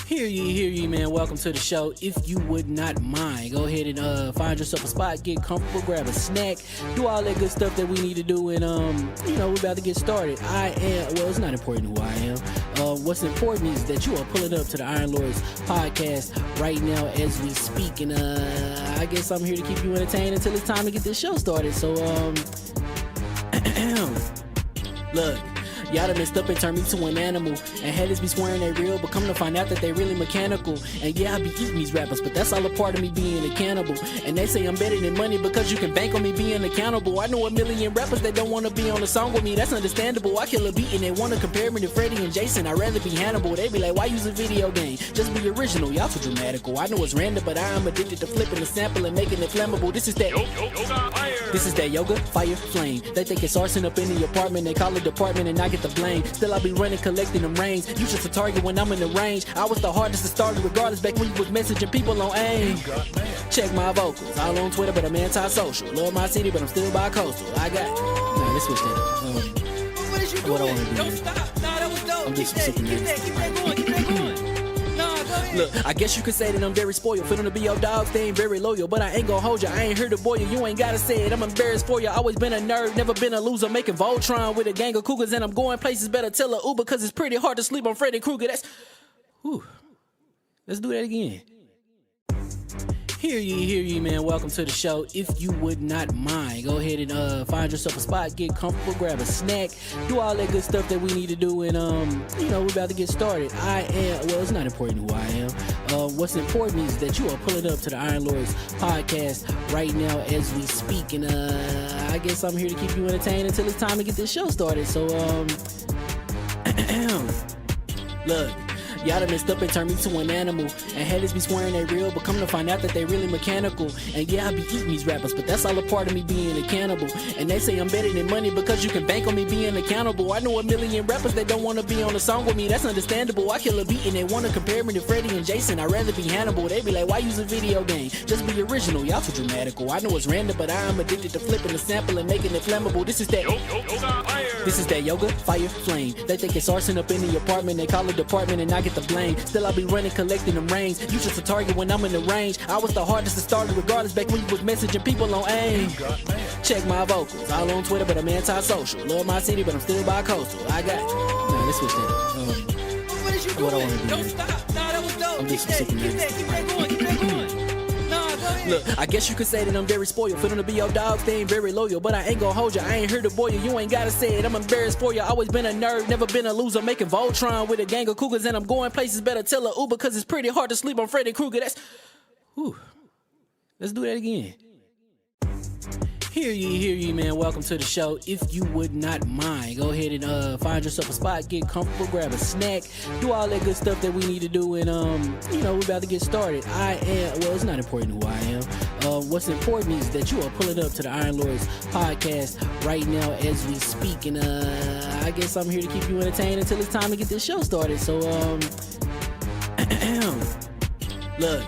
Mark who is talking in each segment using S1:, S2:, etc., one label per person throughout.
S1: Hear ye, man. Welcome to the show. If you would not mind, go ahead and find yourself a spot, get comfortable, grab a snack, do all that good stuff that we need to do, and we're about to get started. It's not important who I am. What's important is that you are pulling up to the Iron Lords podcast right now as we speak, and I guess I'm here to keep you entertained until it's time to get this show started. So look, y'all done messed up and turned me to an animal, and haters be swearing they real, but come to find out that they really mechanical. And yeah, I be eating these rappers, but that's all a part of me being a cannibal. And they say I'm better than money because you can bank on me being accountable. I know a million rappers that don't want to be on a song with me, that's understandable. I kill a beat and they want to compare me to Freddie and Jason. I'd rather be Hannibal. They be like, why use a video game? Just be original. Y'all too dramatical. I know it's random, but I am addicted to flipping the sample and making it flammable. This is that This is that yoga, fire, flame. They think it's arson up in the apartment. They call it department and I get the blame. Still I be running, collecting them rains. You just a target when I'm in the range. I was the hardest to start regardless back when you was messaging people on AIM. Check my vocals. All on Twitter, but I'm anti-social. Love my city, but I'm still bi-coastal. I got... Nah, let's switch that up.
S2: What is you
S1: What I
S2: doing?
S1: wanna do
S2: Don't
S1: is-
S2: stop. Nah, that was dope.
S1: I'm
S2: Keep
S1: just
S2: that
S1: sick of
S2: going. Keep that going. Nah, go ahead.
S1: Look, I guess you could say that I'm very spoiled. For them to be your dogs, they ain't very loyal. But I ain't gonna hold you, I ain't here to boil you. You ain't gotta say it, I'm embarrassed for you. Always been a nerd, never been a loser. Making Voltron with a gang of cougars. And I'm going places, better tell a Uber. Cause it's pretty hard to sleep on Freddy Krueger. Whew. Let's do that again. Hear ye, man. Welcome to the show. If you would not mind, go ahead and find yourself a spot, get comfortable, grab a snack, do all that good stuff that we need to do, and we're about to get started. It's not important who I am. What's important is that you are pulling up to the Iron Lords podcast right now as we speak, and I guess I'm here to keep you entertained until it's time to get this show started. So look, y'all done messed up and turned me to an animal, and haters be swearing they real, but come to find out that they really mechanical. And yeah, I be eating these rappers, but that's all a part of me being a cannibal. And they say I'm better than money because you can bank on me being accountable. I know a million rappers that don't want to be on a song with me, that's understandable. I kill a beat and they want to compare me to Freddie and Jason. I'd rather be Hannibal. They be like, why use a video game? Just be original. Y'all too dramatical. I know it's random, but I am addicted to flipping the sample and making it flammable. This is that yoga, fire, flame. They think it's arson up in the apartment. They call it department and I get the blame. Still I be running, collecting them rains. You just a target when I'm in the range. I was the hardest to start regardless back when you was messaging people on AIM. Check my vocals. All on Twitter, but I'm anti-social. Love my city, but I'm still bi-coastal. I got... Nah, let's switch that up.
S2: What is you
S1: What I
S2: doing?
S1: wanna do
S2: Don't
S1: is-
S2: stop. Nah, that was dope.
S1: I'm
S2: Keep
S1: just
S2: that
S1: sick of
S2: going. Keep that going. Nah, go ahead.
S1: Look, I guess you could say that I'm very spoiled. For them to be your dogs, they ain't very loyal. But I ain't gonna hold you, I ain't here to boil you. You ain't gotta say it, I'm embarrassed for you. Always been a nerd, never been a loser. Making Voltron with a gang of cougars. And I'm going places, better tell a Uber. Cause it's pretty hard to sleep on Freddy Krueger. Whew. Let's do that again. Hear ye, man. Welcome to the show. If you would not mind, go ahead and find yourself a spot, get comfortable, grab a snack, do all that good stuff that we need to do, and we're about to get started. It's not important who I am. What's important is that you are pulling up to the Iron Lords podcast right now as we speak, and I guess I'm here to keep you entertained until it's time to get this show started. So look.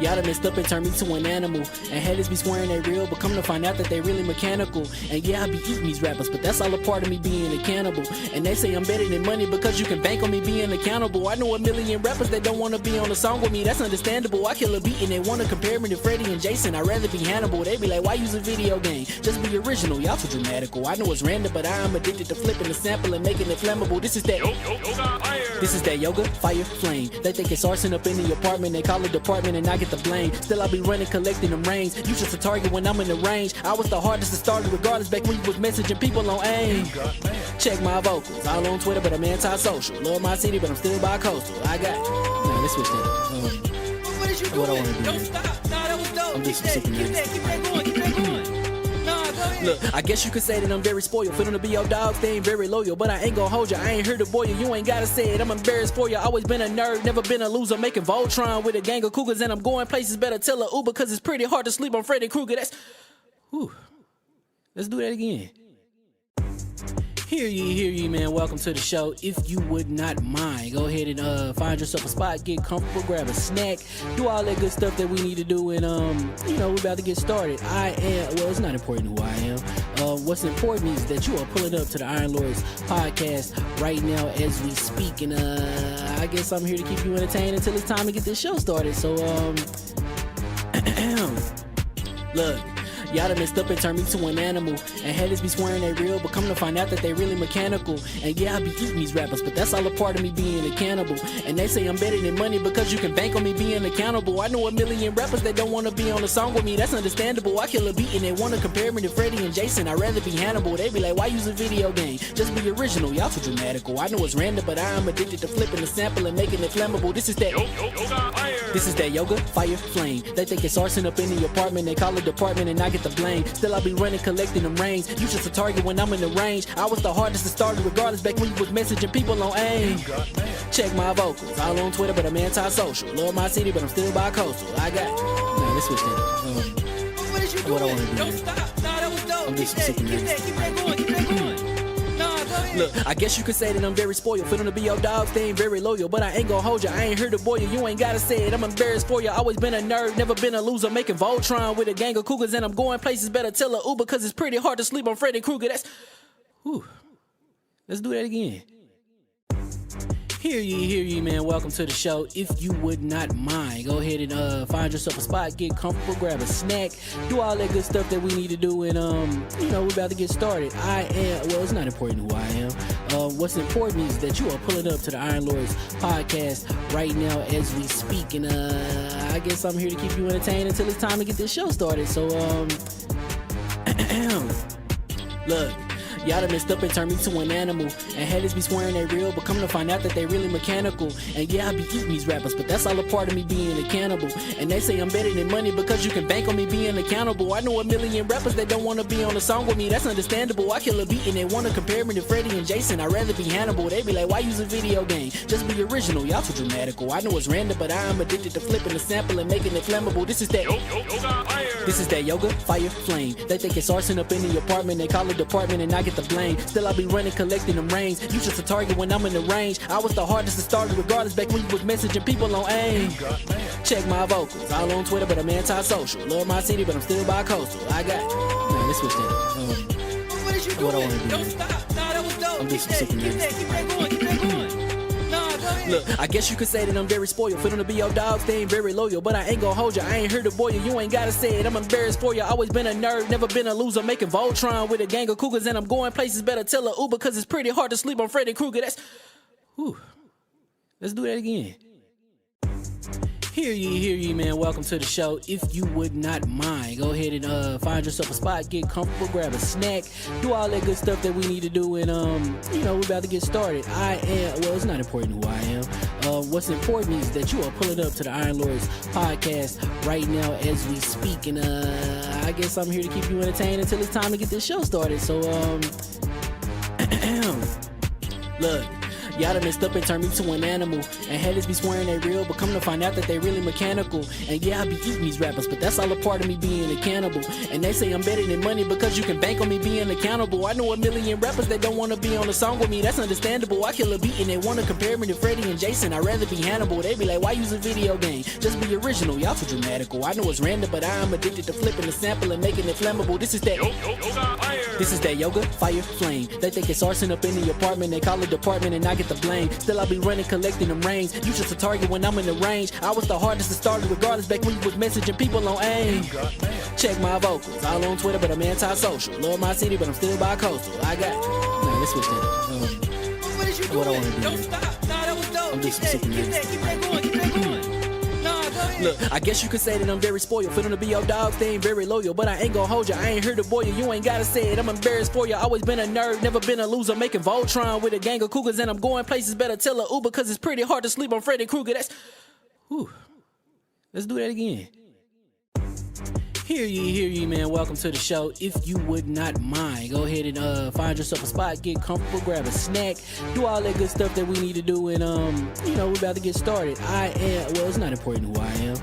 S1: Y'all done messed up and turned me to an animal. And haters be swearing they real, but come to find out that they really mechanical. And yeah, I be eating these rappers, but that's all a part of me being a cannibal. And they say I'm better than money because you can bank on me being accountable. I know a million rappers that don't wanna be on a song with me, that's understandable. I kill a beat and they wanna compare me to Freddie and Jason. I'd rather be Hannibal. They be like, why use a video game? Just be original, y'all too dramatical. I know it's random, but I am addicted to flipping the sample and making it flammable. This is that yoga, fire, flame. They think it's arson up in the apartment, they call it department and I get the blame. Still I be running, collecting them rings. You just a target when I'm in the range. I was the hardest to start regardless back when you was messaging people on AIM. Check my vocals, all on Twitter but I'm anti-social. Love my city but I'm still bi-coastal. I got let's switch that up.
S2: What is you doing?
S1: What I wanna do,
S2: Don't stop. Nah, that was dope.
S1: I'm just
S2: Keep that going. Keep that going. Nah, go ahead.
S1: Look, I guess you could say that I'm very spoiled. For them to be your dogs, they ain't very loyal. But I ain't gon' hold you, I ain't here to boil you. You ain't gotta say it, I'm embarrassed for you. Always been a nerd, never been a loser. Making Voltron with a gang of cougars. And I'm going places, better tell a Uber. Cause it's pretty hard to sleep on Freddy Krueger. Let's do that again. Hear ye, man. Welcome to the show. If you would not mind, go ahead and find yourself a spot, get comfortable, grab a snack, do all that good stuff that we need to do, and we're about to get started. It's not important who I am. What's important is that you are pulling up to the Iron Lords podcast right now as we speak, and I guess I'm here to keep you entertained until it's time to get this show started. So look. Y'all done messed up and turned me to an animal. And haters be swearing they real, but come to find out that they really mechanical. And yeah, I be eating these rappers, but that's all a part of me being a cannibal. And they say I'm better than money because you can bank on me being accountable. I know a million rappers that don't wanna be on a song with me, that's understandable. I kill a beat and they wanna compare me to Freddie and Jason. I'd rather be Hannibal. They be like, why use a video game? Just be original, y'all too dramatical. I know it's random, but I am addicted to flipping the sample and making it flammable. This is that yoga, fire, flame. They think it's arson up in the apartment, they call it department and I get the blame. Still I be running, collecting them rings. You just a target when I'm in the range. I was the hardest to start regardless back when you was messaging people on AIM. Check my vocals, all on Twitter but I'm anti-social. Love my city but I'm still bi-coastal. I got let's switch that up.
S2: What is you doing?
S1: What I wanna do,
S2: Don't stop. Nah, that was dope.
S1: I'm just
S2: Keep
S1: sick of
S2: that going. Keep that going. Nah, go ahead.
S1: Look, I guess you could say that I'm very spoiled. For them to be your dogs, they ain't very loyal. But I ain't gon' hold you, I ain't here to boil you. You ain't gotta say it, I'm embarrassed for you. Always been a nerd, never been a loser. Making Voltron with a gang of cougars. And I'm going places, better tell a Uber. Cause it's pretty hard to sleep on Freddy Krueger. Let's do that again. Hear ye, man. Welcome to the show. If you would not mind, go ahead and find yourself a spot, get comfortable, grab a snack, do all that good stuff that we need to do, and we're about to get started. It's not important who I am. What's important is that you are pulling up to the Iron Lords podcast right now as we speak, and I guess I'm here to keep you entertained until it's time to get this show started. So look. Y'all done messed up and turned me to an animal. And haters be swearing they real, but come to find out that they really mechanical. And yeah, I be eating these rappers, but that's all a part of me being a cannibal. And they say I'm better than money because you can bank on me being accountable. I know a million rappers that don't wanna be on a song with me, that's understandable. I kill a beat and they wanna compare me to Freddie and Jason. I'd rather be Hannibal. They be like, why use a video game? Just be original, y'all too dramatical. I know it's random, but I am addicted to flipping the sample and making it flammable. This is that yoga, fire, flame. They think it's arson up in the apartment, they call it department and I get the blame. Still I be running, collecting them rings. You just a target when I'm in the range. I was the hardest to start regardless back when you was messaging people on AIM. Check my vocals, all on Twitter but I'm anti-social. Love my city but I'm still bi-coastal. I got let's switch that up.
S2: What is you
S1: What I
S2: doing?
S1: wanna do,
S2: Don't stop. Nah, that was dope.
S1: I'm just
S2: Keep
S1: sick of
S2: that going. Keep that going. Nah, go ahead.
S1: Look, I guess you could say that I'm very spoiled. For them to be your dogs, they ain't very loyal. But I ain't gon' hold you, I ain't here to boil you. You ain't gotta say it, I'm embarrassed for you. Always been a nerd, never been a loser. Making Voltron with a gang of cougars. And I'm going places, better tell a Uber. Cause it's pretty hard to sleep on Freddy Krueger. Let's do that again. Hear ye, man. Welcome to the show. If you would not mind, go ahead and find yourself a spot, get comfortable, grab a snack, do all that good stuff that we need to do, and we're about to get started. It's not important who I am. What's important is that you are pulling up to the Iron Lords podcast right now as we speak, and I guess I'm here to keep you entertained until it's time to get this show started. So look, y'all done messed up and turned me to an animal, and haters be swearing they real, but come to find out that they really mechanical. And yeah, I be eating these rappers, but that's all a part of me being a cannibal. And they say I'm better than money because you can bank on me being accountable. I know a million rappers that don't want to be on a song with me, that's understandable. I kill a beat and they want to compare me to Freddie and Jason. I'd rather be Hannibal. They be like, why use a video game? Just be original, y'all too dramatical. I know it's random, but I'm addicted to flipping the sample and making it flammable. This is that yoga, fire, flame. They think it's arson up in the apartment, they call it department and I get the blame. Still I be running, collecting them rains. You just a target when I'm in the range. I was the hardest to start regardless back when you was messaging people on AIM. Check my vocals, all on Twitter, but I'm anti-social. Love my city, but I'm still bi-coastal. I got, nah, let's switch that up.
S2: What is you doing?
S1: What I wanna do?
S2: Don't stop. Nah, that was dope.
S1: I'm
S2: Keep
S1: just
S2: that
S1: super
S2: going. Keep that going. Nah, go ahead.
S1: Look, I guess you could say that I'm very spoiled. For them to be your dogs, they ain't very loyal. But I ain't gon' hold you, I ain't here to boil you. You ain't gotta say it, I'm embarrassed for you. Always been a nerd, never been a loser. Making Voltron with a gang of cougars, and I'm going places. Better tell a Uber, cause it's pretty hard to sleep on Freddy Krueger. That's, whew. Let's do that again. Hear ye, man. Welcome to the show. If you would not mind, go ahead and find yourself a spot, get comfortable, grab a snack, do all that good stuff that we need to do, and we're about to get started. It's not important who I am.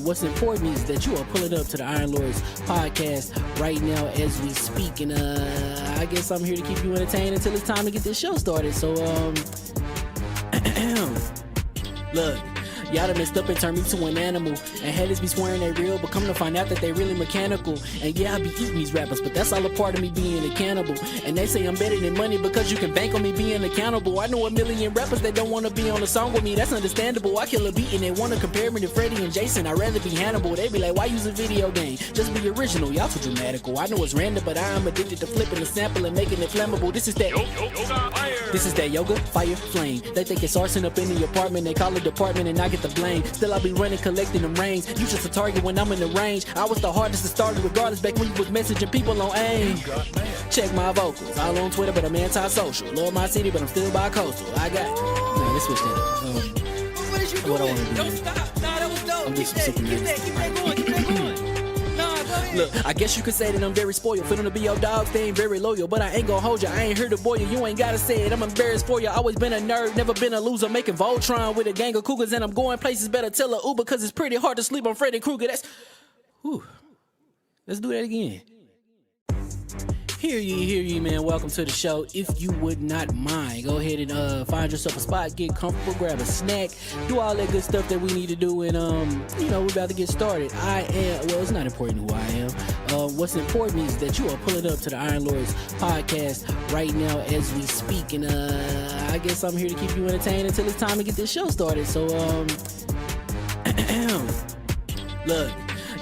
S1: What's important is that you are pulling up to the Iron Lords podcast right now as we speak, and I guess I'm here to keep you entertained until it's time to get this show started. So look, y'all done messed up and turned me to an animal, and haters be swearing they real, but come to find out that they really mechanical. And yeah, I be eating these rappers, but that's all a part of me being a cannibal. And they say I'm better than money because you can bank on me being accountable. I know a million rappers that don't want to be on a song with me, that's understandable. I kill a beat and they want to compare me to Freddie and Jason. I'd rather be Hannibal. They be like, why use a video game? Just be original, y'all too dramatical. I know it's random, but I'm addicted to flipping the sample and making it flammable. This is that yoga, fire, flame. They think it's arson up in the apartment, they call it department and I get the blame. Still I be running, collecting them rains. You just a target when I'm in the range. I was the hardest to start regardless back when you was messaging people on AIM. Check my vocals, all on Twitter, but I'm anti-social. Love my city, but I'm still bi-coastal. I got, nah, let's switch that up.
S2: What is you doing?
S1: What I wanna do?
S2: Don't stop. Nah, that was dope.
S1: I'm just
S2: Keep
S1: super
S2: that going. Keep that going. Nah, go ahead.
S1: Look, I guess you could say that I'm very spoiled. For them to be your dogs, they ain't very loyal. But I ain't gon' hold you, I ain't here to boil you. You ain't gotta say it, I'm embarrassed for you. Always been a nerd, never been a loser. Making Voltron with a gang of cougars, and I'm going places. Better tell a Uber, cause it's pretty hard to sleep on Freddy Krueger. That's, whew. Let's do that again. Hear ye, man. Welcome to the show. If you would not mind, go ahead and find yourself a spot, get comfortable, grab a snack, do all that good stuff that we need to do, and we're about to get started. It's not important who I am. What's important is that you are pulling up to the Iron Lords podcast right now as we speak, and I guess I'm here to keep you entertained until it's time to get this show started. So look,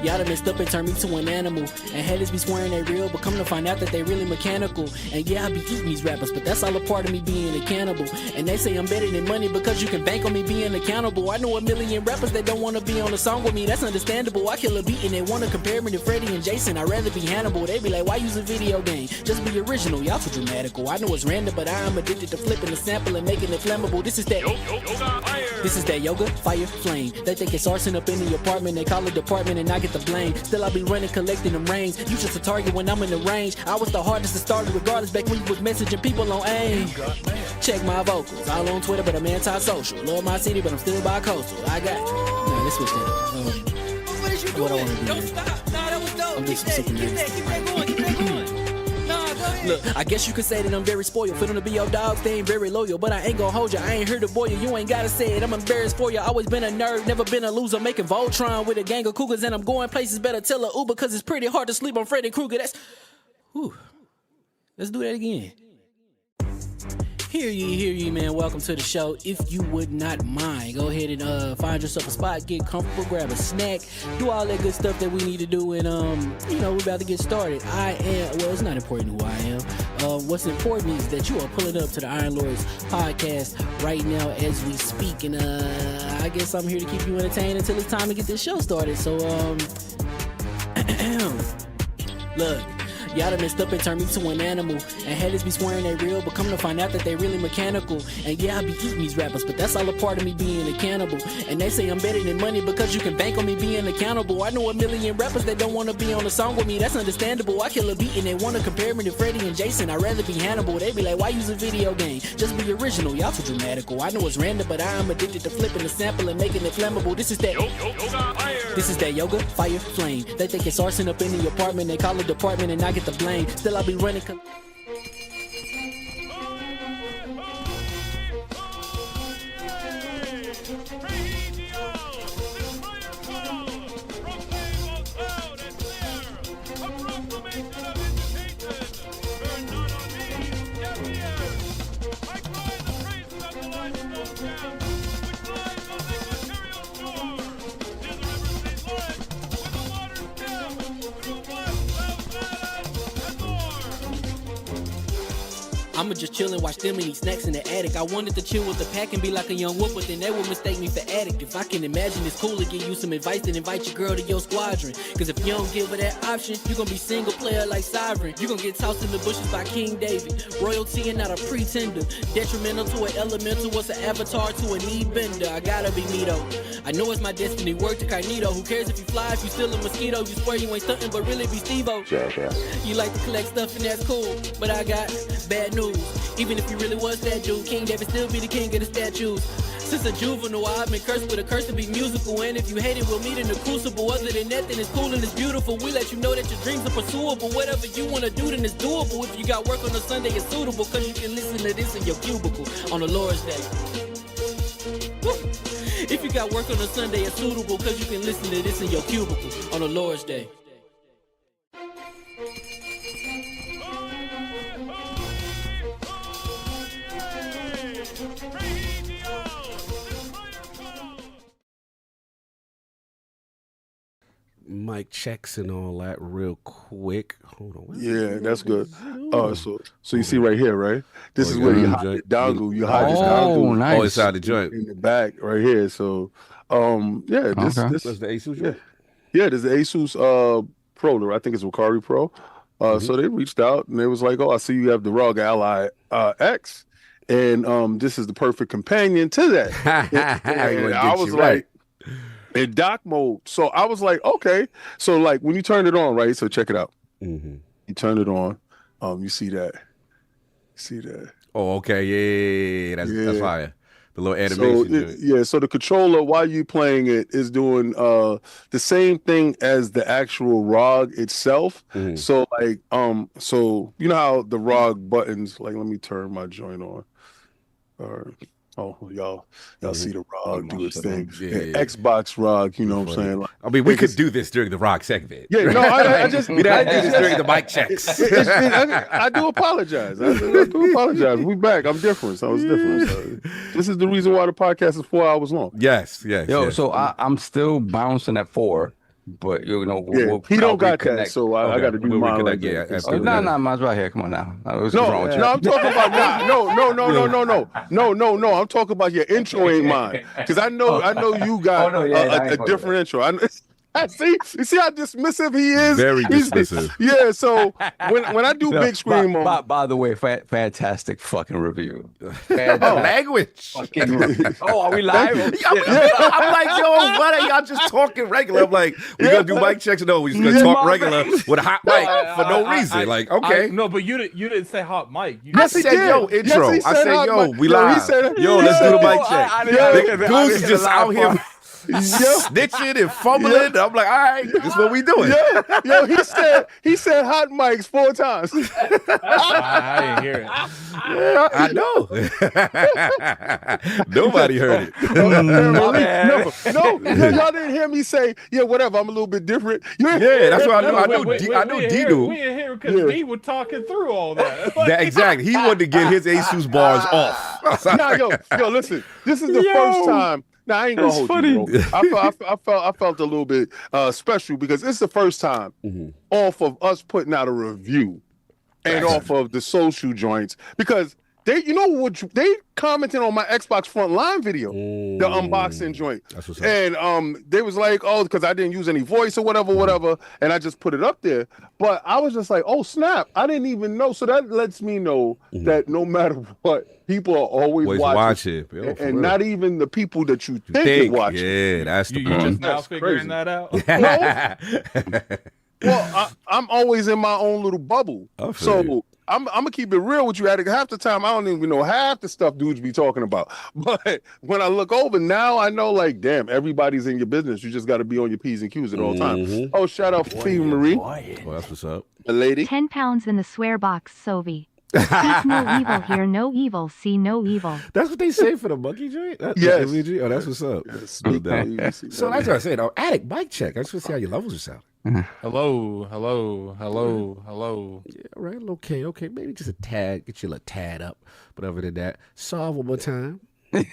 S1: y'all done messed up and turned me to an animal, and haters be swearing they real, but come to find out that they really mechanical. And yeah, I be eating these rappers, but that's all a part of me being a cannibal. And they say I'm better than money because you can bank on me being accountable. I know a million rappers that don't want to be on a song with me, that's understandable. I kill a beat and they want to compare me to Freddie and Jason. I'd rather be Hannibal. They be like, why use a video game? Just be original, y'all too dramatical. I know it's random, but I'm addicted to flipping the sample and making it flammable. This is that yoga, fire, flame. They think it's arson up in the apartment, they call it department and I get the blame. Still I be running, collecting them rains. You just a target when I'm in the range. I was the hardest to start regardless back when you was messaging people on AIM. Check my vocals, all on Twitter, but I'm anti-social. Love my city, but I'm still bi-coastal. I got, nah, let's switch that up.
S2: What is you
S1: What I
S2: doing?
S1: wanna do?
S2: Don't stop. Nah, that was dope.
S1: I'm just
S2: Keep
S1: super
S2: that going. Keep that going. Nah, go ahead.
S1: Look, I guess you could say that I'm very spoiled. For them to be your dogs, they ain't very loyal. But I ain't gon' hold you, I ain't here to boil you. You ain't gotta say it, I'm embarrassed for you. Always been a nerd, never been a loser. Making Voltron with a gang of cougars, and I'm going places. Better tell a Uber, cause it's pretty hard to sleep on Freddy Krueger. That's, whew. Let's do that again. Hear ye, man. Welcome to the show. If you would not mind, go ahead and find yourself a spot, get comfortable, grab a snack, do all that good stuff that we need to do, and we're about to get started. It's not important who I am. What's important is that you are pulling up to the Iron Lords podcast right now as we speak, and I guess I'm here to keep you entertained until it's time to get this show started. So look, Y'all done messed up and turned me to an animal. And haters be swearing they real, but come to find out that they really mechanical. And yeah, I be eating these rappers, but that's all a part of me being a cannibal. And they say I'm better than money because you can bank on me being accountable. I know a million rappers that don't want to be on a song with me, that's understandable. I kill a beat and they want to compare me to Freddie and Jason. I'd rather be Hannibal. They be like, why use a video game? Just be original, y'all too dramatical. I know it's random, but I am addicted to flipping the sample and making it flammable. This is that yoga, fire, flame. They think it's arson up in the apartment. They call it department and I get the blame. Still I be running. I'ma just chill and watch them and eat snacks in the attic. I wanted to chill with the pack and be like a young wolf, but then they would mistake me for addict. If I can imagine it's cool to give you some advice, then invite your girl to your squadron. Cause if you don't give her that option, you gon' be single player like Sovereign. You gon' get tossed in the bushes by King David. Royalty and not a pretender. Detrimental to an elemental, what's an avatar to a knee bender. I gotta be me though. I know it's my destiny, word to Carnito. Who cares if you fly, if you still a mosquito? You swear you ain't stuntin', but really be Steve-O. You like to collect stuff and that's cool, but I got bad news. Even if you really was that dude, King David still be the king of the statues. Since a juvenile, I've been cursed with a curse to be musical. And if you hate it, we'll meet in the crucible. Other than that, then it's cool and it's beautiful. We let you know that your dreams are pursuable. Whatever you wanna do, then it's doable. If you got work on a Sunday, it's suitable. Cause you can listen to this in your cubicle on the Lord's Day. Woo. If you got work on a Sunday, it's suitable. Cause you can listen to this in your cubicle on the Lord's Day.
S3: Mic checks and all that real quick. Hold on.
S4: Yeah, that's good. So you see right here, right? This is where you hide the dongle. You hide the dongle.
S5: Nice.
S3: Oh, inside the joint.
S4: In the back right here. So yeah, this
S3: That's the Asus joint?
S4: Yeah, there's the Asus Pro, I think it's Wakari Pro. So they reached out and they was like, oh, I see you have the ROG Ally X. And this is the perfect companion to that. and I was like, in dock mode. So I was like, okay. So like when you turn it on, right? So check it out. You turn it on. You see that. See that.
S3: Oh, okay. Yeah. That's fire. The little animation.
S4: So the controller, while you playing it, is doing the same thing as the actual ROG itself. So like so you know how the ROG buttons, like let me turn my joint on. Y'all see the ROG do its thing. Xbox ROG, you know what I'm saying? Like,
S3: I mean, we could do this during the ROG segment.
S4: Yeah, no, I just
S3: we don't do this during the mic checks.
S4: I do apologize. I do apologize. We back. I'm different. So I was different. So this is the reason why the podcast is 4 hours long.
S3: Yes.
S5: So I'm still bouncing at 4. But you know,
S4: he don't got that, so I got to do mine. Like
S5: no, mine's right here. Come on now.
S4: I'm talking about no. I'm talking about your intro ain't mine, because I know you got a different intro. I see. You see how dismissive he is.
S3: Very dismissive.
S4: Yeah. So when I do big screen mode.
S5: By the way, fantastic fucking review.
S3: Language.
S5: Are we live?
S3: I'm like, yo, what are y'all just talking regular? I'm like, we're gonna do mic checks. No, we're just gonna talk regular with a hot mic for no reason. Like, okay.
S6: No, but you didn't say hot mic.
S3: I said, yo, intro. I said, yo, we live. Yo, let's do the mic check. Goose is just out here snitching and fumbling. I'm like, all right, this is what we doing.
S4: Yo, he said hot mics 4 times.
S6: I didn't hear it.
S3: Yeah, I know. Nobody heard it.
S4: No, y'all didn't hear me say, yeah, whatever. I'm a little bit different.
S3: That's what I knew. I knew D knew.
S6: We didn't hear because D was talking through all that.
S3: Exactly. He wanted to get his Asus bars off.
S4: Nah, yo, listen. This is the first time. Now, I ain't gonna hold you, bro. I felt a little bit special because it's the first time off of us putting out a review and off of the social joints, because they commented on my Xbox Frontline video, the unboxing joint.
S3: That's what's up.
S4: And they was like, oh, because I didn't use any voice or whatever, and I just put it up there. But I was just like, oh snap, I didn't even know. So that lets me know that no matter what, people are always watching.
S3: Yo,
S4: and not even the people that you think is watching.
S3: Yeah, that's the
S6: You
S3: point.
S6: just now figuring that out.
S4: Well, I'm always in my own little bubble. So I'm gonna keep it real with you, Attic. Half the time I don't even know half the stuff dudes be talking about. But when I look over now, I know like, damn, everybody's in your business. You just got to be on your P's and Q's at all times. Oh, shout out Fee Marie.
S3: Oh, that's what's up.
S4: A lady.
S7: 10 pounds in the swear box, Sovi. Speak no evil, hear no evil, see no evil.
S3: That's what they say for the monkey joint?
S4: Yes.
S3: Oh, that's what's up.
S4: Yes,
S3: No doubt. So that's what I said. Oh, Attic, mic check. I just want to see how your levels are sounding.
S6: Hello.
S3: Yeah, all right. Okay. Maybe just a tad. Get you a little tad up. But other than that, solve one more time.
S5: You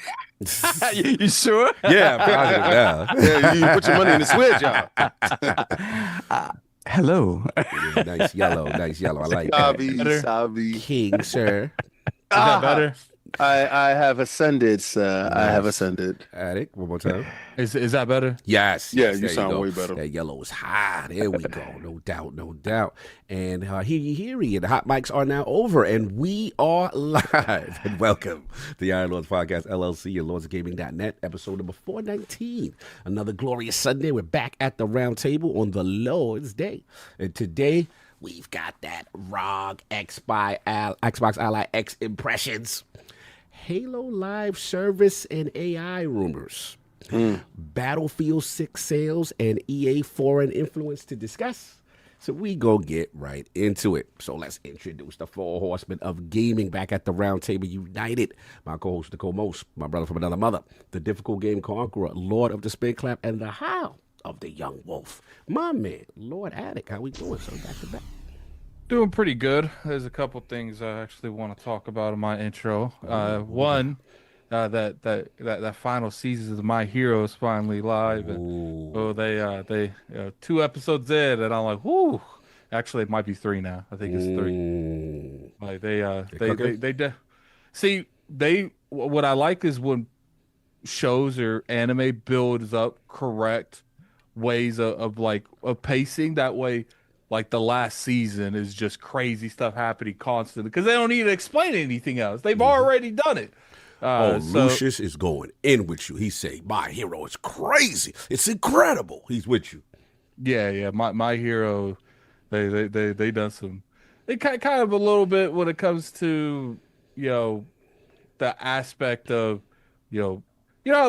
S5: sure?
S3: Yeah, positive now.
S4: Yeah, you put your money in the switch, y'all.
S5: Hello.
S3: Yeah, nice yellow. I like that.
S4: Sabi.
S3: King, sir.
S6: Is that better?
S4: I have ascended, sir. I have ascended.
S3: Attic, one more time.
S6: Is that better?
S3: Yes.
S4: Yeah,
S3: yes,
S4: you
S3: there
S4: sound
S3: go.
S4: way better.
S3: That yellow is high. There we go. No doubt. And hear ye. The hot mics are now over, and we are live. And welcome to the Iron Lords Podcast, LLC, and LordsGaming.net, episode number 419. Another glorious Sunday. We're back at the round table on the Lord's Day. And today, we've got that ROG Xbox Ally X impressions, Halo Live service and AI rumors, Battlefield 6 sales, and EA foreign influence to discuss. So we go get right into it. So let's introduce the four horsemen of gaming back at the round table united. My co-host, Nicole Most, my brother from another mother, the difficult game conqueror, Lord of the Spin Clap, and the Howl of the Young Wolf. My man, Lord Attic, how we doing? So back to back.
S6: Doing pretty good. There's a couple things I actually want to talk about in my intro. One, that final season of My Hero is finally live, and they 2 episodes in, and I'm like, whoo. Actually, it might be 3 now. I think it's 3. Like what I like is when shows or anime builds up correct ways of pacing. That way, like the last season is just crazy stuff happening constantly because they don't need to explain anything else. They've already done it.
S3: Lucius is going in with you. He say, My Hero is crazy. It's incredible. He's with you.
S6: Yeah. My Hero, they done some. They kind of a little bit when it comes to the aspect of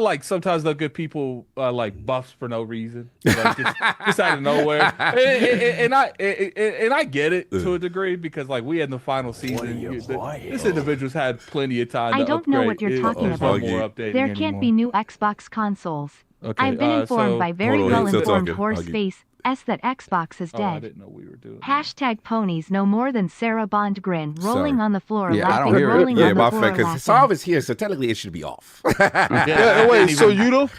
S6: like sometimes they'll give people like buffs for no reason, like just out of nowhere, and I get it to a degree because like we had in the final season, this individual's had plenty of time.
S7: I don't know what you're talking about. There can't be new Xbox consoles.
S6: Okay,
S7: I've been informed by very well-informed horse
S3: talking.
S7: face that Xbox is
S6: I
S7: dead.
S6: didn't know we were doing.
S7: Hashtag ponies no more than Sarah Bond grin, rolling
S3: Sorry.
S7: on the floor,
S5: Yeah, I
S7: laughing,
S5: don't hear it.
S7: rolling
S3: Yeah,
S7: on the
S3: my
S7: floor,
S3: friend, because
S7: laughing.
S3: Solve is here, so technically it should be off.
S4: Yeah, wait, so you don't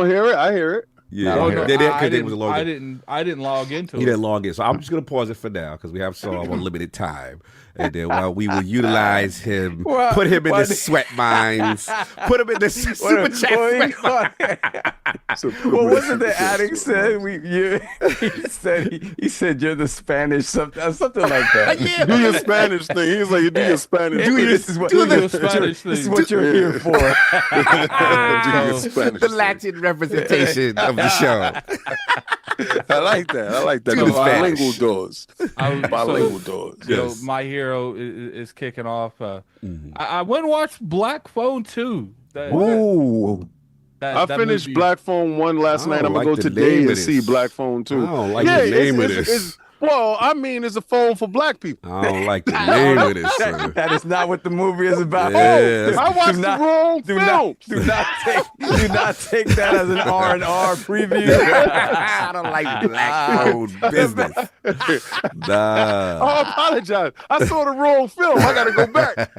S4: hear it? I hear it.
S3: Yeah,
S5: No,
S3: they did because it was a login.
S6: I didn't log into it.
S3: He didn't log in, so I'm just gonna pause it for now because we have Solve on limited time, and then while we will utilize him, put him in the sweat mines, put him in the super chat sweat mines.
S5: What was it that Attic said? He said you're the Spanish something like that.
S3: Yeah,
S4: Do your Spanish thing. He's like, do your Spanish thing.
S5: This is what
S6: Spanish
S5: this is
S6: thing.
S5: what you're here for.
S4: Do your Spanish
S3: the
S4: thing.
S3: Latin representation of the show.
S4: I like that.
S3: Do the
S4: Bilingual
S3: Spanish.
S4: doors. Bilingual doors.
S3: Yes.
S6: My Hero is kicking off. I went and watched Black Phone 2.
S5: Ooh.
S4: I finished
S6: movie.
S4: Black Phone 1 last
S3: I
S4: night.
S3: don't
S4: I'm gonna
S3: like
S4: go
S3: the
S4: today
S3: name of
S4: and see
S3: this.
S4: Black Phone 2.
S3: I don't like the name of this.
S4: Well, I mean, it's a phone for black people.
S3: I don't like the name of this. Sir.
S5: That is not what the movie is about.
S3: Yeah.
S4: I watched the wrong film.
S5: Do not take that as an R&R preview.
S3: I don't like black phone business. Nah.
S4: I apologize. I saw the wrong film. I gotta go back.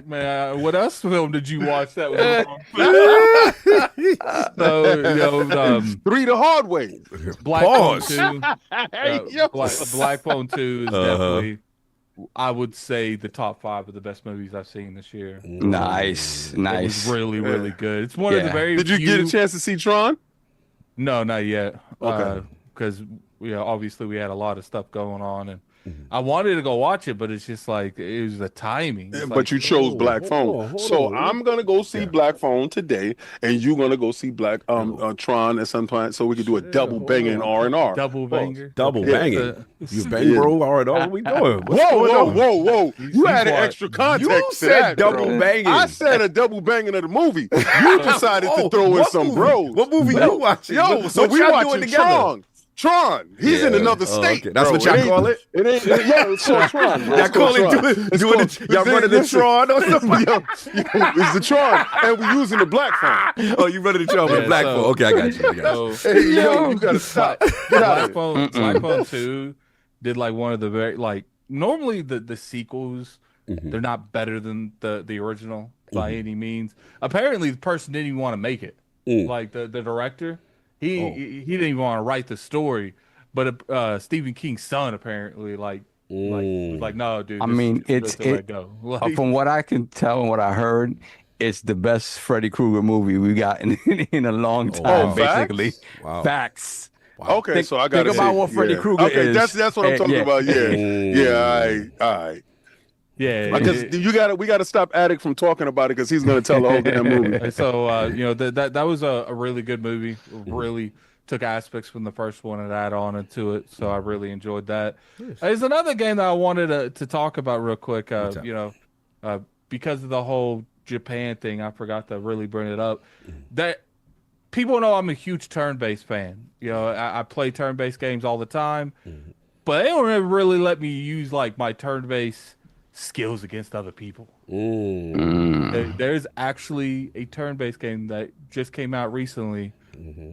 S6: Man, what else film did you watch that was wrong? So,
S4: 3 the hard way.
S6: Black
S3: Pause.
S6: Phone 2. Black Phone 2 is definitely I would say the top 5 of the best movies I've seen this year.
S5: Nice.
S6: It was really,
S5: Yeah.
S6: really good. It's one of the
S5: Yeah.
S6: very
S4: Did you get a chance to see Tron?
S6: No, not yet.
S4: Okay.
S6: Because obviously we had a lot of stuff going on, and I wanted to go watch it, but it's just like it was the timing. It's
S4: But
S6: like,
S4: you chose Black
S3: hold
S4: Phone.
S3: on, hold
S4: So
S3: on.
S4: I'm gonna go see Black Phone today, and you're gonna go see Black Tron at some point, so we can do a double banging R&R.
S6: double banger.
S3: Double
S6: Okay.
S3: banging. You bang, bro. All right, what we doing? What's
S4: Whoa,
S3: going
S4: whoa,
S3: on?
S4: whoa, whoa! You added
S6: what?
S4: extra context.
S3: You
S4: to
S3: said
S4: that,
S3: double
S4: bro.
S3: banging.
S4: I said a double banging of the movie. You decided to throw in
S3: what
S4: some
S3: movie?
S4: bros.
S3: What movie you watching?
S4: Yo,
S3: What-
S4: so
S3: what
S4: we
S3: y'all
S4: watching
S3: doing together?
S4: Tron. Tron. He's in
S3: Yeah.
S4: another
S3: Oh,
S4: state.
S3: okay. That's
S4: bro.
S3: what y'all
S4: It ain't-
S3: call it?
S4: It ain't. Yeah, it's called Tron. Bro.
S3: Y'all
S4: It's
S3: call
S4: called
S3: it
S4: Tron.
S3: doing
S4: It's
S3: the
S4: called-
S3: y'all running the
S4: listen.
S3: Tron or something?
S4: Yo, it's the Tron, and we're using the Black Phone.
S3: Oh, you running the Tron with
S6: Yeah,
S3: the black
S6: so-
S3: phone? Okay, I got you. I got you.
S6: So,
S4: Hey, yo, you gotta stop. Get out of
S6: Black
S4: here.
S6: Phone 2 did like one of the very like normally the sequels they're not better than the original by any means. Apparently the person didn't even want to make it. Like the director, he didn't even want to write the story, but Stephen King's son apparently was like no dude.
S5: I
S6: this
S5: mean,
S6: is
S5: it's
S6: the way to go. Like,
S5: from what I can tell and what I heard, it's the best Freddy Krueger movie we got in a long time.
S3: wow.
S5: Basically,
S3: Wow.
S5: facts.
S4: Okay,
S5: Think-
S4: so I got
S5: think about what Freddy Krueger
S4: Okay,
S5: is.
S4: that's what I'm talking
S5: Yeah.
S4: about. Yeah, all right.
S6: yeah,
S4: Because we got to stop Attic from talking about it because he's gonna tell the whole damn movie.
S6: And so that was a really good movie. Really took aspects from the first one and add on into it. So I really enjoyed that. There's another game that I wanted to talk about real quick. Because of the whole Japan thing, I forgot to really bring it up. That people know I'm a huge turn-based fan. I play turn-based games all the time, but they don't ever really let me use like my turn-based skills against other people. There's actually a turn-based game that just came out recently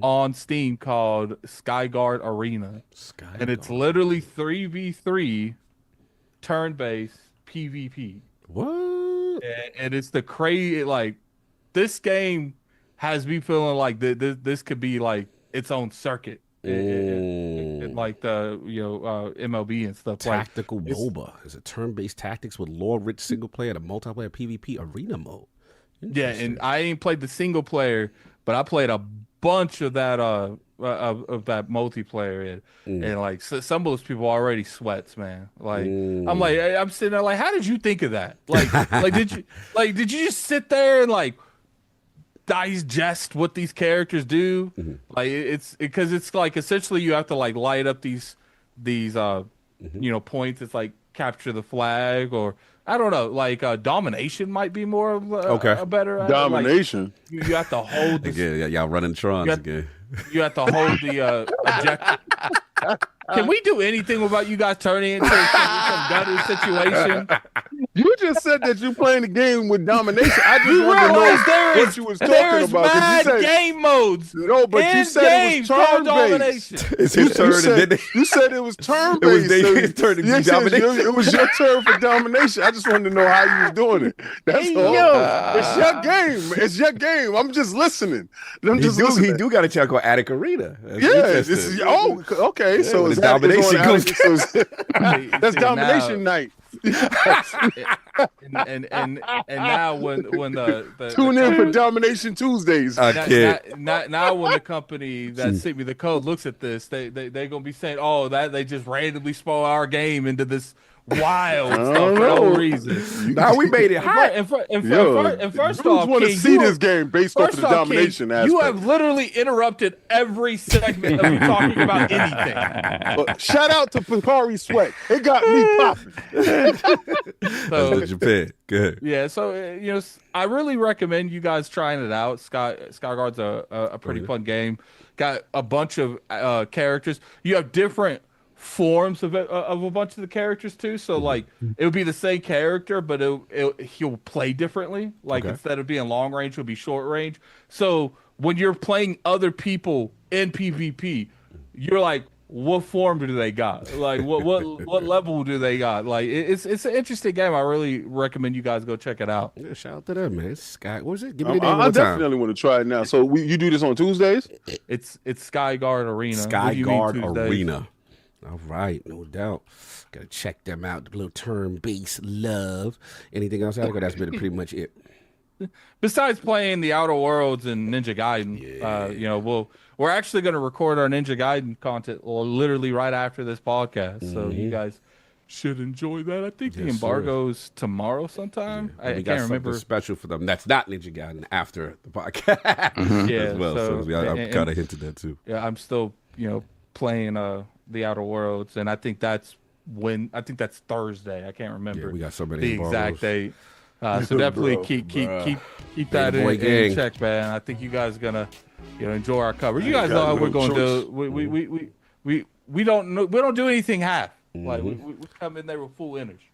S6: on Steam called Skyguard Arena. And it's literally 3v3 turn-based PvP.
S3: What?
S6: And it's the crazy, like, this game has me feeling like this could be like its own circuit. In like the MLB and stuff.
S3: Tactical MOBA is a turn-based tactics with lore-rich single player and a multiplayer PvP arena mode.
S6: Yeah, and I ain't played the single player, but I played a bunch of that of that multiplayer, and like some of those people already sweats, man. Like I'm sitting there like, how did you think of that? Like did you just sit there and like digest what these characters do? Like it's because it's like essentially you have to like light up these points. It's like capture the flag, or I don't know, like domination might be more of a better
S4: Domination.
S6: Like, you have to hold the,
S3: Yeah, y'all running Trons again.
S6: you have to hold the objective. Can we do anything about you guys turning into some gutter situation?
S4: You just said that you're playing the game with domination. I just wanted to
S6: Realize
S4: know what you was talking
S6: there's
S4: about. 'cause
S6: mad
S4: you said,
S6: game modes.
S4: no, but you
S6: in
S4: said it
S6: games
S4: was
S6: called
S4: turn-based.
S6: domination.
S3: It's his turn, and then
S4: You said it was turn
S3: It was
S4: based.
S3: his turn to do domination.
S4: It was your turn for domination. I just wanted to know how you was doing it. That's all. It's your game. It's your game. I'm just listening. I'm just
S3: he
S4: listening.
S3: do got a channel called Attic Arena. That's
S4: Yeah,
S3: interesting.
S4: this is okay. So
S3: when
S4: it's
S3: the domination
S4: comes.
S3: comes-
S4: That's
S6: See,
S4: domination night.
S6: and now when the
S4: Tune in for Domination Tuesdays.
S3: I can't.
S6: now when the company that sent me the code looks at this, they gonna be saying, oh, that they just randomly spoil our game into this wild stuff for no reason.
S3: Now we made it hot.
S6: And first
S4: Dudes
S6: off,
S4: want to
S6: King,
S4: see
S6: you
S4: this
S6: have-
S4: game based off of
S6: First
S4: the
S6: off,
S4: domination
S6: King,
S4: aspect.
S6: you have literally interrupted every segment of me talking about anything.
S4: But shout out to Picari Sweat. It got me popping.
S6: So
S3: Japan. Good.
S6: yeah, so I really recommend you guys trying it out. Skyguard's a pretty fun game. Got a bunch of characters. You have different forms of a bunch of the characters too. So like it would be the same character, but he'll play differently. Like instead of being long range, it'll be short range. So when you're playing other people in PvP, you're like, what form do they got? Like what level do they got? Like it's an interesting game. I really recommend you guys go check it out.
S3: Yeah, shout out to them, man. Sky, what was it? Give me the name
S4: I
S3: one time.
S4: definitely want to try it now. So you do this on Tuesdays?
S6: It's Skyguard Arena. What do you mean
S3: Skyguard
S6: Tuesdays?
S3: Arena. All right, no doubt. Gotta check them out. The little turn-based love. Anything else, Alec? Or that's been pretty much it.
S6: Besides playing the Outer Worlds and Ninja Gaiden, we're actually going to record our Ninja Gaiden content literally right after this podcast. So you guys should enjoy that. I think the embargo's tomorrow sometime.
S3: Yeah.
S6: I can't remember.
S3: Special for them. That's not Ninja Gaiden after the podcast.
S6: Yeah,
S3: as well. So I kind of hinted that too.
S6: Yeah, I'm still playing the Outer Worlds, and I think that's Thursday. I can't remember.
S3: Yeah, we got so many
S6: the
S3: embargoes.
S6: exact date. So definitely keep that in check, man. I think you guys are gonna enjoy our coverage. You guys know how we're gonna do. We don't do anything half. Like we come in there with full energy.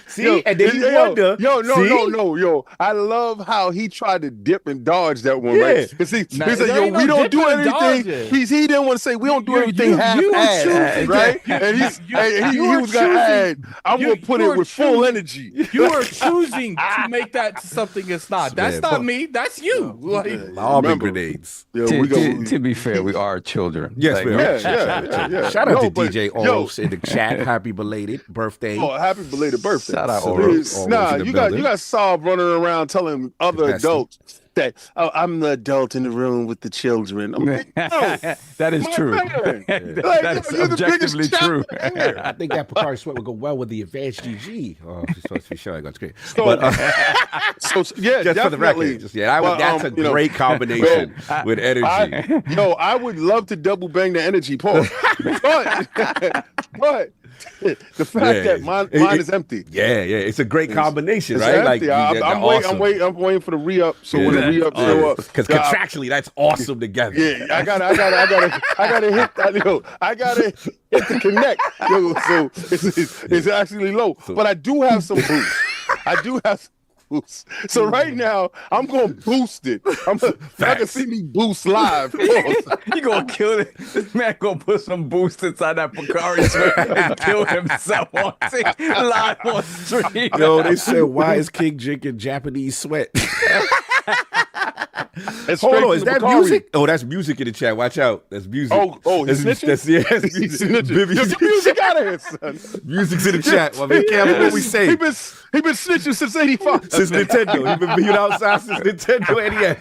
S3: See, and then you wonder.
S4: No. I love how he tried to dip and dodge that one, right? Because he said, we don't do anything. He didn't want to say we don't do anything half-assed, right? And he was going to add, I'm going to put it with full energy.
S6: You are choosing to make that something it's not. That's not me. That's you.
S3: Lobbing grenades.
S5: To be fair, we are children.
S3: Yes, we are. Shout out to DJ Oros in the chat. Happy belated birthday.
S4: Oh, happy belated birthday.
S5: Shout out Oros.
S4: Nah, you got Saab running around telling other adults that I'm the adult in the room with the children. I'm like, no,
S5: that is true.
S4: That
S5: is objectively true.
S3: I think that Picard sweat would go well with the advanced GG. Oh, she's supposed to be showing on screen.
S4: So,
S3: But
S4: yeah,
S3: just for the record, that's a great combination with energy.
S4: I would love to double bang the energy, Paul. but the fact that mine is empty.
S3: Yeah, it's a great combination,
S4: it's
S3: right?
S4: Empty. I'm waiting for the re-up. So when the re-up show up,
S3: because contractually that's awesome together.
S4: Yeah, I gotta hit that. I gotta hit the connect. So it's actually low, but I do have some boost. So right now, I'm going to boost it. I can see me boost live.
S5: You going to kill it. This man going to put some boost inside that Picari sweat and kill himself live on stream.
S3: Yo, they said, why is King drinking Japanese sweat? Hold on, is that music? Oh, that's music in the chat. Watch out. That's music.
S4: Oh, he's snitching?
S3: That's music.
S4: Get music out of here, son.
S3: Music's in the chat. Well, be careful what we say.
S4: He been snitching since 85.
S3: Since Nintendo. He been being outside since Nintendo NES.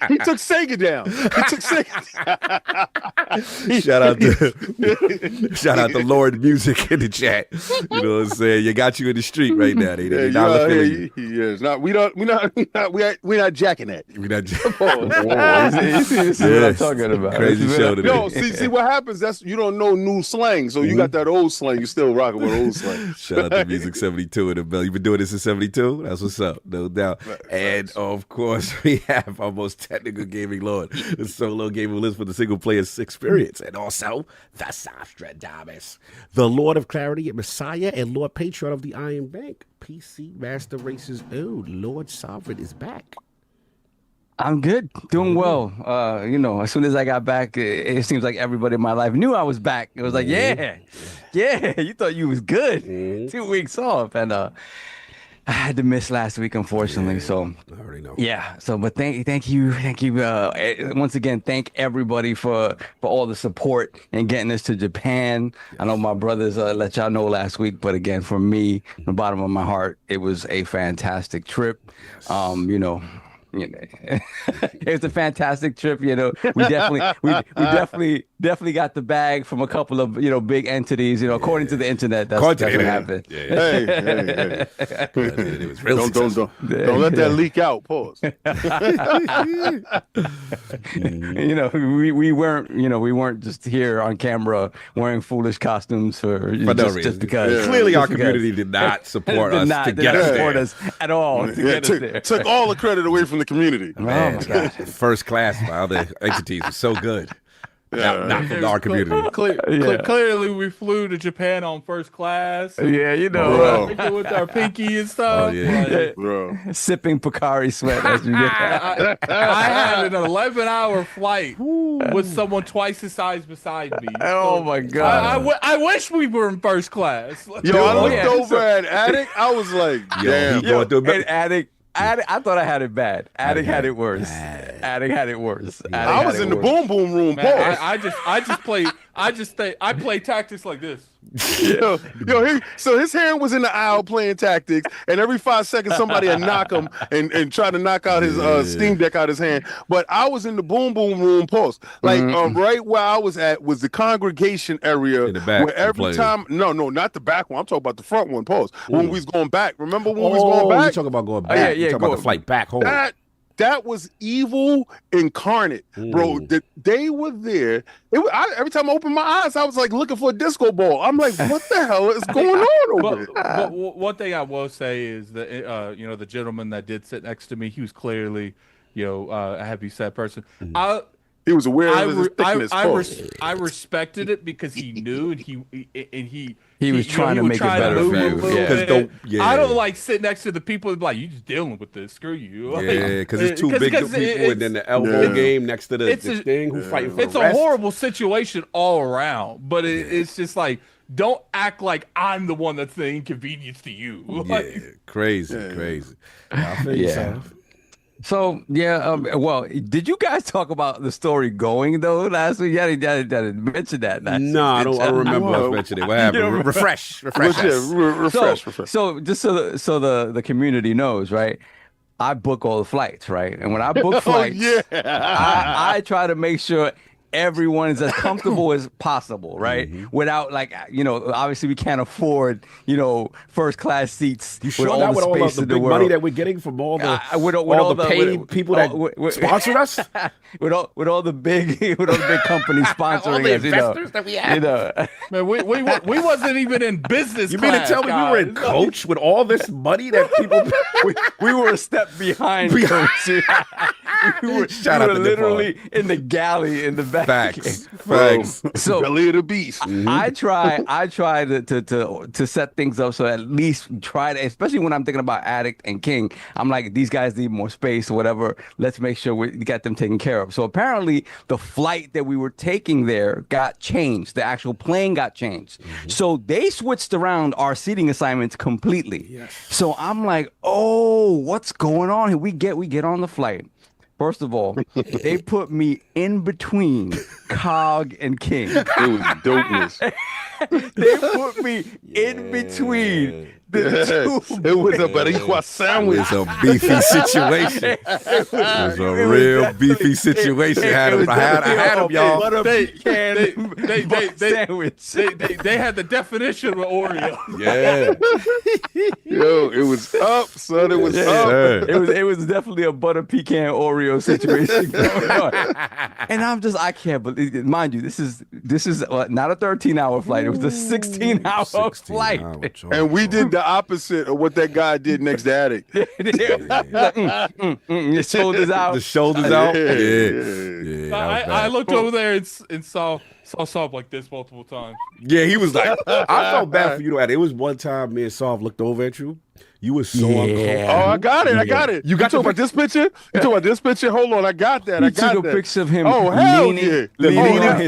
S4: He took Sega down.
S3: Shout out to Lord Music in the chat. You know what I'm saying? You got you in the street right now. They not feeling you.
S4: We're not jacking that.
S3: We're not jacking.
S5: This is what I'm talking about.
S3: Crazy show today.
S4: No, see what happens. That's you don't know new slang, so you got that old slang. You still rocking with old slang.
S3: Shout out to Music 72 in the bell. You've been doing this since 72. That's what's up, no doubt. And of course, we have our most technical gaming lord, the solo gaming list for the single player experience, and also the Sostradamus, the Lord of Clarity and Messiah, and Lord Patron of the Iron Bank. PC Master Race's own Lord Sovereign is back.
S5: I'm good, doing well. As soon as I got back, it seems like everybody in my life knew I was back. It was like, yeah, you thought you was good. 2 weeks off, and I had to miss last week, unfortunately. So
S3: I already know.
S5: Yeah. So, but thank you. Once again, thank everybody for all the support and getting us to Japan. Yes. I know my brothers let y'all know last week, but again, for me, from the bottom of my heart, it was a fantastic trip. Yes. It was a fantastic trip. We definitely got the bag from a couple of big entities. According to the internet, that's what happened.
S4: Hey.
S3: It was real.
S4: Don't let that leak out. Pause.
S5: We weren't just here on camera wearing foolish costumes for no reason. Just because.
S3: Clearly, our community did not support us to get us there.
S5: Us at all.
S4: Took all the credit away from the community.
S3: Man, my God. First class by other entities was so good. Not from our community.
S6: Clearly, we flew to Japan on first class.
S5: Yeah,
S6: with our pinky and stuff.
S3: Oh, yeah.
S4: Bro.
S5: Sipping Picari sweat as you get
S6: I had an 11-hour flight with someone twice the size beside me.
S5: Oh my God!
S6: I wish we were in first class.
S4: I looked over at Attic. I was like, damn.
S5: And Attic I thought I had it bad. Attic had it worse.
S3: bad.
S5: Attic had it worse. Attic
S4: I
S5: had
S4: was
S5: it
S4: in the
S5: worse.
S4: boom boom room.
S6: Man,
S4: Pause.
S6: I play tactics like this.
S4: So his hand was in the aisle playing tactics, and every 5 seconds somebody would knock him and try to knock out his Steam Deck out his hand. But I was in the boom boom room post, like right where I was at was the congregation area,
S3: In the back,
S4: where every
S3: playing.
S4: time no, not the back one. I'm talking about the front one post. When we was going back, remember when we was
S3: Oh,
S4: going
S3: you
S4: back?
S3: talking about going back?
S5: yeah,
S3: You talking about
S5: go-
S3: the flight back home?
S4: That was evil incarnate, bro. They were there. Every time I opened my eyes, I was like looking for a disco ball. I'm like, what the hell is going on over there?
S6: But one thing I will say is that the gentleman that did sit next to me, he was clearly a heavy set person.
S4: He was aware of his thickness.
S6: I respected it because he knew, and he
S5: was trying to make it better for you. Yeah.
S6: I don't like sit next to the people like, you just dealing with this. Screw you.
S3: Yeah, because it's two big people, and then the elbow game next to the thing who fighting for
S6: It's
S3: the
S6: a
S3: rest.
S6: horrible situation all around, but it's just like, don't act like I'm the one that's the inconvenience to you.
S3: Yeah, crazy. I feel you, Sal.
S5: So well, did you guys talk about the story going though last week? Yeah, didn't mention that.
S3: No, I don't remember us mentioning it. What happened? Refresh.
S4: Refresh.
S5: So just so the community knows, right? I book all the flights, right? And when I book flights, I try to make sure everyone is as comfortable as possible, right? Without obviously we can't afford, first class seats.
S3: You sure that with all the big money that we're getting from all the paid people that sponsor us?
S5: with all the big companies sponsoring
S3: all the
S5: us,
S3: investors that we have.
S6: Man, we wasn't even in business.
S3: You mean to tell me we were in coach with all this money that people?
S5: we were a step behind coach. we were literally in the galley in the back.
S3: Facts.
S5: So
S4: belly of the beast.
S5: I try to set things up so at least try to, especially when I'm thinking about Addict and King, I'm like, these guys need more space or whatever. Let's make sure we got them taken care of. So apparently the flight that we were taking there got changed. The actual plane got changed. So they switched around our seating assignments completely. Yes. So I'm like, oh, what's going on here? We get on the flight. First of all, they put me in between Cog and King.
S4: It was dopeness.
S5: They put me in between the two.
S4: It was a Barigua sandwich.
S3: It's a beefy situation. It was a real beefy situation. I had them, y'all.
S6: They had the definition of Oreo.
S3: Yeah.
S4: Yo, it was up, son. It was up.
S5: It was definitely a butter pecan Oreo situation going on. And I can't believe it. Mind you, this is not a 13-hour flight. It was a 16-hour flight.
S4: And we did the opposite of what that guy did next to Addict.
S5: Your shoulders out.
S3: The shoulders out.
S6: Yeah. I looked over there and saw Soft like this multiple times.
S3: Yeah, he was like, I felt bad for you. It was one time me and Soft looked over at you. You were so uncomfortable.
S4: Oh, I got it.
S3: You
S4: talking about this picture? You talking about this picture? Hold on, I got that.
S5: You took a picture of him
S4: leaning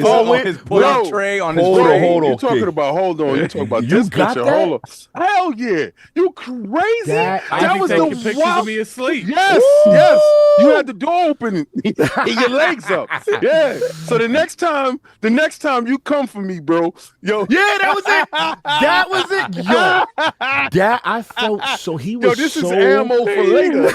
S5: on his pull-out tray on his tray.
S3: Hold on.
S4: You talking about this picture?
S3: That?
S4: Hold on. Hell yeah. You crazy? That was the
S6: pictures of me asleep.
S4: Yes. You had the door open and your legs up. Yeah. So the next time you come for me, bro. Yo.
S3: Yeah, that was it. Yo. That I felt so he was
S4: this
S3: so
S4: is ammo for later.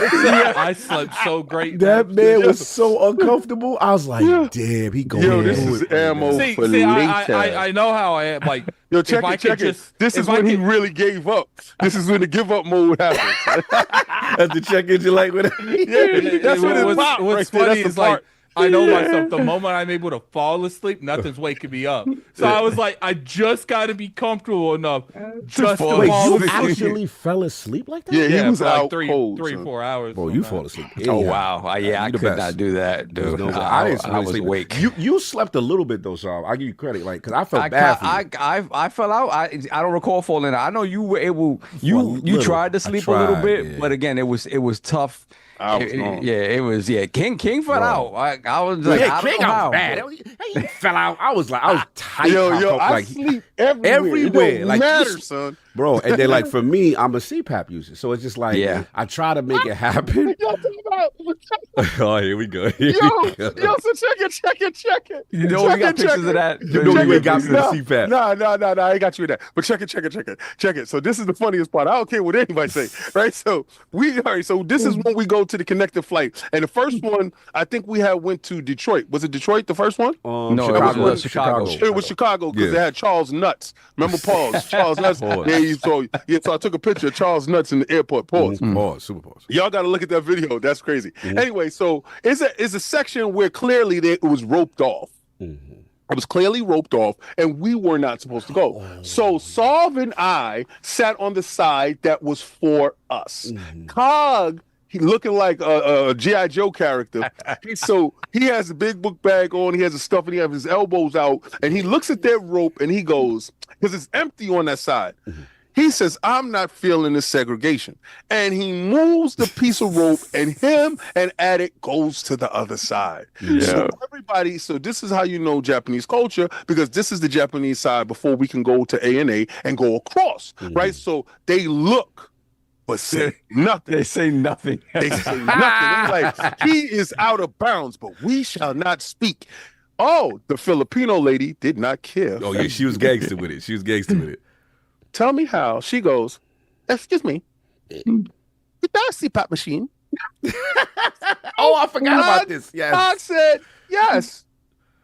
S6: I slept so great.
S3: That man was so uncomfortable. I was like, damn, he going
S4: Yo, this is ammo for later.
S6: I know how I am. Like,
S4: yo, check it. This is when he really gave up. This is when the give up mode happens.
S3: That's the check engine light with it.
S4: Yeah, that's what it's about.
S6: What's funny is like, I know myself. The moment I'm able to fall asleep, nothing's waking me up. So I was like, I just got to be comfortable enough just to fall
S3: You
S6: asleep.
S3: actually fell asleep like that?
S4: Yeah, he was
S6: for
S4: out
S6: like three,
S4: cold.
S6: 4 hours.
S3: Bro, you fall asleep.
S5: Oh wow! I could not do that, dude.
S3: I
S5: was awake.
S3: You slept a little bit though, so I give you credit, like, because I felt bad for you.
S5: I fell out. I don't recall falling out. I know you were able. You tried to sleep a little bit, but again, it was tough. It was. King fell out. I was like,
S3: yeah, King out bad. He fell out. I was tight.
S4: Yo, I sleep everywhere. It don't matter, son.
S3: bro. And then like for me, I'm a CPAP user, so it's just like I try to make it happen. Oh, here we go. Here we go.
S4: So check it.
S5: You know we got pictures of that.
S3: You know you ain't got me the CPAP.
S4: No, I ain't got you in that. But check it. So this is the funniest part. I don't care what anybody say, right? So so this is when we go to the connected flight. And the first one, I think we went to Detroit. Was it Detroit, the first one?
S5: No,
S3: Chicago.
S5: it was Chicago.
S4: It was Chicago because they had Charles Nuts. Remember Pause? Charles Nuts. So I took a picture of Charles Nuts in the airport. Pause.
S3: Pause. Super pause.
S4: Y'all got to look at that video. That's crazy. Anyway, so it's a section where clearly it was roped off. It was clearly roped off, and we were not supposed to go. So Solve and I sat on the side that was for us. Cog, he looking like a G.I. Joe character. So he has a big book bag on, he has his stuff, and he has his elbows out, and he looks at that rope, and he goes, because it's empty on that side. He says, I'm not feeling this segregation. And he moves the piece of rope, and him and Addict goes to the other side. So this is how you know Japanese culture, because this is the Japanese side before we can go to A&A and go across, right? So they look, but say nothing.
S5: They say nothing.
S4: It's like, he is out of bounds, but we shall not speak. Oh, the Filipino lady did not care.
S3: Oh, yeah, she was gangster with it.
S4: Tell me how. She goes, excuse me, is that a CPAP machine?
S3: Oh, I forgot about this. Yes.
S4: I said, yes.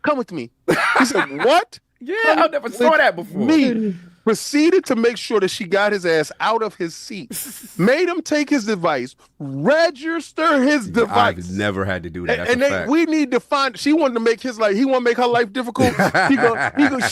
S4: Come with me. He said, what?
S3: Yeah, I never saw that before.
S4: Me. Proceeded to make sure that she got his ass out of his seat. Made him take his device, register his device.
S3: I've never had to do that.
S4: And we need to find. She wanted to make his life. He want to make her life difficult. She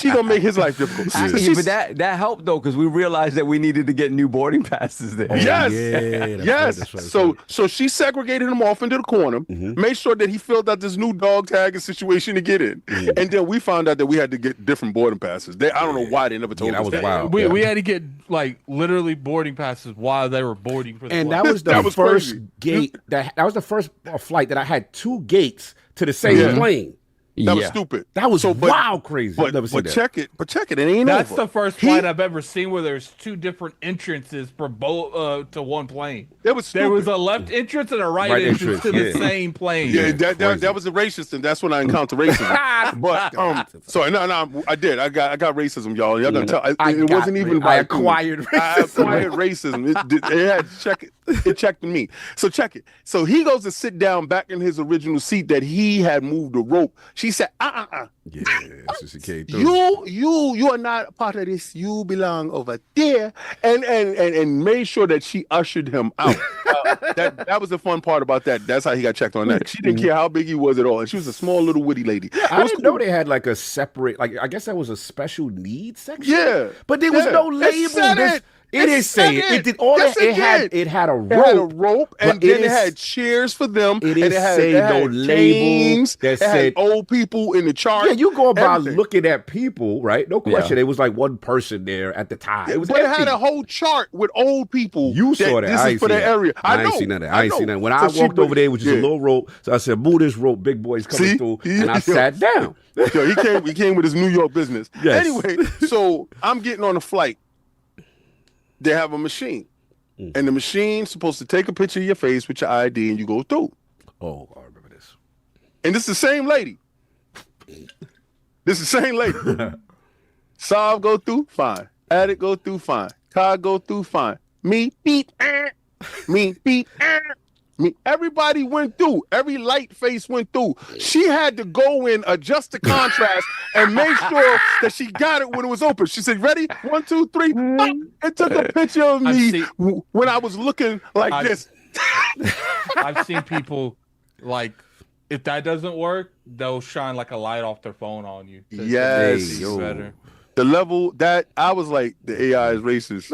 S4: gonna make his life difficult.
S5: But that helped though, because we realized that we needed to get new boarding passes there.
S4: Yes. Right. So she segregated him off into the corner. Made sure that he filled out this new dog tagging situation to get in. And then we found out that we had to get different boarding passes. I don't know why they never told us that.
S3: Wow.
S6: We had to get like literally boarding passes while they were boarding for the
S3: and
S6: flight.
S3: that was the first gate that was the first flight that I had 2 gates to the same plane.
S4: That was stupid.
S3: That was wild crazy.
S4: But check it. It ain't
S6: That's
S4: over.
S6: the first flight I've ever seen where there's 2 different entrances for both to one plane.
S4: There was
S6: a left entrance and a right entrance to the same plane.
S4: Yeah, that was a racist, and that's when I encountered racism. But so no, I did. I got racism, y'all. Y'all gonna tell? It wasn't even.
S3: I acquired racism.
S4: I acquired racism. It had check it. It checked me. So check it. So he goes to sit down back in his original seat that he had moved the rope. She said,
S3: Yeah, so she came through.
S4: You are not a part of this. You belong over there. And made sure that she ushered him out. That was the fun part about that. That's how he got checked on that. She didn't care how big he was at all. And she was a small little witty lady.
S3: I didn't know they had like a separate, like I guess that was a special needs section.
S4: Yeah.
S3: But there was no label. It is saying it did all that. It had a rope.
S4: It had a rope, and then it had chairs for them.
S3: It is saying no label that said
S4: old people in the chart.
S3: Yeah, you go about looking at people, right? No question. It was like one person there at the time. It was
S4: but empty. It had a whole chart with old people.
S3: You saw that.
S4: This is for that area.
S3: I ain't seen none of that. I ain't seen that. When I walked over there, it was just a little rope. So I said, "Move this rope, big boy's coming through," and I sat down.
S4: He came with his New York business. Yes. Anyway, so I'm getting on a flight. They have a machine, and the machine's supposed to take a picture of your face with your ID, and you go through.
S3: Oh, I remember this.
S4: And this is the same lady. Sav go through, fine. Addict go through, fine. Cog go through, fine. Me, beep, me, beep, me. Everybody went through. Every light face went through. She had to go in, adjust the contrast, and make sure that she got it when it was open. She said, "Ready? 1, 2, 3." It took a picture of me when I was looking like this.
S6: I've seen people like, if that doesn't work, they'll shine like a light off their phone on you.
S4: Yes,
S6: better.
S4: The level that I was like, the AI is racist.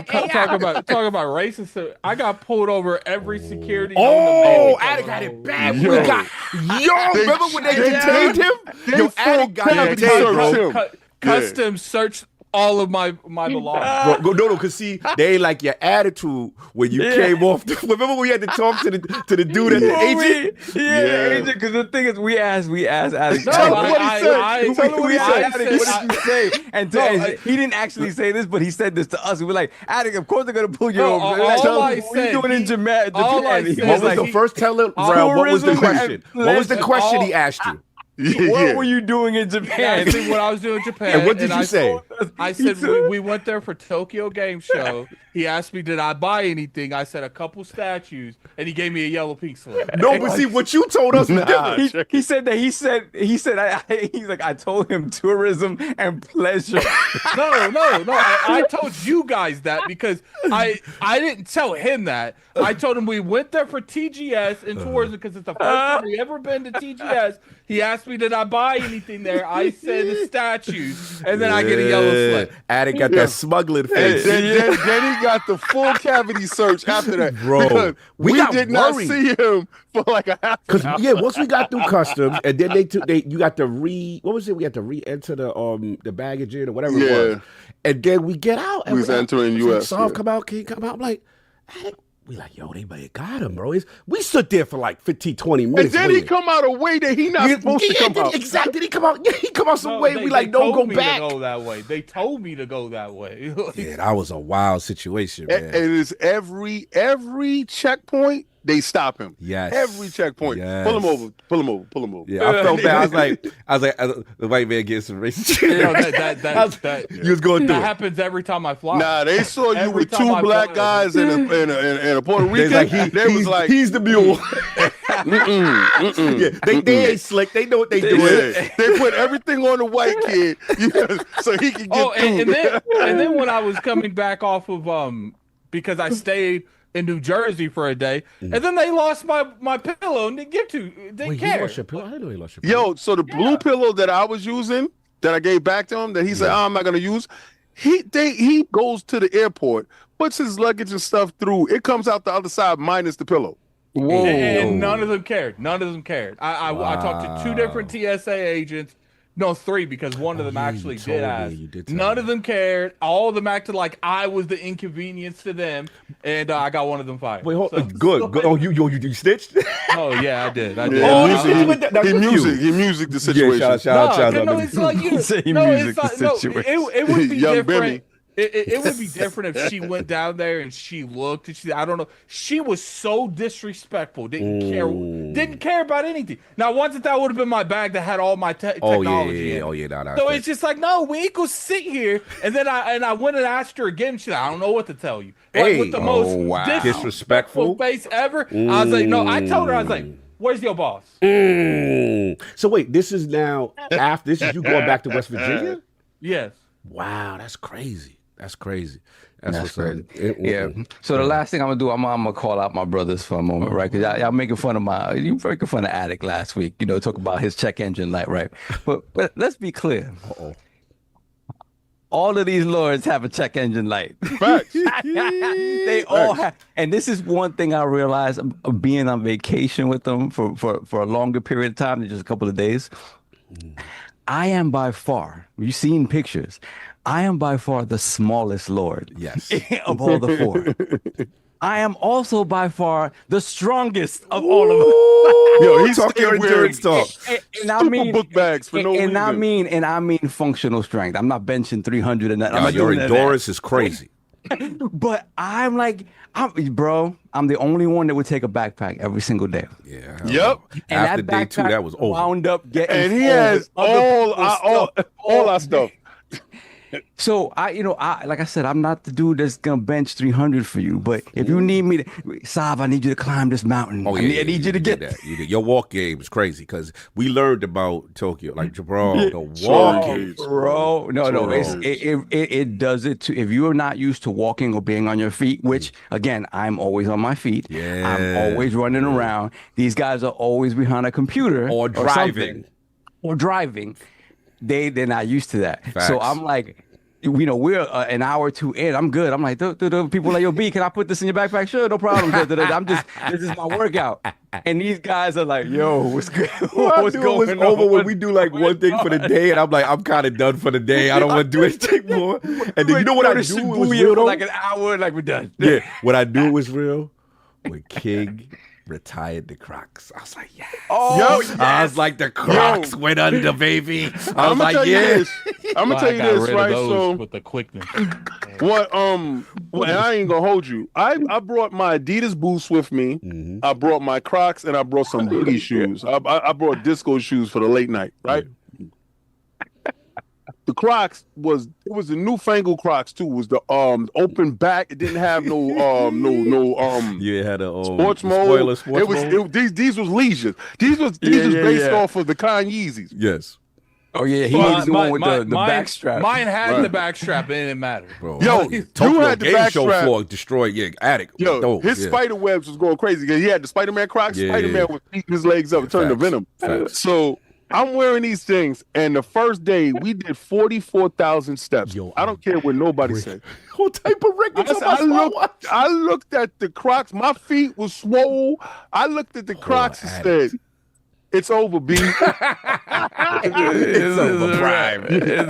S6: Talk about racist. I got pulled over every security.
S3: Addict got it bad. Remember when they detained him?
S6: Custom search all of my belongings.
S3: Bro, no, because see, they ain't like your attitude when you came off. Remember when we had to talk to the dude at the agent?
S5: The agent. Because the thing is, we asked Attic.
S6: No,
S5: Tell him
S6: I-
S5: what he
S6: I-
S5: said.
S6: I-
S5: We asked
S6: I
S5: Attic,
S6: said-
S5: what did you say? And he didn't actually say this, but he said this to us. We were like, Attic, of course they're gonna pull you
S6: No,
S5: over.
S6: all
S5: Like,
S6: I
S5: tell him, what
S6: said,
S5: you doing in Japan?
S6: all I
S5: He
S6: said
S3: What was
S5: like,
S3: the first round? What was the
S5: tourism
S3: question?
S5: and
S3: What was the
S5: pleasure.
S3: question he asked you?
S5: what were you doing in
S6: He
S5: Japan?
S6: asked me what I was doing in Japan.
S3: And what did you say?
S6: I said we went there for Tokyo Game Show. He asked me, did I buy anything? I said a couple statues, and he gave me a yellow pink slip.
S3: No, but see, what you told us was different.
S5: He said that he's like, I told him tourism and pleasure.
S6: No. I told you guys that because I didn't tell him that. I told him we went there for TGS and tourism because it's the first time we ever been to TGS. He asked me, did I buy anything there? I said the statues, and then I get a yellow slip.
S3: Attic got that smuggling face.
S4: Then he got the full cavity search after that.
S3: Bro,
S4: Because
S3: we got
S4: did not
S3: worried.
S4: see him for like a half an hour.
S3: Yeah, once we got through customs, and then you got to what was it? We had to re-enter the baggage in or whatever it was, and then we get out. And
S4: We was entering US,
S3: Saul,
S4: yeah.
S3: come out, can you come out? I'm like, Attic, we like, yo, they may have got him, bro. We stood there for like 15, 20
S4: And
S3: minutes.
S4: then he
S3: waiting.
S4: come out a way that he not supposed to come out.
S3: Exactly. Did he come out? Yeah, he come out some way.
S6: They
S3: We like, don't
S6: told
S3: go
S6: me
S3: back.
S6: To go that way. They told me to go that way.
S3: Yeah, that was a wild situation,
S4: And
S3: man.
S4: it's every checkpoint they stop him.
S3: Yes.
S4: Every checkpoint.
S3: Yes.
S4: Pull him over.
S3: Yeah, I felt bad. I was like, the white man getting some racist shit.
S6: You know, that
S3: You was going through
S6: that
S3: it.
S6: happens every time I fly.
S4: Nah, they saw you
S6: Every
S4: with
S6: time
S4: two
S6: I
S4: black
S6: fly
S4: guys and a Puerto
S3: They
S4: Rican.
S3: was like,
S4: they was like,
S3: he's the mule.
S4: mm-mm.
S3: Yeah, they ain't slick. They know what they doing.
S4: Yeah. They put everything on the white kid so he can get
S6: Oh,
S4: through.
S6: and then when I was coming back off of because I stayed in New Jersey for a day, and then they lost my pillow and didn't
S3: Wait,
S6: care.
S3: you lost your pillow? I didn't know you lost your pillow.
S4: Yo, so the blue pillow that I was using, that I gave back to him, that he said, oh, I'm not gonna use. He goes to the airport, puts his luggage and stuff through. It comes out the other side minus the pillow.
S5: Whoa.
S6: And none of them cared. None of them cared. I talked to 2 different TSA agents. No, 3 because one of them
S3: yeah, you
S6: actually
S3: told
S6: did
S3: me.
S6: ask.
S3: You did tell
S6: None
S3: me.
S6: of them cared. All of them acted like I was the inconvenience to them, and I got one of them fired.
S3: Wait, hold
S6: So-
S3: good. Oh, you snitched?
S6: Oh yeah, I did. I did.
S4: Yeah,
S3: Oh,
S4: music,
S3: you went that- that
S4: he
S3: was
S4: music,
S3: you.
S4: he music the
S3: Yeah,
S4: situation.
S3: shout out.
S6: No, it's like you.
S5: Say
S6: No,
S5: music
S6: it's
S5: the
S6: like, no.
S5: situation.
S6: It would be
S4: Young
S6: different.
S4: Benny.
S6: It would be different if she went down there and she looked and I don't know. She was so disrespectful. Didn't care about anything. Now, once that would have been my bag that had all my technology. in it.
S3: No.
S6: So it's just like, no, we ain't gonna sit here. And then I went and asked her again. She's like, I don't know what to tell you. Like,
S3: Hey.
S6: with the most
S5: Oh, wow.
S6: disrespectful face ever. I was like, no. I told her, I was like, where's your boss?
S3: So wait, this is now after this is you going back to West Virginia?
S6: Yes.
S3: Wow, that's crazy. That's crazy.
S5: That's
S3: what's
S5: crazy.
S3: up.
S5: Yeah. So the last thing I'm gonna do, I'm gonna call out my brothers for a moment, right? Because y'all making fun of you making fun of Attic last week. You know, talk about his check engine light, right? But let's be clear.
S3: Uh-oh.
S5: All of these lords have a check engine light.
S4: Facts.
S5: They all have, and this is one thing I realized of being on vacation with them for a longer period of time than just a couple of days. I am by far, you've seen pictures, I am by far the smallest lord
S3: Yes.
S5: of all the 4. I am also by far the strongest of all of them.
S4: Yo, he's
S3: Talk your
S4: still
S3: endurance talk.
S5: And I
S4: Super
S5: mean
S4: book bags for no
S5: and
S4: reason.
S5: I mean functional strength. I'm not benching 300 and that. I'm
S3: Nah,
S5: not
S3: your
S5: doing none of that.
S3: endurance is crazy.
S5: But I'm the only one that would take a backpack every single day.
S3: Yeah.
S4: Yep.
S5: And
S3: After
S5: that
S3: day 2,
S5: backpack
S3: that was over.
S5: wound up getting
S4: And he
S5: full
S4: has
S5: with other people's
S4: all our stuff.
S5: So I like I said, I'm not the dude that's gonna bench 300 for you. But if you need me to, Sav, I need you to climb this mountain.
S3: Oh,
S5: I
S3: yeah,
S5: need you to
S3: did
S5: get
S3: that. You did. Your walk game is crazy because we learned about Tokyo, like bro, the walk game.
S5: Bro, no,
S3: Bro.
S5: it does it too. If you are not used to walking or being on your feet, which again, I'm always on my feet.
S3: Yeah.
S5: I'm always running around. These guys are always behind a computer
S3: Or driving.
S5: something. Or driving. They're not used to that.
S3: Facts.
S5: So I'm like, we're an hour or two in. I'm good. I'm like, people like, yo, B, can I put this in your backpack? Sure, no problem. This is my workout. And these guys are like, yo, what's good? What's going on?
S3: Over when we do like one thing for the day, and I'm like, I'm kind of done for the day. I don't want to do anything more. And then you know what I do? It was real though?
S5: Like an hour, like we're done.
S3: Yeah, what I do was real. When King retired the Crocs, I was like, yeah.
S5: Oh,
S3: I was like, the Crocs went under, baby. I was like,
S4: yeah. I'm gonna tell you
S6: got
S4: this,
S6: rid of
S4: right?
S6: those
S4: So
S6: with the quickness.
S4: what? And I ain't gonna hold you. I brought my Adidas boots with me.
S3: Mm-hmm.
S4: I brought my Crocs, and I brought some boogie shoes. I brought disco shoes for the late night, right? The Crocs was the newfangled Crocs too. It was the open back. It didn't have no
S3: You had a
S4: sports mode.
S3: Sports mode?
S4: These was leisure. These was based off of the Con Yeezys.
S3: Yes.
S5: Oh yeah, he was the one with the back strap.
S6: Mine had the back strap, and it didn't matter.
S3: Bro,
S4: Yo,
S3: Tokyo
S4: you had the
S3: Game
S4: back
S3: Show
S4: strap.
S3: floor destroyed. Yeah, attic.
S4: Yo, his spider webs was going crazy because he had the Spider-Man Crocs.
S3: Yeah,
S4: Spider-Man was beating his legs up and turning to Venom.
S3: Facts.
S4: So I'm wearing these things, and the first day we did 44,000 steps.
S3: Yo,
S4: I don't care what nobody said.
S3: What type of records on my smartwatch?
S4: I looked at the Crocs. My feet was swole. I looked at the Crocs and said, "It's over, B.
S3: It's over, Prime.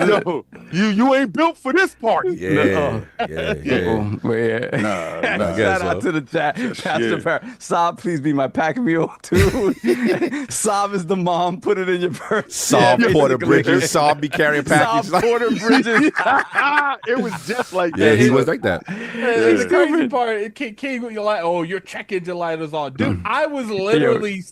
S4: No, you ain't built for this part."
S3: Yeah.
S5: Shout out to the chat. Pastor Parrot. Saab, please be my pack mule too. Saab is the mom. Put it in your purse.
S3: Saab Porter Bridges. Saab be carrying packages.
S5: Saab Porter Bridges.
S4: It was just like
S3: Yeah,
S4: that.
S3: he was like that.
S6: The crazy part, King, you're like, oh, your check engine light is on, dude. I was literally.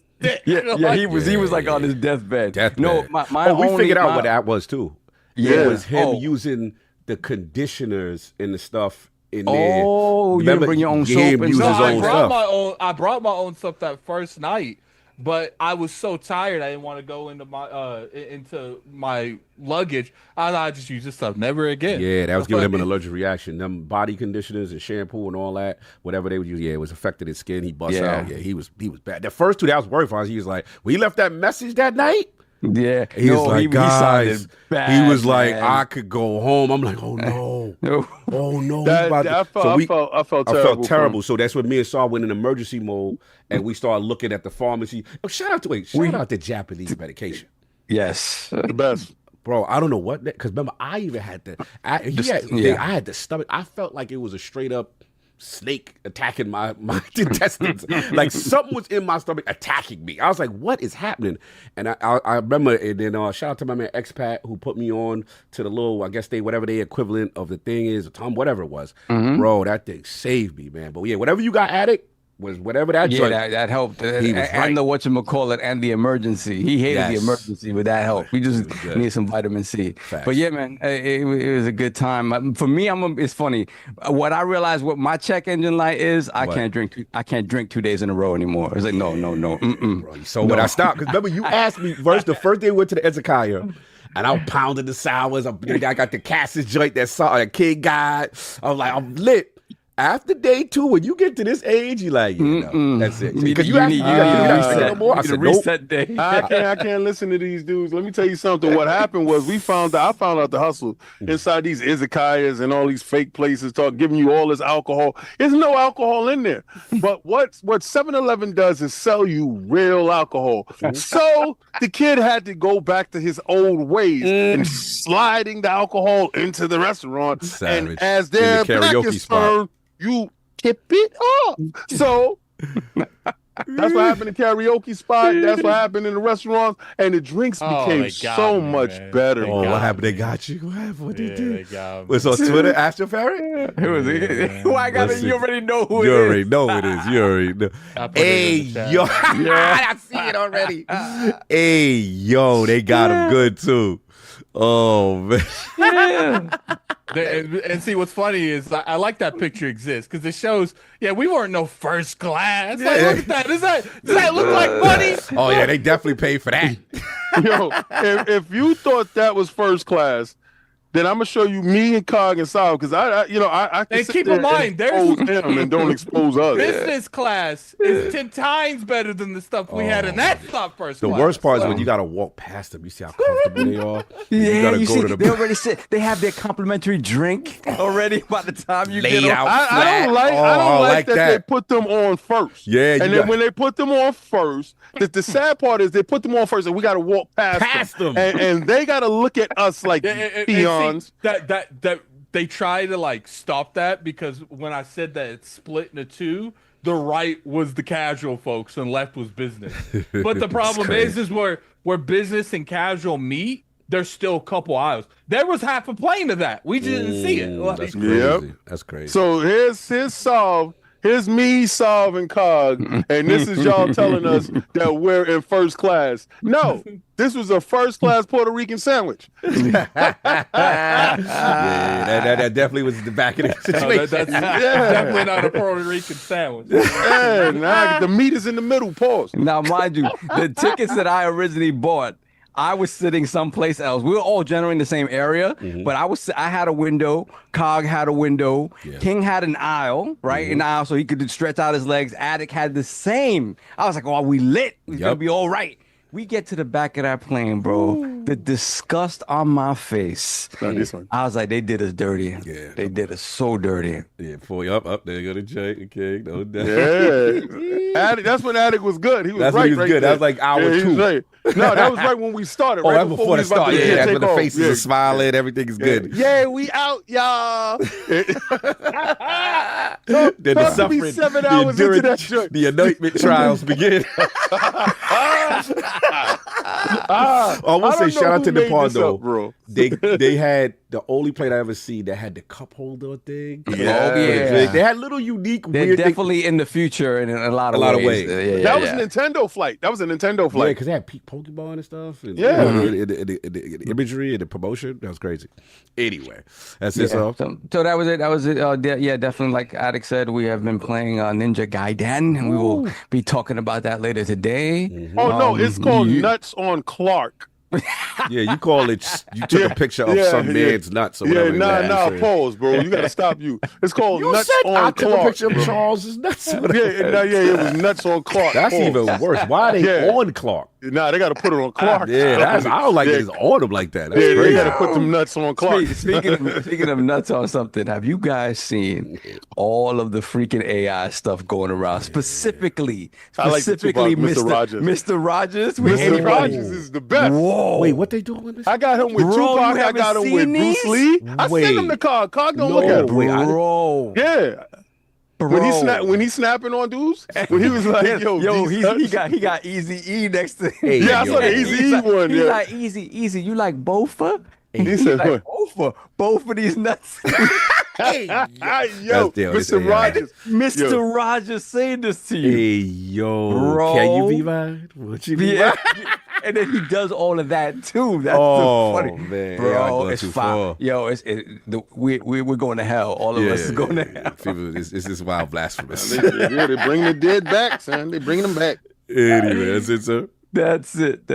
S5: He was like on his deathbed. No, my
S3: we figured out
S5: my-
S3: what that was too.
S5: Yeah.
S3: It was him
S5: Oh.
S3: using the conditioners and the stuff in
S5: Oh,
S3: there.
S5: you didn't bring your own
S3: he
S5: soap
S3: him
S5: and
S3: use
S5: stuff?
S3: his own stuff.
S6: I brought my own stuff that first night, but I was so tired I didn't want to go into my luggage. I thought I'd just use this stuff, never again.
S3: Yeah, that was giving him an allergic reaction. Them body conditioners and shampoo and all that, whatever they would use, it was affecting his skin. He bust out. Yeah, he was bad. The first two that I was worried for, he was like, when he left that message that night,
S5: Yeah,
S3: he was like, guys,
S5: bad,
S3: he was like,
S5: man.
S3: I could go home. I'm like, oh no, oh no.
S4: I felt
S3: terrible. So that's when me and Saul went in emergency mode, and we started looking at the pharmacy. Oh, shout out to Japanese medication.
S5: Yes,
S4: The best.
S3: Bro, I don't know what that, because remember I even had I had the stomach. I felt like it was a straight up snake attacking my intestines. Like something was in my stomach attacking me. I was like, what is happening? And I remember, and then shout out to my man Expat who put me on to the little, I guess whatever the equivalent of the thing is, or Tom, whatever it was. Bro, that thing saved me, man. But yeah, whatever you got, addict, was whatever that joint.
S5: that helped.
S3: He was
S5: and the whatchamacallit and the emergency. He hated the emergency, but that helped. We just need some vitamin C.
S3: Facts.
S5: But yeah, man, it was a good time. For me, it's funny. What I realized what my check engine light is, I can't drink 2 days in a row anymore. It's like, no.
S3: Bro, so when I stopped, because remember you asked me the first day we went to the Ezekiah, and I pounded the sours. I got the Cassis joint that King got. I was like, I'm lit. After day 2, when you get to this age, you're like, that's it. Because you asked me, you're not saying no more. I said,
S5: reset day.
S4: I can't listen to these dudes. Let me tell you something. What happened was I found out the hustle inside these izakayas and all these fake places giving you all this alcohol. There's no alcohol in there. But what 7-Eleven does is sell you real alcohol. So the kid had to go back to his old ways and sliding the alcohol into the restaurant.
S3: Savage.
S4: And as
S3: In
S4: their
S3: the
S4: back
S3: karaoke
S4: is
S3: spot.
S4: turned, you tip it up. So that's what happened in the karaoke spot. That's what happened in the restaurant. And the drinks became so much better.
S3: Oh, what happened? They got you. What happened? What they do?
S6: got me.
S3: Was on Twitter, Astro Ferret?
S5: Who is it? Who I got it? You already know who
S3: You
S5: it is.
S3: already know who it is. You already know.
S6: I put it
S3: Hey,
S6: in the chat.
S3: yo. I see it already. Hey, yo. They got him good, too. Oh, man.
S6: And see, what's funny is I like that picture exists because it shows, we weren't no first class. Like, look at that. Does that look like money?
S3: Oh, yeah. They definitely paid for that.
S4: Yo, if you thought that was first class, then I'm gonna show you me and Cog and Sal because I can
S6: And
S4: sit
S6: keep
S4: there
S6: in mind,
S4: and
S6: there's
S4: expose him and don't expose us.
S6: business class is 10 times better than the stuff we had in that stop first
S3: The
S6: class.
S3: worst part is when you gotta walk past them. You see how comfortable they are. And
S5: Yeah,
S3: gotta
S5: you
S3: go
S5: see,
S3: to the
S5: they already said they have their complimentary drink already by the time you
S3: Laid
S5: get
S3: out.
S5: out.
S4: I don't like that they put them on first.
S3: Yeah,
S4: and
S3: you
S4: then
S3: got-
S4: when they put them on first, the sad part is they put them on first, and we got to walk past them, and they got to look at us like peons.
S6: See, that they try to like stop that because when I said that it's split into two, the right was the casual folks and left was business. But the problem is where business and casual meet, there's still a couple aisles. There was half a plane of that. We just didn't see it. Like,
S3: That's crazy. That's crazy.
S4: So here's Solve. Here's me, Solve, and Cog, and this is y'all telling us that we're in first class. No, this was a first class Puerto Rican sandwich.
S3: yeah, that definitely was the back of the situation.
S6: that's definitely not a Puerto Rican sandwich.
S4: Yeah, nah, the meat is in the middle. Pause.
S5: Now, mind you, the tickets that I originally bought, I was sitting someplace else. We were all generally in the same area, but I had a window. Cog had a window.
S3: Yeah.
S5: King had an aisle, right? An aisle so he could stretch out his legs. Attic had the same. I was like, oh, we lit. It's gonna be all right. We get to the back of that plane, bro. The disgust on my face.
S4: Not this one.
S5: I was like, they did us dirty.
S3: Yeah.
S5: They did us so dirty.
S3: Yeah, for you up there, you go to Jake, okay, no doubt.
S4: Yeah, Attic, that's when Attic was good. He was
S3: That's
S4: right.
S3: when he was
S4: right
S3: good.
S4: there.
S3: That was like hour
S4: he was
S3: 2.
S4: right. No, that was right when we started.
S3: Oh,
S4: right
S3: that's before
S4: we
S3: the
S4: was about
S3: start.
S4: to
S3: Yeah, that's
S4: take
S3: when the
S4: off.
S3: faces are smiling, everything is good.
S4: Yeah, we out, y'all.
S3: Then the
S4: Talk to me
S3: suffering,
S4: 7
S3: the
S4: hours into that
S3: endurance,
S4: joint.
S3: the anointment trials begin. I will say, shout out to the pod though,
S4: bro.
S3: They had the only plate I ever see that had the cup holder thing.
S4: Yeah.
S3: They had little unique
S5: They're
S3: weird
S5: definitely in the future in a lot of ways. Yeah,
S4: That was a Nintendo flight. That was a Nintendo
S3: Yeah,
S4: flight.
S3: because they had Pokemon and stuff. And,
S4: Yeah.
S3: the imagery and the promotion. That was crazy. Anyway, that's it. So
S5: So that was it. That was it. Yeah, definitely. Like Attic said, we have been playing Ninja Gaiden, and we will be talking about that later today.
S4: Oh no, it's called Nuts on Clark.
S3: yeah, you call it. You took a picture of some man's nuts or whatever.
S4: Pause, bro. You gotta stop you. It's called
S3: You
S4: Nuts
S3: said
S4: on
S3: I took
S4: Clark.
S3: a picture of
S4: bro.
S3: Charles's nuts.
S4: Yeah, it was Nuts on Clark.
S3: That's
S4: Pause.
S3: even worse. Why are they
S4: Yeah.
S3: on Clark?
S4: Nah, they gotta put it on Clark.
S3: Yeah, I don't like it. It's on them like that. That's
S4: Yeah,
S3: crazy.
S4: they gotta put them nuts on Clark.
S5: Speaking of nuts on something, have you guys seen all of the freaking AI stuff going around? Specifically,
S4: I like the Tupac, Mr. Rogers.
S5: Mr. Rogers, with
S4: Mr.
S5: anybody.
S4: Rogers is the best.
S5: Whoa!
S3: Wait, what they doing with this?
S4: I got him with
S5: Bro,
S4: Tupac.
S5: you
S4: I
S5: haven't
S4: got him with
S5: seen
S4: Bruce
S5: these?
S4: Lee. I
S3: Wait.
S4: sent him the card. Cog don't look at him.
S3: wait, I-
S5: Bro,
S4: Yeah. When he's snapping on dudes, when he was like, yo,
S5: he got Easy E next to him.
S3: Hey,
S4: Yeah, I
S3: yo.
S4: saw the Easy E one.
S5: He's
S4: Yeah.
S5: like Easy. You like Bofa?
S4: He said,
S5: like
S4: what?
S5: both of these nuts.
S3: Hey,
S4: Yo,
S3: That's the- this
S4: Mr.
S3: AI.
S4: Rogers.
S5: Mr.
S4: Yo.
S5: Rogers saying this to you.
S3: Hey, yo.
S5: Bro.
S3: Can you be mine? Would you be
S5: Yeah.
S3: mine?
S5: And then he does all of that too. That's
S3: Oh,
S5: so funny,
S3: man.
S5: bro.
S3: AI going
S5: It's
S3: too
S5: fine.
S3: far.
S5: Yo, we're going to hell. All of us is going to hell.
S3: People, this is wild blasphemous.
S4: Yeah, they bring the dead back, son. They bring them back.
S3: Anyway, that's it, sir.
S5: That's it.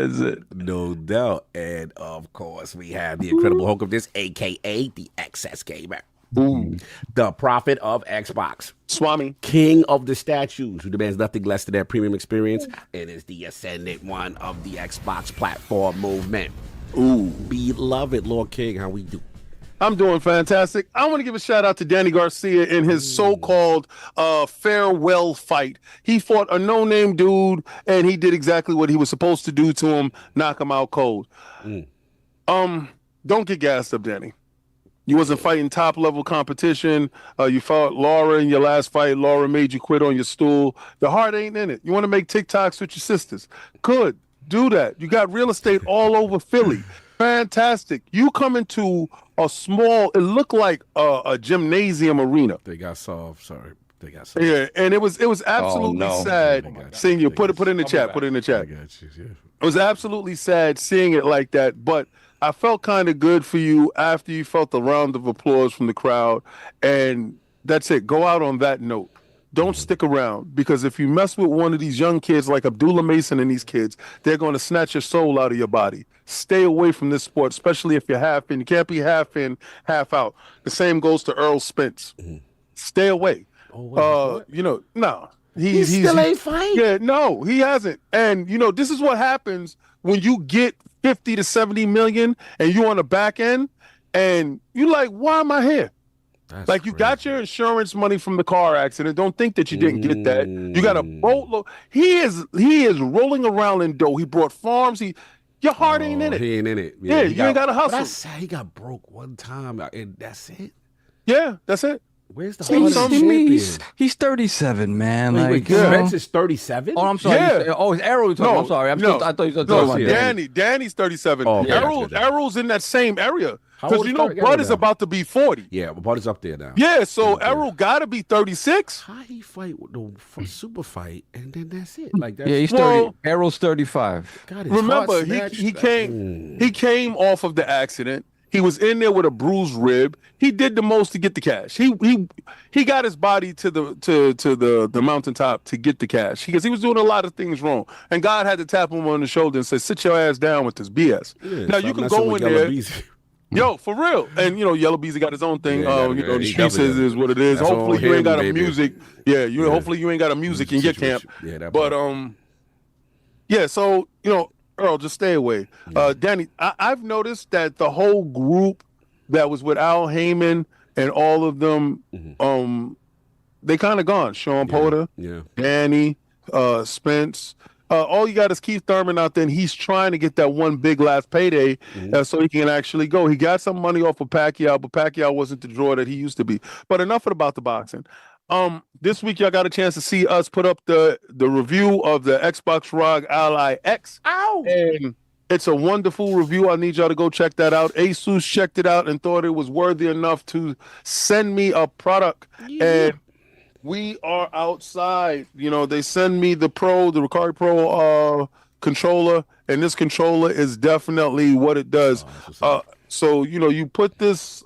S3: No doubt. And of course, we have the incredible Hulk of this, aka the Excess Gamer.
S4: Ooh.
S3: The prophet of Xbox.
S4: Swami.
S3: King of the statues, who demands nothing less than that premium experience, and is the ascendant one of the Xbox platform movement.
S4: Ooh.
S3: Beloved Lord King, how we do?
S4: I'm doing fantastic. I want to give a shout out to Danny Garcia in his so-called farewell fight. He fought a no-name dude, and he did exactly what he was supposed to do to him, knock him out cold. Don't get gassed up, Danny. You wasn't fighting top-level competition. You fought Laura in your last fight. Laura made you quit on your stool. The heart ain't in it. You want to make TikToks with your sisters. Good. Do that. You got real estate all over Philly. Fantastic. You come into a small, it looked like a gymnasium arena.
S3: They got solved. Sorry. They got solved.
S4: Yeah, and it was absolutely
S5: no.
S4: sad
S3: Oh my God.
S4: seeing you. Put it in the chat. Put it in the
S3: I
S4: chat.
S3: got you. Yeah.
S4: It was absolutely sad seeing it like that, but I felt kind of good for you after you felt the round of applause from the crowd, and that's it. Go out on that note. don't stick around, because if you mess with one of these young kids like Abdullah Mason and these kids, they're going to snatch your soul out of your body. Stay away from this sport, especially if you're half in. You can't be half in, half out. The same goes to Earl Spence. Stay away. No.
S3: He still ain't fighting.
S4: Yeah, no, he hasn't. And this is what happens when you get 50 to 70 million and you on the back end and you like, why am I here?
S3: That's
S4: like, you got your insurance money from the car accident. Don't think that you didn't get that. You got a boatload. He is rolling around in dough. He brought farms. Your heart ain't in it.
S3: He ain't in it.
S4: Yeah, you ain't got to hustle.
S3: But I said he got broke one time, and that's it.
S4: Yeah, that's it.
S3: Where's the champion?
S5: He's 37, man.
S3: Wait, Spence is 37?
S5: Oh, I'm sorry.
S4: Yeah.
S5: It's Errol.
S4: No,
S5: I'm sorry. I thought you were talking about Danny.
S4: Danny's 37.
S3: Oh, okay.
S4: Errol's in that same area.
S3: How
S4: Because
S3: old is
S4: Bud is about to be 40.
S3: Yeah, but Bud is up there now.
S4: Yeah, so Errol got to be 36.
S3: How he fight with the super fight, and then that's it? Like that's,
S5: Yeah, he's 30. Errol's 35.
S3: God, his
S4: Remember,
S3: heart
S4: he
S3: snatched.
S4: came off of the accident. He was in there with a bruised rib. He did the most to get the cash. He got his body to the mountaintop to get the cash, because he was doing a lot of things wrong. And God had to tap him on the shoulder and say, "Sit your ass down with this BS."
S3: Yeah,
S4: now
S3: stop
S4: you can
S3: messing
S4: go
S3: with
S4: in
S3: Yellow
S4: there.
S3: Beezy.
S4: Yo, for real. And Yellow Beezy got his own thing.
S3: Yeah,
S4: the
S3: he
S4: streets
S3: definitely
S4: is what it is.
S3: That's
S4: Hopefully
S3: on
S4: you ain't
S3: him,
S4: got a
S3: baby.
S4: music. Yeah, hopefully you ain't got a music in your camp.
S3: Yeah, that
S4: But
S3: part.
S4: yeah, so Earl, just stay away. Danny, I've noticed that the whole group that was with Al Heyman and all of them, they kind of gone. Sean Porter, Danny, Spence. All you got is Keith Thurman out there, and he's trying to get that one big last payday so he can actually go. He got some money off of Pacquiao, but Pacquiao wasn't the draw that he used to be. But enough about the boxing. This week y'all got a chance to see us put up the review of the Xbox ROG Ally X.
S3: Ow!
S4: And it's a wonderful review. I need y'all to go check that out. Asus checked it out and thought it was worthy enough to send me a product. And we are outside. They send me the Recari Pro controller, and this controller is definitely what it does. So you put this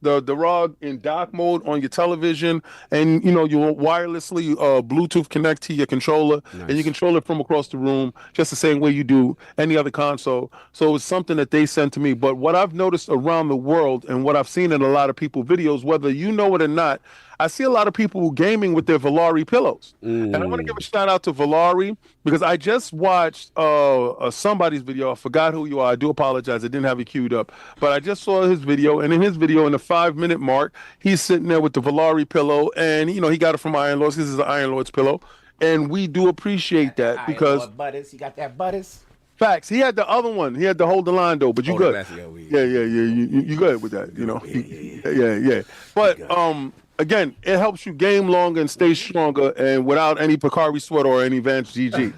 S4: the ROG in dock mode on your television, and you wirelessly Bluetooth connect to your controller, and you control it from across the room just the same way you do any other console. So it's something that they sent to me. But what I've noticed around the world, and what I've seen in a lot of people videos, whether you know it or not, I see a lot of people gaming with their Valari pillows. And I want to give a shout out to Valari, because I just watched somebody's video. I forgot who you are. I do apologize. I didn't have it queued up. But I just saw his video. And in his video, in the 5-minute mark, he's sitting there with the Valari pillow. And, he got it from Iron Lords. This is the Iron Lords pillow. And we do appreciate that, because
S3: Butters, you got that Butters?
S4: facts. He had the other one. He had to hold the line, though. But you good. Yeah. You good with that, Yeah. But, again, it helps you game longer and stay stronger, and without any Picari sweat or any Vance GG.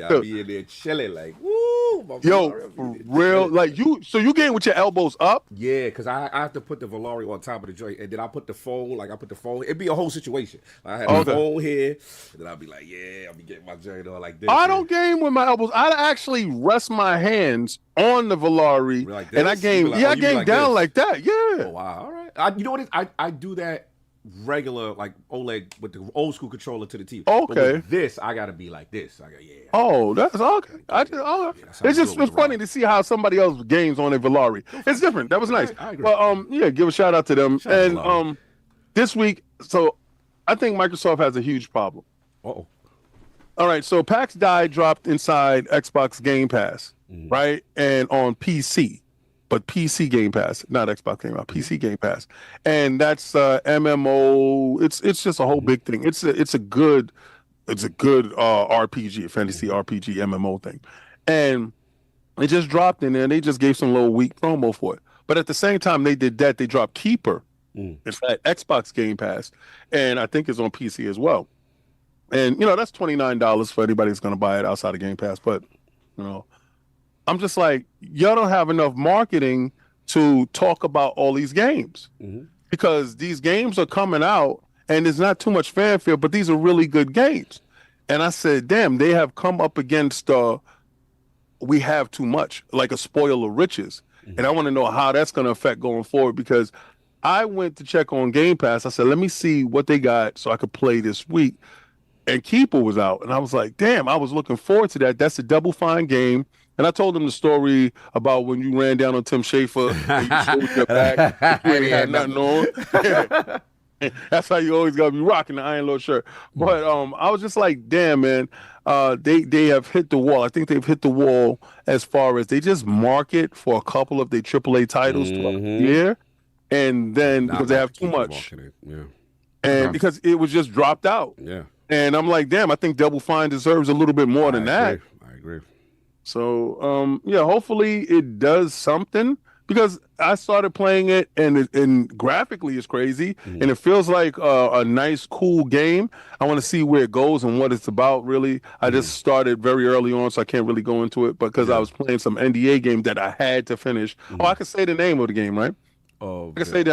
S3: I'll be in there chilling like, woo.
S4: Yo, for real, like so you game with your elbows up?
S3: Yeah, because I have to put the Valari on top of the joint, and then I put the phone, it'd be a whole situation. I had the phone here, and then I'll be like, I'll be getting my joint on like this.
S4: I don't game with my elbows. I actually rest my hands on the Valari,
S3: like
S4: and I game, I game like down like that,
S3: Oh, wow, all right. You know what I do that regular, like OLED with the old school controller to the TV.
S4: Okay.
S3: But with this, I gotta be like this.
S4: Oh, that's okay. It's just funny to see how somebody else games on a Valari. It's different. That was nice.
S3: I agree.
S4: But give a shout out to them.
S3: Shout out
S4: And this week, so I think Microsoft has a huge problem.
S3: Uh-oh.
S4: All right, so PAX Die dropped inside Xbox Game Pass, right? And on PC. But PC Game Pass, not Xbox Game Pass, PC Game Pass, and that's MMO. It's just a whole big thing. It's a good RPG, fantasy RPG MMO thing, and it just dropped in there. And they just gave some little weak promo for it. But at the same time, they did that. They dropped Keeper. It's at Xbox Game Pass, and I think it's on PC as well. And that's $29 for anybody that's going to buy it outside of Game Pass. But I'm just like, y'all don't have enough marketing to talk about all these games, because these games are coming out and there's not too much fanfare, but these are really good games. And I said, damn, they have come up against we have too much, like a spoil of riches. And I want to know how that's going to affect going forward, because I went to check on Game Pass. I said, let me see what they got so I could play this week. And Keeper was out. And I was like, damn, I was looking forward to that. That's a Double Fine game. And I told him the story about when you ran down on Tim Schafer and you showed your back. You ain't had nothing on. That's how you always gotta be rocking the Iron Lord shirt. But I was just like, damn, man, they have hit the wall. I think they've hit the wall as far as they just market for a couple of their AAA titles throughout the year. And then because they have too much. And because it was just dropped out.
S3: Yeah.
S4: And I'm like, damn, I think Double Fine deserves a little bit more than that.
S3: I agree.
S4: So, hopefully it does something, because I started playing it and graphically it's crazy and it feels like a nice, cool game. I want to see where it goes and what it's about, really. I just started very early on, so I can't really go into it, because I was playing some NDA game that I had to finish. Oh, I can say the name of the game, right?
S3: Oh,
S4: I can say that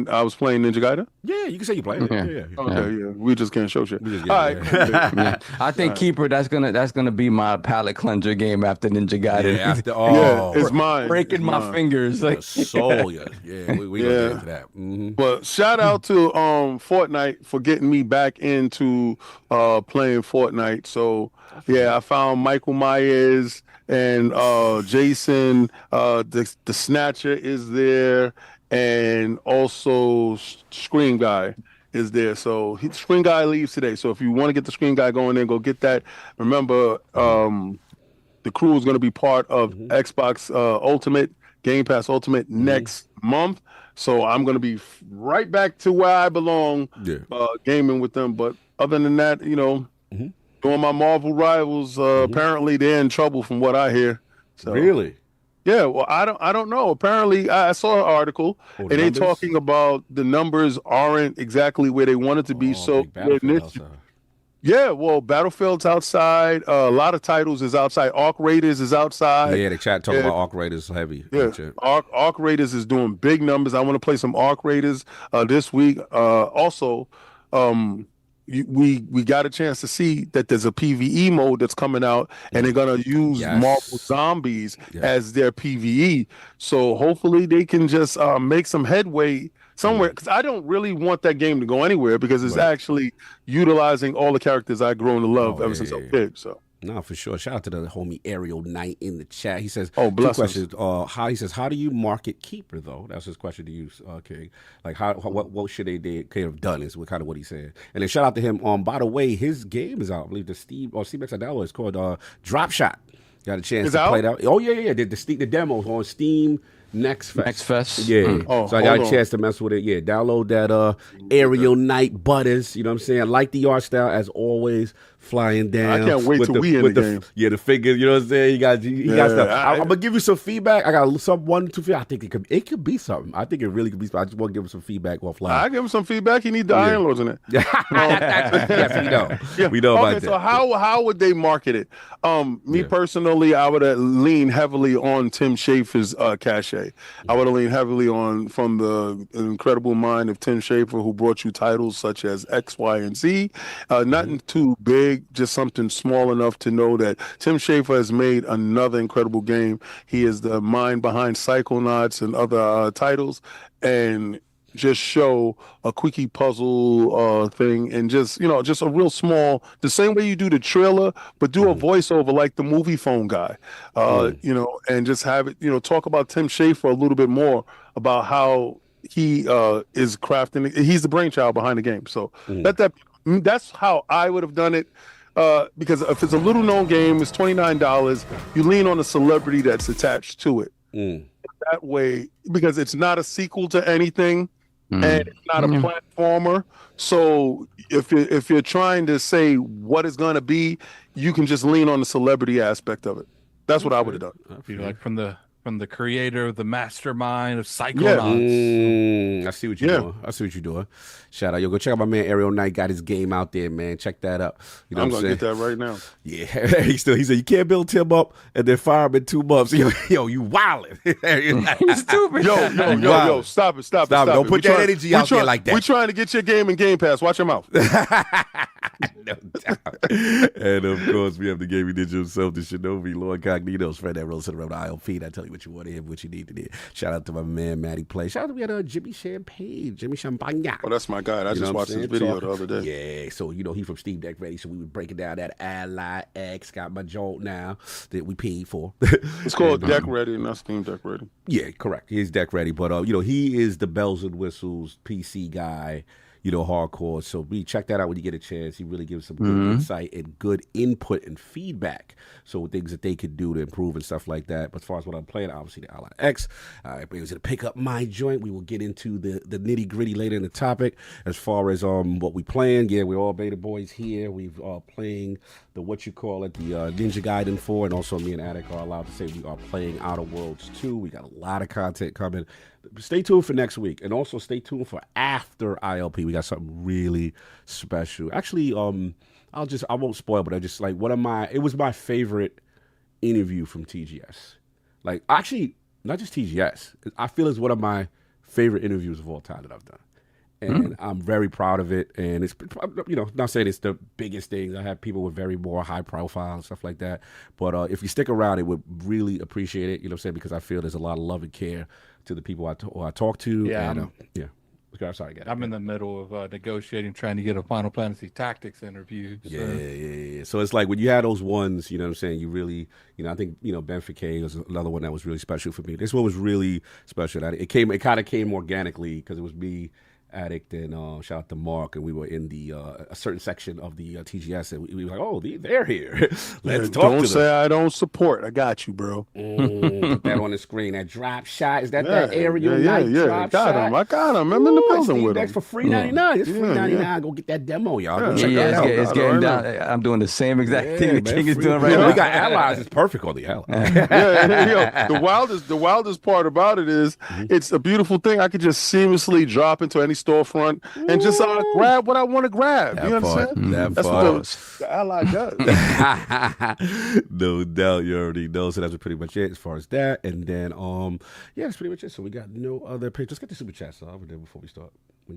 S4: I was playing Ninja Gaiden.
S3: Yeah, you can say you played it. Yeah.
S4: Okay, yeah. We just can't show shit. All right.
S5: Yeah. I think Keeper, that's gonna be my palate cleanser game after Ninja Gaiden.
S4: Yeah, it's mine.
S5: Breaking my fingers. Like
S3: soul, yeah. We gonna get into that.
S4: But shout out to Fortnite for getting me back into playing Fortnite. So yeah, I found Michael Myers and Jason. The Snatcher is there. And also Screen Guy is there. So Screen Guy leaves today. So if you want to get the Screen Guy going, then go get that. Remember, the crew is going to be part of Xbox Ultimate, Game Pass Ultimate next month. So I'm going to be right back to where I belong, gaming with them. But other than that, doing my Marvel rivals, apparently they're in trouble from what I hear. So.
S3: Really?
S4: Yeah, well, I don't know. Apparently, I saw an article, and they're talking about the numbers aren't exactly where they wanted to be. So, yeah, well, Battlefield's outside. A lot of titles is outside. Arc Raiders is outside.
S3: Yeah, the chat talking about Arc Raiders heavy.
S4: Yeah, Arc Raiders is doing big numbers. I want to play some Arc Raiders this week. Also, we got a chance to see that there's a PvE mode that's coming out, and they're gonna use Marvel Zombies as their PvE. So hopefully they can just make some headway somewhere, because I don't really want that game to go anywhere, because it's actually utilizing all the characters I've grown to love ever since I was big. So.
S3: No, for sure. Shout out to the homie Ariel Knight in the chat. He says,
S4: two
S3: questions. How do you market Keeper though? That's his question to you, King. Like, what should they have done? Is kind of what he said. And then shout out to him. By the way, his game is out. I believe the Steam or CMX download. It's called Drop Shot. Got a chance to play that. Oh yeah. The demo on Steam. Next Fest. Yeah. So I got a chance to mess with it. Yeah. Download that Ariel Knight Butters. You know what I'm saying? I like the art style as always. Flying down.
S4: I can't wait till we in the game.
S3: Yeah, the figures. You know what I'm saying? You got stuff. I'm gonna give you some feedback. I got some 1 2 feedback. I think it could be something. I think it really could be something. I just want to give him some feedback offline.
S4: I give him some feedback. He need the Iron Lords in it.
S3: Yes, we know. We know about that.
S4: So how would they market it? Me personally, I would lean heavily on Tim Schafer's cachet. I would have leaned heavily from the incredible mind of Tim Schafer, who brought you titles such as X, Y, and Z. Nothing too big, just something small enough to know that Tim Schafer has made another incredible game. He is the mind behind Psychonauts and other titles, and just show a quickie puzzle thing, and just a real small, the same way you do the trailer, but do a voiceover like the movie phone guy, and just have it, talk about Tim Schafer a little bit more about how he is crafting. He's the brainchild behind the game. So that's how I would have done it. Because if it's a little known game, it's $29. You lean on the celebrity that's attached to it. That way, because it's not a sequel to anything, and it's not a platformer. So if you're trying to say what it's gonna be, you can just lean on the celebrity aspect of it. That's what I would have done.
S6: You're like from the creator, the mastermind of Psychonauts.
S3: I see what you're doing. Shout out. Yo, go check out my man Ariel Knight. Got his game out there, man. Check that out. You know
S4: I'm going to get that right now.
S3: Yeah. he said, you can't build Tim up and then fire him in 2 months. Yo, you wildin'.
S5: He's stupid.
S4: Yo, stop it.
S3: Don't put that energy out there like that.
S4: We're trying to get your game in Game Pass. Watch your mouth.
S3: No doubt. And of course, we have the gaming ninja himself, the Shinobi, Lord Cognitos, friend that rolls around the ILP. I tell you what you want to hear, what you need to hear. Shout out to my man Matty Play. Shout out to we had Jimmy Champagne.
S4: Oh, that's my guy. I just watched his video the other day.
S3: Yeah, so he from Steam Deck Ready, so we were breaking down that Ally X. Got my joint now that we paid for.
S4: It's called Deck Ready, not Steam Deck Ready.
S3: Yeah, correct. He's Deck Ready, but he is the bells and whistles PC guy. Hardcore. So check that out when you get a chance. He really gives some good insight and good input and feedback. So things that they could do to improve and stuff like that. But as far as what I'm playing, obviously the Ally X. I was going to pick up my joint. We will get into the nitty gritty later in the topic. As far as what we playing, yeah, we're all beta boys here. We've playing the the Ninja Gaiden 4, and also me and Attic are allowed to say we are playing Outer Worlds 2. We got a lot of content coming. Stay tuned for next week, and also stay tuned for after ILP. We got something really special. Actually, I won't spoil, but I just like it was my favorite interview from TGS. Like, actually, not just TGS. I feel it's one of my favorite interviews of all time that I've done. And I'm very proud of it. And it's, not saying it's the biggest thing. I have people with very more high profile and stuff like that. But if you stick around, it would really appreciate it. You know what I'm saying? Because I feel there's a lot of love and care to the people I talk to.
S6: Yeah.
S3: And, Okay, sorry, guys.
S6: I'm in the middle of negotiating, trying to get a Final Fantasy Tactics interview. So.
S3: Yeah. So it's like when you had those ones, you know what I'm saying, you really, I think, Ben Fouquet was another one that was really special for me. This one was really special. It kind of came organically because it was me, Addict, and shout out to Mark, and we were in the a certain section of the TGS, and we were like, oh, they're here. Let's talk to them.
S4: Don't say I don't support. I got you, bro.
S3: Put that on the screen. That drop shot. Is that aerial night drop
S4: shot? I got him. I'm in the building with him.
S3: For free $99. It's free $99. Go get that demo, y'all. Go check
S5: Yeah,
S3: that out.
S5: it's getting down. I'm doing the same exact thing the King is doing right now.
S3: We got allies. It's perfect on the allies.
S4: The wildest part about it is it's a beautiful thing. I could just seamlessly drop into any storefront and just grab what I want to grab. You understand? That's what the ally does.
S3: No doubt, you already know. So that's pretty much it as far as that. And then, that's pretty much it. So we got no other page. Let's get the super chats over there before we start.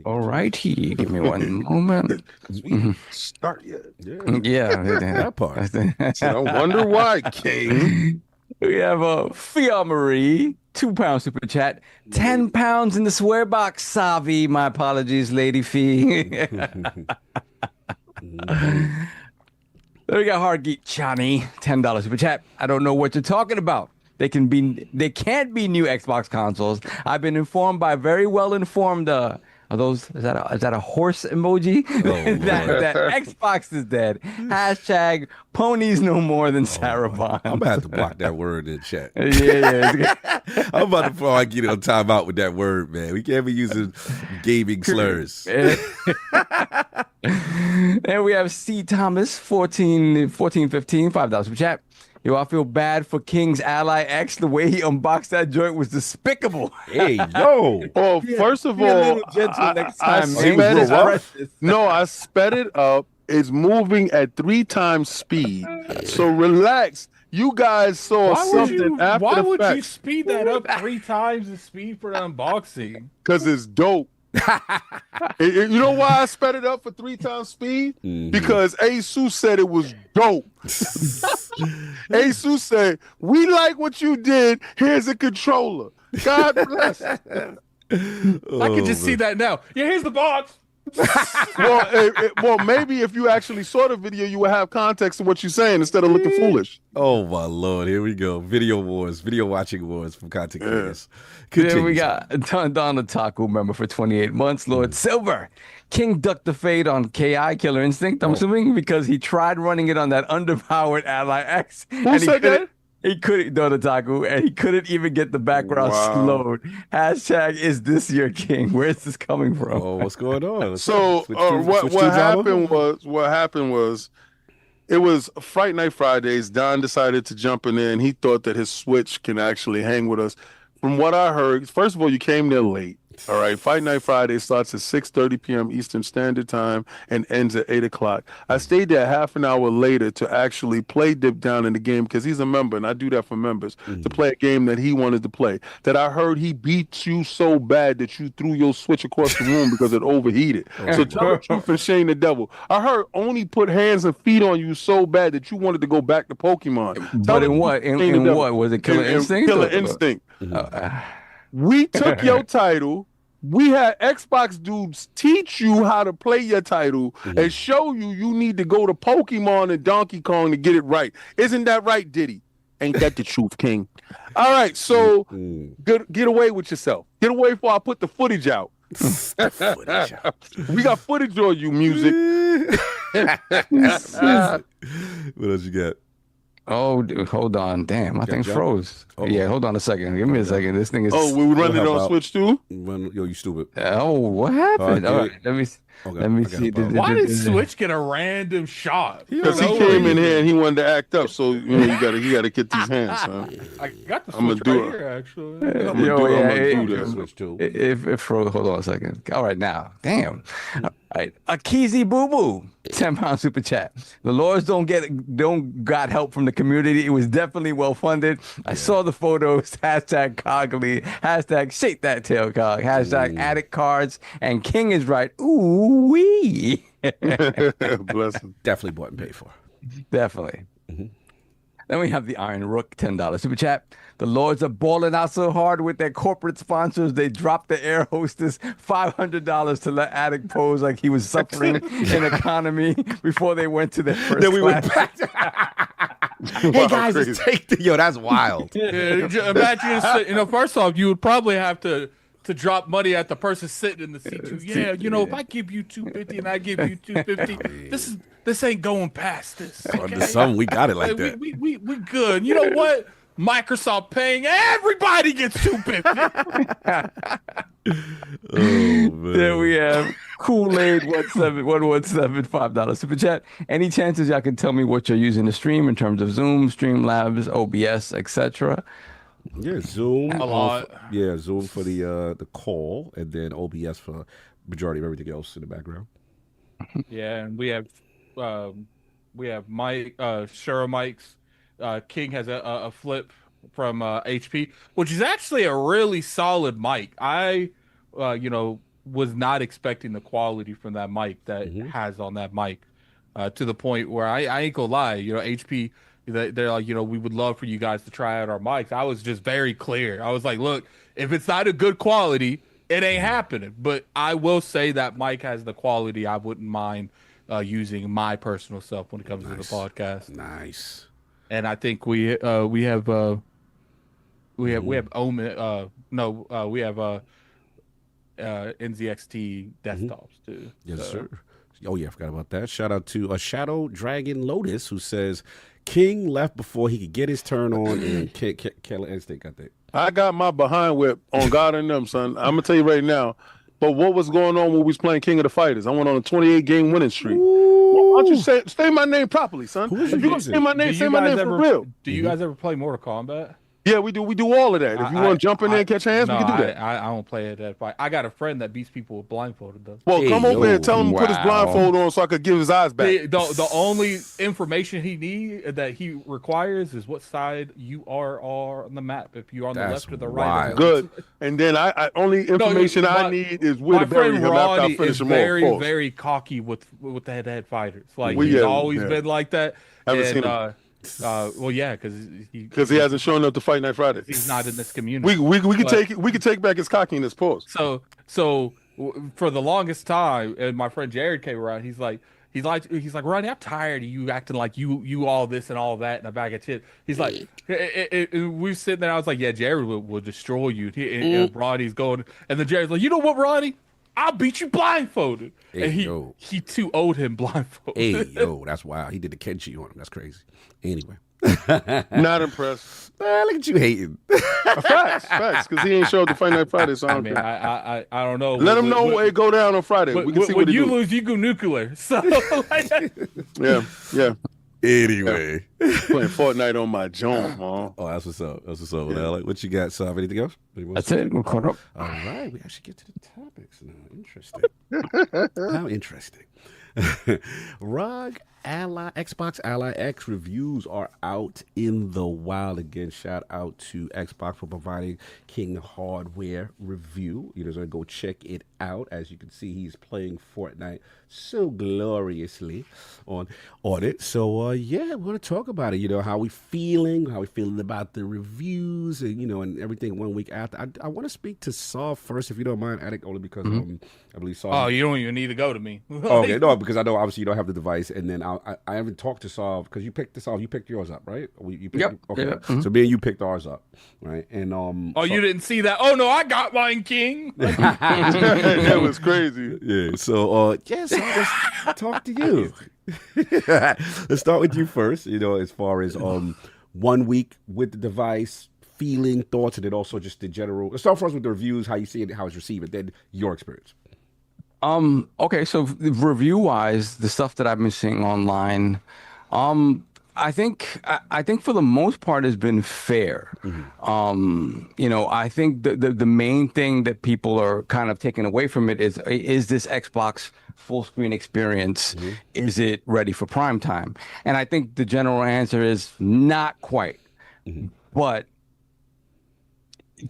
S5: All righty, give me one moment.
S4: We start yet.
S5: Yeah,
S3: that part.
S4: I wonder why, King.
S5: We have a Fia Marie, £2 super chat, £10 in the swear box. Savi, my apologies, Lady Fee. Then we got Hargeet Chani, $10 super chat. I don't know what you're talking about. They can't be new Xbox consoles. I've been informed by very well informed. Is that a horse emoji? that Xbox is dead. Hashtag ponies no more than Sarabon.
S3: I'm gonna have to block that word in the chat.
S5: Yeah.
S3: I'm about to probably get on timeout with that word, man. We can't be using gaming slurs.
S5: And we have C. Thomas, 1415, $5 per chat. Yo, I feel bad for King's Ally X. The way he unboxed that joint was despicable.
S3: Hey, yo.
S4: Well, first of all, I sped it up. It's moving at 3 times speed. So relax. You guys saw something after the fact.
S6: Why would you speed that up 3 times the speed for the unboxing?
S4: Because it's dope. You know why I sped it up for 3 times speed? Because Asus said it was dope. Asus said, we like what you did. Here's a controller. God bless.
S6: I can just see that now. Yeah, here's the box.
S4: Well, maybe if you actually saw the video, you would have context of what you're saying instead of looking foolish.
S3: Oh my Lord, here we go. Video watching wars from content creators.
S5: Then we got Don Otaku member for 28 months, Lord Silver. King ducked the fade on KI Killer Instinct, I'm assuming, because he tried running it on that underpowered Ally X.
S4: Who said that?
S5: He couldn't, Don Otaku, and he couldn't even get the background slowed. Hashtag is this your King? Where's this coming from?
S3: Oh, what's going on?
S4: What happened was it was Fright Night Fridays. Don decided to jump in. He thought that his Switch can actually hang with us. From what I heard, first of all, you came there late. All right, Fight Night Friday starts at 6:30 p.m. Eastern Standard Time and ends at 8 o'clock. I stayed there half an hour later to actually play Dip down in the game because he's a member, and I do that for members, to play a game that he wanted to play. That I heard he beat you so bad that you threw your Switch across the room because it overheated. So tell the truth and shame the devil. I heard Oni put hands and feet on you so bad that you wanted to go back to Pokemon.
S5: But in what? In what? Was it Killer Instinct?
S4: Killer Instinct. We took your title. We had Xbox dudes teach you how to play your title and show you need to go to Pokemon and Donkey Kong to get it right. Isn't that right, Diddy? Ain't that the truth, King? All right, so get away with yourself. Get away before I put the footage out. We got footage on you, music.
S3: What else you got?
S5: Oh, dude, hold on. Damn, my thing froze.
S3: Oh.
S5: Yeah, hold on a second. Give me a second. This thing is.
S4: Oh, we running it on Switch too?
S3: Yo, you stupid.
S5: Oh, what happened? All right, let me see.
S3: Okay,
S5: Let me
S3: I got
S5: see.
S3: it, bro.
S6: Why did Switch get a random shot?
S4: Because he came in here and he wanted to act up, so you gotta get these hands, huh?
S6: I got the
S4: I'ma
S6: Switch
S4: do
S6: right
S4: it.
S6: here, actually.
S5: Yo,
S4: do that.
S3: Switch too.
S5: If froze, hold on a second. All right, now, damn. All right, Akizi Boo Boo, £10 super chat. The Lords don't got help from the community. It was definitely well funded. I saw the photos. Hashtag Cogley. Hashtag shake that tail cog. Hashtag addict cards. And King is right. Ooh wee.
S4: Bless him.
S3: Definitely bought and paid for.
S5: Definitely. Then we have the Iron Rook, $10 super chat. The Lords are balling out so hard with their corporate sponsors, they dropped the air hostess $500 to let Addict pose like he was suffering in economy before they went to their first
S3: Then we
S5: class.
S3: went back. Hey guys,
S4: crazy.
S3: let's take the that's wild.
S6: Yeah, imagine, first off, you would probably have to drop money at the person sitting in the seat too. Yeah, if I give you $250 and I give you $250, this ain't going past this.
S3: Under
S6: Okay?
S3: some, we got it like that.
S6: We good. You know what? Microsoft paying everybody gets $250.
S3: Oh, man.
S5: Then we have Kool-Aid 117 $5 super chat. Any chances y'all can tell me what you're using to stream in terms of Zoom, Streamlabs, OBS, etc.?
S3: Yeah, Zoom.
S6: A lot.
S3: Zoom for the call, and then OBS for majority of everything else in the background.
S6: Yeah, and we have mic, Shure mics. King has a flip from HP, which is actually a really solid mic. I, was not expecting the quality from that mic that it has on that mic, to the point where I ain't gonna lie. HP, they're like, we would love for you guys to try out our mics. I was just very clear. I was like, look, if it's not a good quality, it ain't happening. But I will say that mic has the quality I wouldn't mind using my personal self when it comes to the podcast.
S3: Nice.
S6: And I think we have Omen. We have NZXT desktops too.
S3: Yes, sir. Oh yeah, I forgot about that. Shout out to Shadow Dragon Lotus, who says King left before he could get his turn on, and Killer Instinct got that.
S4: I got my behind whip on God and them, son. I'm gonna tell you right now. But what was going on when we was playing King of the Fighters? I went on a 28-game winning streak. Well, why don't you say my name properly, son?
S3: Who's
S4: If you gonna say my name, say my name for real.
S6: Do you guys ever play Mortal Kombat?
S4: Yeah, we do. We do all of that. If you want to jump in there and catch hands, we can do that.
S6: I don't play it that fight. I got a friend that beats people with blindfolded though.
S4: Well, come over here and tell him to put his blindfold on so I could give his eyes back.
S6: The only information that he requires is what side you are on the map. If you're on the left or the right.
S3: wild.
S4: Good. And then I only information I need is where to bury him after I finish him off.
S6: Very, very cocky with the head-to-head fighters. Like he's always been like that.
S4: Haven't seen him.
S6: Well, yeah, because
S4: he hasn't shown up to Fight Night Friday.
S6: He's not in this community.
S4: We can take back his cockiness. Pause.
S6: So for the longest time, and my friend Jared came around. He's like, Ronnie, I'm tired of you acting like you all this and all that in a bag of chips. He's like, we sitting there. I was like, yeah, Jared will destroy you. And Ronnie's going, and then Jared's like, you know what, Ronnie? I'll beat you blindfolded.
S3: Hey,
S6: and he too owed him blindfolded.
S3: Hey, yo, that's wild. He did the Kenshi on him. That's crazy. Anyway.
S4: Not impressed.
S3: Look at you hating.
S4: Facts, because he ain't showed up to Fight Night Friday, so I
S6: don't know.
S4: Let him know where it go down on Friday. We can see what
S6: when
S4: he
S6: you
S4: do.
S6: lose, you go nuclear. So
S4: Yeah.
S3: Anyway.
S4: Playing Fortnite on my joint, man.
S3: Oh, that's what's up. That's what's up. Well, what you got, Sav? Anything else?
S5: That's it. We're caught up.
S3: All right. We actually get to the topics now. Interesting. How interesting. ROG Xbox Ally X reviews are out in the wild. Again, shout out to Xbox for providing King Hardware review. You know, go check it out. As you can see, he's playing Fortnite so gloriously on it. So yeah, we're gonna talk about it. You know, how we feeling about the reviews, and you know, and everything 1 week after. I want to speak to Saul first, if you don't mind, Attic, only because I believe Saul.
S6: Oh, you don't even need to go to me.
S3: Okay, no, because I know obviously you don't have the device, and then I haven't talked to Saul because you picked this off. You picked yours up, right? You picked,
S5: Yep.
S3: Okay.
S5: Yep.
S3: So me and you picked ours up, right? And
S6: Oh,
S3: so,
S6: you didn't see that? Oh no, I got mine, King.
S4: That was crazy.
S3: yeah. So yeah, so let's talk to you. Let's start with you first. You know, as far as 1 week with the device, feeling, thoughts, and then also just the general. Let's start first with the reviews, how you see it, how it's received, then your experience.
S5: Okay, so review wise, the stuff that I've been seeing online, I think for the most part has been fair. You know, I think the main thing that people are kind of taking away from it is this Xbox full screen experience, is it ready for prime time? And I think the general answer is not quite. But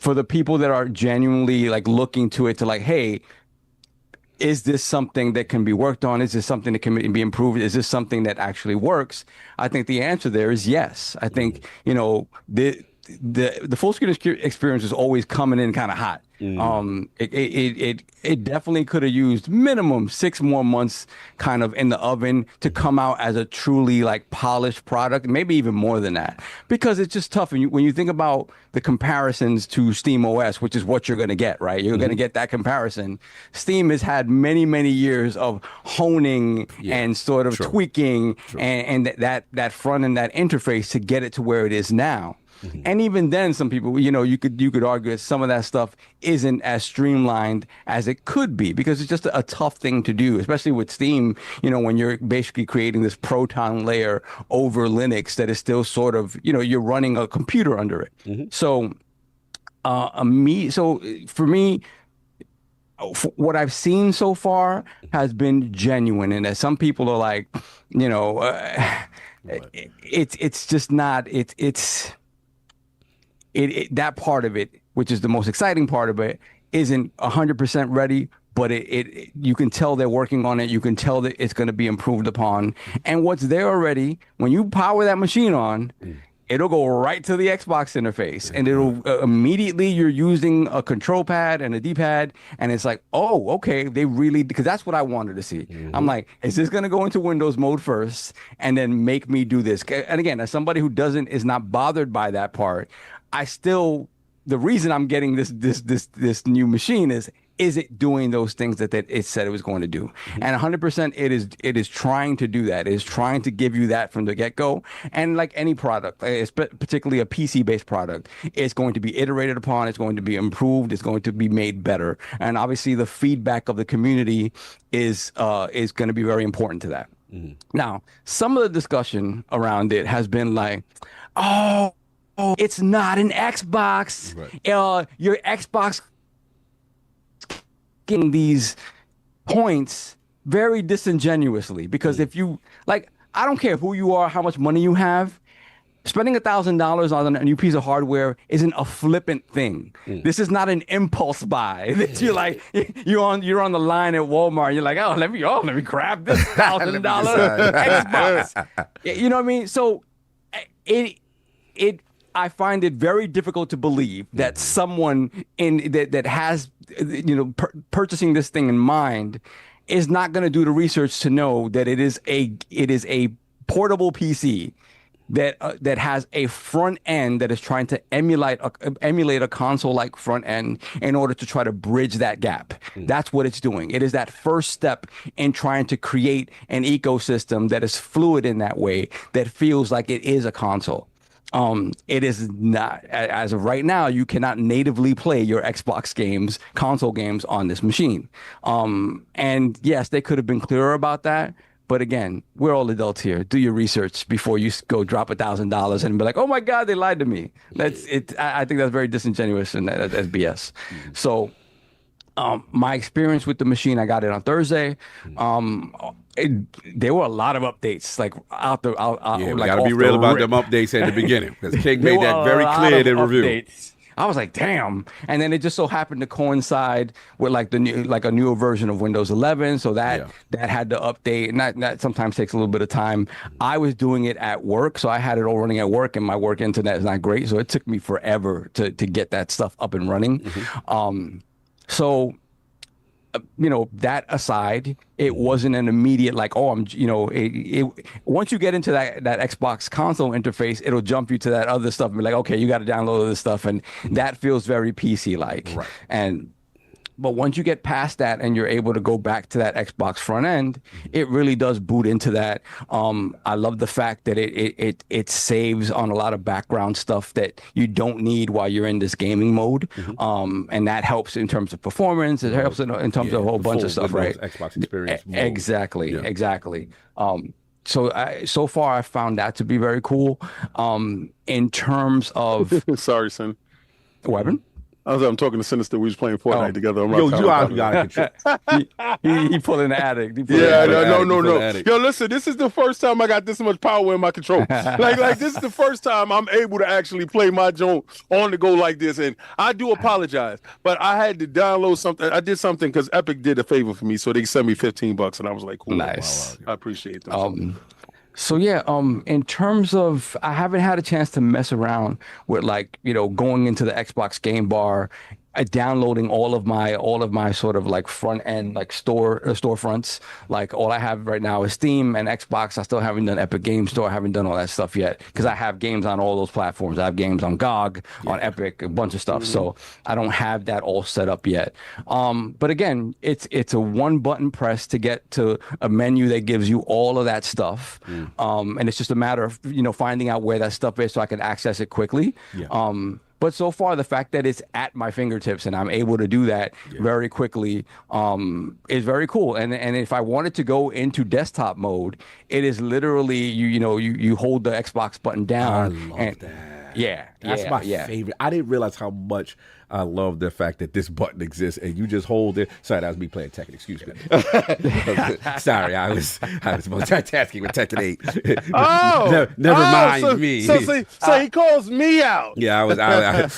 S5: for the people that are genuinely like looking to it to like, hey, is this something that can be worked on? Is this something that can be improved? Is this something that actually works? I think the answer there is yes. I think, you know, the full screen experience is always coming in kind of hot. It definitely could have used minimum 6 more months kind of in the oven to come out as a truly like polished product, maybe even more than that, because it's just tough. And when you think about the comparisons to Steam OS, which is what you're going to get, right? You're going to get that comparison. Steam has had many, many years of honing and sort of tweaking and that front end, that interface to get it to where it is now. And even then, some people, you know, you could argue that some of that stuff isn't as streamlined as it could be, because it's just a tough thing to do, especially with Steam, you know, when you're basically creating this Proton layer over Linux that is still sort of, you know, you're running a computer under it. So for me, what I've seen so far has been genuine, and that some people are like, you know, it's just not, that part of it, which is the most exciting part of it, isn't 100% ready, but you can tell they're working on it. You can tell that it's going to be improved upon. And what's there already, when you power that machine on, it'll go right to the Xbox interface, and it'll immediately, you're using a control pad and a D-pad, and it's like, oh, okay, they really, because that's what I wanted to see. I'm like, is this going to go into Windows mode first and then make me do this? And again, as somebody who is not bothered by that part, the reason I'm getting this new machine is it doing those things that it said it was going to do? And 100% it is trying to do that. It is trying to give you that from the get-go. And like any product, particularly a PC-based product, it's going to be iterated upon, it's going to be improved, it's going to be made better. And obviously the feedback of the community is going to be very important to that. Now, some of the discussion around it has been like, oh, it's not an Xbox. Your Xbox getting these points very disingenuously, because if you like, I don't care who you are, how much money you have, spending $1,000 on a new piece of hardware isn't a flippant thing. This is not an impulse buy that you're like, you're on the line at Walmart and you're like, oh, let me grab this $1,000 Xbox. You know what I mean? So I find it very difficult to believe that someone that has, you know, purchasing this thing in mind is not going to do the research to know that it is a portable PC that has a front end that is trying to emulate a console-like front end in order to try to bridge that gap. That's what it's doing. It is that first step in trying to create an ecosystem that is fluid in that way, that feels like it is a console. It is not, as of right now, you cannot natively play your Xbox games, console games on this machine. And yes, they could have been clearer about that, But again, we're all adults here. Do your research before you go drop $1,000 and be like, oh my God, they lied to me. That's it. I think that's very disingenuous and that's BS. So my experience with the machine, I got it on Thursday. There were a lot of updates, like out the
S3: Yeah, we
S5: like
S3: gotta be
S5: off
S3: real
S5: the
S3: about
S5: rip.
S3: them updates at the beginning because King
S5: There
S3: made
S5: were
S3: that
S5: a
S3: very
S5: lot
S3: clear in
S5: of
S3: the review.
S5: updates. I was like, damn. And then it just so happened to coincide with like a newer version of Windows 11. So that had to update. And that sometimes takes a little bit of time. I was doing it at work. So I had it all running at work and my work internet is not great. So it took me forever to get that stuff up and running. So that aside, it wasn't an immediate like, oh, once you get into that Xbox console interface, it'll jump you to that other stuff and be like, okay, you got to download this stuff. And that feels very PC like. Right. But once you get past that and you're able to go back to that Xbox front end, it really does boot into that. I love the fact that it saves on a lot of background stuff that you don't need while you're in this gaming mode. And that helps in terms of performance. It helps in terms of a whole bunch of stuff, right?
S3: Xbox experience mode.
S5: Exactly. So far, I found that to be very cool. In terms of
S4: Sorry, son.
S5: weapon.
S4: I'm talking to Sinister. We was playing Fortnite together.
S3: Yo, you out of control.
S5: He pulling the addict.
S4: No. Yo, listen, this is the first time I got this much power in my control. like this is the first time I'm able to actually play my joint on the go like this. And I do apologize, but I had to download something. I did something because Epic did a favor for me, so they sent me $15, and I was like, cool.
S5: Nice.
S4: I appreciate them.
S5: So yeah, in terms of, I haven't had a chance to mess around with going into the Xbox game bar, downloading all of my sort of like front end like storefronts. Like all I have right now is Steam and Xbox. I still haven't done Epic Game Store. I haven't done all that stuff yet because I have games on all those platforms. I have games on GOG, on Epic, a bunch of stuff. So I don't have that all set up yet. But again, it's a one button press to get to a menu that gives you all of that stuff. And it's just a matter of finding out where that stuff is so I can access it quickly. But so far, the fact that it's at my fingertips and I'm able to do that very quickly is very cool. And if I wanted to go into desktop mode, it is literally you hold the Xbox button down.
S3: I love that.
S5: That's
S3: my favorite. I didn't realize how much I love the fact that this button exists and you just hold it. Sorry, that was me playing Tekken. Excuse me. Sorry, I was multitasking with Tekken 8. Never mind me.
S4: So he calls me out.
S3: Yeah,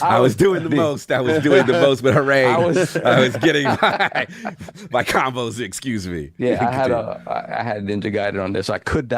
S3: I was doing the most. I was doing the most with Hooray. I was getting my combos. Excuse me.
S5: Yeah, I had Ninja Gaiden on this. So I could.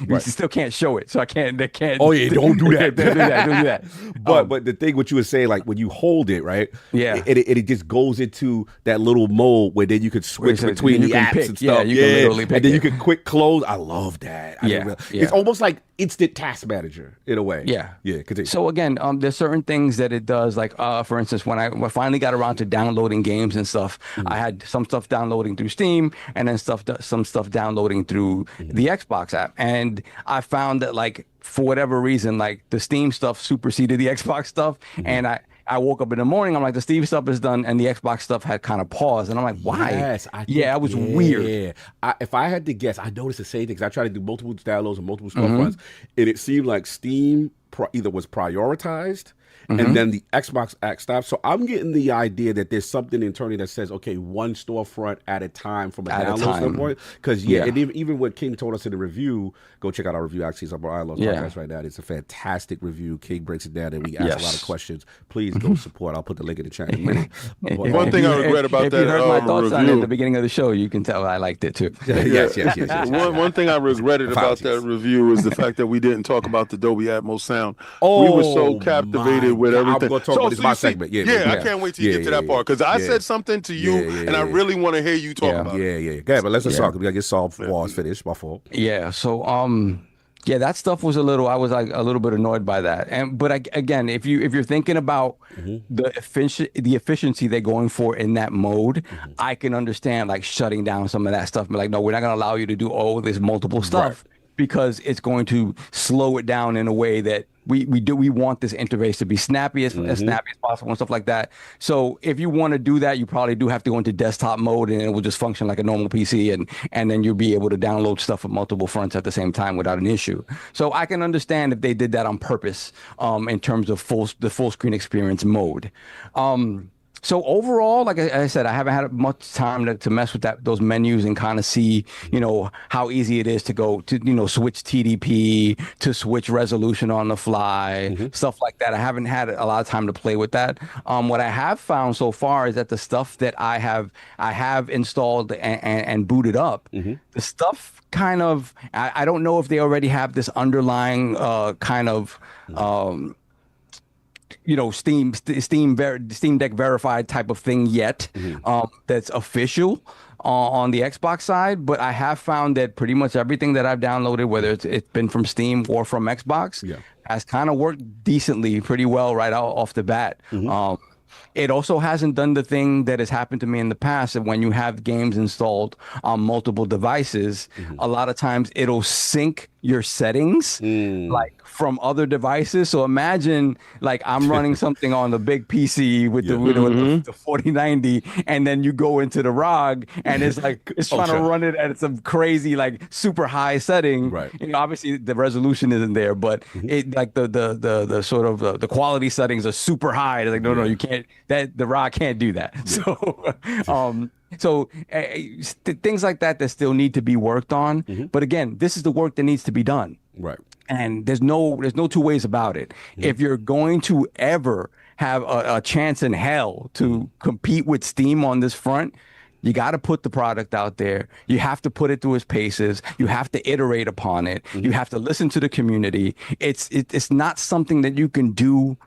S5: We still can't show it, so I can't. They can't.
S3: Oh yeah, don't do that.
S5: Don't do that.
S3: But the thing what you were saying, like when you hold it, right?
S5: Yeah.
S3: It just goes into that little mode where then you could switch between the apps and stuff.
S5: Yeah, you can literally pick
S3: and then
S5: it.
S3: you can quick close. I love that. It's almost like instant task manager in a way.
S5: Yeah.
S3: Continue.
S5: So again, there's certain things that it does. Like for instance, when I finally got around to downloading games and stuff, I had some stuff downloading through Steam and then some stuff downloading through the Xbox app. And I found that like for whatever reason, like the Steam stuff superseded the Xbox stuff, and I woke up in the morning, I'm like, the Steam stuff is done, and the Xbox stuff had kind of paused. And I'm like, why?
S3: Yes,
S5: it was weird.
S3: If I had to guess, I noticed the same thing because I tried to do multiple downloads and multiple storefronts, and it seemed like Steam either was prioritized and then the Xbox app stopped. So I'm getting the idea that there's something internally that says, okay, one storefront at a time from a download standpoint. Because and even what King told us in the review, go check out our review. Actually, it's up on our podcast right now. It's a fantastic review. King breaks it down and we ask a lot of questions. Please go support. I'll put the link in the chat in a minute.
S4: One thing I regret about that
S5: if you heard my thoughts
S4: review,
S5: on it at the beginning of the show, you can tell I liked it too.
S3: Yes.
S4: One thing I regretted about that review is the fact that we didn't talk about the Dolby Atmos sound. We were so captivated with everything.
S3: I'm going to talk about this my segment.
S4: I can't wait till you get to that part because I said something to you and I really want to hear you talk about it.
S3: Okay, but let's just talk. We got to get Saul Walls finished. My fault.
S5: Yeah. So that stuff was I was like a little bit annoyed by that. But again, if you're thinking about the efficiency they're going for in that mode, I can understand like shutting down some of that stuff. But like, no, we're not going to allow you to do all this multiple stuff. because it's going to slow it down in a way that we want this interface to be snappy as snappy as possible and stuff like that. So if you want to do that, you probably do have to go into desktop mode, and it will just function like a normal PC, and then you'll be able to download stuff from multiple fronts at the same time without an issue. So I can understand if they did that on purpose, in terms of the full screen experience mode. So overall, like I said, I haven't had much time to mess with those menus and kind of see, how easy it is to go to, switch TDP, to switch resolution on the fly, stuff like that. I haven't had a lot of time to play with that. What I have found so far is that the stuff that I have installed and booted up, the stuff kind of, I don't know if they already have this underlying kind of Steam Deck verified type of thing yet, that's official on the Xbox side. But I have found that pretty much everything that I've downloaded, whether it's been from Steam or from Xbox, has kind of worked decently, pretty well right out off the bat. It also hasn't done the thing that has happened to me in the past, that when you have games installed on multiple devices, a lot of times it'll sync your settings like from other devices. So imagine like I'm running something on the big PC with the 4090, and then you go into the ROG and it's like it's trying to run it at some crazy like super high setting. Right. Obviously the resolution isn't there, but it like the sort of the quality settings are super high. It's like no, you can't. That the ROG can't do that. So things like that still need to be worked on. But again, this is the work that needs to be done. Right. And there's no two ways about it. If you're going to ever have a chance in hell to compete with Steam on this front, you got to put the product out there. You have to put it through its paces. You have to iterate upon it. You have to listen to the community. It's not something that you can do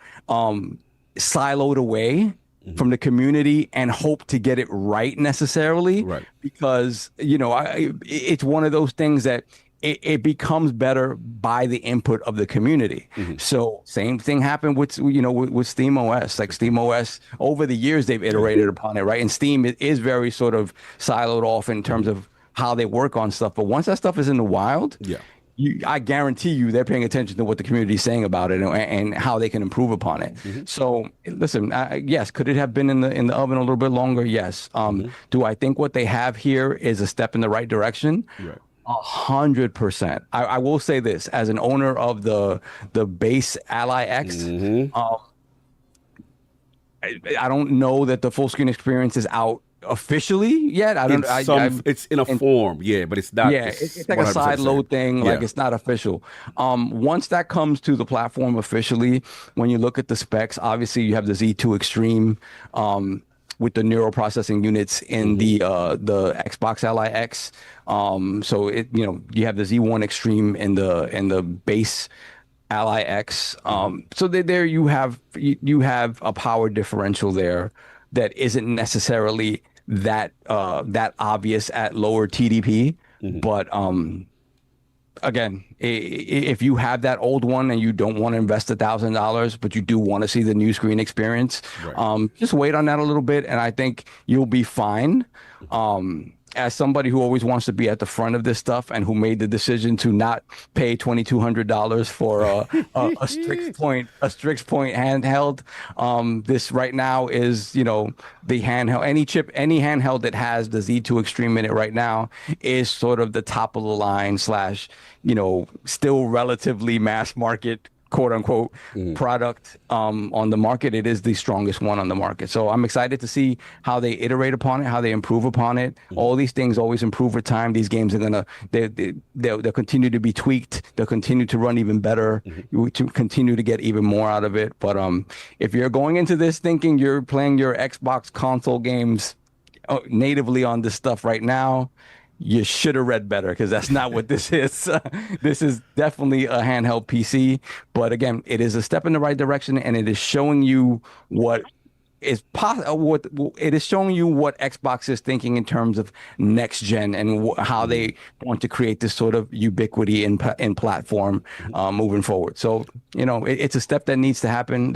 S5: siloed away from the community and hope to get it right necessarily, because it's one of those things that it becomes better by the input of the community. So same thing happened with with Steam OS. Like Steam OS, over the years they've iterated upon it, right? And Steam is very sort of siloed off in terms of how they work on stuff. But once that stuff is in the wild, I guarantee you they're paying attention to what the community is saying about it and how they can improve upon it. So listen, yes, could it have been in the oven a little bit longer? Yes. Do I think what they have here is a step in the right direction? 100%. I will say this, as an owner of the base Ally X, I don't know that the full screen experience is out officially yet.
S3: It's in a form, but it's not.
S5: It's like a side load thing. Like it's not official. Once that comes to the platform officially, when you look at the specs, obviously you have the Z2 Extreme with the neural processing units in the Xbox Ally X. So you have the Z1 Extreme in the base Ally X. So there you have a power differential there that isn't necessarily that obvious at lower TDP. But again, if you have that old one and you don't want to invest $1,000, but you do want to see the new screen experience, just wait on that a little bit, and I think you'll be fine. As somebody who always wants to be at the front of this stuff and who made the decision to not pay $2,200 for a Strix Point handheld, this right now is the handheld. Any handheld that has the Z2 Extreme in it right now is sort of the top of the line / still relatively mass market, quote unquote, product on the market. It is the strongest one on the market. So I'm excited to see how they iterate upon it, how they improve upon it. All these things always improve with time. These games are they'll continue to be tweaked. They'll continue to run even better. To continue to get even more out of it. But if you're going into this thinking you're playing your Xbox console games natively on this stuff right now, you should have read better, because that's not what this is. This is definitely a handheld PC. But again, it is a step in the right direction, and it is showing you what what it is showing you what Xbox is thinking in terms of next gen and how they want to create this sort of ubiquity in platform moving forward. So it's a step that needs to happen.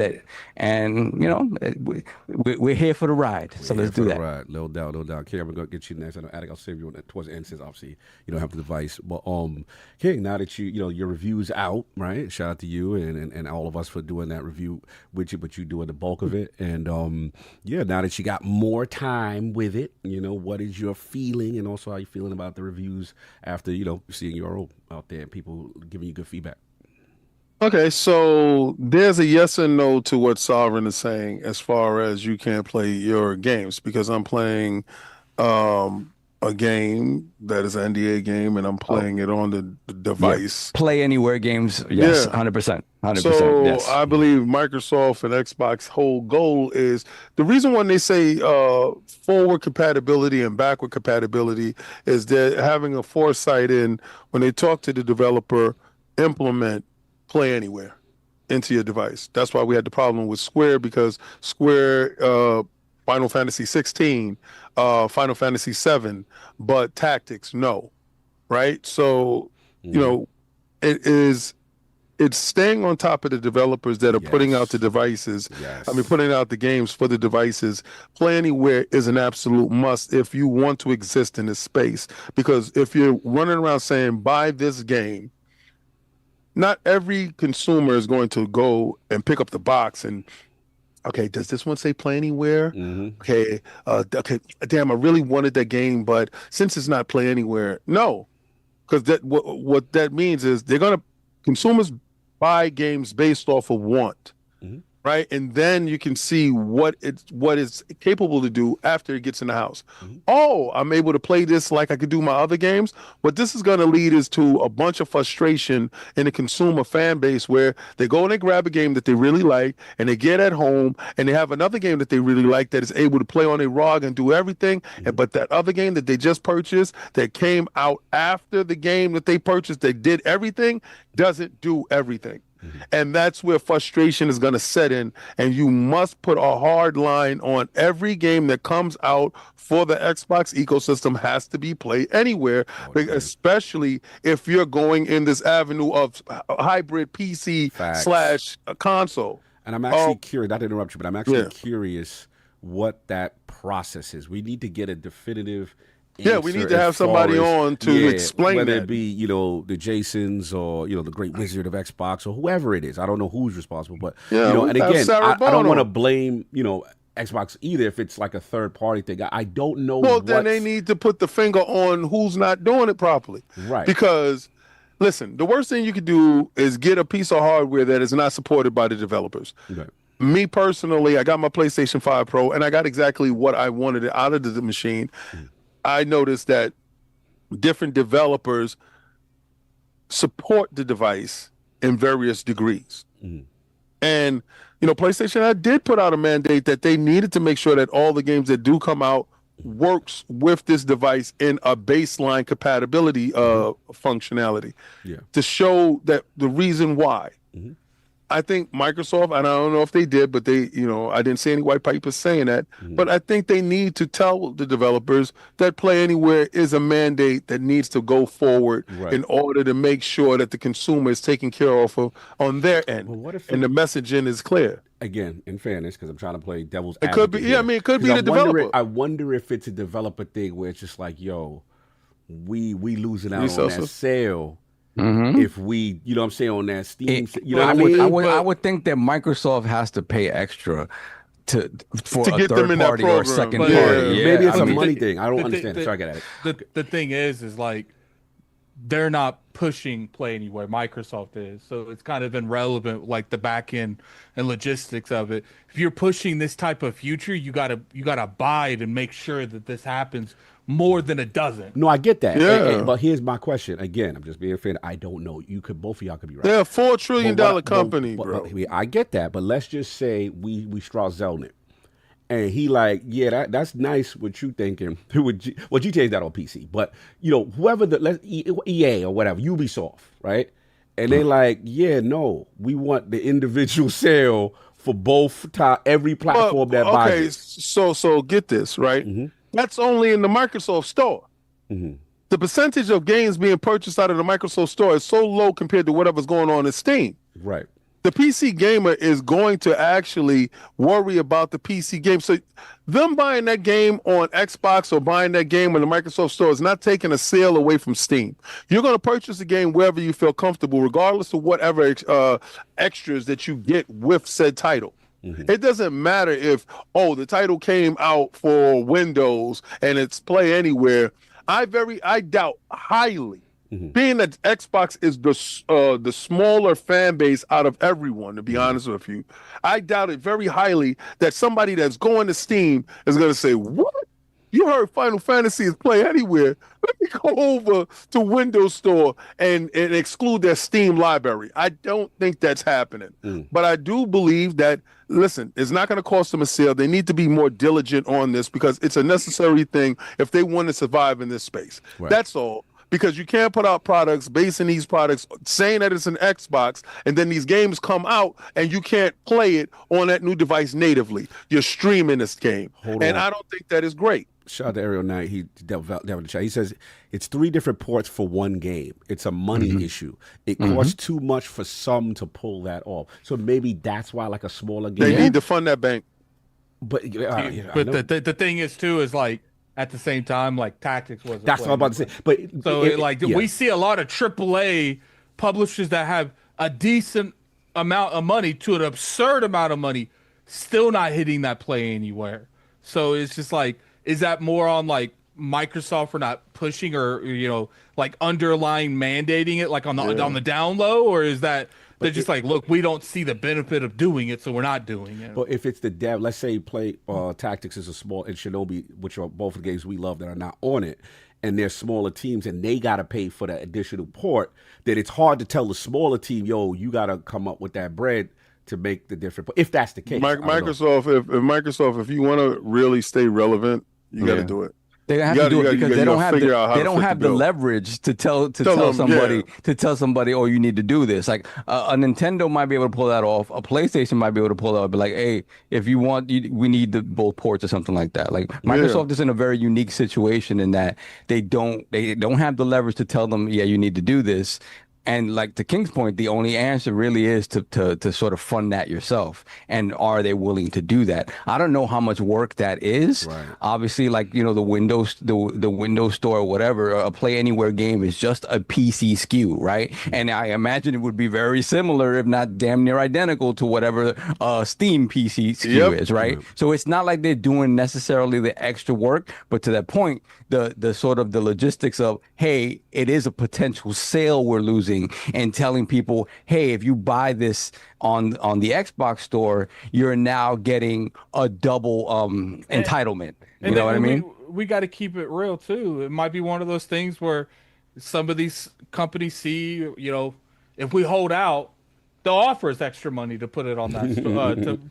S5: We're here for the ride. So let's do that.
S3: Right, no doubt, no doubt. King, I'm gonna get you next. I know Attic, I'll save you towards the end since obviously you don't have the device. But King, now that your review's out, right? Shout out to you and all of us for doing that review with you, but you doing the bulk of it. And now that you got more time with it, what is your feeling, and also how you feeling about the reviews after seeing your own out there and people giving you good feedback?
S4: Okay, so there's a yes and no to what Sovereign is saying as far as you can't play your games, because I'm playing a game that is an NDA game and I'm playing it on the device.
S5: Yeah. Play anywhere games, yes, 100%. 100%.
S4: So
S5: yes.
S4: I believe Microsoft and Xbox whole goal is the reason when they say forward compatibility and backward compatibility is they're having a foresight in when they talk to the developer, implement play anywhere into your device. That's why we had the problem with Square, because Square Final Fantasy 16, Final Fantasy 7, but Tactics, no. Right? So, it's staying on top of the developers that are putting out the devices.
S3: Yes.
S4: I mean, putting out the games for the devices. Play anywhere is an absolute must if you want to exist in this space. Because if you're running around saying, buy this game, not every consumer is going to go and pick up the box and, okay, does this one say play anywhere? Okay, damn, I really wanted that game, but since it's not play anywhere, no. Because what that means is consumers buy games based off of want, right? And then you can see what it's capable to do after it gets in the house. Oh, I'm able to play this like I could do my other games. What this is going to lead is to a bunch of frustration in the consumer fan base, where they go and they grab a game that they really like and they get at home and they have another game that they really like that is able to play on a ROG and do everything. But that other game that they just purchased that came out after the game that they purchased, they did everything, doesn't do everything. And that's where frustration is going to set in. And you must put a hard line on every game that comes out for the Xbox ecosystem has to be played anywhere, especially if you're going in this avenue of hybrid PC / console.
S3: And I'm actually curious, not to interrupt you, but I'm actually curious what that process is. We need to get a definitive
S4: we need to have somebody on to explain
S3: whether
S4: that.
S3: it be the Jasons or the Great Wizard of Xbox or whoever it is. I don't know who's responsible, but and again, I don't want to blame Xbox either if it's like a third party thing. I don't know.
S4: Well, then they need to put the finger on who's not doing it properly,
S3: right?
S4: Because listen, the worst thing you could do is get a piece of hardware that is not supported by the developers.
S3: Right.
S4: Me personally, I got my PlayStation 5 Pro and I got exactly what I wanted out of the machine. I noticed that different developers support the device in various degrees. And, PlayStation, I did put out a mandate that they needed to make sure that all the games that do come out works with this device in a baseline compatibility functionality to show that the reason why. I think Microsoft, and I don't know if they did, but they, I didn't see any white papers saying that, but I think they need to tell the developers that play anywhere is a mandate that needs to go forward in order to make sure that the consumer is taken care of on their end.
S3: Well, what if
S4: and the messaging is clear.
S3: Again, in fairness, because I'm trying to play devil's
S4: It
S3: advocate
S4: could be,
S3: here.
S4: it could be the developer.
S3: I wonder if it's a developer thing where it's just like, we losing out on that sale. If we, what I'm saying, on that Steam,
S5: I would think that Microsoft has to pay extra to a
S4: get them
S5: third
S4: in that
S5: party or a
S4: program.
S5: second
S4: But
S5: party.
S3: maybe it's a money thing. I don't understand. Sorry, I got it.
S6: The thing is like they're not pushing play anywhere. Microsoft is, so it's kind of irrelevant, like the back end and logistics of it. If you're pushing this type of future, you gotta abide and make sure that this happens more than it doesn't.
S3: No, I get that.
S4: Yeah.
S3: But here's my question. Again, I'm just being fair. I don't know. Both of y'all could be right.
S4: They're a $4 trillion company, bro.
S3: I get that. But let's just say we Strauss Zelnick. And he like, that's nice what you thinking. What you changed that on PC. But, whoever EA or whatever, Ubisoft, right? And they like, no, we want the individual sale for every platform that buys
S4: okay,
S3: it.
S4: so get this, right? That's only in the Microsoft store. The percentage of games being purchased out of the Microsoft store is so low compared to whatever's going on in Steam.
S3: Right.
S4: The PC gamer is going to actually worry about the PC game. So them buying that game on Xbox or buying that game in the Microsoft store is not taking a sale away from Steam. You're going to purchase the game wherever you feel comfortable, regardless of whatever extras that you get with said title. It doesn't matter if, the title came out for Windows and it's play anywhere. I doubt highly, being that Xbox is the smaller fan base out of everyone, to be honest with you, I doubt it very highly that somebody that's going to Steam is going to say, what? You heard Final Fantasy is play anywhere. Let me go over to Windows Store and exclude their Steam library. I don't think that's happening. But I do believe that, listen, it's not going to cost them a sale. They need to be more diligent on this because it's a necessary thing if they want to survive in this space. Right. That's all. Because you can't put out products, basing these products, saying that it's an Xbox, and then these games come out and you can't play it on that new device natively. You're streaming this game. I don't think that is great.
S3: Shout out to Ariel Knight. He dealt with the chat. He says it's 3 different ports for one game. It's a money issue. It costs too much for some to pull that off. So maybe that's why, like a smaller game,
S4: they need to fund that bank.
S6: But the thing is too is like at the same time, like Tactics was.
S3: That's what I'm about to say. But
S6: so we see a lot of AAA publishers that have a decent amount of money to an absurd amount of money, still not hitting that play anywhere. So it's just like. Is that more on like Microsoft for not pushing or like underlying mandating it like on the down low, or is that they're just like, look, we don't see the benefit of doing it, so we're not doing it?
S3: But if it's the dev, let's say play Tactics is a small and Shinobi, which are both the games we love that are not on it, and they're smaller teams and they got to pay for the additional port, then it's hard to tell the smaller team, you got to come up with that bread to make the difference. If that's the case,
S4: Microsoft, if you want to really stay relevant, you got to do it.
S5: They have to do it because they don't have the leverage to tell somebody, oh, you need to do this. Like a Nintendo might be able to pull that off. A PlayStation might be able to pull that off. Be like, hey, if you want, we need both ports or something like that. Like Microsoft is in a very unique situation in that they don't have the leverage to tell them, yeah, you need to do this. And like to King's point, the only answer really is to sort of fund that yourself. And are they willing to do that? I don't know how much work that is. Right. Obviously, like, the Windows, the Windows Store or whatever, a Play Anywhere game is just a PC SKU, right? And I imagine it would be very similar, if not damn near identical to whatever Steam PC SKU is, right? So it's not like they're doing necessarily the extra work, but to that point, the sort of the logistics of, hey, it is a potential sale we're losing, and telling people, hey, if you buy this on the Xbox store, you're now getting a double entitlement. You know what I mean?
S6: We got to keep it real too. It might be one of those things where some of these companies see, if we hold out, they'll offer us extra money to put it on that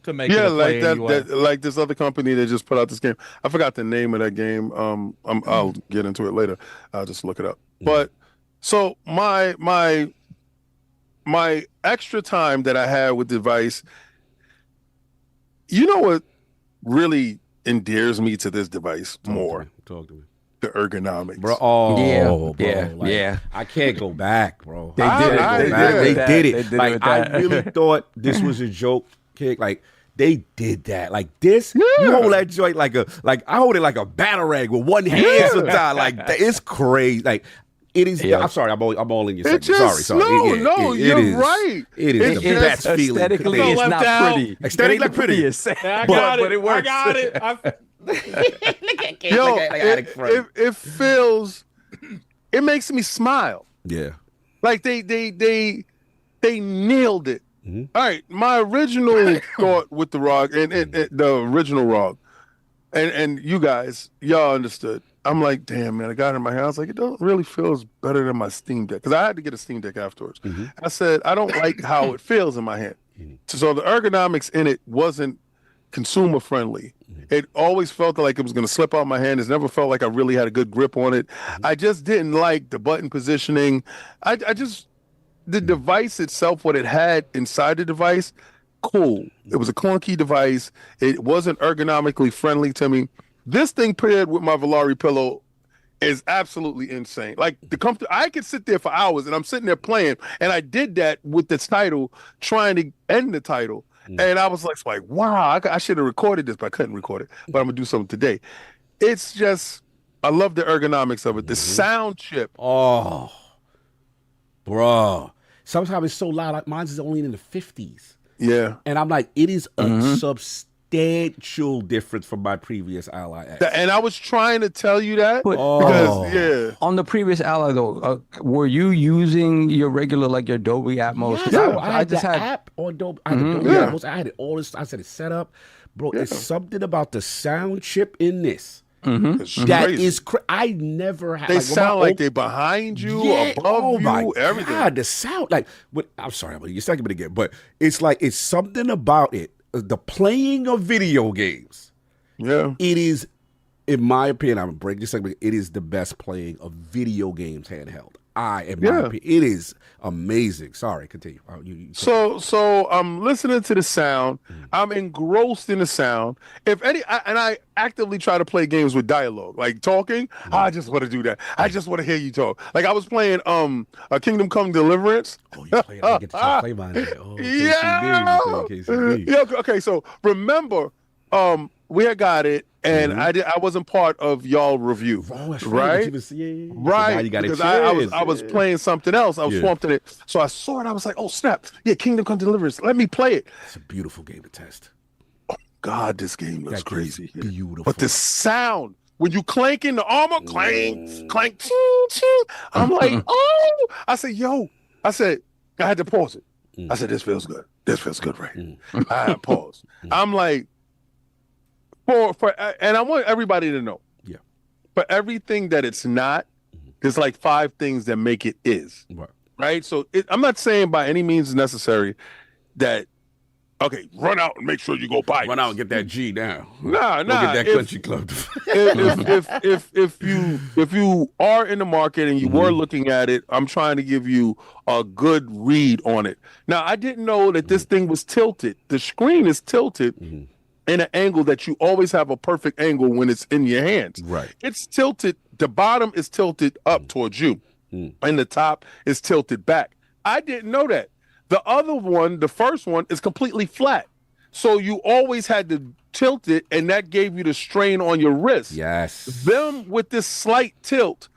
S6: to make it a play anyway.
S4: Like this other company that just put out this game. I forgot the name of that game. I'll get into it later. I'll just look it up. But so my extra time that I had with the device, what really endears me to this device more?
S3: Talk to me.
S4: The ergonomics,
S3: bro.
S5: Yeah.
S3: I can't go back, bro.
S5: They did it.
S3: Like I really thought this was a joke, kick. Like they did that. Like this, you hold that joint like I hold it like a battle rag with one hand sometimes. Like it's crazy. Like. It is. Yeah. I'm sorry. I'm all in your segment. Sorry.
S4: You're right.
S3: It is the best feeling.
S5: Aesthetically, it's not pretty.
S3: Aesthetically, not pretty.
S6: I got it. But it works. I got it.
S4: Yo, it feels. It makes me smile.
S3: Yeah.
S4: Like they nailed it. All right. My original thought with the ROG and the original ROG, and you guys, y'all understood. I'm like, damn, man, I got it in my hand. I was like, it doesn't really feel better than my Steam Deck. Because I had to get a Steam Deck afterwards. I said, I don't like how it feels in my hand. So the ergonomics in it wasn't consumer friendly. It always felt like it was going to slip out my hand. It's never felt like I really had a good grip on it. I just didn't like the button positioning. The device itself, what it had inside the device, cool. It was a clunky device. It wasn't ergonomically friendly to me. This thing paired with my Volare pillow is absolutely insane. Like the comfort, I could sit there for hours, and I'm sitting there playing, and I did that with the title, trying to end the title, and I was like, wow, I should have recorded this, but I couldn't record it. But I'm gonna do something today. It's just, I love the ergonomics of it. The sound chip.
S3: Oh, bro. Sometimes it's so loud. Like mine's is only in the 50s.
S4: Yeah.
S3: And I'm like, it is a substantial difference from my previous Ally X.
S4: And I was trying to tell you that because
S5: On the previous Ally though, were you using your regular like your Dolby Atmos? 'Cause
S3: Yeah, I had
S5: just
S3: the
S5: had
S3: app on Dolby. I had the Dolby Atmos. I had it all this. I said it's set up, bro. It's something about the sound chip in this that
S4: crazy.
S3: is. I never had.
S4: They
S3: like,
S4: sound like they're behind you, above you, everything.
S3: God, the sound like. I'm sorry, I'm gonna use second again, but it's like it's something about it. The playing of video games.
S4: Yeah.
S3: It is, in my opinion, I'm breaking this segment. It is the best playing of video games handheld. In my opinion, it is amazing. Sorry, continue.
S4: So I'm listening to the sound. I'm engrossed in the sound. If any, I actively try to play games with dialogue, like talking. I just want to do that. I just want to hear you talk. Like I was playing a Kingdom Come Deliverance.
S3: Oh, you played. I get to play mine. Oh,
S4: Yeah.
S3: KCB.
S4: Yeah. Okay. So remember, we had got it, and I wasn't part of y'all review,
S3: Oh, that's
S4: right?
S3: Right. So
S4: Right,
S3: now you got
S4: because
S3: it.
S4: I was playing something else. I was swamped in it, so I saw it. I was like, "Oh snap! Yeah, Kingdom Come Deliverance. Let me play it."
S3: It's a beautiful game to test.
S4: God, this game looks
S3: That game is
S4: crazy.
S3: beautiful.
S4: But the sound when you clank in the armor, clank, clank, ching, ching. I'm like, oh! I said, yo. I said, I had to pause it. I said, this feels good. This feels good, right? I had pause. I'm like, and I want everybody to know.
S3: Yeah.
S4: For everything that it's not, there's like 5 things that make it is. Right? So I'm not saying by any means necessary that, okay, run out and make sure you go buy it.
S3: Run out and get that G now.
S4: Nah.
S3: Go get that country club.
S4: if you are in the market and you were looking at it, I'm trying to give you a good read on it. Now, I didn't know that this thing was tilted. The screen is tilted in an angle that you always have a perfect angle when it's in your hands.
S3: Right.
S4: It's tilted. The bottom is tilted up towards you, and the top is tilted back. I didn't know that. The other one, the first one, is completely flat. So you always had to tilt it, and that gave you the strain on your wrist.
S3: Yes.
S4: Them with this slight tilt,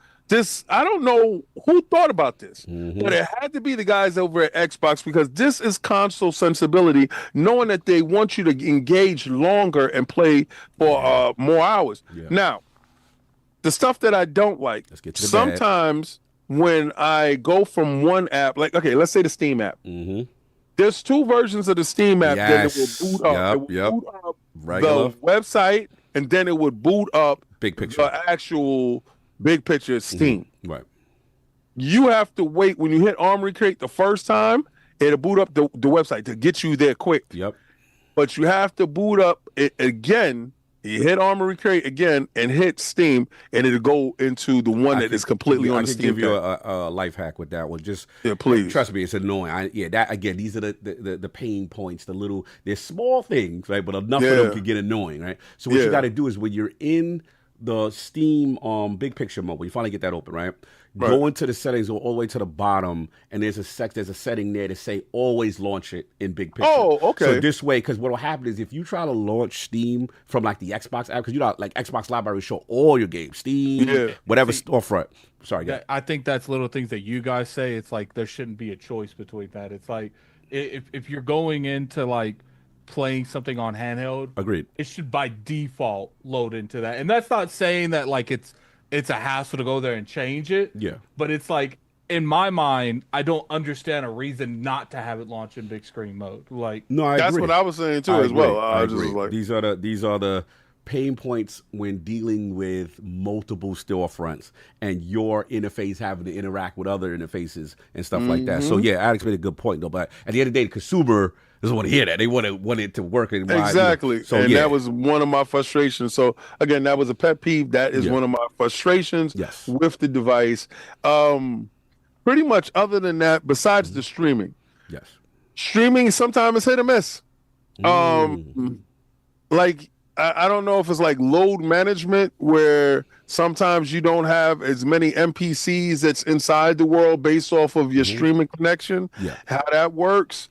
S4: I don't know who thought about this, but it had to be the guys over at Xbox, because this is console sensibility, knowing that they want you to engage longer and play for more hours. Yeah. Now, the stuff that I don't like, sometimes when I go from one app, like, okay, let's say the Steam app. There's 2 versions of the Steam app that it will boot up. It will boot up the website, and then it would boot up
S3: Big Picture,
S4: the actual Big Picture Steam.
S3: Right.
S4: You have to wait. When you hit Armory Crate the first time, it'll boot up the website to get you there quick.
S3: Yep.
S4: But you have to boot up it again. You hit Armory Crate again and hit Steam, and it'll go into the one that is completely on the Steam.
S3: I can give you a life hack with that one. Just
S4: please.
S3: Trust me, it's annoying. That again, these are the pain points. They're small things, right? But enough of them can get annoying, right? So what you got to do is when you're in the Steam Big Picture mode, when you finally get that open, right? Go into the settings, go all the way to the bottom, and there's a setting there to say always launch it in Big Picture.
S4: Oh, okay.
S3: So this way, because what will happen is if you try to launch Steam from like the Xbox app, because you know, like Xbox Library show all your games, Steam, whatever storefront. Sorry,
S6: I think that's little things that you guys say. It's like there shouldn't be a choice between that. It's like if you're going into like playing something on handheld,
S3: agreed,
S6: it should by default load into that. And that's not saying that like it's a hassle to go there and change it.
S3: Yeah.
S6: But it's like, in my mind, I don't understand a reason not to have it launch in big screen mode. Like,
S3: no,
S4: that's
S3: agree.
S4: what I was saying too as well.
S3: I agree.
S4: Just like,
S3: these are the pain points when dealing with multiple storefronts and your interface having to interact with other interfaces and stuff like that. So yeah, Alex made a good point though. But at the end of the day, the consumer doesn't want to hear that. They want it to work.
S4: Exactly. You know, so that was one of my frustrations. So again, that was a pet peeve. That is one of my frustrations with the device. Pretty much other than that, besides the streaming.
S3: Yes.
S4: Streaming sometimes is hit or miss. Like I don't know if it's like load management where sometimes you don't have as many NPCs that's inside the world based off of your streaming connection.
S3: Yeah.
S4: How that works.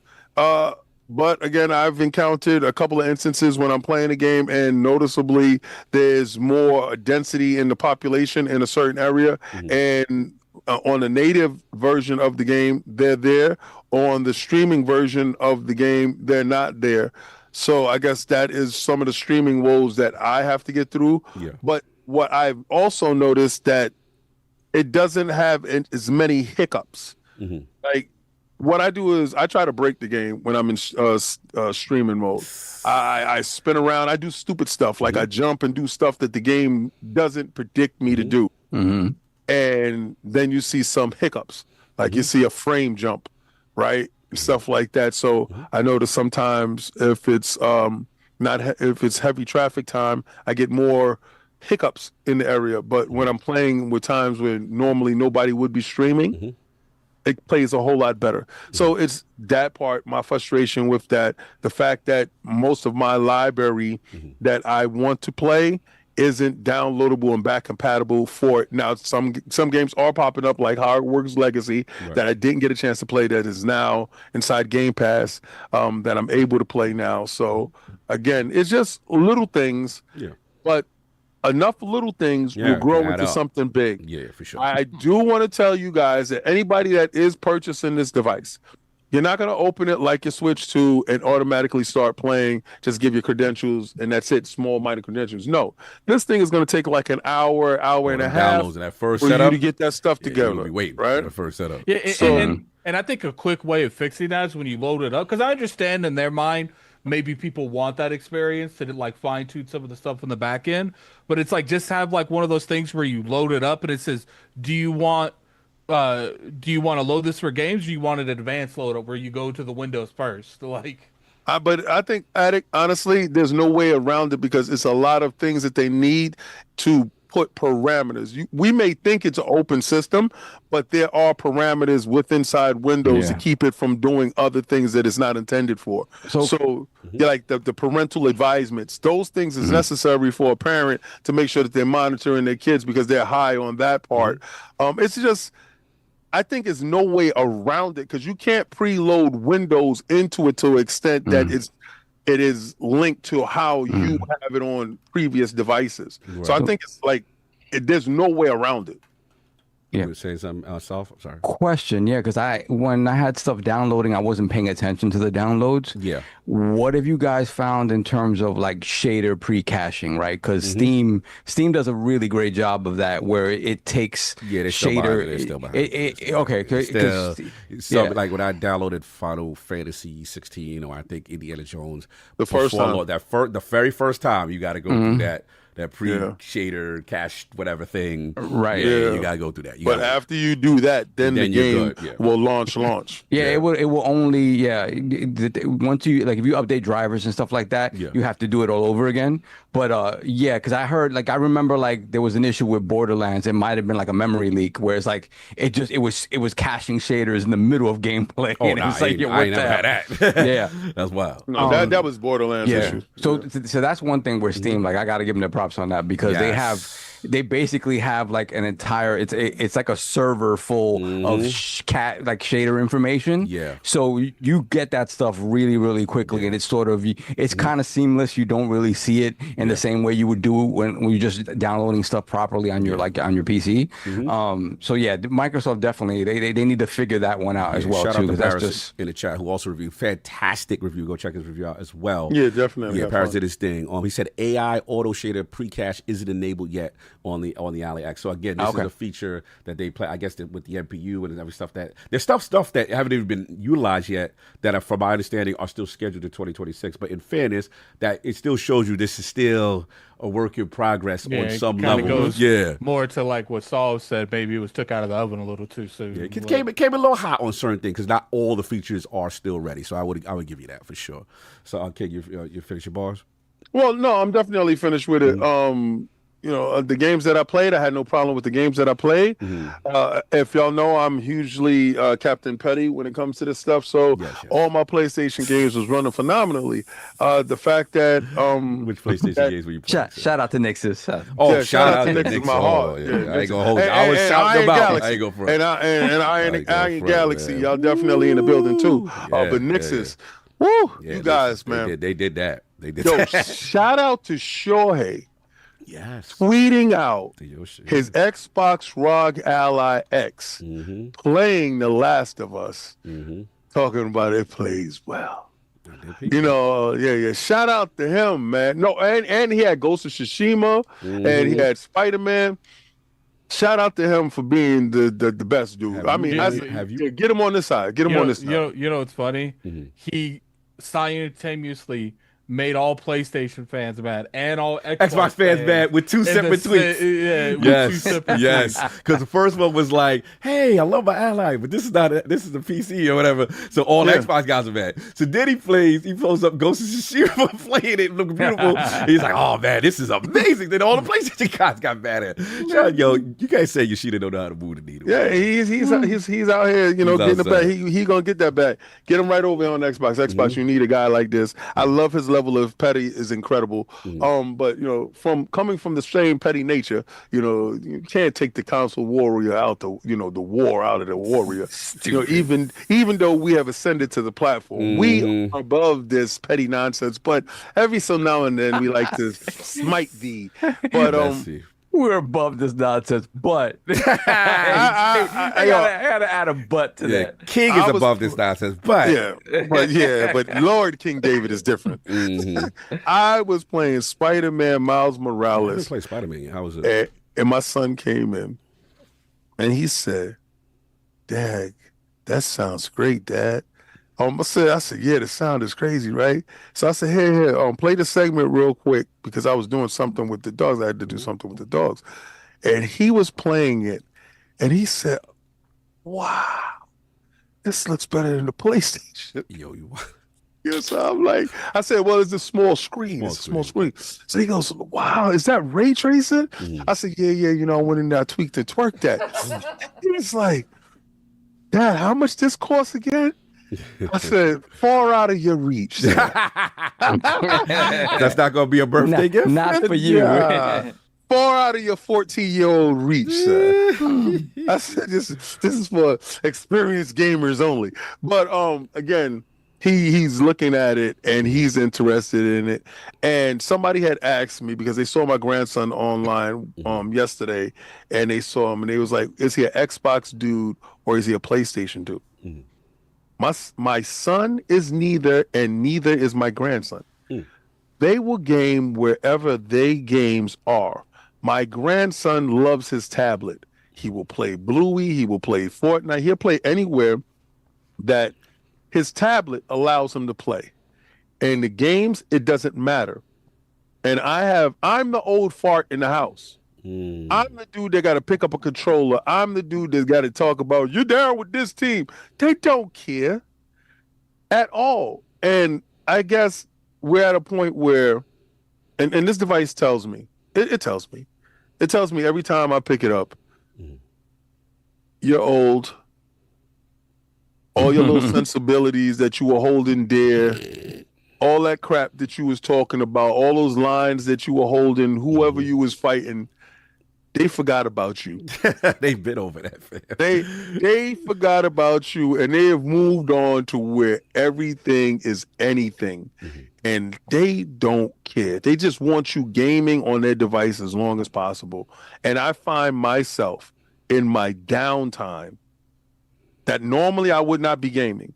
S4: But again, I've encountered a couple of instances when I'm playing a game and noticeably there's more density in the population in a certain area. And on the native version of the game, they're there. On the streaming version of the game, they're not there. So I guess that is some of the streaming woes that I have to get through.
S3: Yeah.
S4: But what I've also noticed that it doesn't have as many hiccups. Like, what I do is I try to break the game when I'm in streaming mode. I spin around. I do stupid stuff. Like I jump and do stuff that the game doesn't predict me to do. And then you see some hiccups. Like you see a frame jump, right? Stuff like that. So I notice sometimes if it's if it's heavy traffic time, I get more hiccups in the area. But when I'm playing with times where normally nobody would be streaming, it plays a whole lot better. So it's that part, my frustration with that, the fact that most of my library that I want to play isn't downloadable and back compatible for it. Now, some games are popping up like Hogwarts Legacy that I didn't get a chance to play that is now inside Game Pass that I'm able to play now. So again, it's just little things, but enough little things will grow into something big.
S3: Yeah, for sure.
S4: I do want to tell you guys that anybody that is purchasing this device, you're not going to open it like your Switch 2 and automatically start playing, just give your credentials, and that's it, small, minor credentials. No, this thing is going to take like an hour and a half
S3: downloads in that first
S4: for
S3: setup
S4: you to get that stuff together.
S3: You'll be waiting
S4: right?
S3: for the first setup.
S6: Yeah, and I think a quick way of fixing that is when you load it up, because I understand in their mind, maybe people want that experience to like fine tune some of the stuff in the back end, but it's like just have like one of those things where you load it up and it says, do you want to load this for games? Or do you want an advanced load up where you go to the Windows first? Like,
S4: but I think, Addict, honestly, there's no way around it because it's a lot of things that they need to put parameters. We may think it's an open system, but there are parameters inside Windows to keep it from doing other things that it's not intended for. So like the parental advisements, those things is necessary for a parent to make sure that they're monitoring their kids because they're high on that part. It's just, I think there's no way around it because you can't preload Windows into it to an extent that it is linked to how you have it on previous devices. Right. So I think it's like there's no way around it.
S3: You were saying something, Soph? I'm sorry.
S5: Question, because when I had stuff downloading, I wasn't paying attention to the downloads.
S3: Yeah.
S5: What have you guys found in terms of like shader pre-caching, right? Because Steam does a really great job of that, where it takes shader.
S3: They're still behind. Okay. Like when I downloaded Final Fantasy 16, or I think Indiana Jones,
S4: the first time,
S3: the very first time, you got to go through that pre-shader cache whatever thing.
S5: Right.
S3: Yeah, you got to go through that.
S4: But after you do that, then the game will launch.
S5: It will only, once you, like if you update drivers and stuff like that, you have to do it all over again. But because I heard, like I remember like there was an issue with Borderlands. It might have been like a memory leak where it's like it was caching shaders in the middle of gameplay.
S3: Oh,
S5: and it's like,
S3: I ain't never had that.
S5: Yeah.
S3: That's wild.
S4: No, that was Borderlands issue.
S5: So that's one thing where Steam, like I got to give them the props on that because they basically have like an entire it's like a server full of shader information.
S3: Yeah.
S5: So you get that stuff really, really quickly, and it's sort of it's kind of seamless. You don't really see it in the same way you would do when you're just downloading stuff properly on your on your PC. So Microsoft definitely they need to figure that one out as well
S3: shout
S5: too.
S3: out to
S5: That's
S3: Paris
S5: just
S3: in the chat who also reviewed fantastic review. Go check his review out as well.
S4: Yeah, definitely.
S3: Yeah, Paris did his thing. He said AI auto shader pre-cache isn't enabled yet on the ILX. So again, this is a feature that they play, I guess, with the NPU and every stuff that there's stuff that haven't even been utilized yet that are, from my understanding, are still scheduled to 2026. But in fairness, that it still shows you this is still a work in progress on some level.
S6: Goes more to like what Saul said. Maybe it was took out of the oven a little too soon.
S3: Yeah, it came a little hot on certain things because not all the features are still ready. So I would give you that for sure. So okay, you finish your bars.
S4: Well, no, I'm definitely finished with it. the games that I played, I had no problem with the games that I played. If y'all know, I'm hugely Captain Petty when it comes to this stuff. So all my PlayStation games was running phenomenally. The fact that
S3: which PlayStation games were you playing?
S5: Shout out to Nix's.
S4: Shout out to Nix's, my heart.
S3: I ain't gonna hold you. I was shouting them out. I ain't go for it.
S4: And Iron Galaxy, y'all definitely in the building too. But Nix's, woo, you guys, man,
S3: they did that. They did
S4: Yo,
S3: that.
S4: shout out to Shohei.
S3: Yes.
S4: Tweeting out his Xbox ROG Ally X playing The Last of Us, talking about it plays well. Shout out to him, man. No, and he had Ghost of Tsushima and he had Spider-Man. Shout out to him for being the best dude. Get him on this side. Get him on this side.
S6: You know what's funny? He simultaneously made all PlayStation fans mad and all Xbox
S3: fans mad with two separate tweets. Yes. Because the first one was like, "Hey, I love my ally, but this is a PC or whatever." So all Xbox guys are mad. So then he pulls up Ghost of Tsushima playing it, looking beautiful. He's like, "Oh man, this is amazing." Then all the PlayStation guys got mad at him. Yo, you guys say Yoshida don't know how to move the needle.
S4: Yeah, he's out here, getting the back. He gonna get that back. Get him right over here on Xbox. Xbox, you need a guy like this. I love his level of petty is incredible. But from coming from the same petty nature, you can't take the console warrior out the war out of the warrior. Even though we have ascended to the platform, we are above this petty nonsense. But every so now and then we like to smite thee. But
S5: we're above this nonsense, but I gotta add a but to that.
S3: King is above this nonsense, but
S4: but Lord King David is different. I was playing Spider-Man Miles Morales.
S3: I didn't play Spider-Man. How was it?
S4: And my son came in, and he said, "Dad, that sounds great, Dad." I said, yeah, the sound is crazy, right? So I said, here, play the segment real quick because I was doing something with the dogs. I had to do something with the dogs. And he was playing it, and he said, wow, this looks better than the PlayStation. So I'm like, I said, well, it's a small screen. It's a small screen. So he goes, wow, is that ray tracing? I said, yeah, I went in there, I tweaked and twerked that. He's like, Dad, how much this costs again? I said, far out of your reach.
S3: That's not going to be a birthday gift?
S5: Not for you.
S4: Far out of your 14-year-old reach, sir. I said, this is for experienced gamers only. But again, he's looking at it and he's interested in it. And somebody had asked me because they saw my grandson online yesterday, and they saw him and they was like, is he an Xbox dude or is he a PlayStation dude? My son is neither, and neither is my grandson. They will game wherever they games are. My grandson loves his tablet. He will play Bluey. He will play Fortnite. He'll play anywhere that his tablet allows him to play. And the games, it doesn't matter. And I'm the old fart in the house. I'm the dude that got to pick up a controller. I'm the dude that got to talk about, you're down with this team. They don't care at all. And I guess we're at a point where, and this device tells me, it tells me every time I pick it up, you're old. All your little sensibilities that you were holding dear, all that crap that you was talking about, all those lines that you were holding, whoever you was fighting, they forgot about you.
S3: They've been over that, fam.
S4: They forgot about you, and they have moved on to where everything is anything. And they don't care. They just want you gaming on their device as long as possible. And I find myself in my downtime that normally I would not be gaming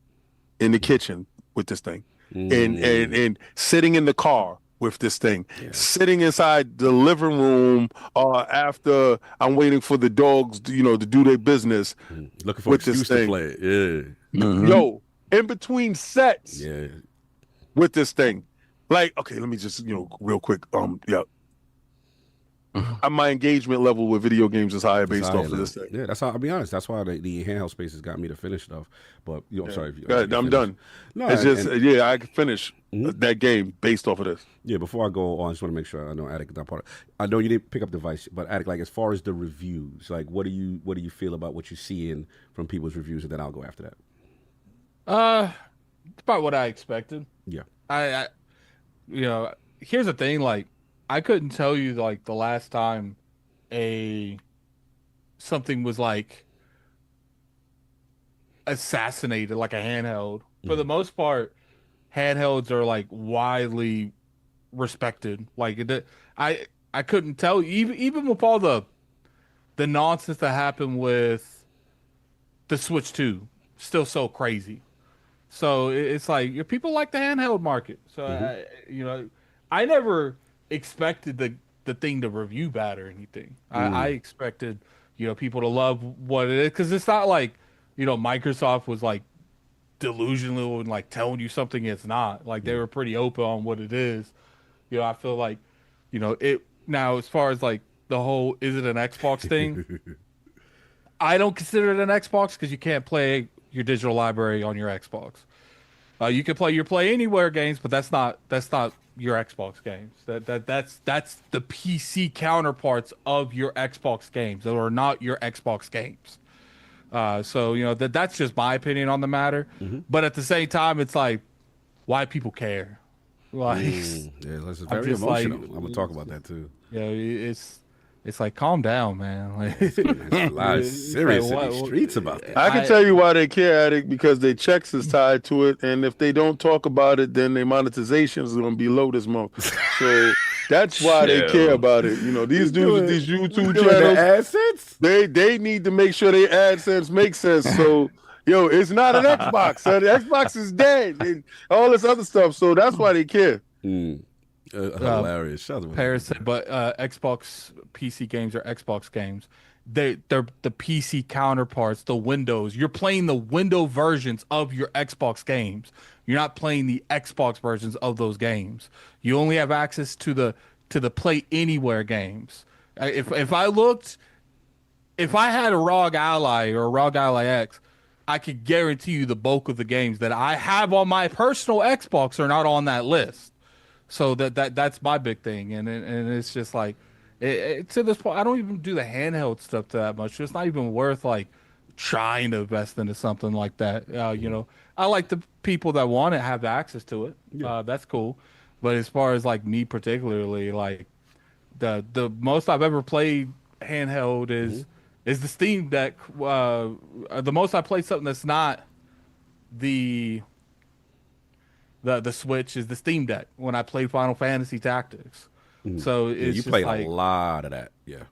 S4: in the kitchen with this thing, and sitting in the car with this thing, sitting inside the living room after I'm waiting for the dogs, to do their business.
S3: Looking for with this thing. To play it.
S4: Yo, in between sets, with this thing, like, okay, let me just real quick, my engagement level with video games is higher based
S3: Higher
S4: off of
S3: now.
S4: this thing.
S3: Yeah, that's how I'll be honest. That's why the handheld spaces got me to finish stuff. But I'm sorry. If you,
S4: Go ahead,
S3: you
S4: I'm
S3: finish.
S4: done.
S3: No,
S4: It's
S3: and-
S4: just
S3: and-
S4: yeah, I can finish that game based off of this.
S3: yeah. Before I go on, I just want to make sure I know Attic is not part of. I know you didn't pick up the device, but Attic, like as far as the reviews, like what do you feel about what you're seeing from people's reviews, and then I'll go after that.
S6: It's about what I expected.
S3: Yeah.
S6: I here's the thing, like I couldn't tell you like the last time something was like assassinated, like a handheld. For the most part, handhelds are like widely respected. Like I couldn't tell you, even with all the nonsense that happened with the Switch 2, still so crazy. So it's like people like the handheld market. So I never expected the thing to review bad or anything. I expected people to love what it is, because it's not like Microsoft was like delusional and like telling you something it's not. Like they were pretty open on what it is. I feel like it now, as far as like the whole is it an Xbox thing, I don't consider it an Xbox because you can't play your digital library on your Xbox. You can play your Play Anywhere games, but that's not your Xbox games. That's the PC counterparts of your Xbox games that are not your Xbox games. So that's just my opinion on the matter. But at the same time, it's like, why people care? Like,
S3: Yeah, it's very
S6: just like-
S3: emotional. I'm gonna talk about that too.
S6: It's like, calm down, man. Like,
S3: There's a lot of
S6: It's
S3: serious
S6: like,
S3: in the
S6: what-
S3: streets about that.
S4: I can tell you why they care, Addict, because their checks is tied to it, and if they don't talk about it, then their monetization is going to be low this month. So that's why they care about it. These dudes with these YouTube
S3: Doing the
S4: channels,
S3: assets?
S4: they need to make sure their AdSense makes sense. So, it's not an Xbox. So the Xbox is dead and all this other stuff. So that's why they care.
S3: Hilarious. Shut up.
S6: Paris said, but Xbox PC games are Xbox games. They're the PC counterparts, the Windows. You're playing the window versions of your Xbox games. You're not playing the Xbox versions of those games. You only have access to the Play Anywhere games. If I had a ROG Ally or a ROG Ally X, I could guarantee you the bulk of the games that I have on my personal Xbox are not on that list. So that's my big thing, and it's just like to this point, I don't even do the handheld stuff that much. It's not even worth like trying to invest into something like that. I like the people that want it have access to it. That's cool, but as far as like me particularly, like the most I've ever played handheld is the Steam Deck. The most I played something that's not the Switch is the Steam Deck when I played Final Fantasy Tactics. So it's
S3: you
S6: just
S3: played
S6: like,
S3: a lot of that. Yeah.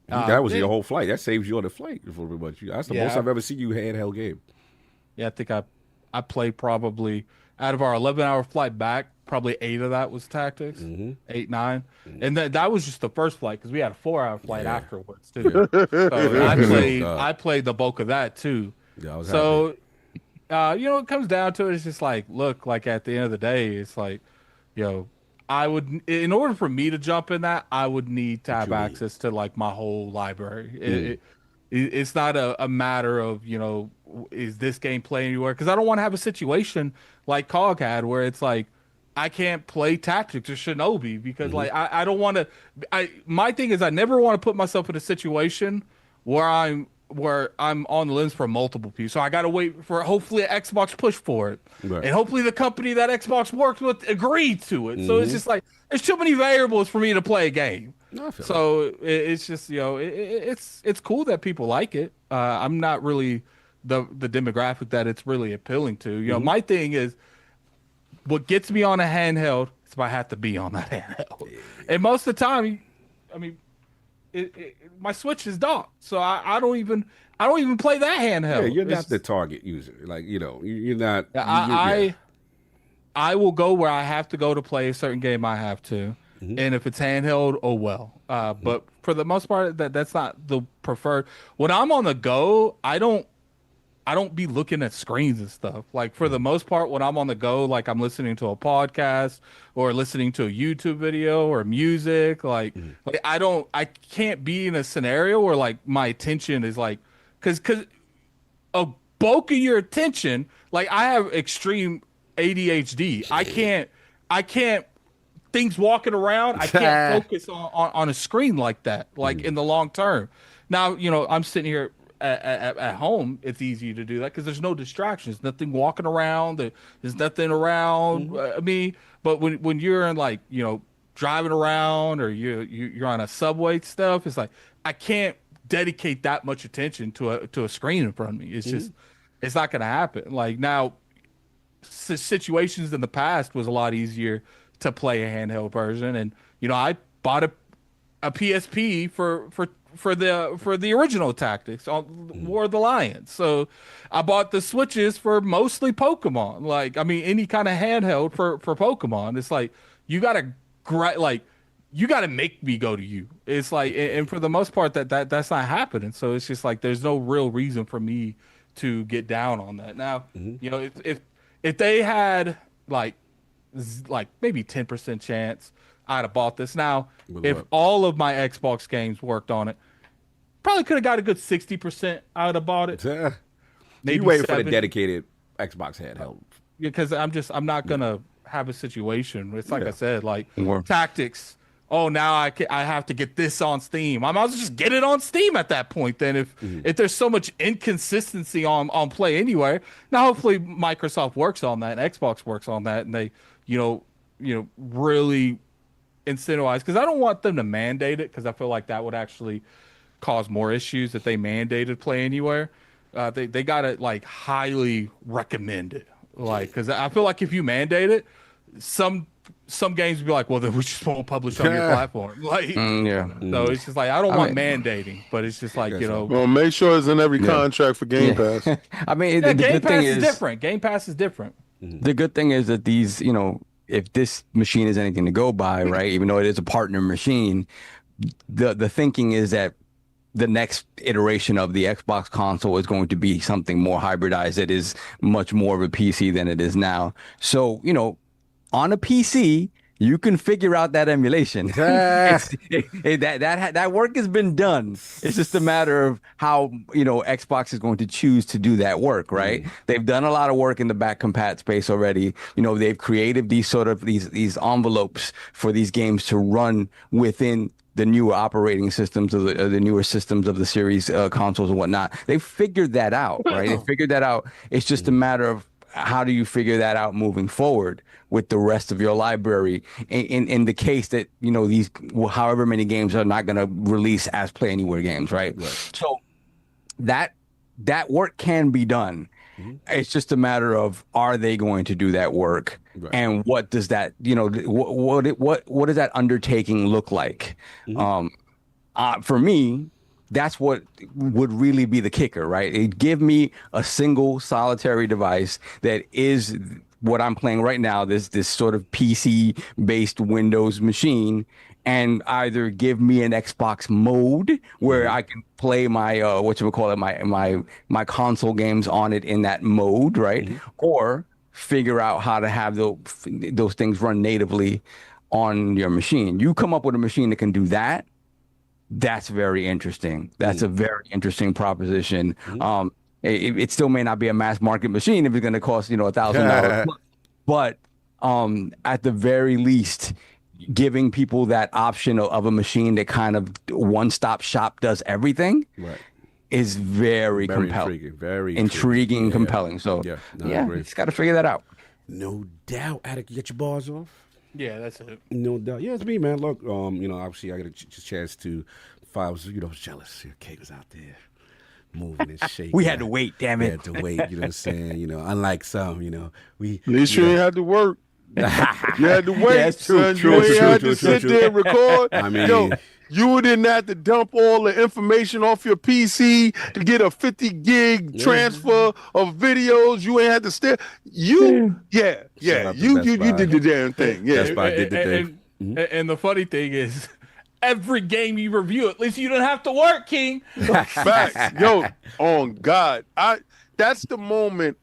S3: That was your whole flight. That saves you on the flight for pretty much. That's the most I've ever seen you handheld game.
S6: Yeah, I think I played probably out of our 11-hour flight back, probably 8 of that was Tactics, 8, 9, and that was just the first flight because we had a 4-hour flight afterwards too. So I played the bulk of that too.
S3: Yeah, I was
S6: So it comes down to it. It's just like, look, like at the end of the day, it's like, I would, in order for me to jump in that, I would need to have access to like my whole library. It's not a matter of, is this game playing anywhere? Because I don't want to have a situation like COG had where it's like, I can't play Tactics or Shinobi because like, I don't want to, my thing is I never want to put myself in a situation where I'm on the lens for multiple people. So I got to wait for hopefully an Xbox push for it.
S3: Right.
S6: And hopefully the company that Xbox works with agreed to it. So it's just like, there's too many variables for me to play a game.
S3: No, I feel
S6: So it's just, it's cool that people like it. I'm not really the demographic that it's really appealing to. My thing is what gets me on a handheld is if I have to be on that handheld. And most of the time, I mean, my Switch is docked, so I don't even play that handheld.
S3: Yeah, you're not the target user. Like you're not.
S6: I will go where I have to go to play a certain game. I have to, and if it's handheld, oh well. But for the most part, that's not the preferred. When I'm on the go, I don't I don't be looking at screens and stuff. Like for the most part, when I'm on the go, like I'm listening to a podcast or listening to a YouTube video or music, like I can't be in a scenario where like my attention is like, cause a bulk of your attention, like I have extreme ADHD. I can't things walking around. I can't focus on a screen like that, like in the long term. Now, I'm sitting here at home. It's easy to do that because there's no distractions, nothing walking around. There's nothing around me. But when you're in like, driving around or you're on a subway stuff, it's like, I can't dedicate that much attention to a screen in front of me. It's just, it's not going to happen. Like now, situations in the past was a lot easier to play a handheld version, and I bought a PSP for the original Tactics on War of the Lions. So I bought the Switches for mostly Pokemon. Like any kind of handheld for Pokemon. It's like you gotta make me go to you. It's like, and for the most part that's not happening. So it's just like there's no real reason for me to get down on that. Now, if they had like maybe 10% chance, I'd have bought this. Now, if all of my Xbox games worked on it, probably could have got a good 60%. I would have bought it.
S3: Maybe you waiting for the dedicated Xbox handheld.
S6: Because I'm not gonna have a situation. It's like I said, like Tactics. Oh, now I have to get this on Steam. I might as well just get it on Steam at that point. Then if there's so much inconsistency on Play Anywhere, now hopefully Microsoft works on that, and Xbox works on that, and they really incentivize, because I don't want them to mandate it, because I feel like that would actually cause more issues if they mandated Play Anywhere. They gotta like highly recommend it, like, because I feel like if you mandate it, some games would be like, well, then we just won't publish on your platform. Like, so it's just like, I don't want mandating, but it's just like,
S4: Well, make sure it's in every contract for Game Pass.
S5: The
S6: Game
S5: good
S6: Pass
S5: thing
S6: is different. Game Pass is different.
S5: The good thing is that these, if this machine is anything to go by, right, even though it is a partner machine, the thinking is that the next iteration of the Xbox console is going to be something more hybridized. It is much more of a PC than it is now. So, on a PC, you can figure out that emulation. That work has been done. It's just a matter of how Xbox is going to choose to do that work, right? They've done a lot of work in the back compat space already. They've created these sort of these envelopes for these games to run within the newer operating systems of the newer systems of the series consoles and whatnot. They figured that out, right? They figured that out. It's just a matter of how do you figure that out moving forward with the rest of your library in the case that these however many games are not going to release as Play Anywhere games, right? So that work can be done. It's just a matter of, are they going to do that work, and what does that what does that undertaking look like? For me, that's what would really be the kicker, right? It give me a single solitary device that is what I'm playing right now, this sort of PC based Windows machine, and either give me an Xbox mode where I can play my my console games on it in that mode, right? Or figure out how to have those things run natively on your machine. You come up with a machine that can do that. That's very interesting. That's a very interesting proposition. It still may not be a mass market machine if it's going to cost $1,000, but at the very least, giving people that option of a machine that kind of one-stop shop does everything is very compelling,
S3: very
S5: intriguing, compelling. So just got to figure that out.
S3: No doubt. Attic, you get your bars off.
S6: Yeah, that's it.
S3: No doubt. Yeah, it's me, man. Look, obviously I got a chance to. If I was, jealous. Kate was out there moving and shaking.
S5: We had to wait, damn it.
S3: We had to wait. You know what I'm saying? Unlike some, we.
S4: At least you ain't had to work. You had to wait.
S5: Yeah, it's true,
S4: You ain't had to sit there and record.
S3: I mean,
S4: you didn't have to dump all the information off your PC to get a 50 gig transfer of videos. You ain't had to stay. You did the damn thing. Yeah,
S3: Best Buy did the thing.
S6: And the funny thing is, every game you review, at least you don't have to work, King.
S4: Facts. Yo, on God. that's the moment.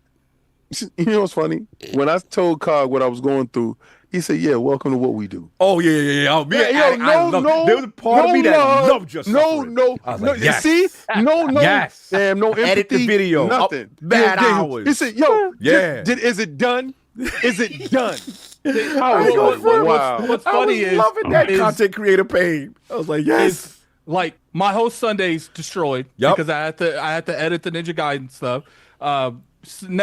S4: You know what's funny? When I told Cog what I was going through, he said, "Yeah, welcome to what we do."
S3: Oh yeah. Oh, me,
S4: Yeah, yo,
S3: I love, there was a part of me that loved your suffering. I was like,
S4: you
S3: yes.
S4: see,
S3: Yes.
S4: damn, no empathy,
S3: Edit the video.
S4: nothing.
S3: Bad hours.
S4: He said, "Yo,
S3: Yeah.
S4: is it done? Is it done?"
S3: I ain't gonna front.
S4: Wow.
S6: What's
S3: I
S6: funny
S3: was
S6: is
S3: loving that content creator pain. I was like, yes.
S6: is like my whole Sunday's destroyed
S3: Yep.
S6: because I had to edit the Ninja Gaiden stuff.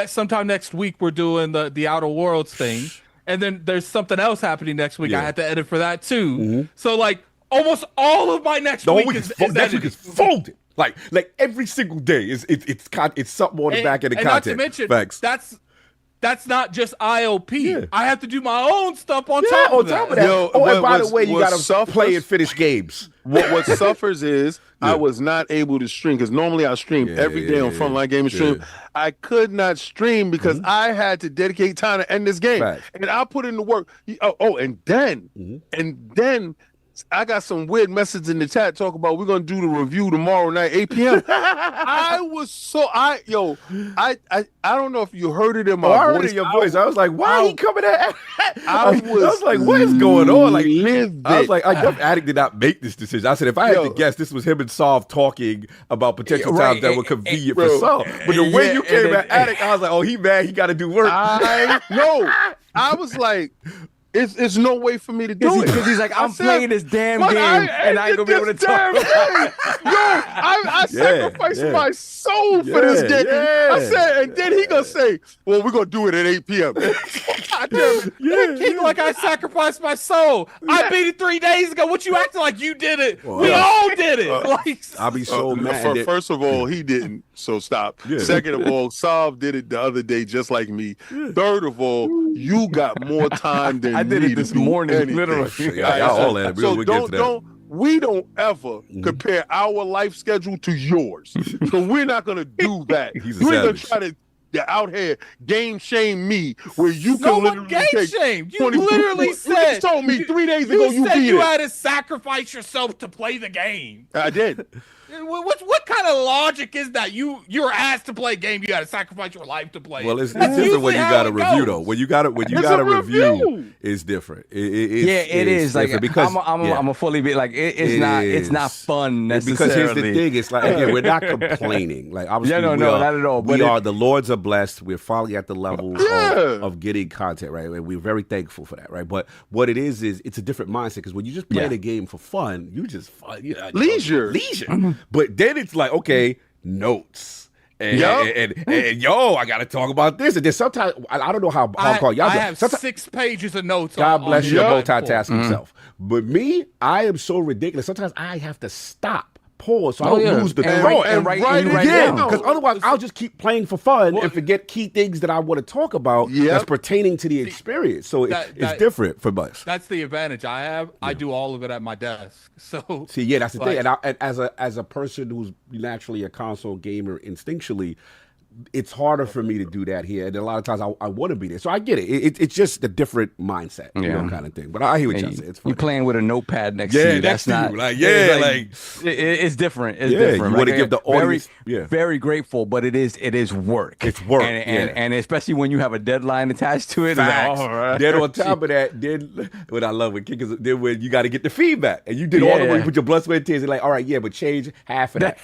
S6: Sometime next week we're doing the Outer Worlds thing, and then there's something else happening next week.
S3: Yeah.
S6: I had to edit for that too. So like almost all of my next
S3: The whole
S6: week
S3: week
S6: is
S3: next week
S6: edited.
S3: is folded. Like every single day it's something on the back end of
S6: and
S3: content.
S6: not to mention,
S3: Facts.
S6: that's not just ILP.
S3: Yeah.
S6: I have to do my own stuff on
S3: Yeah,
S6: top
S3: on
S6: of that.
S3: top of that.
S4: Yo,
S3: and by the
S4: what-
S3: way, you
S4: what
S3: gotta
S4: suffers-
S3: play and finish games.
S4: What suffers is
S3: Yeah.
S4: I was not able to stream because normally I stream every day on Frontline Gaming Stream.
S3: Yeah.
S4: I could not stream because I had to dedicate time to end this game,
S3: Facts.
S4: and I put in the work. And then I got some weird message in the chat talk about we're gonna do the review tomorrow night 8 p.m. I don't know if you heard it in my
S3: I
S4: voice.
S3: heard it in your voice. I was like, why he coming at?
S4: I
S3: was like, what is going on? Like,
S4: livid.
S3: I was like, Addict did not make this decision. I said, if I had to guess, this was him and Solve talking about potential times that were convenient for
S4: bro.
S3: Solve. But the way
S5: Yeah,
S3: you came
S5: and
S3: at
S5: then-
S3: Addict, I was like, oh, he mad. He got to do work.
S4: I was like, it's no way for me to do it
S5: Because he's like, I'm
S4: I said,
S5: playing this damn
S4: but
S5: game, and I ain't gonna be able to
S4: this damn
S5: talk.
S4: game. Yo, I sacrificed my soul for this
S3: Yeah,
S4: game.
S3: yeah.
S4: I said, and then he gonna say, "Well, we're gonna do it at 8 p.m." God damn it.
S6: King, like I sacrificed my soul. I beat it 3 days ago. What you acting like you did it?
S3: Well,
S6: we all did it. Like
S3: I'll be so mad. that-
S4: First of all, he didn't, so stop.
S3: Yeah.
S4: Second of all, Sav did it the other day just like me. Third of all, you got more time than
S5: I did
S4: me
S5: it this
S4: to do
S5: morning,
S4: anything.
S5: literally.
S3: Yeah, y'all all at it.
S4: So
S3: We'll get to that.
S4: we don't ever compare our life schedule to yours. So we're not gonna do that.
S3: He's a
S4: You ain't gonna
S3: savage.
S4: try to out here game shame me where you
S6: no
S4: can
S6: one
S4: literally
S6: game
S4: take
S6: shamed. You
S4: 20
S6: literally
S4: You
S6: said
S4: told me 3 days ago
S6: you
S4: you
S6: said
S4: beat
S6: you
S4: it.
S6: had to sacrifice yourself to play the game.
S4: I did.
S6: What kind of logic is that? You're asked to play a game. You got to sacrifice your life to play.
S3: Well, it's
S6: That's
S3: different when
S6: usually
S3: you
S6: how
S3: got a
S6: it
S3: review
S6: goes.
S3: though. When you got a
S4: a
S3: review,
S4: review.
S3: it's different.
S5: It is like
S3: different because
S5: I'm a fully be like it's not fun necessarily.
S3: Because here's the thing: it's like again, we're not complaining. Like obviously,
S5: no, not at all.
S3: We
S5: But
S3: are the Lords are blessed. We're finally at the level of getting content right, and we're very thankful for that, right? But what it is it's a different mindset because when you just play the game for fun, you just fun,
S4: Leisure.
S3: But then it's like okay, notes. And yo, I got to talk about this. And then sometimes I don't know how hardcore y'all
S6: I
S3: do.
S6: have
S3: Sometimes,
S6: 6 pages of notes.
S3: God bless
S6: on
S3: you,
S6: your
S3: multitask himself. But me, I am so ridiculous. Sometimes I have to stop, pause, so I don't lose the thought.
S5: and write it
S3: Yeah,
S5: down.
S3: because otherwise I'll just keep playing for fun and forget key things that I want to talk about that's pertaining to the experience. So it's different for us.
S6: That's the advantage I have. I do all of it at my desk. So
S3: See, yeah, that's the thing.
S6: like-
S3: And as a person who's naturally a console gamer instinctually, it's harder for me to do that here. And a lot of times I want to be there. So I get it. It's just a different mindset, kind of thing. But I hear what y'all say. It's funny.
S5: You playing with a notepad next to you.
S3: next
S5: That's
S3: to
S5: not
S3: you. Like,
S5: it's different. It's
S3: Yeah,
S5: different.
S3: you wanna
S5: Like,
S3: give the audience-
S5: very grateful, but it is work.
S3: It's work,
S5: and especially when you have a deadline attached to it. it's like,
S3: Facts.
S5: all right.
S3: Then on top of that, then what I love with kickers, then when you got to get the feedback, and you did all the way, you put your blood, sweat, and tears, and like, all right, yeah, but change half of that.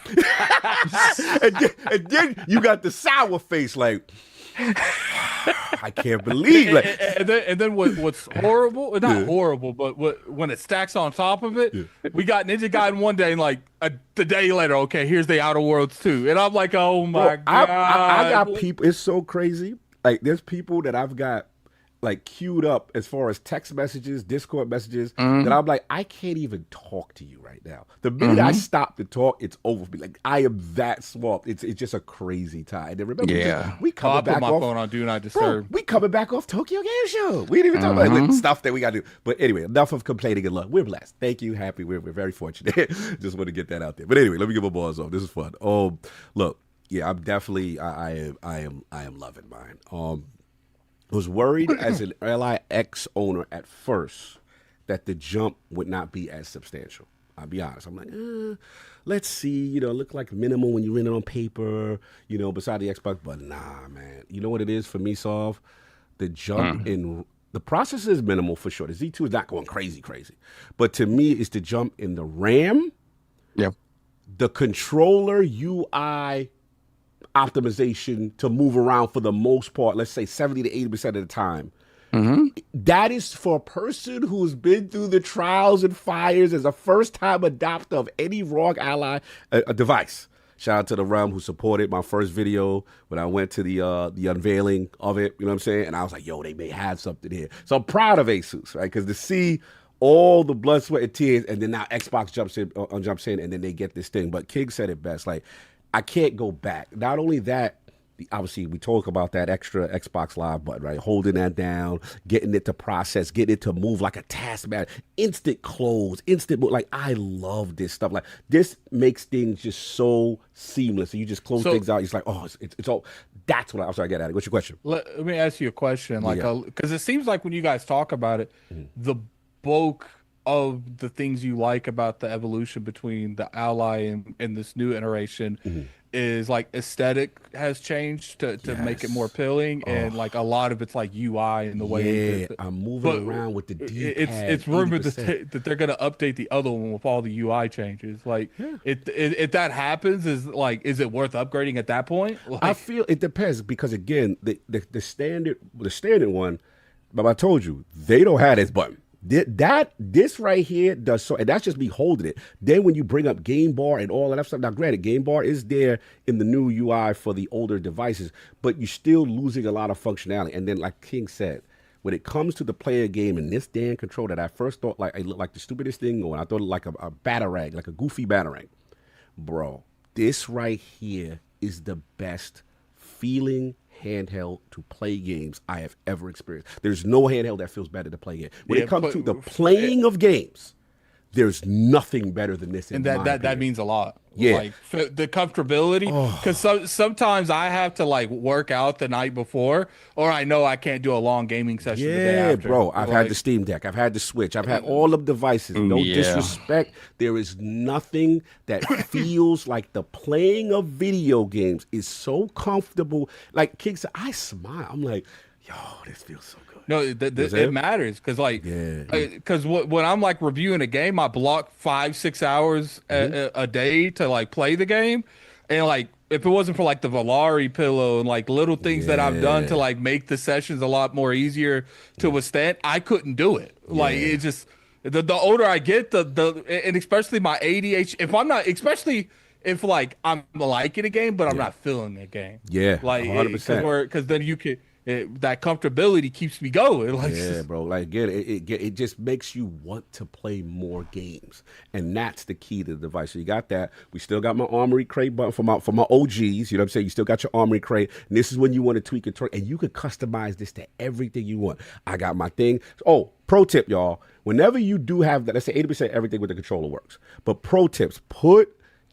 S3: and then you got the sour face, like, I can't believe, like,
S6: and then what's horrible? Not horrible, but when it stacks on top of it, we got Ninja Gaiden one day, and like the day later, okay, here's the Outer Worlds 2, and I'm like, oh my god,
S3: I got people. It's so crazy. Like, there's people that I've got like queued up as far as text messages, Discord messages that I'm like, I can't even talk to you right now. The minute I stop to talk, it's over for me. Like, I am that swamped. It's just a crazy time. And remember, we
S6: I
S3: coming
S6: put
S3: back
S6: my
S3: off.
S6: phone on Do Not
S3: Bro,
S6: Disturb.
S3: we coming back off Tokyo Game Show. We didn't even talk about like, stuff that we got to do. But anyway, enough of complaining and love. We're blessed. Thank you. Happy. We're very fortunate. Just want to get that out there. But anyway, let me get my balls off. This is fun. Look, yeah, I'm definitely. I am loving mine. Was worried as an LIX owner at first that the jump would not be as substantial. I'll be honest. I'm like, let's see. You know, look like minimal when you rent it on paper. You know, beside the Xbox, but nah, man. You know what it is for me, Solve? The jump in the process is minimal for sure. The Z2 is not going crazy, but to me, it's the jump in the RAM.
S5: Yeah.
S3: The controller UI optimization to move around for the most part, let's say 70 to 80% of the time. That is for a person who's been through the trials and fires as a first-time adopter of any ROG Ally device. Shout out to the Realm who supported my first video when I went to the unveiling of it, you know what I'm saying? And I was like, yo, they may have something here. So I'm proud of Asus, right? Because to see all the blood, sweat, and tears, and then now Xbox jumps in, and then they get this thing. But King said it best. Like, I can't go back. Not only that, obviously we talk about that extra Xbox Live button, right? Holding that down, getting it to process, getting it to move like a taskmaster, instant close, instant move. Like, I love this stuff. Like, this makes things just so seamless. So you just close things out. It's like, oh, it's all. That's what I'm sorry, I get at it. What's your question?
S6: Let me ask you a question, like, because it seems like when you guys talk about it, the bulk of the things you like about the evolution between the Ally and this new iteration is like aesthetic has changed to make it more appealing, and like a lot of it's like UI and the way
S3: I'm moving around with the D-pad.
S6: It's rumored that they're gonna update the other one with all the UI changes. Like, if that happens, is it worth upgrading at that point? Like,
S3: I feel it depends, because again, the standard one, but I told you they don't have this button. This right here does so, and that's just me holding it. Then when you bring up Game Bar and all that stuff, now granted, Game Bar is there in the new UI for the older devices, but you're still losing a lot of functionality. And then, like King said, when it comes to the player game and this damn control that I first thought like it looked like the stupidest thing going, I thought it like a batarang, like a goofy batarang. Bro, this right here is the best feeling handheld to play games I have ever experienced. There's no handheld that feels better to play games. When it comes to the playing of games, there's nothing better than this.
S6: And that means a lot.
S3: Yeah.
S6: Like the comfortability, because sometimes I have to like work out the night before, or I know I can't do a long gaming session the day after.
S3: Bro, I've had the Steam Deck, I've had the Switch, I've had all of the devices. No disrespect, there is nothing that feels like the playing of video games is so comfortable. Like King said, I smile. I'm like, yo, this feels so good.
S6: No, it matters, because when I'm like reviewing a game, I block 5-6 hours a day to like play the game, and like if it wasn't for like the Valari pillow and like little things that I've done to like make the sessions a lot more easier to withstand, I couldn't do it. Like it just the older I get, and especially my ADHD. If I'm not, especially if like I'm liking a game but I'm not feeling a game, like 100%, because then you could. That comfortability keeps me going. Like,
S3: bro. Like, again, it just makes you want to play more games, and that's the key to the device. So you got that. We still got my Armory Crate button for my OGs. You know what I'm saying? You still got your Armory Crate. And this is when you want to tweak it, and you could customize this to everything you want. I got my thing. Oh, pro tip, y'all. Whenever you do have that, let's say 80% everything with the controller works. But pro tips,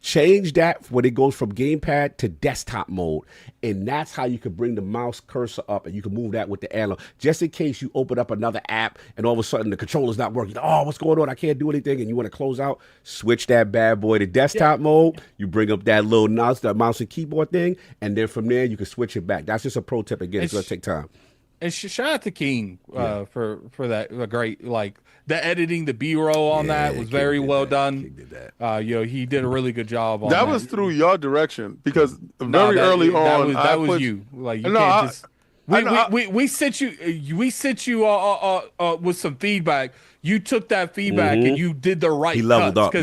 S3: change that when it goes from gamepad to desktop mode, and that's how you can bring the mouse cursor up, and you can move that with the analog, just in case you open up another app and all of a sudden the controller's not working. Oh, what's going on? I can't do anything, and you want to close out. Switch that bad boy to desktop mode. You bring up that little mouse and keyboard thing, and then from there you can switch it back. That's just a pro tip. Again, it's going to take time.
S6: And shout out to King for that great, like, the editing, the B-roll on that was very well done.
S3: King did that.
S6: He did a really good job on
S4: that. That was through your direction, because very early on
S6: that was you. Like, you can't just. We sent you with some feedback. You took that feedback and you did the right.
S3: He leveled up.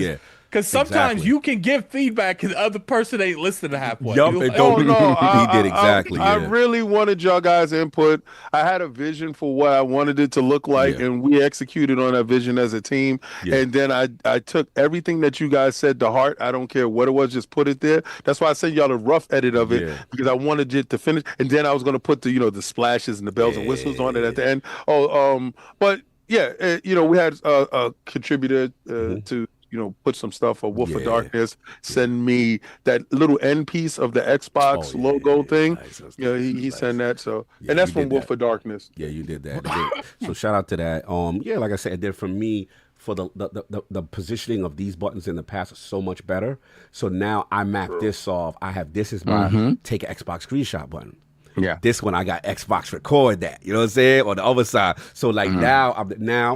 S6: Because sometimes you can give feedback and the other person ain't listening halfway.
S3: Yup,
S6: Like,
S3: he did exactly.
S4: I really wanted y'all guys' input. I had a vision for what I wanted it to look like, and we executed on that vision as a team. And then I took everything that you guys said to heart. I don't care what it was, just put it there. That's why I sent y'all a rough edit of it, because I wanted it to finish. And then I was going to put the splashes and the bells and whistles on it at the end. But yeah, we had a contributor to put some stuff for Wolf of Darkness, send me that little end piece of the Xbox logo thing. Nice. He sent that. So, and that's from Wolf of Darkness.
S3: Yeah, you did that. So shout out to that. Like I said, then for me, for the positioning of these buttons in the past is so much better. So now I map this off. I have this as my take an Xbox screenshot button.
S5: Yeah.
S3: This one I got Xbox record that. You know what I'm saying? On the other side. So like now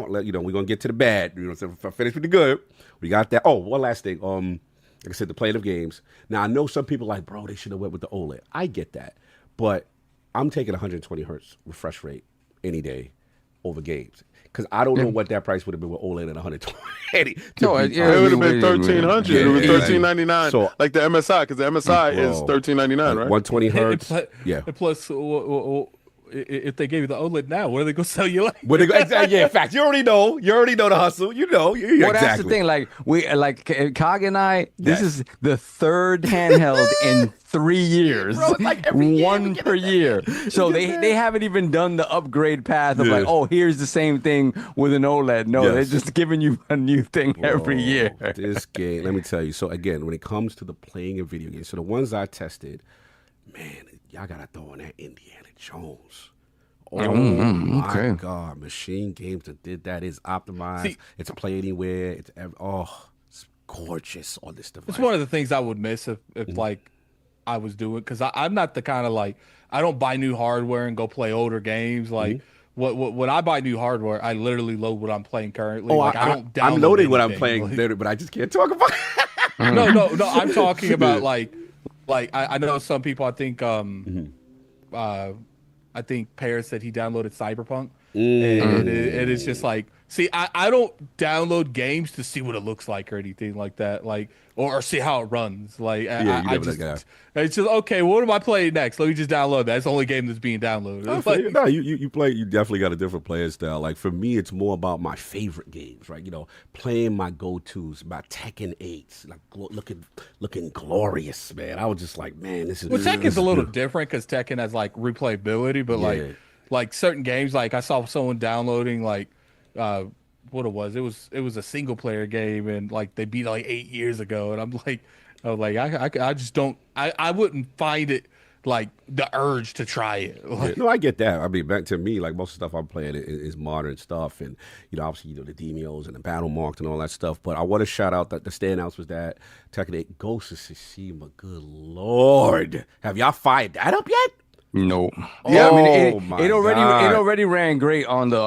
S3: we're gonna get to the bad. You know, so if I finish with the good, we got that. Oh, one last thing. Like I said, the playing of games. Now I know some people are like, bro, they should have went with the OLED. I get that, but I'm taking 120 hertz refresh rate any day over games. Because I don't know what that price would have been with OLED at 120.
S5: No,
S4: It would have been $1,300. It was $1,399.
S3: So-
S4: like the MSI, because the MSI is $1,399, right?
S3: 120 hertz. Yeah.
S6: And plus, if they gave you the OLED now, what are they gonna sell you like?
S3: What they go, exactly, yeah, in fact, you already know the hustle. You know,
S5: Well,
S3: exactly.
S5: that's the thing. Like Cog and I, this is the third handheld in 3 years.
S3: Bro, it's like every year we
S5: one
S3: get
S5: per
S3: it.
S5: year. So they haven't even done the upgrade path of like, oh, here's the same thing with an OLED. No,
S3: Yes.
S5: they're just giving you a new thing every year.
S3: This game, let me tell you. So again, when it comes to the playing of video games, so the ones I tested, man, y'all gotta throw in that Indiana Jones. Oh my
S5: okay.
S3: God, Machine Games that did that is optimized.
S6: See-
S3: it's play anywhere. It's gorgeous on this device.
S6: It's one of the things I would miss if like I was doing, because I'm not the kind of like, I don't buy new hardware and go play older games. Like when I buy new hardware, I literally load what I'm playing currently.
S3: Oh,
S6: like, I don't download
S3: I'm loading what I'm
S6: anything.
S3: playing
S6: Like,
S3: later, but I just can't talk about it.
S6: no. I'm talking about like I know some people. I think I think Paris said he downloaded Cyberpunk, and it's just like, see, I don't download games to see what it looks like or anything like that, like or see how it runs. Like I
S3: never
S6: just,
S3: that guy.
S6: it's just okay. What am I playing next? Let me just download that. That's the only game that's being downloaded. It's like,
S3: No, you play. You definitely got a different player style. Like for me, it's more about my favorite games, right? You know, playing my go-tos, my Tekken 8s, like looking glorious, man. I was just like, man, this is.
S6: well,
S3: this
S6: Tekken's
S3: is
S6: a little
S3: good.
S6: different because Tekken has like replayability, but
S3: Yeah.
S6: like certain games, like I saw someone downloading like what it was a single player game, and like they beat it like 8 years ago, and I was like I just don't, I wouldn't find it like the urge to try it. Like,
S3: No, I get that. I mean, back to me, like most of the stuff I'm playing is modern stuff, and obviously, the Demios and the battle marks and all that stuff. But I want to shout out that the standouts was that Tekken 8 Ghost of Tsushima. Good Lord, have y'all fired that up yet?
S5: No.
S3: Yeah,
S5: I mean,
S3: it
S5: already ran great on the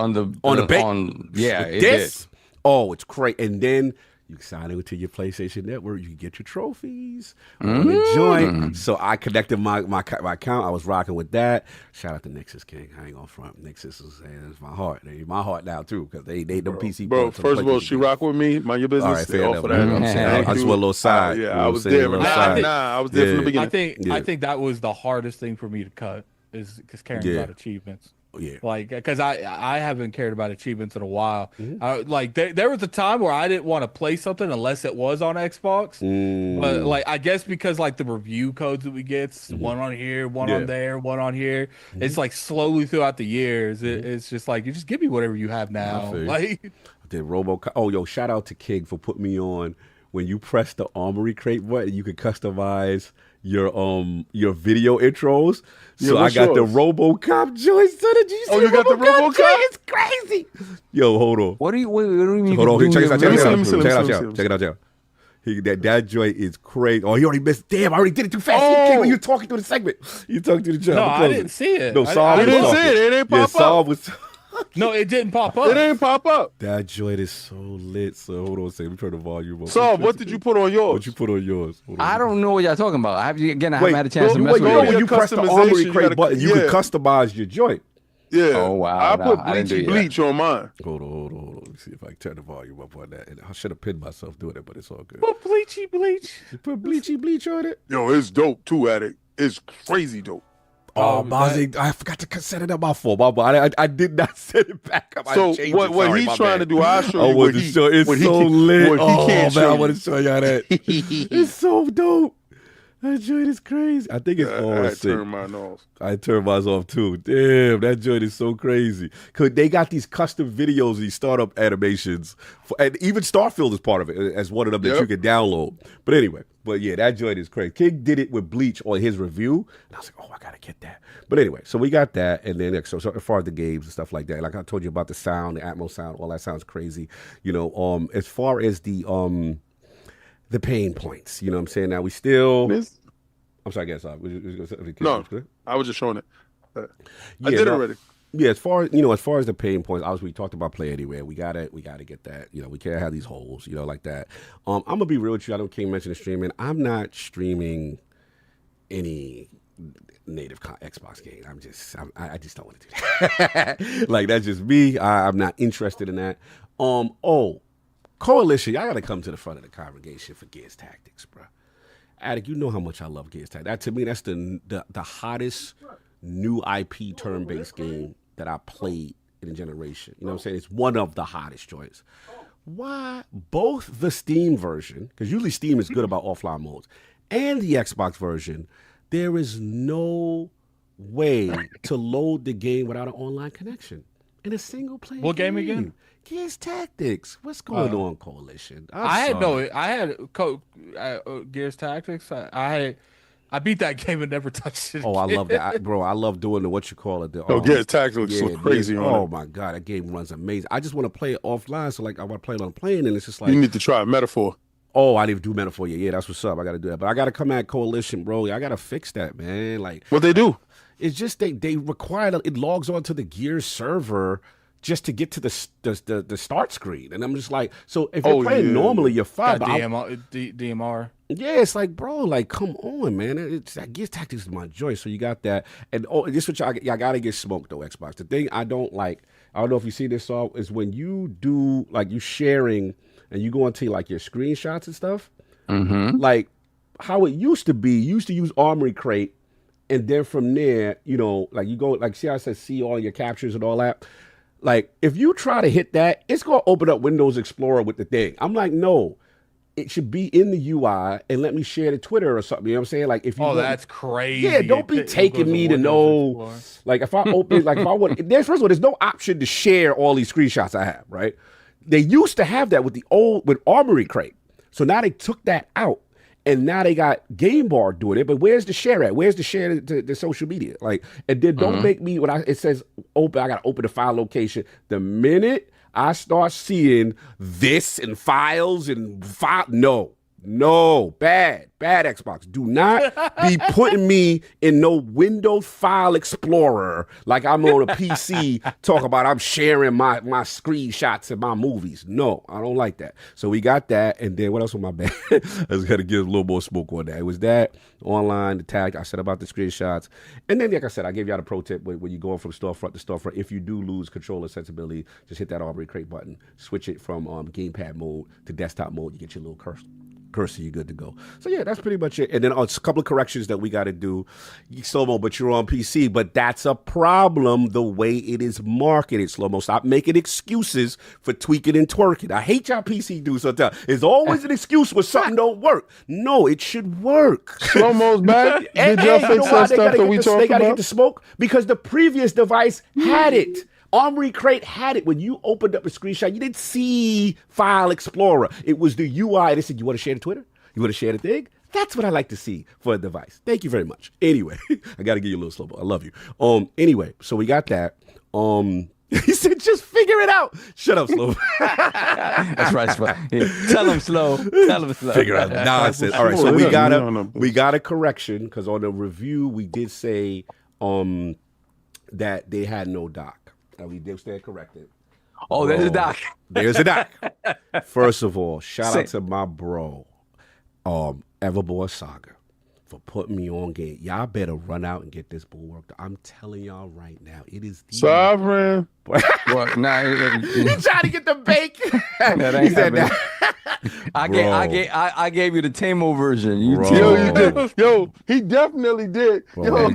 S5: yeah, it
S3: this. Oh, it's great. And then you sign into your PlayStation Network. You can get your trophies on the joint. So I connected my account. I was rocking with that. Shout out to Nexus King. I ain't gonna front. Nexus is my heart. They my heart now too, because they the PC.
S4: Bro,
S3: players,
S4: first of all, she rock with me. Mind your business.
S3: All right, fair
S4: All
S3: enough.
S4: for that.
S3: You know what I'm saying? I just want a little side.
S4: Yeah,
S3: You know
S4: I
S3: what I'm
S4: was
S3: saying?
S4: there.
S3: A little
S4: Nah,
S3: side.
S4: I was there from the
S3: Yeah.
S4: beginning.
S6: I think that was the hardest thing for me to cut, is because caring
S3: Yeah.
S6: about achievements.
S3: Yeah.
S6: Like, because I haven't cared about achievements in a while. Like there was a time where I didn't want to play something unless it was on Xbox. But like, I guess because like the review codes that we get, one on here, one on there, one on here. It's like slowly throughout the years, it's just like, you just give me whatever you have now.
S3: feel you.
S6: Like,
S3: Did RoboCop. Oh, yo, shout out to King for putting me on. When you press the Armory Crate button, you can customize your video intros.
S4: Yeah,
S3: So I
S4: what's
S3: got the
S4: yours?
S3: RoboCop joints. So did you see
S4: you got the RoboCop?
S3: joint? It's crazy. Yo, hold on.
S5: What do you mean?
S3: Hold on. Check it out. Check it
S4: Let
S3: out.
S4: me see,
S3: Check it out.
S4: let me see.
S3: Check it out. Check it out. That joint is crazy. Oh, he already missed. Damn, I already did it too fast. King, when you talking through the segment, you talking through the joint.
S6: no,
S3: I'm
S6: I
S3: closing.
S6: didn't see it.
S3: No,
S6: I
S3: Saul was
S4: didn't
S3: talking.
S4: see it. It didn't
S3: Yeah,
S4: pop
S3: Saul
S4: up.
S3: was.
S6: No, it didn't pop up.
S4: It ain't pop up.
S3: That joint is so lit. So hold on a second. Let me turn the volume up.
S4: So, what did you put on yours?
S3: What you put on yours? Hold on.
S5: I don't know what y'all talking about. I haven't had a chance to
S3: you,
S5: mess with
S3: know,
S5: it.
S3: when you press the Armory
S4: Customization,
S3: Crate
S4: you gotta-
S3: button, you
S4: yeah.
S3: can customize your joint.
S4: Yeah.
S5: Oh, wow.
S4: I put
S5: I didn't do
S4: bleachy
S5: it yet.
S4: bleach on mine.
S3: Hold on. Let me see if I can turn the volume up on that. And I should have pinned myself doing it, but it's all good.
S6: Put bleachy bleach.
S3: You put bleach on it.
S4: Yo, it's dope too, Addict. It's crazy dope.
S3: Oh, Mozzie, I forgot to set it up my fault. I did not set it back up.
S4: So
S3: I changed
S4: what
S3: it. Sorry,
S4: he's
S3: my
S4: trying
S3: bad.
S4: to do, I'll show
S3: I
S4: you
S3: want
S4: what
S3: to show. It's
S4: what he
S3: so
S4: can-
S3: lit.
S4: what he
S3: Oh
S4: can't
S3: man,
S4: show
S3: I
S4: you.
S3: want to show y'all that. It's so dope. That joint is crazy. I think it's
S4: I
S3: all
S4: had to
S3: sick.
S4: turn mine off.
S3: I turned mine off too. Damn, that joint is so crazy. Cause they got these custom videos, these startup animations, and even Starfield is part of it as one of them that you can download. But anyway, yeah, that joint is crazy. King did it with Bleach on his review, and I was like, oh, I gotta get that. But anyway, so we got that, and then so as far as the games and stuff like that, like I told you about the sound, the Atmos sound, all that sounds crazy. You know, as far as the pain points, you know what I'm saying? Now we still. I'm sorry, I guess.
S4: No, I was just showing it. I
S3: Yeah,
S4: did it already.
S3: Yeah, as far as the pain points, obviously we talked about Play Anywhere. We gotta get that. You know, we can't have these holes, you know, like that. I'm gonna be real with you. I know King mentioned the streaming. I'm not streaming any native Xbox game. I just don't want to do that. Like that's just me. I'm not interested in that. Coalition, y'all gotta come to the front of the congregation for Gears Tactics, bro. Attic, you know how much I love Gears Tactics. That to me, that's the hottest new IP turn-based game that I played in a generation. You know what I'm saying? It's one of the hottest joints. Why both the Steam version, because usually Steam is good about offline modes, and the Xbox version, there is no way to load the game without an online connection in a single player.
S6: What game again?
S3: Gears Tactics. What's going on, Coalition?
S6: I had Gears Tactics. I beat that game and never touched it.
S3: Oh, I love that, bro. I love doing the
S4: Gears Tactics looks crazy on it.
S3: Oh my god, that game runs amazing. I just want to play it offline, so like I want to play it on a plane, and it's just like
S4: you need to try Metaphor.
S3: Oh, I didn't do Metaphor yet. Yeah, that's what's up. I got to do that, but I got to come at Coalition, bro. I got to fix that, man. Like
S4: what they do?
S3: It's just they require it logs onto the Gears server just to get to the start screen, and I'm just like, so if you're playing normally, you're fine. But
S6: DMR.
S3: Yeah, it's like, bro, like, come on, man. It's Gears Tactics is my joy. So you got that, and this is what y'all gotta get smoked though. Xbox. The thing I don't like, I don't know if you see this all, is when you do like you sharing and you go into like your screenshots and stuff.
S5: Mm-hmm.
S3: Like how it used to be, you used to use Armory Crate, and then from there, you know, like you go, like see how it says see all your captures and all that. Like, if you try to hit that, it's going to open up Windows Explorer with the thing. I'm like, no, it should be in the UI and let me share to Twitter or something. You know what I'm saying? Like, if you
S6: that's crazy.
S3: Yeah, don't be taking me to know. Like, if I open, like, if I want, first of all, there's no option to share all these screenshots I have, right? They used to have that with with Armory Crate. So now they took that out. And now they got Game Bar doing it, but where's the share at? Where's the share to the social media? Like, and then don't make me it says open. I got to open the file location. The minute I start seeing this and files and bad Xbox. Do not be putting me in no Windows File Explorer like I'm on a PC talking about I'm sharing my screenshots and my movies. No, I don't like that. So we got that, and then what else was my bad? I just got to give a little more smoke on that. It was that online, the tag I said about the screenshots, and then like I said, I gave y'all the pro tip when you're going from storefront to storefront. If you do lose controller sensibility, just hit that Armory Crate button, switch it from gamepad mode to desktop mode. You get your little cursor, you're good to go. So yeah, that's pretty much it. And then a couple of corrections that we got to do. Slow-mo, but you're on PC. But that's a problem the way it is marketed. Slow-mo, stop making excuses for tweaking and twerking. I hate y'all PC dudes sometimes. It's always an excuse when something don't work. No, it should work.
S4: Slow-mo's back. Did y'all fix that stuff that we talked about?
S3: They got to get the smoke because the previous device had it. Armory Crate had it. When you opened up a screenshot, you didn't see File Explorer. It was the UI. They said, you want to share the Twitter? You want to share the thing? That's what I like to see for a device. Thank you very much. Anyway, I got to give you a little slow. I love you. Anyway, so we got that. He said, just figure it out. Shut up, Slow.
S5: That's right, Slow. Yeah. Tell him Slow.
S3: Figure out nonsense. All right, so we got a correction because on the review we did say that they had no doc. And we did stand corrected.
S5: Oh, there's a doc.
S3: There's a doc. First of all, shout out to my bro, Everboy Saga, for putting me on game. Y'all better run out and get this bull worked. I'm telling y'all right now, it is the
S4: Sovereign.
S5: What? Nah,
S3: he's trying to get the bake.
S5: He said that. I gave you the Tamo version.
S4: You did. Yo, he definitely did.
S3: Bro,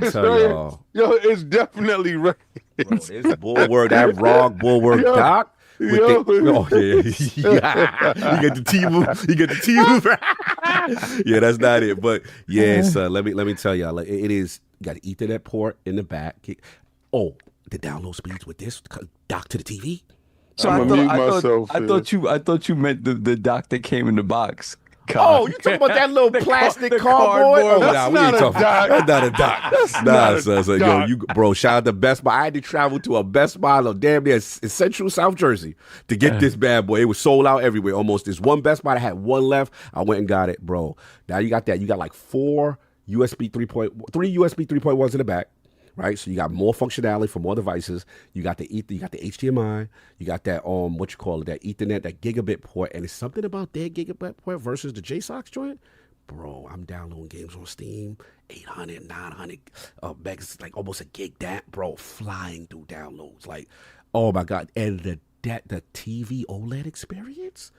S4: it's definitely right.
S3: Bro, there's Bulwark, that ROG Bulwark doc. Oh yeah. You get the T-move. You get the T-move. Yeah, that's not it. But yeah, son, let me tell y'all, like, it is. You got an Ethernet port in the back. Oh, the download speeds with this dock to the TV.
S5: So I thought you meant the dock that came in the box.
S3: Oh, you talking about that little plastic cardboard? Oh,
S4: That's not a dock.
S3: That's not a dock. Son. Yo, bro, shout out to Best Buy. I had to travel to a Best Buy, damn near in Central South Jersey to get this bad boy. It was sold out everywhere. Almost. There's one Best Buy that had one left. I went and got it, bro. Now you got that. You got like three USB 3.1s in the back. Right, so you got more functionality for more devices. You got the HDMI. You got that that Ethernet, that gigabit port, and it's something about their gigabit port versus the JSOX joint. Bro, I'm downloading games on Steam, 800, 900 megs, like almost a gig. That, bro, flying through downloads, like, oh my god! And the TV OLED experience.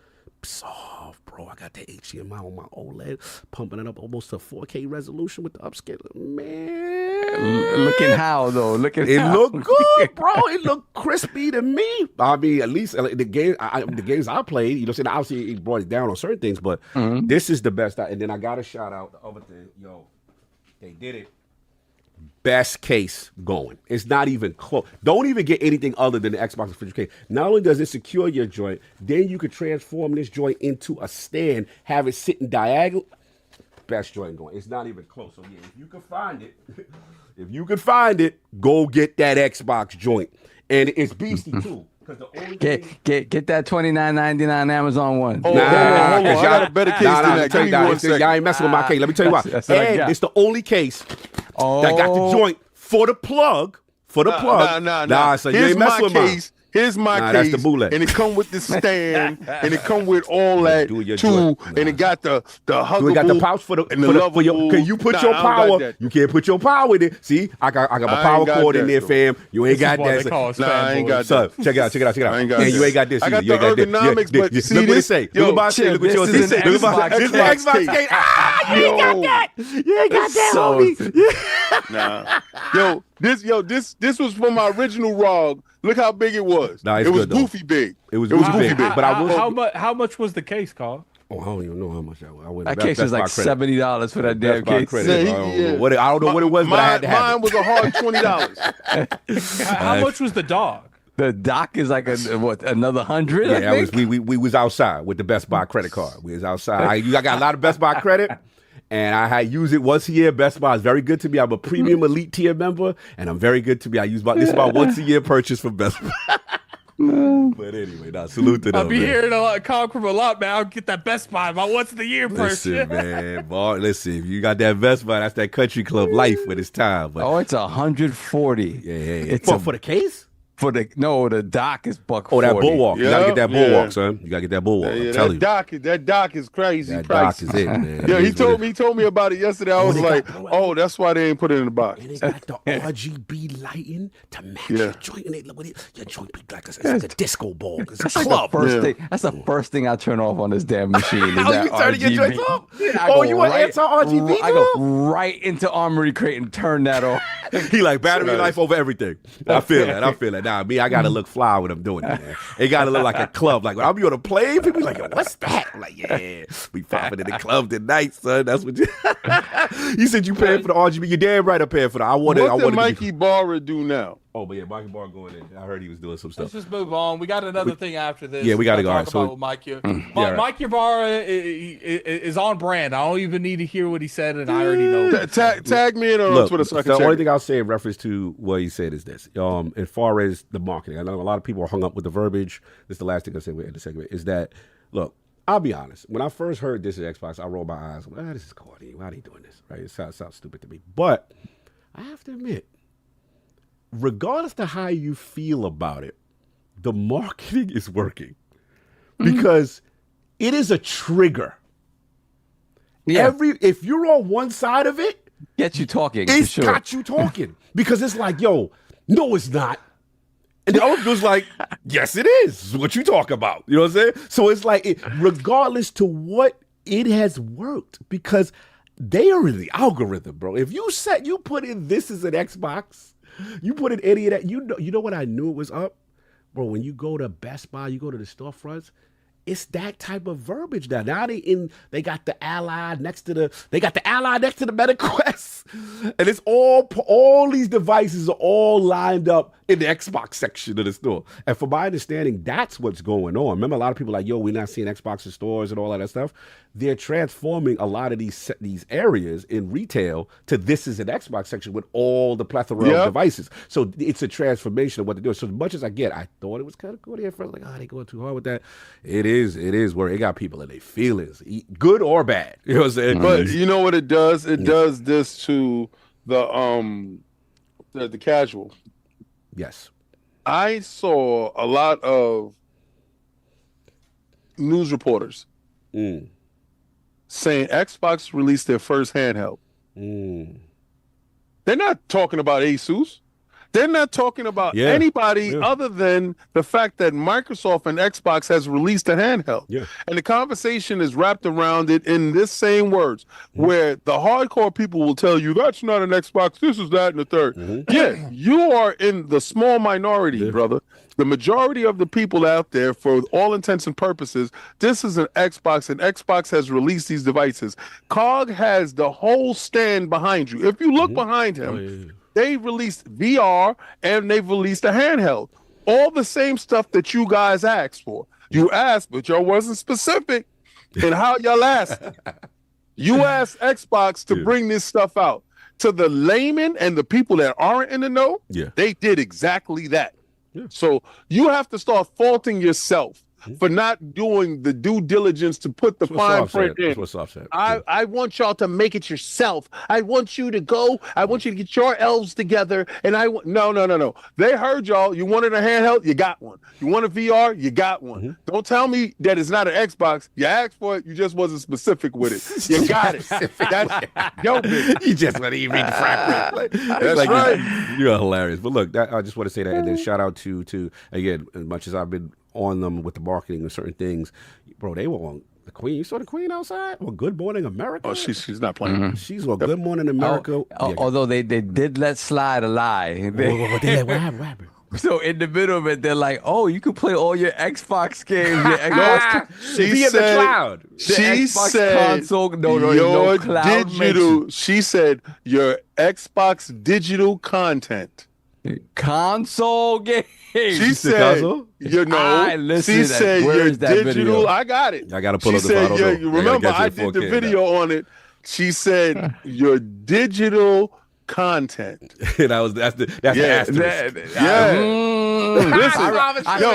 S3: Soft, bro. I got the HDMI on my OLED, pumping it up almost to 4K resolution with the upscaler. Man,
S5: looking how though? Look
S3: look good, bro. It looked crispy to me. I mean, at least the games I played, you know, saying obviously it brought it down on certain things, but this is the best. And then I got to shout out the other thing. Yo, they did it. Best case going. It's not even close. Don't even get anything other than the Xbox official case. Not only does it secure your joint, then you could transform this joint into a stand, have it sitting diagonal. Best joint going. It's not even close. So yeah, if you can find it, go get that Xbox joint. And it's beastie too. The only
S5: get that $29.99 Amazon one.
S4: Hold on. I got a better case than that. Give me 1 second.
S3: Y'all ain't messing with my case. Let me tell you why. And it's the only case that got the joint for the plug. Nah. So you ain't messing with mine.
S4: Here's my case,
S3: that's the bootleg.
S4: and it come with the stand, and it come with all that too, and it got the huggable.
S3: We got the pouch for your. Can you put your power? You can't put your power in it. See, I got my power cord in there, fam. You ain't got that.
S4: I ain't got that.
S3: Check it out.
S4: I ain't got
S3: and you ain't got this.
S4: I got the ergonomics, but see
S3: look what it say. Look what it say. Look what yours say. This is the Xbox case. You ain't got that. You ain't got that, homie.
S4: Nah. This was from my original ROG. Look how big it was.
S3: Nah,
S4: it was goofy big.
S3: It was goofy big. But
S6: how much was the case, Carl?
S3: Oh, I don't even know how much that was.
S5: That case was like $70 for that damn case.
S3: I don't know what it was, but I had to have
S4: mine was a hard $20.
S6: How much was the dog?
S5: The dock is like another 100.
S3: Yeah, we was outside with the Best Buy credit card. We was outside. I got a lot of Best Buy credit. And I use it once a year. Best Buy is very good to me. I'm a premium elite tier member, and I'm very good to me. I use this about once a year purchase from Best Buy. But anyway, salute to them.
S6: I'll be hearing a lot, talk from a lot, man. I'll get that Best Buy about once a year purchase.
S3: Listen, man. Listen, if you got that Best Buy, that's that country club life when it's time. But,
S5: it's 140.
S3: Yeah.
S5: It's
S3: for the case?
S5: The dock is $140.
S3: Oh, that bulwark. You gotta get that bulwark, son. You gotta get that bulwark. I'm telling you.
S4: That dock is crazy.
S3: That dock is it, man.
S4: Yeah, he told me about it yesterday. I was like, that's why they ain't put it in the box.
S3: And they got the RGB lighting to match your joint. And your joint be like it's like a disco ball. It's a club.
S5: That's the first thing I turn off on this damn machine.
S3: You turning your joints off? You want anti-RGB?
S5: I go right into Armory Crate and turn that off.
S3: He like battery life over everything. I feel that. Nah, me, I gotta look fly when I'm doing it, man. It gotta look like a club. Like when I'll be on a plane, people be like, yo, what's that? I'm like, yeah, we popping in the club tonight, son. That's what you said you paying for the RGB. You're damn right I'm paying for that.
S4: What did Mikey Barra do now?
S3: Oh, but yeah, Mikey Barra going in. I heard he was doing some stuff.
S6: Let's just move on. We got another thing after this.
S3: Yeah, we gotta go.
S6: Talk about Mikey. Mikey Barra is on brand. I don't even need to hear what he said, and I already know.
S4: Tag me in on Twitter so I can check.
S3: The only thing I'll say in reference to what he said is this. As far as the marketing, I know a lot of people are hung up with the verbiage. This is the last thing I'll say in the segment, is that, look, I'll be honest. When I first heard this at Xbox, I rolled my eyes. This is corny. Why are they doing this? Right? It sounds stupid to me. But I have to admit, regardless of how you feel about it, the marketing is working because it is a trigger.
S5: Yeah.
S3: If you're on one side of it,
S5: gets you talking.
S3: It's got you talking because it's like, yo, no, it's not. And the other goes like, yes, it is. What you talk about. You know what I'm saying? So it's like, regardless to what, it has worked because they are in the algorithm, bro. If you put in this as an Xbox, you put in any of that, you know what I knew it was up? bro, when you go to Best Buy, you go to the storefronts, it's that type of verbiage now. Now they got the Ally next to the MetaQuest, and it's all these devices are all lined up in the Xbox section of the store. And from my understanding, that's what's going on. Remember, a lot of people are like, yo, we're not seeing Xbox in stores and all that stuff. They're transforming a lot of these areas in retail to this is an Xbox section with all the plethora of devices. So it's a transformation of what they're doing. So as much as I thought it was kind of cool there first, like, they going too hard with that. It is where it got people in their feelings, good or bad. You know what I'm saying?
S4: But you know what it does? It does this to the casual.
S3: Yes.
S4: I saw a lot of news reporters saying Xbox released their first handheld. They're not talking about Asus. They're not talking about anybody other than the fact that Microsoft and Xbox has released a handheld. Yeah. And the conversation is wrapped around it in this same words, where the hardcore people will tell you, that's not an Xbox, this is that and the third. Yeah, you are in the small minority, brother. The majority of the people out there, for all intents and purposes, this is an Xbox, and Xbox has released these devices. COG has the whole stand behind you. If you look behind him, they released VR and they've released a handheld. All the same stuff that you guys asked for. You asked, but y'all wasn't specific in how y'all asked. You asked Xbox to bring this stuff out. To the layman and the people that aren't in the know, they did exactly that. So you have to start faulting yourself for not doing the due diligence to put the fine print in. I want y'all to make it yourself. I want you to go. I want you to get your elves together. And no. They heard y'all. You wanted a handheld, you got one. You want a VR, you got one. Don't tell me that it's not an Xbox. You asked for it, you just wasn't specific with it. You got it. That's yo, bitch.
S3: You just want to read the fine print.
S4: That's right.
S3: You're hilarious. But look, I just want to say that, and then shout out to again, as much as I've been on them with the marketing of certain things, bro, they were on the Queen. You saw the Queen outside? Well, Good Morning America.
S4: Oh, she's not playing.
S3: She's on Good Morning America.
S5: Although they did let slide a lie.
S3: What happened?
S5: So in the middle of it, they're like, "Oh, you can play all your Xbox games, your Xbox
S3: via the cloud."
S4: She said,
S5: console, no cloud
S4: digital. She said your Xbox digital content.
S5: Console game.
S4: She said, she said your digital. Video? I got it.
S3: I got to pull up the photo.
S4: Remember, I did the video on it. She said your digital content.
S3: that's the asterisk.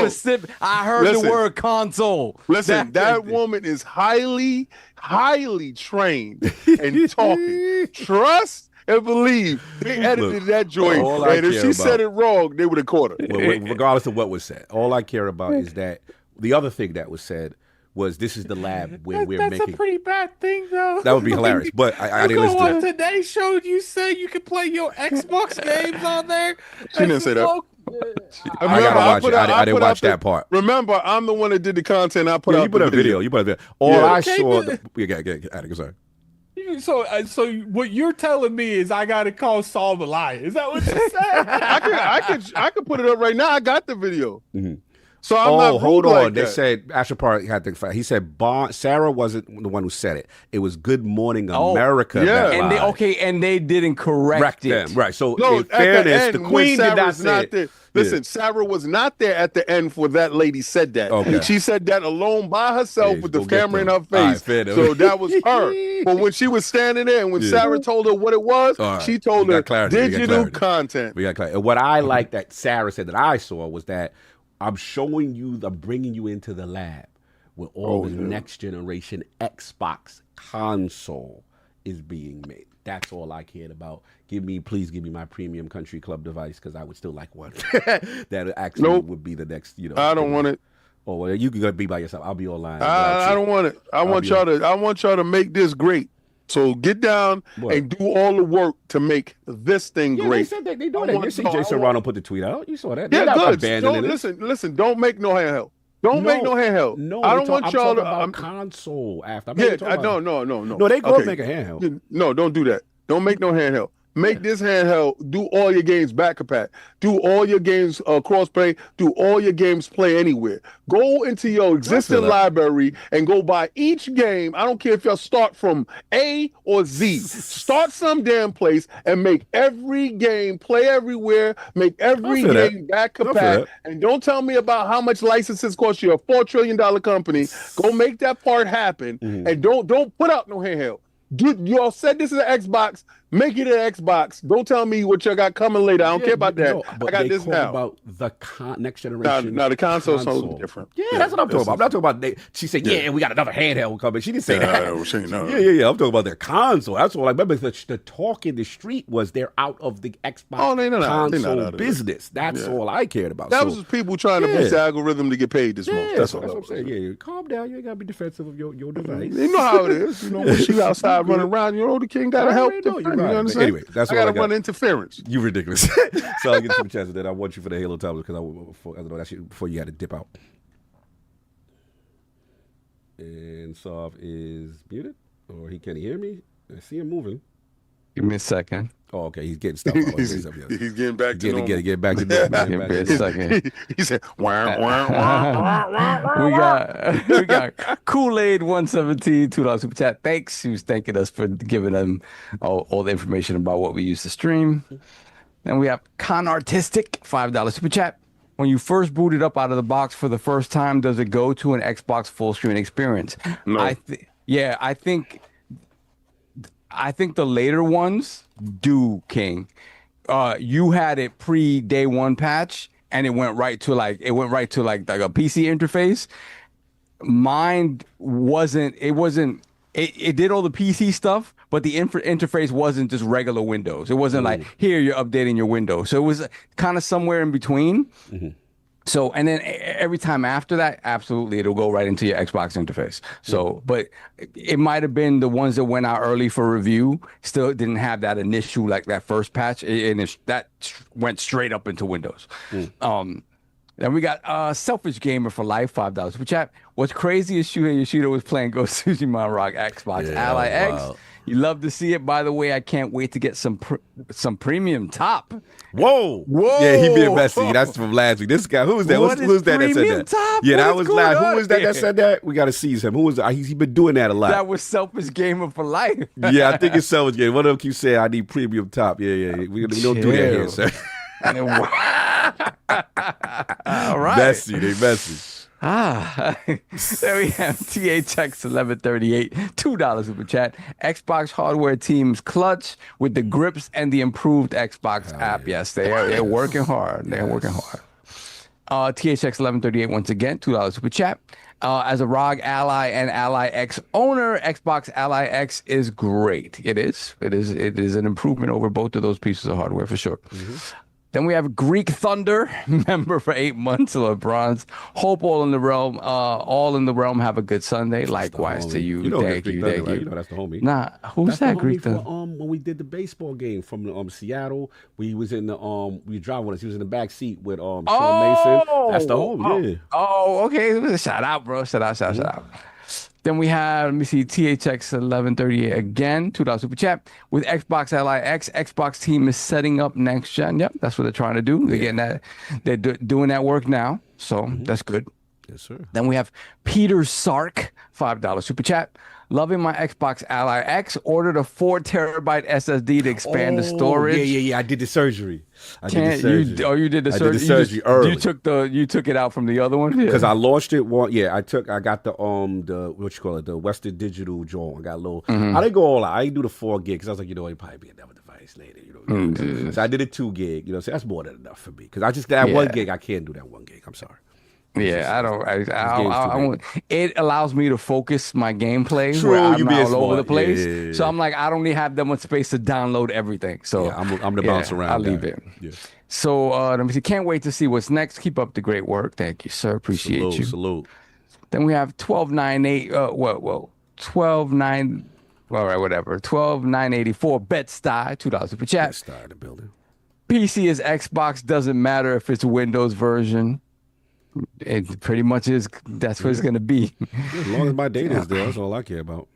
S4: Listen,
S5: I heard the word console.
S4: Listen, that woman is highly, highly trained and talking. Trust and believe. They edited that joint, and if she said it wrong, they would have caught her.
S3: Well, regardless of what was said, all I care about is that the other thing that was said was this is the lab where we're making.
S6: That's a pretty bad thing, though.
S3: That would be hilarious, but I didn't listen to it.
S6: Today's show, you say you can play your Xbox games on there.
S4: She didn't say that.
S3: I gotta watch it. I didn't watch that part.
S4: Remember, I'm the one that did the content. I put out.
S3: You put a video. You put a video. All I saw. Sorry.
S6: So what you're telling me is I gotta call Saul the liar. Is that what you said?
S4: I could put it up right now. I got the video. So I'm not
S3: hold on.
S4: Like
S3: they
S4: that.
S3: said Asher Park had the. He said Sarah wasn't the one who said it. It was Good Morning America.
S5: And they didn't correct it.
S3: Them. Right. So
S4: no,
S3: in fairness, the Queen did not say it.
S4: Listen, Sarah was not there at the end for that lady said that.
S3: Okay.
S4: She said that alone by herself with the camera in her face. So that was her. But when she was standing there and when Sarah told her what it was, she told her digital content.
S3: We got clarity. And what I like that Sarah said that I saw was that I'm showing you, I'm bringing you into the lab where all the next generation Xbox console is being made. That's all I cared about. Please give me my premium country club device because I would still like one that actually would be the next.
S4: I don't want it.
S3: Oh well, you can be by yourself. I'll be online.
S4: I don't want it. I want y'all to make this great. So get down and do all the work to make this thing great.
S3: They said they doing it. You see Jason Ronald put the tweet out. You saw that.
S4: Yeah, good. Listen. Don't make no handheld. Don't make no handheld.
S3: No,
S4: I don't want y'all to.
S3: I'm console after.
S4: No.
S3: No, they go make a handheld.
S4: No, don't do that. Don't make no handheld. Make this handheld. Do all your games back compat. Do all your games cross-play. Do all your games play anywhere. Go into your existing library and go buy each game. I don't care if y'all start from A or Z. Start some damn place and make every game play everywhere. Make every game back compat. And don't tell me about how much licenses cost you. A $4 trillion company. Go make that part happen. And don't put out no handheld. Y'all said this is an Xbox. Make it an Xbox. Don't tell me what y'all got coming later. I don't care about that. I got this now.
S3: About the next generation.
S4: Now the console's so different.
S3: Yeah, that's what I'm talking about. I'm not talking about. She said, "Yeah, we got another handheld coming." She didn't say that. Yeah. I'm talking about their console. That's all. I remember the talk in the street was they're out of the Xbox console business. That's all I cared about.
S4: That was just people trying to push the algorithm to get paid this month. That's
S3: what I'm saying. Yeah, calm down. You ain't gotta be defensive of your device.
S4: You know how it is. You know when she outside running around, the king gotta help. You know what I'm saying?
S3: Anyway, that's what
S4: I gotta run interference.
S3: You ridiculous. So I'll get some chance of that. I want you for the Halo time because I don't know before you had to dip out. And Sov is muted, or he can't hear me. I see him moving.
S5: Give me a second.
S3: Oh, okay. He's getting stuff.
S4: He's getting back to normal.
S3: Get back to normal.
S5: Give me a second.
S4: He said, "Wah."
S5: We got Kool-Aid 117 $2 super chat. Thanks. He was thanking us for giving them all the information about what we use to stream. Then we have Con Artistic $5 super chat. When you first boot it up out of the box for the first time, does it go to an Xbox full screen experience?
S4: No.
S5: I think the later ones do, King. You had it pre day one patch, and it went right to like a PC interface. Mine wasn't. It did all the PC stuff, but the interface wasn't just regular Windows. It wasn't like here you're updating your Windows. So it was kind of somewhere in between. Mm-hmm. So, and then every time after that, absolutely, it'll go right into your Xbox interface. So, but it might have been the ones that went out early for review still didn't have that initial, like that first patch, and that went straight up into Windows. Then we got Selfish Gamer for Life, $5 super chat. What's crazy is Shuhei Yoshida was playing Ghost of Tsushima ROG Xbox Ally X. You love to see it. By the way, I can't wait to get some premium top.
S3: Whoa. Yeah, he being messy. That's from last week. This guy, who was that? Who's that that said that?
S5: Top?
S3: Yeah, that was last. Who was that said that? We got to seize him. Who was that? He's been doing that a lot.
S5: That was Selfish Gamer for Life.
S3: Yeah, I think it's Selfish Gamer. One of them keeps saying, I need premium top. Yeah. We don't do that here, sir.
S5: All right.
S3: They messy.
S5: There we have THX 1138, $2 super chat. Xbox hardware teams clutch with the grips and the improved Xbox app. Yes, they're working hard. They're working hard. THX 1138 once again, $2 super chat. As a ROG Ally and Ally X owner, Xbox Ally X is great. It is an improvement over both of those pieces of hardware for sure. Mm-hmm. Then we have Greek Thunder, member for 8 months, LeBron's. Hope all in the realm have a good Sunday. Likewise to you.
S3: You know
S5: thank you.
S3: Right? You know that's the homie.
S5: Nah, who's that Greek Thunder?
S3: When we did the baseball game from Seattle, we was in the we driving with us. He was in the back seat with Sean Mason. That's the homie. Yeah.
S5: Oh, okay. Shout out, bro. Shout out. Then we have, let me see, THX 1138 again, $2 super chat. With Xbox Ally X, Xbox team is setting up next gen. Yep, that's what they're trying to do. They're getting that. They're doing that work now, so that's good.
S3: Yes, sir.
S5: Then we have Peter Sark, $5 super chat. Loving my Xbox Ally X. Ordered a 4 terabyte SSD to expand the storage.
S3: Yeah. I did the surgery.
S5: You did the surgery.
S3: I did the surgery early.
S5: You took it out from the other one
S3: because I launched it. I got the the Western Digital joint. I got a little. I didn't go all out. I didn't do the 4 gig because I was like, it'd probably be another device later. So I did a 2 gig. So that's more than enough for me because I just that 1 gig. I can't do that 1 gig. I'm sorry.
S5: Yeah, I don't. It allows me to focus my gameplay.
S3: True,
S5: where I'm
S3: you
S5: not all over the place.
S3: Yeah.
S5: So I'm like, I don't have that much space to download everything. So
S3: I'm gonna bounce around.
S5: I'll leave it. Yeah. So let me see. Can't wait to see what's next. Keep up the great work. Thank you, sir. Appreciate you.
S3: Salute.
S5: Then we have 1298. 129. All right, whatever. 12984. Bed-Stuy, $2 super chat.
S3: Bed-Stuy in the building.
S5: PC is Xbox. Doesn't matter if it's Windows version. It pretty much is. That's what it's going to be.
S3: As long as my data is there, that's all I care about.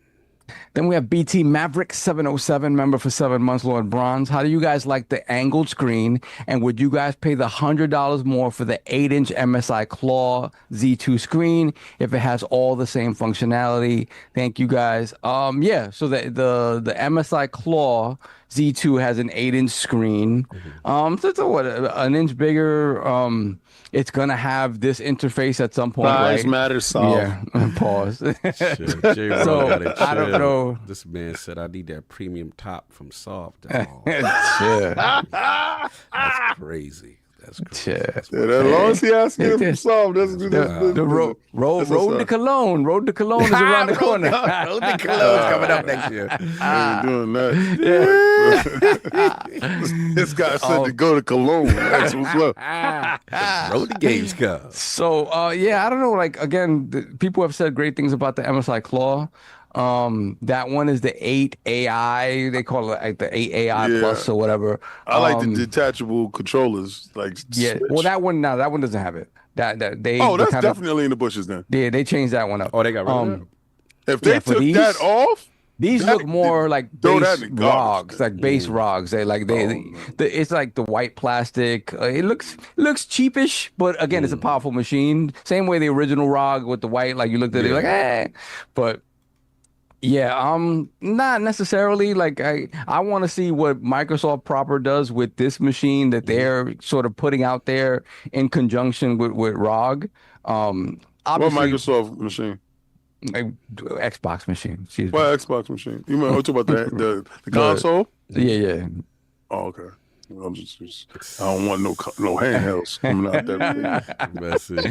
S5: Then we have BT Maverick 707, member for 7 months, Lord Bronze. How do you guys like the angled screen? And would you guys pay the $100 more for the 8-inch MSI Claw Z2 screen if it has all the same functionality? Thank you guys. Yeah, so the MSI Claw Z2 has an 8-inch screen. So it's an inch bigger. It's gonna have this interface at some point,
S4: Size
S5: right?
S4: matters, solve.
S5: Yeah. Pause.
S3: J-Ro
S5: So,
S3: gotta
S5: I don't
S3: chill.
S5: know.
S3: This man said I need that premium top from Soft. That's crazy. That's crazy.
S5: Yeah.
S3: That's
S4: Yeah, as long as he asking him
S5: Yeah.
S4: to solve, that's
S5: The road
S4: what's
S5: to
S4: up.
S5: Cologne. Road to Cologne is around the corner.
S3: Road to Cologne's coming up next year.
S4: ain't doing that. This guy said to go to Cologne. That's what's up.
S3: Road to Gamescom.
S5: So, yeah, I don't know. Like, again, people have said great things about the MSI Claw. That one is the 8 AI. They call it like the 8 AI
S4: Yeah.
S5: plus or whatever.
S4: I like the detachable controllers. Like,
S5: Yeah.
S4: switch.
S5: Well, that one doesn't have it. That they
S4: Oh, that's
S5: kind of,
S4: definitely in the bushes then.
S5: yeah, they changed that one up.
S3: Oh, they got rid of that?
S4: If they
S5: Yeah, for
S4: took
S5: these-
S4: that off,
S5: These
S4: that-
S5: look more like
S4: throw
S5: base
S4: that in the garbage.
S5: ROGs, like base ROGs. It's like the white plastic. It looks cheapish, but again, it's a powerful machine. Same way the original ROG with the white, like you looked at it like, but yeah, not necessarily. Like I want to see what Microsoft proper does with this machine that they're sort of putting out there in conjunction with ROG.
S4: what
S5: Obviously,
S4: Microsoft machine?
S5: Xbox machine. Excuse me.
S4: What Xbox machine? You mean talking about the console?
S5: Yeah.
S4: Oh, okay. I'm just I don't want no handhelds coming out that big.
S3: Message.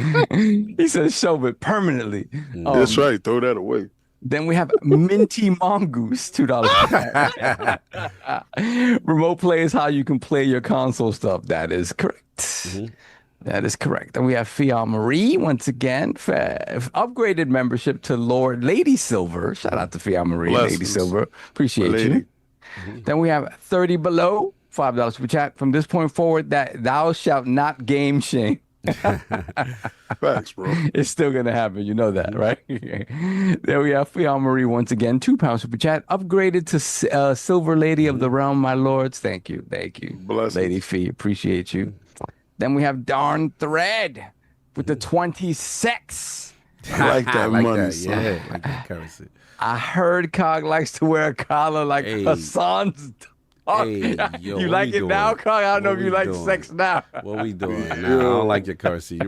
S5: He says shove it permanently.
S4: That's right. Throw that away.
S5: Then we have Minty Mongoose, $2. Remote play is how you can play your console stuff. That is correct. That is correct. And we have Fia Marie once again, upgraded membership to Lady Silver. Shout out to Fia Marie, Lady
S4: Blessings.
S5: Silver. Appreciate
S4: Lady.
S5: you. Then we have 30 below, $5 per chat. From this point forward, that thou shalt not game shame.
S4: Facts, bro.
S5: It's still gonna happen, you know that, right? There we have Fia Marie once again, £2 super chat, upgraded to Silver Lady of the Realm, my lords. Thank you,
S4: Blessings.
S5: Lady Fee. Appreciate you. Then we have Darn Thread with the 26.
S4: I like that money.
S3: Yeah, I like that currency.
S5: I heard Cog likes to wear a collar like
S3: Hey.
S5: Hassan's.
S3: Hey, yo,
S5: You
S3: what
S5: like
S3: we
S5: it now,
S3: doing?
S5: Cog? I don't know
S3: What
S5: if you
S3: we
S5: like
S3: doing?
S5: sex now.
S3: What we doing? Nah, I don't like your currency.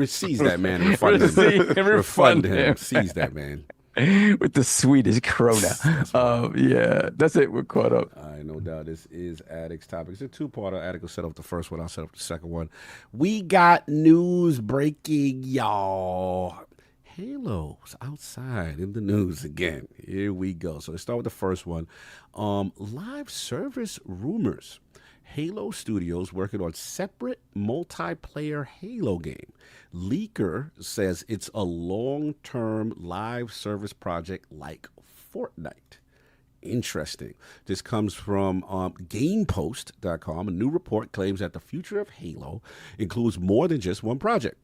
S3: Seize that man. Refund him.
S5: Refund him.
S3: Seize that man.
S5: With the Swedish krona. Yeah, that's it. We're caught up.
S3: All right, no doubt. This is Addicts Topics. It's a two-parter. Addict will set up the first one. I'll set up the second one. We got news breaking, y'all. Halo's outside in the news again. Here we go. So let's start with the first one. Live service rumors. Halo Studios working on separate multiplayer Halo game. Leaker says it's a long-term live service project like Fortnite. Interesting. This comes from GamePost.com. A new report claims that the future of Halo includes more than just one project.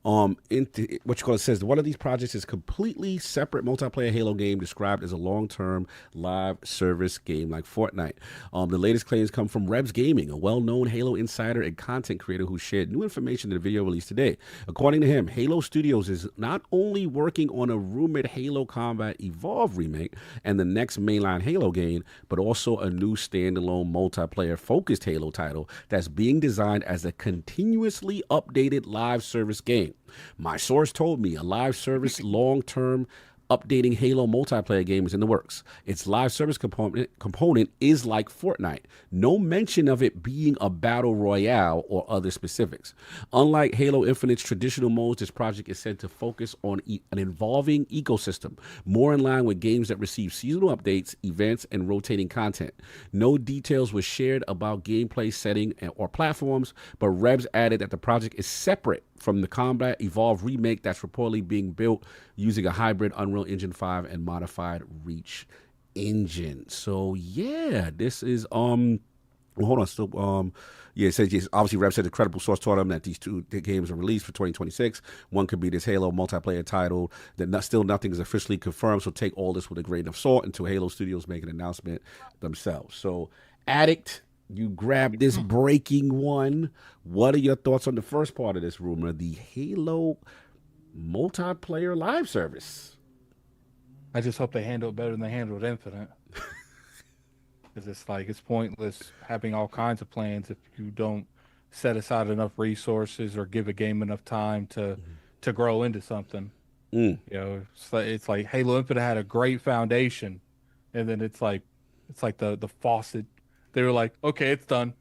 S3: It says one of these projects is completely separate multiplayer Halo game described as a long-term live service game like Fortnite. The latest claims come from Rebs Gaming, a well-known Halo insider and content creator who shared new information in the video released today. According to him, Halo Studios is not only working on a rumored Halo Combat Evolve remake and the next mainline Halo game, but also a new standalone multiplayer-focused Halo title that's being designed as a continuously updated live service game. My source told me a live service long-term updating Halo multiplayer game is in the works. Its live service component is like Fortnite. No mention of it being a battle royale or other specifics. Unlike Halo Infinite's traditional modes, this project is said to focus on an evolving ecosystem, more in line with games that receive seasonal updates, events, and rotating content. No details were shared about gameplay setting or platforms, but Rebs added that the project is separate from the Combat Evolve remake that's reportedly being built using a hybrid Unreal Engine 5 and modified Reach engine. So yeah, this is Well, hold on. Still, yeah, it says yes, obviously Rev said a credible source told him that these two games are released for 2026. One could be this Halo multiplayer title. Still nothing is officially confirmed, so take all this with a grain of salt until Halo Studios make an announcement themselves. So, Addict, you grabbed this breaking one. What are your thoughts on the first part of this rumor, the Halo multiplayer live service?
S6: I just hope they handle it better than they handled Infinite. Because it's like, it's pointless having all kinds of plans if you don't set aside enough resources or give a game enough time to grow into something. You know, it's like Halo Infinite had a great foundation, and then it's like the faucet. They were like, okay, it's done.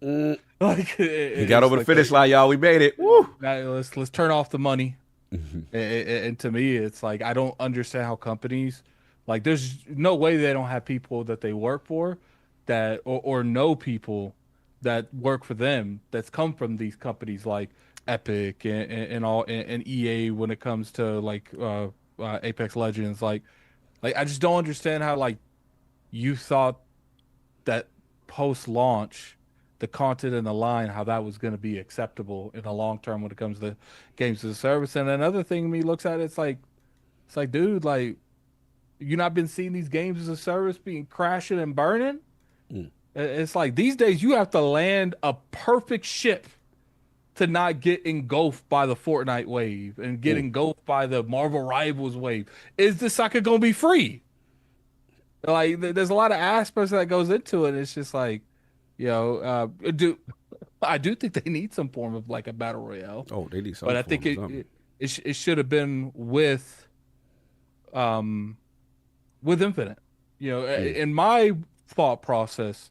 S6: Like
S3: We got over the finish line, y'all. We made it. Woo!
S6: Now let's turn off the money. And to me, it's like, I don't understand how companies, like, there's no way they don't have people that they work for that or know people that work for them that's come from these companies like Epic and EA when it comes to like Apex Legends. Like I just don't understand how, like, you thought that post-launch the content in the line, how that was going to be acceptable in the long term when it comes to games as a service. And another thing me looks at, it's like, dude, like, you not been seeing these games as a service being crashing and burning? It's like these days you have to land a perfect ship to not get engulfed by the Fortnite wave and get engulfed by the Marvel Rivals wave. Is this sucker gonna be free? Like, there's a lot of aspects that goes into it. It's just like, you know, I do think they need some form of like a battle royale.
S3: Oh, they need something.
S6: But I think it should have been with Infinite. You know, in my thought process,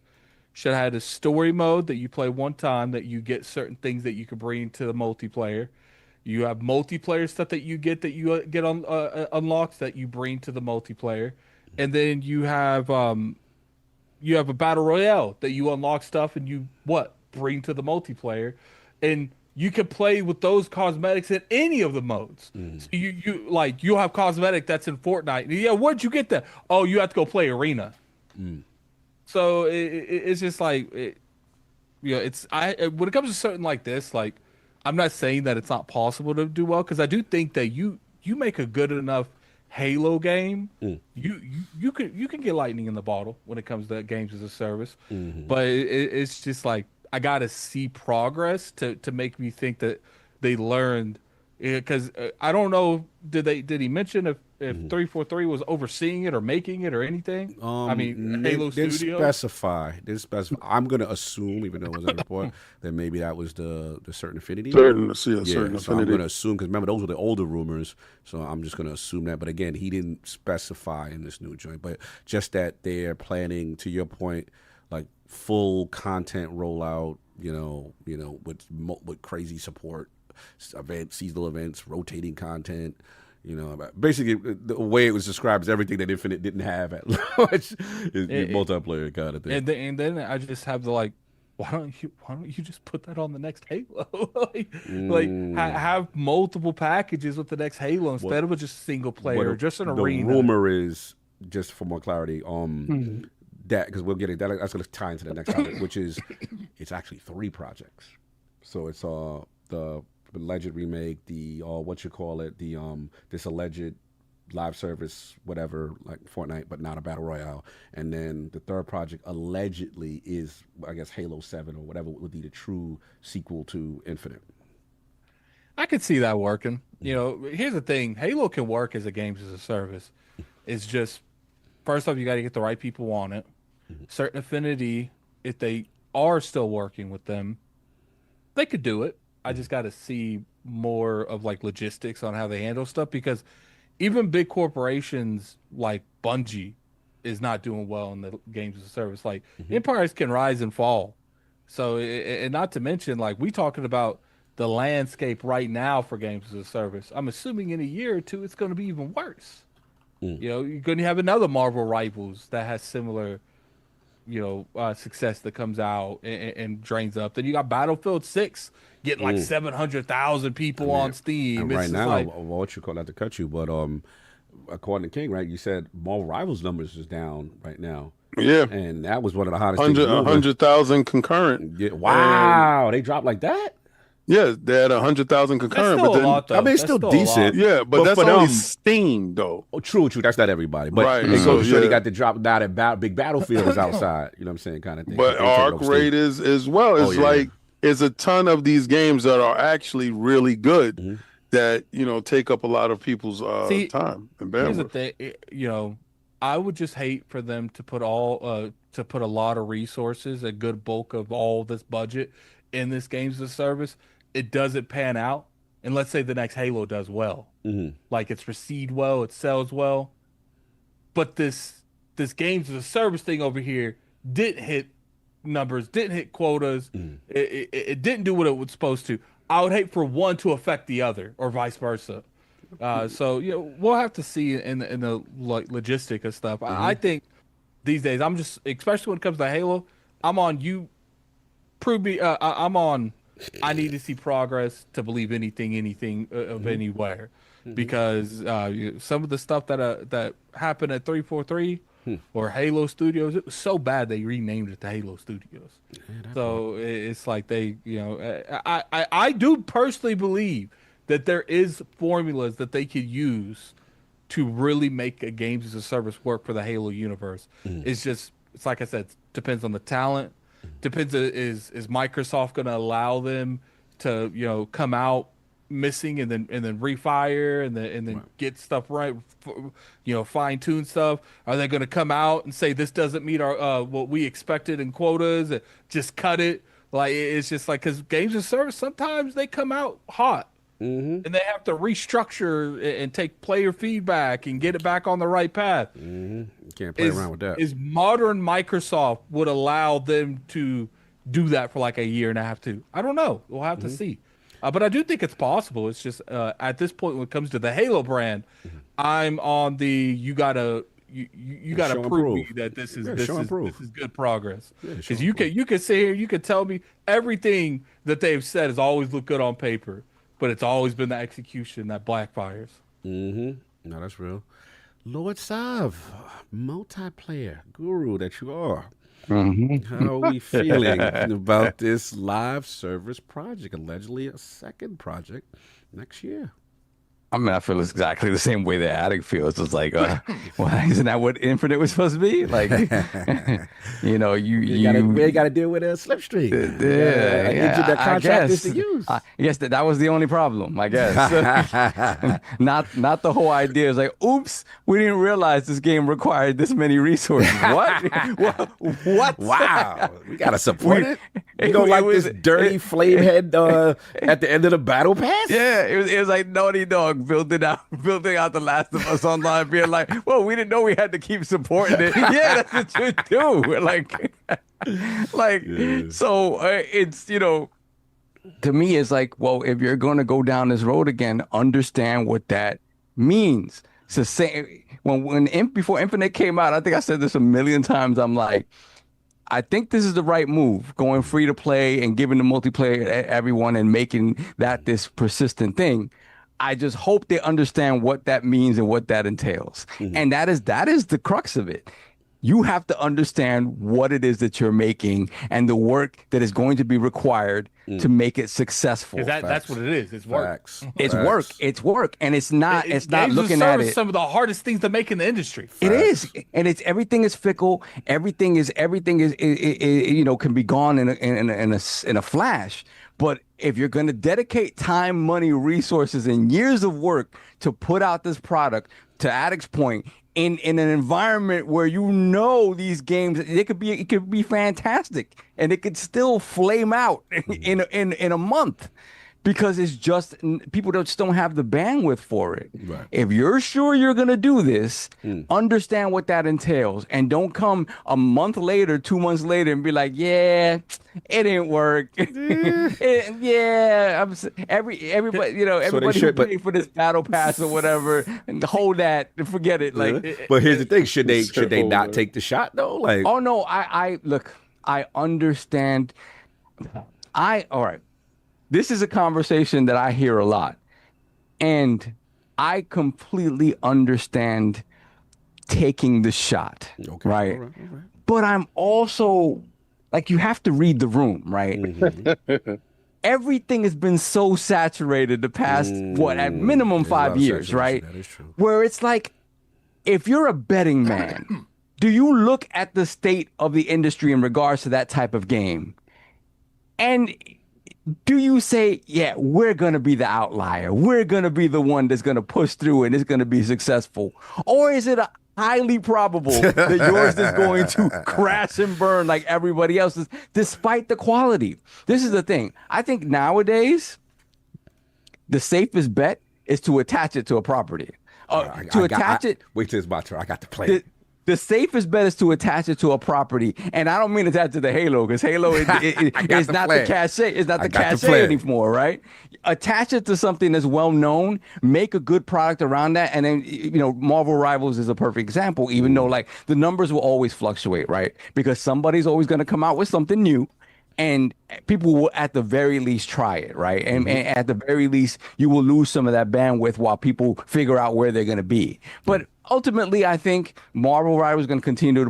S6: should have had a story mode that you play one time, that you get certain things that you can bring to the multiplayer. You have multiplayer stuff that you get on unlocks that you bring to the multiplayer, and then you have a battle royale that you unlock stuff and you bring to the multiplayer, and you can play with those cosmetics in any of the modes. So you'll have cosmetic that's in Fortnite. Yeah, where'd you get that? Oh, you have to go play arena. So it's just like, you know, when it comes to something like this, like, I'm not saying that it's not possible to do well, because I do think that you make a good enough Halo game, you can get lightning in the bottle when it comes to games as a service. But it's just like, I gotta see progress to make me think that they learned. Because I don't know, did he mention if 343 was overseeing it or making it or anything? I mean, Halo Studios
S3: didn't specify. I'm gonna assume, even though it was a report, that maybe that was the Certain Affinity.
S4: Certain
S3: So I'm
S4: Affinity.
S3: gonna assume, because remember, those were the older rumors. So I'm just gonna assume that. But again, he didn't specify in this new joint. But just that they're planning, to your point, like full content rollout. You know, with crazy support. Seasonal events, rotating content, you know, basically the way it was described is everything that Infinite didn't have at launch. Is multiplayer kind of thing.
S6: And then I just have the, like, why don't you just put that on the next Halo? Have multiple packages with the next Halo instead of just single player or just an arena.
S3: The rumor is, just for more clarity, that, because we'll get it, that's going to tie into the next topic, which is, it's actually 3 projects. So it's the alleged remake, the this alleged live service, whatever, like Fortnite, but not a battle royale, and then the third project allegedly is, I guess, Halo 7 or whatever would be the true sequel to Infinite.
S6: I could see that working. You know, here's the thing: Halo can work as a games as a service. It's just, first off, you got to get the right people on it. Certain Affinity, if they are still working with them, they could do it. I just got to see more of like logistics on how they handle stuff, because even big corporations like Bungie is not doing well in the games as a service. Like, empires can rise and fall. So, and not to mention, like, we talking about the landscape right now for games as a service. I'm assuming in a year or two, it's going to be even worse. You know, you're going to have another Marvel Rivals that has similar, you know, success that comes out and drains up. Then you got Battlefield 6 getting like 700,000 people on Steam.
S3: And right now, what you call, not to cut you, but according to King, right? You said Marvel Rivals numbers is down right now,
S4: Yeah,
S3: and that was one of the hottest things.
S4: 100,000 concurrent.
S3: Yeah, wow, they dropped like that.
S4: Yeah, they had 100,000
S6: That's
S4: concurrent,
S6: still
S4: but
S6: a lot,
S4: then
S6: though.
S3: I mean, it's
S6: That's
S3: still
S6: a lot.
S3: decent.
S4: yeah, but that's
S3: for
S4: only
S3: them-
S4: Steam though.
S3: Oh, true. That's not everybody, but
S4: Right,
S3: it goes
S4: so,
S3: to show they
S4: yeah.
S3: got the drop now that Big Battlefield is outside. You know what I'm saying, kind of thing.
S4: But
S3: They take it
S4: Arc
S3: off Steam.
S4: Raid is as well. It's
S3: yeah.
S4: like it's a ton of these games that are actually really good
S3: Mm-hmm.
S4: that take up a lot of people's
S6: See,
S4: time and
S6: Here's the
S4: bandwidth.
S6: thing, I would just hate for them to put a lot of resources, a good bulk of all this budget in this games as a service. It doesn't pan out, and let's say the next Halo does well, like it's received well, it sells well, but this games as a service thing over here didn't hit numbers, didn't hit quotas, it didn't do what it was supposed to. I would hate for one to affect the other, or vice versa. So we'll have to see in the like logistic of stuff. I think these days I'm just, especially when it comes to Halo, I'm on you. Prove me. I'm on. I need to see progress to believe anything of anywhere, because some of the stuff that happened at 343 or Halo Studios, it was so bad they renamed it to Halo Studios. So it's like they, I do personally believe that there is formulas that they could use to really make a games as a service work for the Halo universe. It's like I said, it depends on the talent. Depends, is Microsoft going to allow them to come out missing and then refire and then get stuff right, fine tune stuff? Are they going to come out and say this doesn't meet our what we expected in quotas and just cut it? Like, it's just like, because games as a service, sometimes they come out hot. And they have to restructure and take player feedback and get it back on the right path.
S3: You can't play around with that.
S6: Is modern Microsoft would allow them to do that for like a year and a half too? I don't know. We'll have to see. But I do think it's possible. It's just at this point when it comes to the Halo brand, I'm on the you gotta
S3: Show and
S6: prove me
S3: prove.
S6: that this is
S3: Show and prove.
S6: this is good progress.
S3: show
S6: Because
S3: and
S6: you can sit here, you can tell me everything that they've said has always looked good on paper, but it's always been the execution that backfires.
S3: No, that's real. Lord Sav, multiplayer guru that you are. How are we feeling about this live service project? Allegedly a second project next year.
S5: I mean, I feel exactly the same way that Addict feels. It's like, well, isn't that what Infinite was supposed to be? Like, you
S3: got to deal with a slipstream.
S5: yeah,
S3: that
S5: I
S3: contract
S5: guess.
S3: is to use.
S5: I guess that was the only problem, I guess. not the whole idea. It's like, oops, we didn't realize this game required this many resources. What? What?
S3: Wow, we gotta support it. You don't
S5: it
S3: like
S5: was-
S3: this dirty flame head at the end of the battle pass?
S5: Yeah, it was like Naughty Dog building out The Last of Us Online, being like, well, we didn't know we had to keep supporting it. Yeah, that's what you do. So it's, to me, it's like, well, if you're going to go down this road again, understand what that means. It's the same before Infinite came out, I think I said this a million times. I'm like, I think this is the right move, going free to play and giving the multiplayer to everyone and making that this persistent thing. I just hope they understand what that means and what that entails. And that is the crux of it. You have to understand what it is that you're making and the work that is going to be required to make it successful.
S6: That's what it is. It's work.
S3: Facts.
S5: It's
S3: Facts.
S5: work. It's work. And it's not
S6: Games
S5: looking
S6: as a
S5: at
S6: service,
S5: it.
S6: some of the hardest things to make in the industry.
S5: It is, and it's everything is fickle. Everything is can be gone in a flash. But if you're going to dedicate time, money, resources, and years of work to put out this product, to Addict's point, in an environment where these games, it could be fantastic, and it could still flame out in a month. Because it's just people just don't have the bandwidth for it.
S3: Right.
S5: If you're sure you're gonna do this, understand what that entails, and don't come a month later, 2 months later, and be like, "Yeah, it didn't work." Everybody, everybody who paid for this battle pass or whatever, and hold that, and forget it.
S3: But here's the thing: should they not take the shot though? Like,
S5: Oh no, I look, I understand. All right. This is a conversation that I hear a lot. And I completely understand taking the shot,
S3: Okay.
S5: right?
S3: All right.
S5: But I'm also like, you have to read the room, right? Everything has been so saturated the past, at minimum
S3: There's a lot
S5: 5
S3: of
S5: years,
S3: saturation.
S5: right?
S3: That is true.
S5: Where it's like, if you're a betting man, do you look at the state of the industry in regards to that type of game? And do you say, yeah, we're going to be the outlier. We're going to be the one that's going to push through and it's going to be successful? Or is it highly probable that yours is going to crash and burn like everybody else's, despite the quality? This is the thing. I think nowadays, the safest bet is to attach it to a property. Wait till
S3: it's my turn. I got to play it.
S5: The safest bet is to attach it to a property, and I don't mean attach it to the Halo, because Halo is not the cachet. It's not the cachet anymore, right? Attach it to something that's well known. Make a good product around that, and then Marvel Rivals is a perfect example. Even though like the numbers will always fluctuate, right? Because somebody's always going to come out with something new. And people will at the very least try it, right? And at the very least, you will lose some of that bandwidth while people figure out where they're going to be. But ultimately, I think Marvel Rivals is going to continue to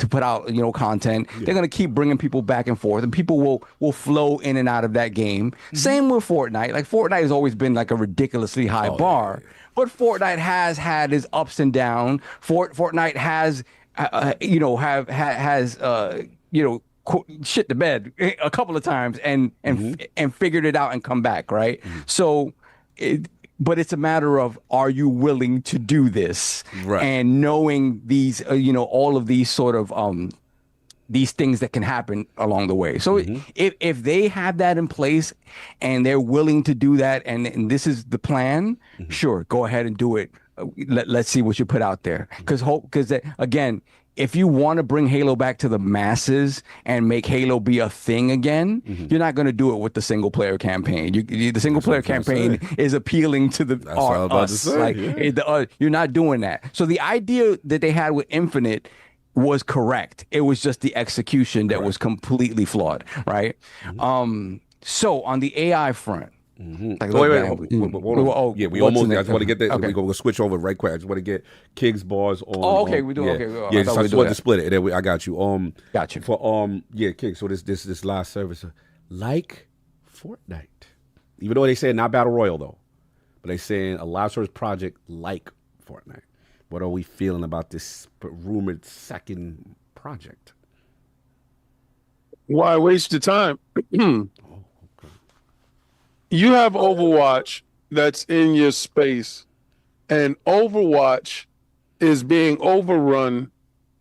S5: put out content. Yeah. They're going to keep bringing people back and forth, and people will flow in and out of that game. Same with Fortnite. Like Fortnite has always been like a ridiculously high bar, but Fortnite has had its ups and downs. Fortnite has shit the bed a couple of times and figured it out and come back, right? So but it's a matter of, are you willing to do this? Right. And knowing these all of these sort of these things that can happen along the way. So if they have that in place and they're willing to do that, and this is the plan, sure, go ahead and do it. Let's see what you put out there, because again, if you want to bring Halo back to the masses and make Halo be a thing again, you're not going to do it with the single player campaign. The single player campaign is appealing to the us. You're not doing that. So the idea that they had with Infinite was correct. It was just the execution that was completely flawed, right? So on the AI front.
S3: Like, we almost there. I just want to get that. Okay. We're going to switch over right quick. I just want to get Kig's bars on.
S5: We do. Okay.
S3: I just wanted to split it. And then I got you.
S5: Got you.
S3: For King. So this live service, like Fortnite, even though they say not Battle Royale though, but they saying a live service project like Fortnite. What are we feeling about this rumored second project?
S4: Why waste your time? You have Overwatch that's in your space, and Overwatch is being overrun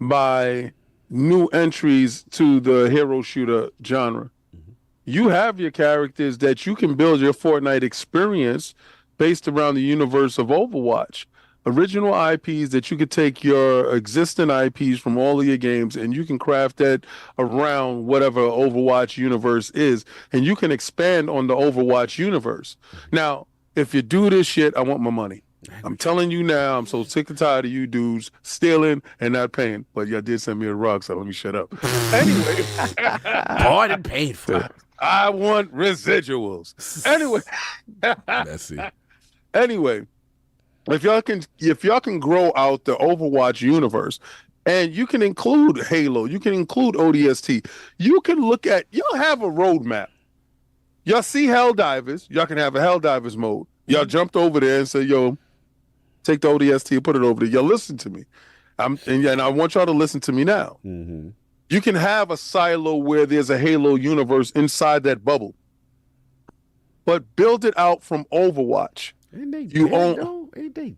S4: by new entries to the hero shooter genre. You have your characters that you can build your Fortnite experience based around the universe of Overwatch. Original IPs that you could take your existing IPs from all of your games and you can craft that around whatever Overwatch universe is, and you can expand on the Overwatch universe. Now, if you do this shit, I want my money. I'm telling you now, I'm so sick and tired of you dudes stealing and not paying. But y'all did send me a rug, so let me shut up. Anyway.
S3: Bought and paid for.
S4: I want residuals. Anyway.
S3: Messy.
S4: Anyway. If y'all can grow out the Overwatch universe, and you can include Halo, you can include ODST, you can look at, y'all have a roadmap. Y'all see Helldivers, y'all can have a Helldivers mode. Y'all jumped over there and said, yo, take the ODST and put it over there. Y'all listen to me. And I want y'all to listen to me now. You can have a silo where there's a Halo universe inside that bubble, but build it out from Overwatch.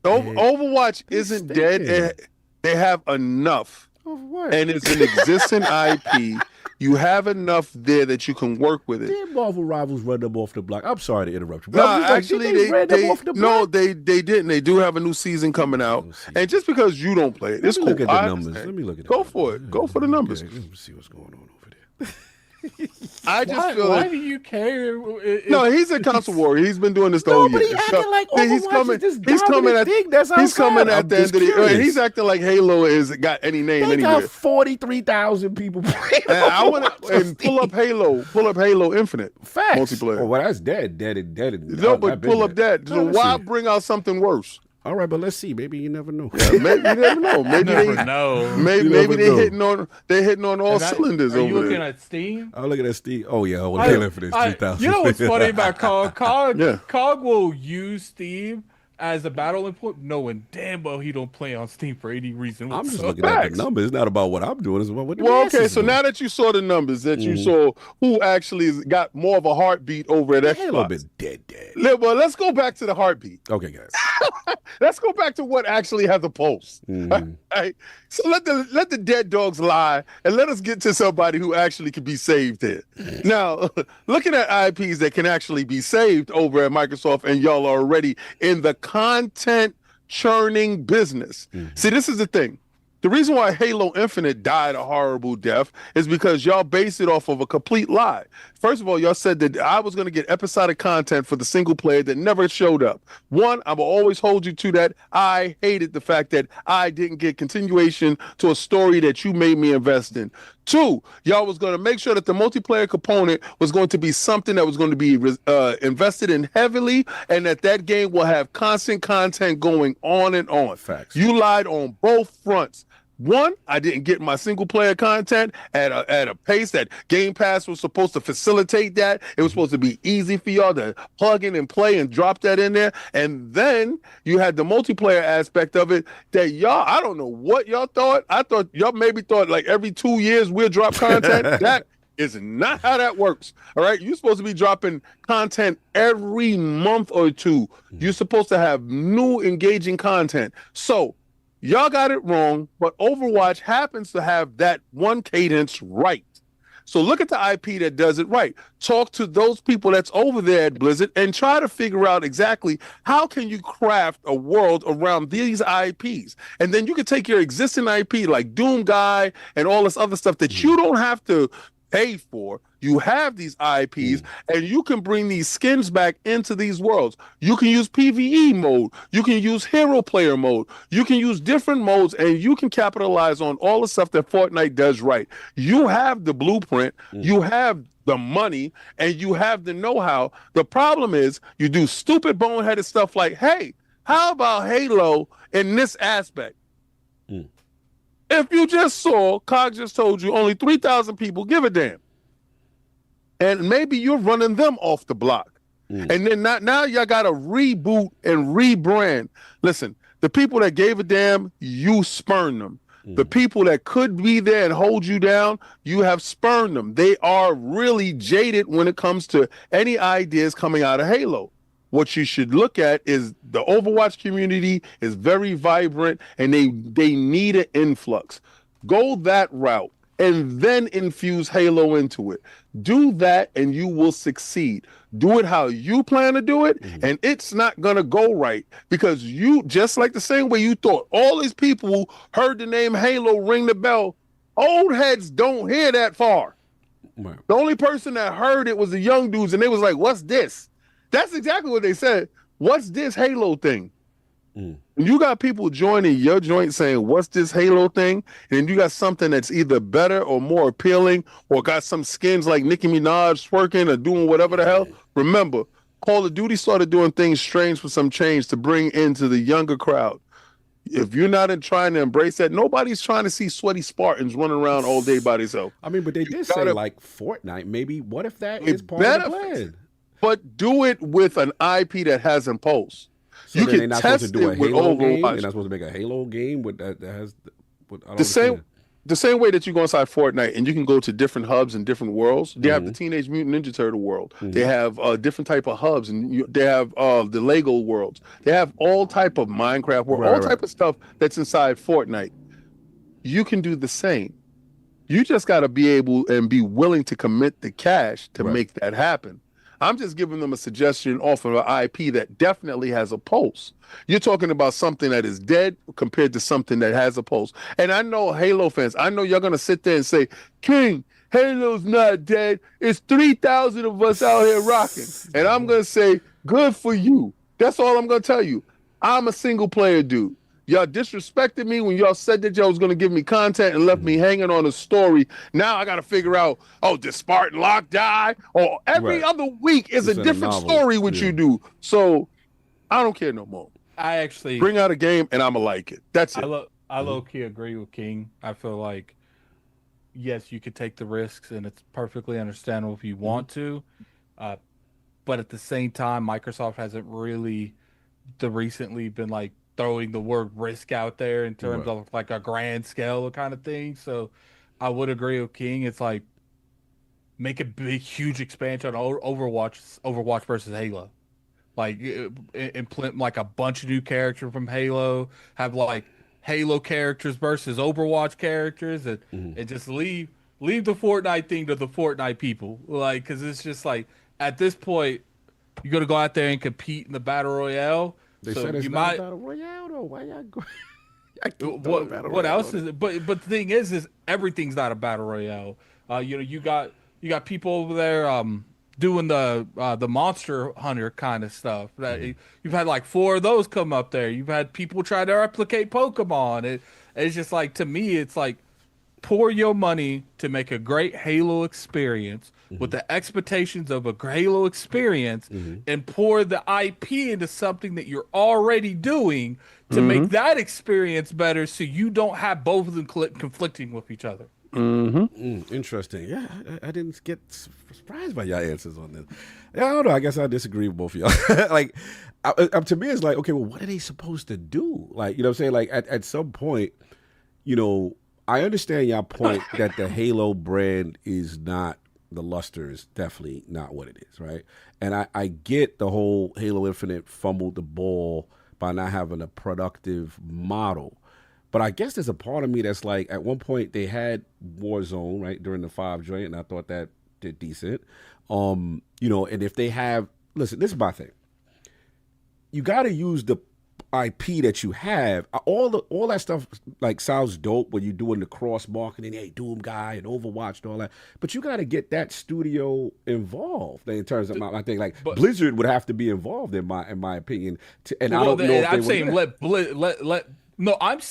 S4: Overwatch isn't dead. They have enough. And it's an existing IP. You have enough there that you can work with it.
S3: Did Marvel Rivals run them off the block? I'm sorry to interrupt you.
S4: No, actually, they didn't. They do have a new season coming out. And just because you don't play it, it's cool.
S3: Look at the numbers. Let me look at
S4: Go for it. Go for the numbers.
S3: Let me see what's going on over there.
S4: I just feel
S6: Why
S4: that.
S6: do you care?
S4: No, he's a console warrior. He's been doing this the
S3: No,
S4: whole
S3: but
S4: year.
S3: he acting like Overwatch is this
S4: He's coming
S3: dominant
S4: at.
S3: thing that's
S4: He's coming
S3: outside.
S4: at the
S3: I'm
S4: end of the
S3: just
S4: year.
S3: curious.
S4: He's acting like Halo is got any name
S3: They
S4: anywhere.
S3: got 43,000 people playing.
S4: And I want
S3: Overwatch
S4: to
S3: on
S4: pull up Halo. Pull up Halo Infinite
S3: Facts.
S4: multiplayer.
S3: Oh, well, that's dead.
S4: No, but pull up that. So
S3: Let's
S4: why
S3: see.
S4: bring out something worse?
S3: All right, but let's see. Maybe you never know.
S4: Maybe you never know. Maybe
S6: never
S4: they.
S6: know.
S4: Maybe
S3: You never
S4: they're
S3: know.
S4: hitting on all
S6: Is that-
S4: cylinders
S6: Are you
S4: over
S6: looking
S4: there.
S6: at Steam?
S3: Oh, look at that, Steve. Oh, yeah. Well, Halo for this 3,000.
S6: You know what's funny about Cog?
S4: Yeah.
S6: Cog will use Steam as a battle input, knowing damn well he don't play on Steam for any reason.
S3: I'm just
S6: whatsoever.
S3: looking at
S4: Facts.
S3: the numbers. It's not about what I'm doing. It's about what the
S4: Well,
S3: masses
S4: okay. So
S3: doing.
S4: now that you saw the numbers, that you saw who actually has got more of a heartbeat over at
S3: Halo
S4: Xbox.
S3: been dead.
S4: Well, let's go back to the heartbeat.
S3: Okay, guys.
S4: Let's go back to what actually has a pulse. Right? So let the dead dogs lie and let us get to somebody who actually can be saved here. Now, looking at IPs that can actually be saved over at Microsoft, and y'all are already in the content churning business. See, this is the thing. The reason why Halo Infinite died a horrible death is because y'all based it off of a complete lie. First of all, y'all said that I was going to get episodic content for the single player that never showed up. One, I will always hold you to that. I hated the fact that I didn't get continuation to a story that you made me invest in. Two, y'all was going to make sure that the multiplayer component was going to be something that was going to be invested in heavily, and that game will have constant content going on and on.
S3: Facts.
S4: You lied on both fronts. One, I didn't get my single player content at a pace that Game Pass was supposed to facilitate that. It was supposed to be easy for y'all to plug in and play and drop that in there. And then you had the multiplayer aspect of it that y'all, I don't know what y'all thought. I thought y'all maybe thought like every 2 years we'll drop content. That is not how that works. All right. You're supposed to be dropping content every month or two. You're supposed to have new engaging content. So y'all got it wrong, but Overwatch happens to have that one cadence right. So look at the IP that does it right. Talk to those people that's over there at Blizzard and try to figure out exactly how can you craft a world around these IPs. And then you can take your existing IP like Doom Guy and all this other stuff that you don't have to pay for. You have these IPs and you can bring these skins back into these worlds. You can use PvE mode. You can use hero player mode. You can use different modes and you can capitalize on all the stuff that Fortnite does right. You have the blueprint. You have the money and you have the know-how. The problem is you do stupid boneheaded stuff like, hey, how about Halo in this aspect? If you just saw, Cog just told you only 3,000 people give a damn. And maybe you're running them off the block. And then now y'all got to reboot and rebrand. Listen, the people that gave a damn, you spurn them. The people that could be there and hold you down, you have spurned them. They are really jaded when it comes to any ideas coming out of Halo. What you should look at is the Overwatch community is very vibrant and they need an influx. Go that route and then infuse Halo into it. Do that and you will succeed. Do it how you plan to do it, and it's not going to go right because you, just like the same way you thought, all these people who heard the name Halo ring the bell, old heads don't hear that far.
S3: Right.
S4: The only person that heard it was the young dudes, and they was like, what's this? That's exactly what they said. What's this Halo thing? And you got people joining your joint saying, what's this Halo thing? And then you got something that's either better or more appealing or got some skins like Nicki Minaj twerking or doing whatever the hell. Remember, Call of Duty started doing things strange for some change to bring into the younger crowd. If you're not trying to embrace that, nobody's trying to see sweaty Spartans running around all day by themselves.
S3: I mean, but they did say like Fortnite. Maybe what if that is part of the plan?
S4: But do it with an IP that has impulse.
S3: So
S4: you
S3: then they're
S4: can
S3: not
S4: test
S3: supposed to do a
S4: it with
S3: Halo game.
S4: Overwatch.
S3: They're not supposed to make a Halo game with that has. I don't
S4: The same way that you go inside Fortnite and you can go to different hubs and different worlds. They have the Teenage Mutant Ninja Turtle world. They have different type of hubs, and they have the Lego worlds. They have all type of Minecraft world, all type of stuff that's inside Fortnite. You can do the same. You just got to be able and be willing to commit the cash to make that happen. I'm just giving them a suggestion off of an IP that definitely has a pulse. You're talking about something that is dead compared to something that has a pulse. And I know Halo fans, I know you're going to sit there and say, King, Halo's not dead. It's 3,000 of us out here rocking. And I'm going to say, good for you. That's all I'm going to tell you. I'm a single player dude. Y'all disrespected me when y'all said that y'all was going to give me content and left me hanging on a story. Now I got to figure out, did Spartan Locke die? Or every other week is a different story what you do. So I don't care no more.
S6: I actually
S4: bring out a game and I'ma like it. That's it.
S6: I low-key agree with King. I feel like, yes, you could take the risks and it's perfectly understandable if you want to. But at the same time, Microsoft hasn't really recently been like throwing the word risk out there in terms of like a grand scale kind of thing. So I would agree with King. It's like make a big, huge expansion on Overwatch versus Halo. Like implement like a bunch of new characters from Halo, have like Halo characters versus Overwatch characters, and just leave the Fortnite thing to the Fortnite people. Like, because it's just like at this point, you're gonna go out there and compete in the battle royale.
S3: They said it's not a battle royale though. Why y'all go?
S6: What else is it? But the thing is everything's not a battle royale. You got people over there doing the monster hunter kind of stuff. You've had like 4 of those come up there. You've had people try to replicate Pokemon. It's just like, to me, it's like pour your money to make a great Halo experience with the expectations of a Halo experience, and pour the IP into something that you're already doing to make that experience better, so you don't have both of them conflicting with each other.
S3: Interesting. Yeah, I didn't get surprised by your answers on this. Yeah, I don't know. I guess I disagree with both of y'all. Like, to me, it's like, okay, well, what are they supposed to do? Like, you know what I'm saying? Like, at some point, I understand y'all point that the Halo brand is not, the luster is definitely not what it is, right? And I get the whole Halo Infinite fumbled the ball by not having a productive model. But I guess there's a part of me that's like, at one point they had Warzone, right, during the 5 joint, and I thought that did decent. And if they have, listen, this is my thing. You got to use the IP that you have. All that stuff like sounds dope when you're doing the cross marketing, hey, Doom guy and Overwatch and all that. But you got to get that studio involved in terms of my thing. Like Blizzard would have to be involved in my opinion. I don't know if
S6: I'm saying let. No, I'm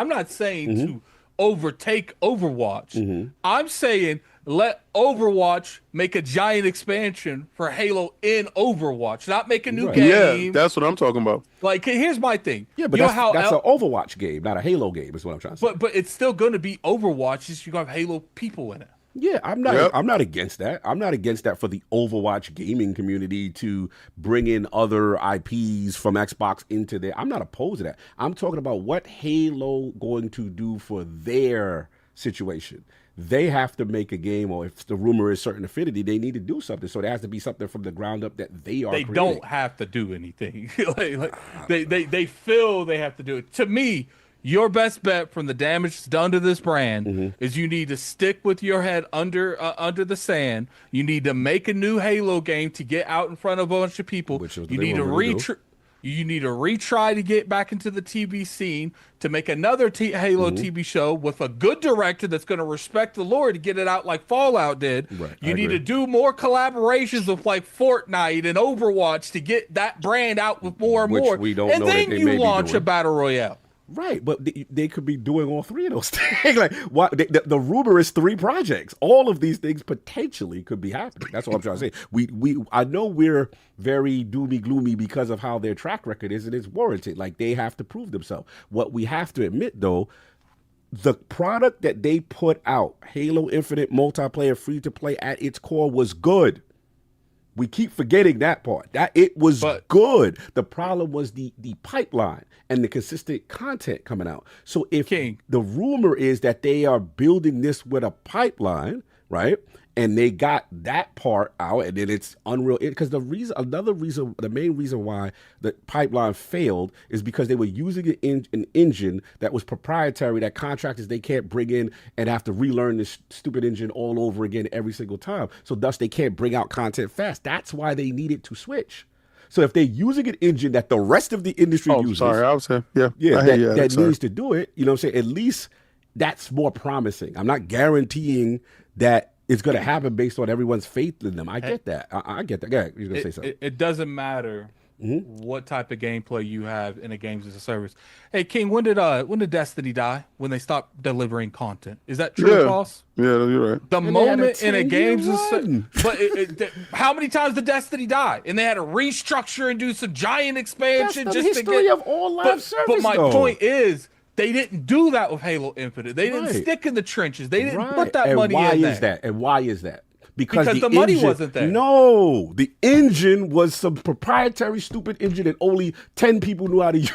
S6: not saying to overtake Overwatch. I'm saying let Overwatch make a giant expansion for Halo in Overwatch, not make a new game.
S4: Yeah, that's what I'm talking about.
S6: Like, here's my thing.
S3: Yeah, but that's an Overwatch game, not a Halo game, is what I'm trying to say.
S6: But it's still going to be Overwatch, just you have Halo people in it.
S3: Yeah, I'm not against that. I'm not against that for the Overwatch gaming community to bring in other IPs from Xbox into there. I'm not opposed to that. I'm talking about what Halo going to do for their situation. They have to make a game, or if the rumor is certain affinity, they need to do something. So there has to be something from the ground up that they are creating.
S6: Don't have to do anything. They feel they have to do it. To me, your best bet from the damage that's done to this brand is you need to stick with your head under the sand. You need to make a new Halo game to get out in front of a bunch of people. You need to retry to get back into the TV scene, to make another Halo TV show with a good director that's going to respect the lore to get it out like Fallout did.
S3: Right,
S6: you need to do more collaborations with like Fortnite and Overwatch to get that brand out with more and more. And then you launch a battle royale.
S3: Right, but they could be doing all 3 of those things. Like, the rumor is 3 projects. All of these things potentially could be happening. That's what I'm trying to say. I know we're very doomy gloomy because of how their track record is, and it's warranted. Like, they have to prove themselves. What we have to admit, though, the product that they put out, Halo Infinite multiplayer free to play at its core, was good. We keep forgetting that part. That it was good. The problem was the pipeline and the consistent content coming out. So if the rumor is that they are building this with a pipeline, right? And they got that part out, and then it's unreal. Because the main reason why the pipeline failed is because they were using an engine that was proprietary, that contractors they can't bring in and have to relearn this stupid engine all over again every single time. So thus they can't bring out content fast. That's why they needed to switch. So if they're using an engine that the rest of the industry uses, that needs to do it, you know what I'm saying? At least that's more promising. I'm not guaranteeing that it's going to happen based on everyone's faith in them. I get that. I get that. Go ahead. You're going to say something.
S6: It doesn't matter what type of gameplay you have in a games as a service. Hey, King, when did Destiny die? When they stopped delivering content? Is that true or false?
S4: Yeah, you're right.
S6: The
S3: And they had
S6: moment in a
S3: 10-year
S6: games as
S3: run.
S6: but how many times did Destiny die? And they had to restructure and do some giant
S3: That's
S6: expansion
S3: the
S6: just to
S3: history
S6: get.
S3: of all live service,
S6: But my
S3: though.
S6: point is, they didn't do that with Halo Infinite. They didn't
S3: Right.
S6: stick in the trenches. They didn't
S3: Right.
S6: put that
S3: And
S6: money
S3: why
S6: in
S3: is
S6: there.
S3: that? And why is that? Because
S6: the money
S3: engine,
S6: wasn't there.
S3: No, the engine was some proprietary stupid engine that only 10 people knew how to use.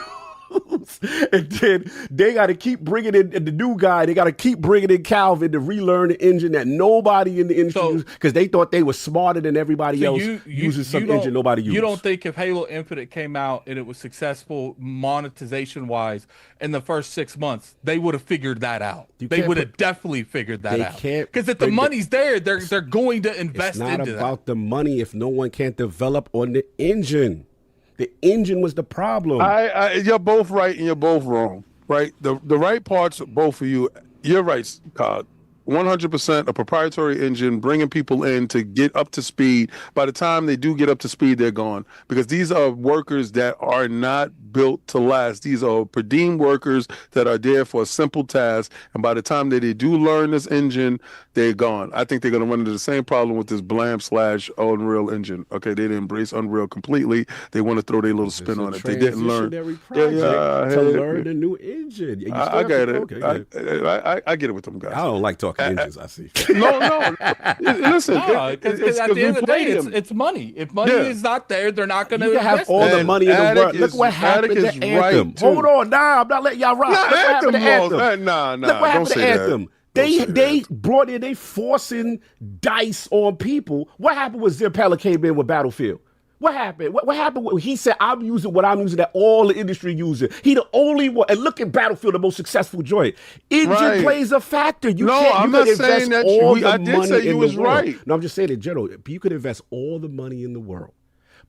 S3: And then they got to keep bringing in the new guy. They got to keep bringing in Calvin to relearn the engine that nobody in the industry used because they thought they were smarter than everybody else using some engine nobody used.
S6: You don't think if Halo Infinite came out and it was successful monetization wise in the first 6 months, they would have figured that out?
S3: You
S6: They
S3: can't
S6: would have definitely figured that
S3: they
S6: out.
S3: can't
S6: Because if the
S3: bring
S6: money's there, they're going to
S3: It's
S6: invest
S3: not
S6: into
S3: about the money if no one can't develop on the engine. The engine was the problem.
S4: You're both right and you're both wrong. Right, the right parts, both of you. You're right, Cog. 100% a proprietary engine, bringing people in to get up to speed. By the time they do get up to speed, they're gone because these are workers that are not built to last. These are per diem workers that are there for a simple task, and by the time that they do learn this engine, they're gone. I think they're going to run into the same problem with this Blam/Unreal engine. Okay, they didn't embrace Unreal completely. They want to throw their little spin on it. They didn't learn.
S3: Project to learn a new engine. You
S4: I get it.
S3: Okay,
S4: I get it with them guys.
S3: I don't like talking engines. I see.
S4: No. Listen,
S6: because at the end of the day, it's money. If money is not there, they're not going to
S3: You can have
S6: invest.
S3: all the
S4: And
S3: money in the
S4: Attic
S3: world. Look
S4: is-
S3: what happened
S4: Attic
S3: to
S4: is
S3: Anthem.
S4: right, too.
S3: Hold on, I'm not letting y'all rock. Look what happened to Anthem.
S4: Nah.
S3: Look what happened
S4: don't
S3: to
S4: say that.
S3: Anthem.
S4: Don't say
S3: They
S4: that.
S3: brought in, they forcing dice on people. What happened when Zipella came in with Battlefield? What happened? What happened when he said, I'm using what I'm using that all the industry using? He the only one. And look at Battlefield, the most successful joint. Engine
S4: Right.
S3: plays a factor. You
S4: No,
S3: can't,
S4: I'm
S3: you
S4: not
S3: could
S4: saying
S3: invest
S4: that
S3: all
S4: you-
S3: the
S4: I did
S3: money
S4: say you
S3: in
S4: was
S3: the world.
S4: right.
S3: No, I'm just saying in general, you could invest all the money in the world.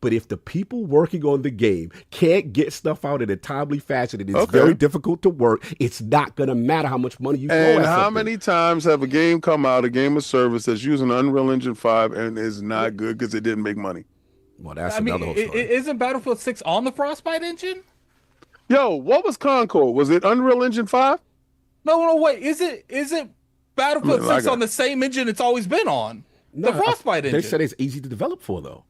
S3: But if the people working on the game can't get stuff out in a timely fashion and it's very difficult to work, it's not going to matter how much money you throw
S4: And
S3: at
S4: how
S3: something.
S4: many times have a game come out, a game of service that's using Unreal Engine 5 and is not good because it didn't make money?
S3: Well, that's
S6: I mean,
S3: another whole story.
S6: isn't Battlefield 6 on the Frostbite engine?
S4: Yo, what was Concord? Was it Unreal Engine 5?
S6: No, wait. Isn't Battlefield
S4: Man, I
S6: 6
S4: got-
S6: on the same engine it's always been on?
S3: No,
S6: The Frostbite engine.
S3: They said it's easy to develop for, though.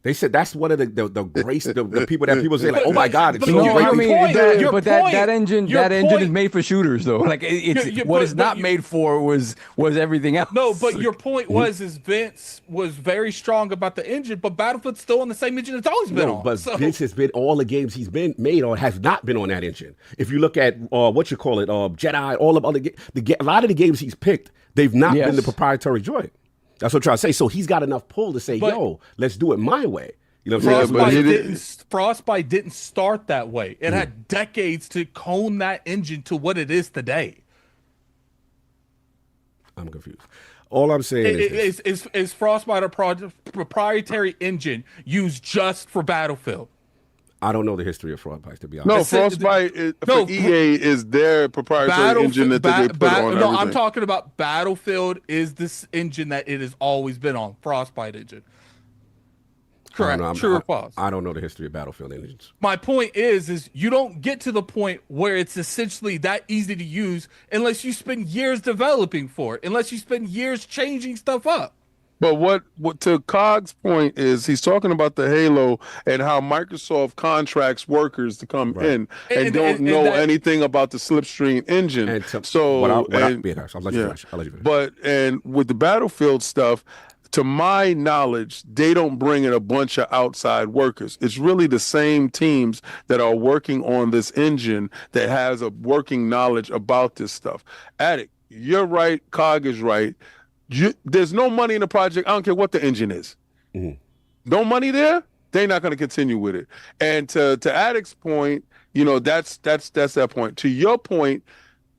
S3: They said that's one of the grace the people that people say like, oh my God, it's
S6: But
S3: so
S6: your-
S3: great.
S5: I mean,
S6: point-
S5: that,
S6: your
S5: but
S6: point-
S5: that engine
S6: your
S5: is
S6: point-
S5: made for shooters though. Like it's
S6: Yeah,
S5: what
S6: but-
S5: it's
S6: but
S5: not
S6: you-
S5: made for was everything else.
S6: No, but your point was Vince was very strong about the engine, but Battlefield's still on the same engine it's always been
S3: No,
S6: on.
S3: but
S6: So-
S3: Vince has been all the games he's been made on has not been on that engine. If you look at what you call it, Jedi, all of other a lot of the games he's picked, they've not
S5: Yes.
S3: been the proprietary joint. That's what I'm trying to say. So he's got enough pull to say,
S6: But-
S3: yo, let's do it my way. You know what I'm saying?
S4: but he
S6: Frostbite didn't start that way. It had decades to hone that engine to what it is today.
S3: I'm confused. All I'm saying is this.
S6: Is Frostbite a proprietary engine used just for Battlefield?
S3: I don't know the history of Frostbite, to be honest.
S4: No,
S6: That's it.
S4: Frostbite
S6: No,
S4: for EA is their proprietary engine that they put on
S6: No,
S4: everything.
S6: I'm talking about Battlefield is this engine that it has always been on. Frostbite engine. Correct. True or false?
S3: I don't know the history of Battlefield engines.
S6: My point is you don't get to the point where it's essentially that easy to use unless you spend years developing for it, unless you spend years changing stuff up.
S4: But what to Cog's point is he's talking about the Halo and how Microsoft contracts workers to come in and don't know
S6: that-
S4: anything about the Slipstream engine.
S3: And to,
S4: so
S3: I'll let
S4: yeah,
S3: you finish. I'll let you finish.
S4: But and with the Battlefield stuff, to my knowledge, they don't bring in a bunch of outside workers. It's really the same teams that are working on this engine that has a working knowledge about this stuff. Attic, you're right. Cog is right. There's no money in the project. I don't care what the engine is. No money there. They're not going to continue with it. And to Attic's point, that's that point. To your point,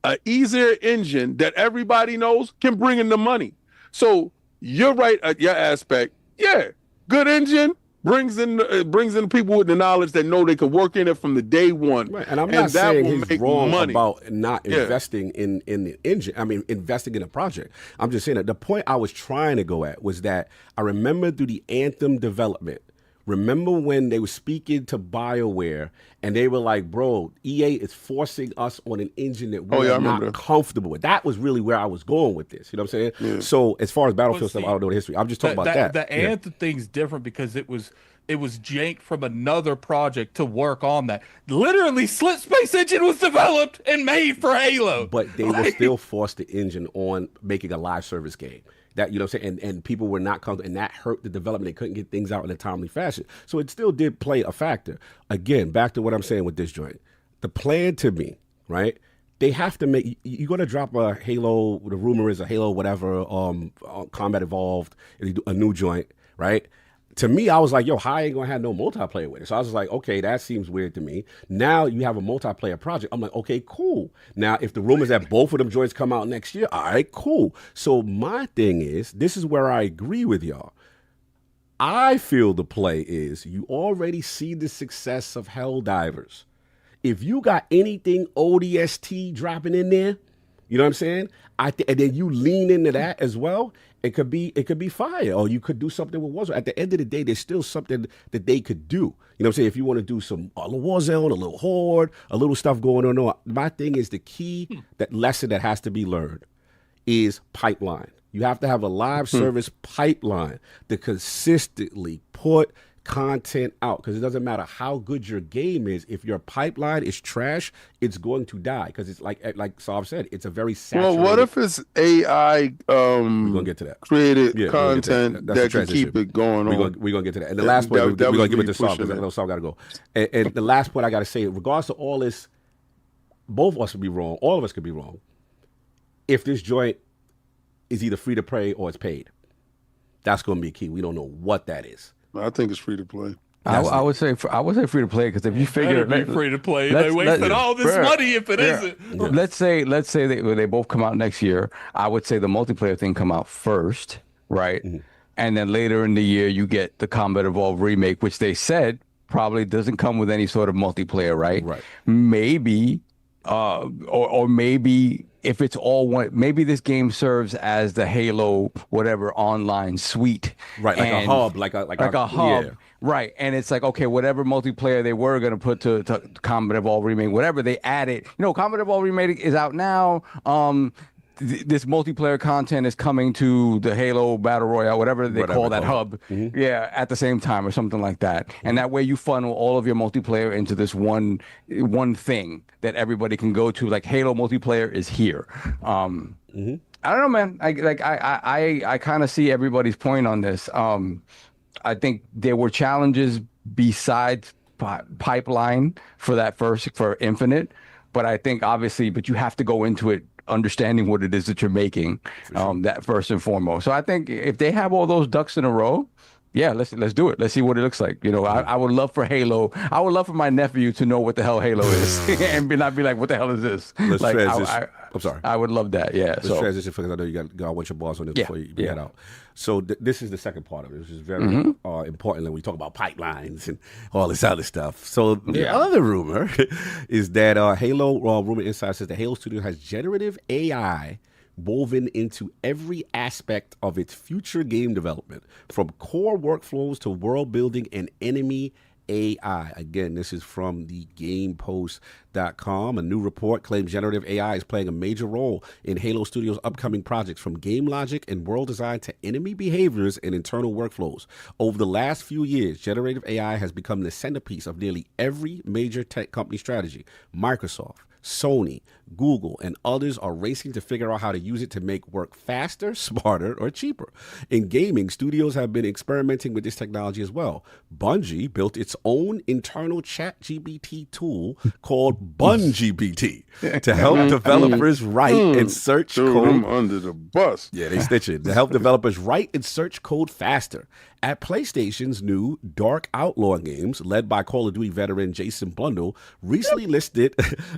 S4: an easier engine that everybody knows can bring in the money. So you're right at your aspect. Yeah, good engine, brings in people with the knowledge that know they can work in it from the day one.
S3: Right. And I'm not saying he's wrong
S4: money.
S3: about not investing in the engine. I mean, investing in a project. I'm just saying that the point I was trying to go at was that I remember through the Anthem development. Remember when they were speaking to BioWare and they were like, bro, EA is forcing us on an engine that we're not comfortable with. That was really where I was going with this. You know what I'm saying? Yeah. So as far as Battlefield stuff, I don't know the history. I'm just talking about that.
S6: The Anthem thing's different because it was janked from another project to work on that. Literally, Slip Space Engine was developed and made for Halo.
S3: But they were still forced the engine on making a live service game. That, you know what I'm saying? And people were not comfortable, and that hurt the development. They couldn't get things out in a timely fashion. So it still did play a factor. Again, back to what I'm saying with this joint. The plan to me, right? They have to make, you're going to drop a Halo, the rumor is a Halo whatever, Combat Evolved, a new joint, right? To me, I was like, yo, how ain't going to have no multiplayer with it? So I was like, okay, that seems weird to me. Now you have a multiplayer project. I'm like, okay, cool. Now, if the rumors that both of them joints come out next year, all right, cool. So my thing is, this is where I agree with y'all. I feel the play is you already see the success of Helldivers. If you got anything ODST dropping in there, you know what I'm saying? And then you lean into that as well. It could be fire, or you could do something with Warzone. At the end of the day, there's still something that they could do. You know what I'm saying? If you want to do some a little Warzone, a little Horde, a little stuff going on. No, my thing is the key, that lesson that has to be learned is pipeline. You have to have a live service pipeline to consistently put content out, because it doesn't matter how good your game is. If your pipeline is trash, it's going to die, because it's like Saab said, it's a very saturated.
S4: Well, what if it's AI
S3: we're gonna get to that
S4: created content that can keep it going on?
S3: We're gonna get to that. And the last point, we're gonna give it to Saab, because I know Saab got to go. And the last point I got to say, regardless of all this, both of us could be wrong. All of us could be wrong. If this joint is either free to play or it's paid, that's going to be key. We don't know what that is.
S4: I think it's free to play.
S5: I would say free to play, because if you figure
S6: free to play, they wasted all this money if it isn't.
S5: Yeah. Let's say they both come out next year. I would say the multiplayer thing come out first, right? Mm-hmm. And then later in the year you get the Combat Evolved remake, which they said probably doesn't come with any sort of multiplayer, right?
S3: Right.
S5: Maybe, or maybe. If it's all one, maybe this game serves as the Halo whatever online suite,
S3: right? Like a hub, like a
S5: hub, yeah. Right? And it's like, okay, whatever multiplayer they were going to put to Combat Evolved remake, whatever they added, Combat Evolved remake is out now. This multiplayer content is coming to the Halo Battle Royale, whatever they call that hub, at the same time or something like that. And that way you funnel all of your multiplayer into this one thing that everybody can go to. Like, Halo multiplayer is here. I don't know, man. I kind of see everybody's point on this. I think there were challenges besides pipeline for Infinite, but I think obviously, but you have to go into it understanding what it is that you're making, that first and foremost. So I think if they have all those ducks in a row, yeah, let's do it. Let's see what it looks like. I would love for Halo. I would love for my nephew to know what the hell Halo is and not be like, what the hell is this?
S3: Let's transition. I'm sorry.
S5: I would love that. Yeah.
S3: Let's transition, because I know you got want your boss on this before you head out. So this is the second part of it, which is very important when we talk about pipelines and all this other stuff. So the other rumor is that Halo Rumor Insider says the Halo studio has generative AI woven into every aspect of its future game development, from core workflows to world building and enemy AI. Again, this is from the GamePost.com. A new report claims generative AI is playing a major role in Halo Studios' upcoming projects, from game logic and world design to enemy behaviors and internal workflows. Over the last few years, generative AI has become the centerpiece of nearly every major tech company strategy. Microsoft, Sony, Google, and others are racing to figure out how to use it to make work faster, smarter, or cheaper. In gaming, studios have been experimenting with this technology as well. Bungie built its own internal ChatGPT tool called BunGPT to help developers write and search code.
S4: Under the bus.
S3: Yeah, they stitch it. To help developers write and search code faster. At PlayStation's new Dark Outlaw games, led by Call of Duty veteran Jason Blundell, recently listed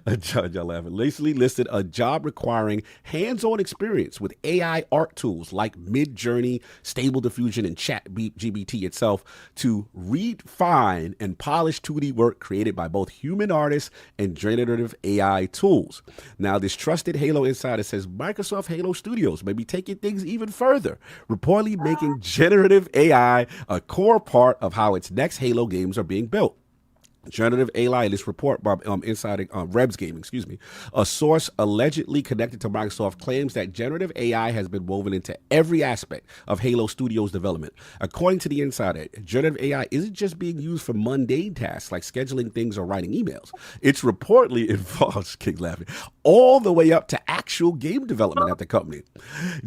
S3: a y'all laughing. Recently listed a job requiring hands-on experience with AI art tools like Mid-Journey, Stable Diffusion, and ChatGPT itself to refine and polish 2D work created by both human artists and generative AI tools. Now, this trusted Halo insider says Microsoft Halo Studios may be taking things even further, reportedly making generative AI a core part of how its next Halo games are being built. Generative AI, in this report by Inside Rebs Gaming, a source allegedly connected to Microsoft claims that generative AI has been woven into every aspect of Halo Studios development. According to the insider, generative AI isn't just being used for mundane tasks like scheduling things or writing emails. It's reportedly involves, King laughing, all the way up to actual game development at the company.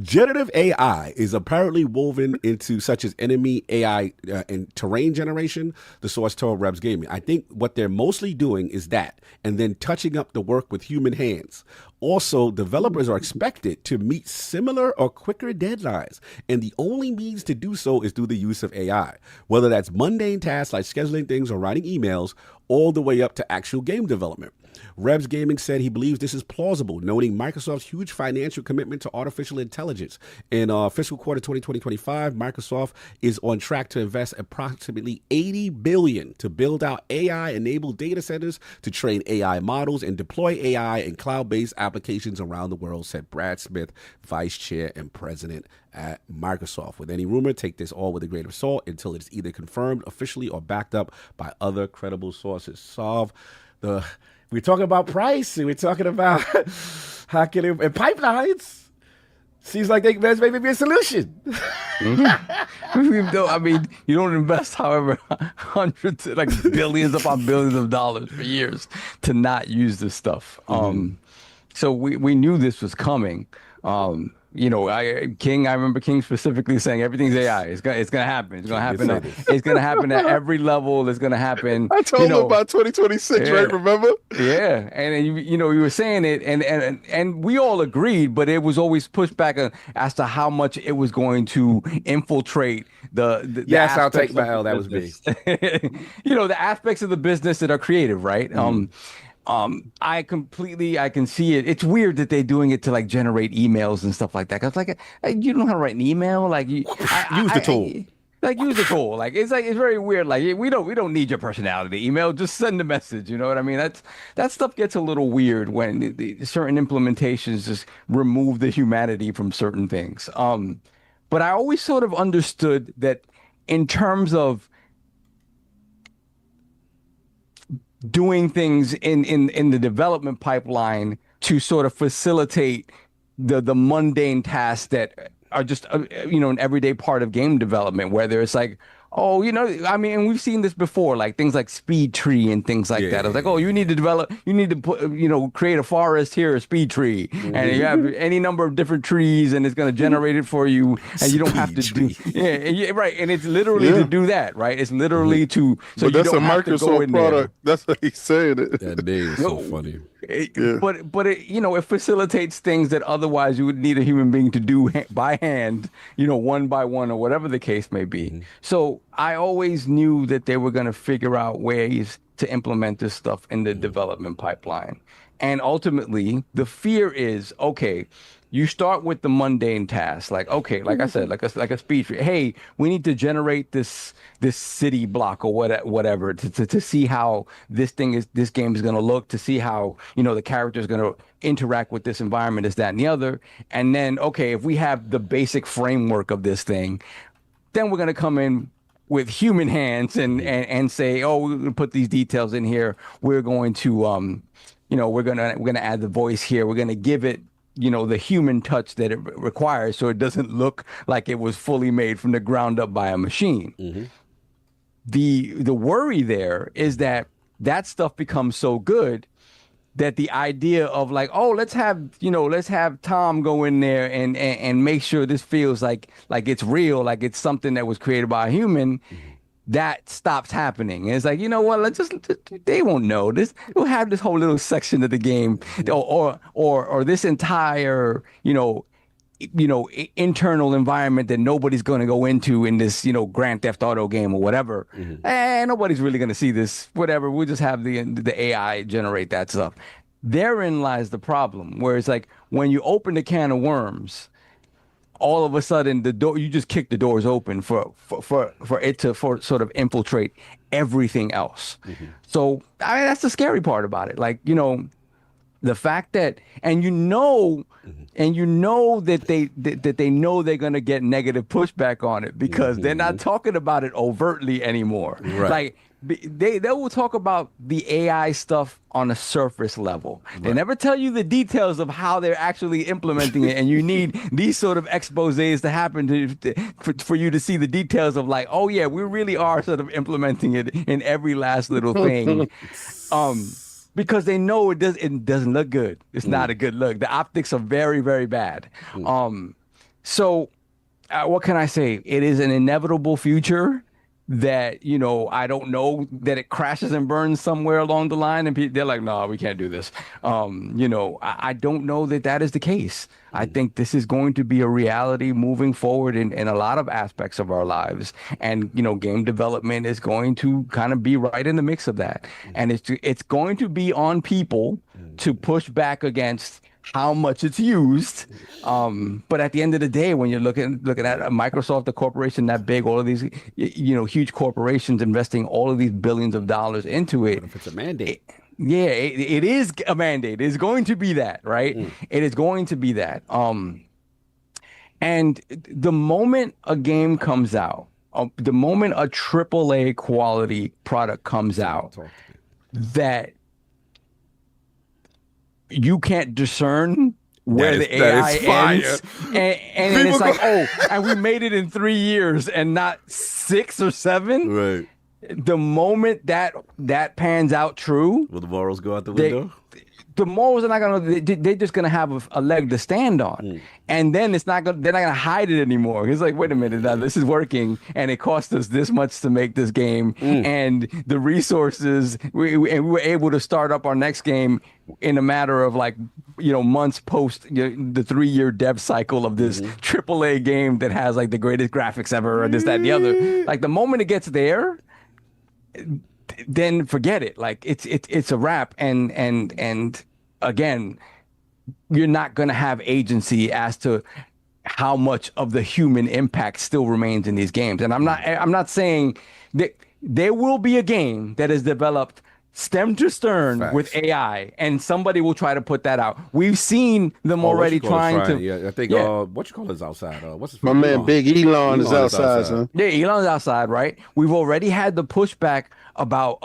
S3: Generative AI is apparently woven into such as enemy AI and terrain generation, the source told Rebs Gaming. I think what they're mostly doing is that, and then touching up the work with human hands. Also, developers are expected to meet similar or quicker deadlines, and the only means to do so is through the use of AI, whether that's mundane tasks like scheduling things or writing emails, all the way up to actual game development. Rebs Gaming said he believes this is plausible, noting Microsoft's huge financial commitment to artificial intelligence. In fiscal quarter 2020-25, Microsoft is on track to invest approximately $80 billion to build out AI-enabled data centers to train AI models and deploy AI and cloud-based applications around the world, said Brad Smith, vice chair and president at Microsoft. With any rumor, take this all with a grain of salt until it's either confirmed officially or backed up by other credible sources. We're talking about price. We're talking about how can it, and pipelines. Seems like they maybe be a solution.
S5: I mean, you don't invest, however, hundreds, like billions upon billions of dollars for years to not use this stuff. So we knew this was coming. You know, I remember King specifically saying everything's AI. It's gonna happen. It's gonna happen. It's gonna happen at every level. It's gonna happen.
S4: I told him about 2026, right? Remember?
S5: Yeah, and you were saying it, and we all agreed, but it was always pushed back as to how much it was going to infiltrate the
S3: yes, I'll take my L. That was me.
S5: The aspects of the business that are creative, right? I can see it. It's weird that they're doing it to like generate emails and stuff like that. Cause like, you don't know how to write an email. Like use
S3: the tool.
S5: Use the tool. It's very weird. Like we don't need your personality email. Just send a message. You know what I mean? That stuff gets a little weird when certain implementations just remove the humanity from certain things. But I always sort of understood that in terms of doing things in the development pipeline to sort of facilitate the mundane tasks that are just an everyday part of game development, whether it's like, I mean, and we've seen this before, like things like speed tree and things like that. It's like, you need to put, create a forest here, a speed tree, and you have any number of different trees, and it's going to generate it for you, and you don't have to do, right. And it's literally to do that, right? It's literally to, so
S4: but
S5: you
S4: that's
S5: don't
S4: a
S5: have to go
S4: Microsoft
S5: in
S4: product.
S5: there.
S4: That's what he's saying.
S3: That name is so funny.
S5: But it, it facilitates things that otherwise you would need a human being to do by hand, one by one or whatever the case may be. So I always knew that they were going to figure out ways to implement this stuff in the development pipeline. And ultimately, the fear is, okay, you start with the mundane tasks, like, okay, like I said, like a speed tree. Hey, we need to generate this city block or whatever to see how this game is going to look, to see how, the character is going to interact with this environment, this, that, and the other. And then, okay, if we have the basic framework of this thing, then we're going to come in with human hands and say, we're going to put these details in here. We're going to, we're going to add the voice here. We're going to give it, the human touch that it requires, so it doesn't look like it was fully made from the ground up by a machine. The worry there is that stuff becomes so good that the idea of like, let's have Tom go in there and make sure this feels like it's real, like it's something that was created by a human. That stops happening. And it's like, they won't know this. We'll have this whole little section of the game or this entire, internal environment that nobody's going to go into in this, Grand Theft Auto game or whatever. And nobody's really going to see this, whatever. We'll just have the AI generate that stuff. therein lies the problem, where it's like when you open the can of worms, all of a sudden the door, you just kick the doors open for it to sort of infiltrate everything else. So that's the scary part about it. Like, the fact that, and that they know they're going to get negative pushback on it because they're not talking about it overtly anymore.
S3: Right.
S5: Like they will talk about the AI stuff on a surface level. They never tell you the details of how they're actually implementing it, and you need these sort of exposés to happen for you to see the details of like, oh yeah, we really are sort of implementing it in every last little thing. Because they know it doesn't look good. It's not a good look. The optics are very, very bad. So what can I say? It is an inevitable future that, I don't know that it crashes and burns somewhere along the line and they're like, no, we can't do this. I don't know that is the case. I think this is going to be a reality moving forward in a lot of aspects of our lives. And, game development is going to kind of be right in the mix of that. And it's going to be on people to push back against how much it's used. But at the end of the day, when you're looking at Microsoft, the corporation that big, all of these, huge corporations investing all of these billions of dollars into it.
S3: If it's a mandate.
S5: It is a mandate. It's going to be that, right? It is going to be that. And the moment a game comes out, the moment a AAA quality product comes out, that you can't discern where the AI ends, and it's like, and we made it in 3 years and not 6 or 7.
S3: Right.
S5: The moment that pans out true,
S3: Will the morals go out the window?
S5: the morals are not gonna. They're just gonna have a leg to stand on, and then they're not gonna hide it anymore. It's like, wait a minute, now this is working, and it cost us this much to make this game, and the resources. We were able to start up our next game in a matter of like months post the 3-year dev cycle of this AAA game that has like the greatest graphics ever, or this, that, and the other. Like the moment it gets there, then forget it. Like it's a wrap. And again, you're not going to have agency as to how much of the human impact still remains in these games. And I'm not saying that there will be a game that is developed stem to stern with AI, and somebody will try to put that out. We've seen them already trying to.
S3: Yeah, I think what you call is outside. What's his
S4: My man, Big Elon is outside, son.
S5: Yeah, Elon's outside, right? We've already had the pushback about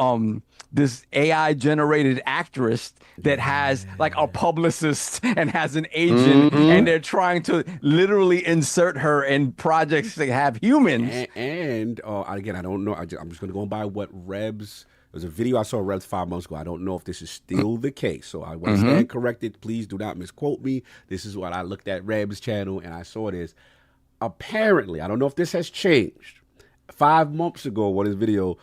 S5: this AI generated actress that has like a publicist and has an agent, and they're trying to literally insert her in projects that have humans.
S3: And again, I don't know. I'm just going to go by what Rebs. There's a video I saw Rebs 5 months ago. I don't know if this is still the case. So I want to stand corrected. Please do not misquote me. This is what I looked at Rebs' channel and I saw this. Apparently, I don't know if this has changed. 5 months ago, what his video,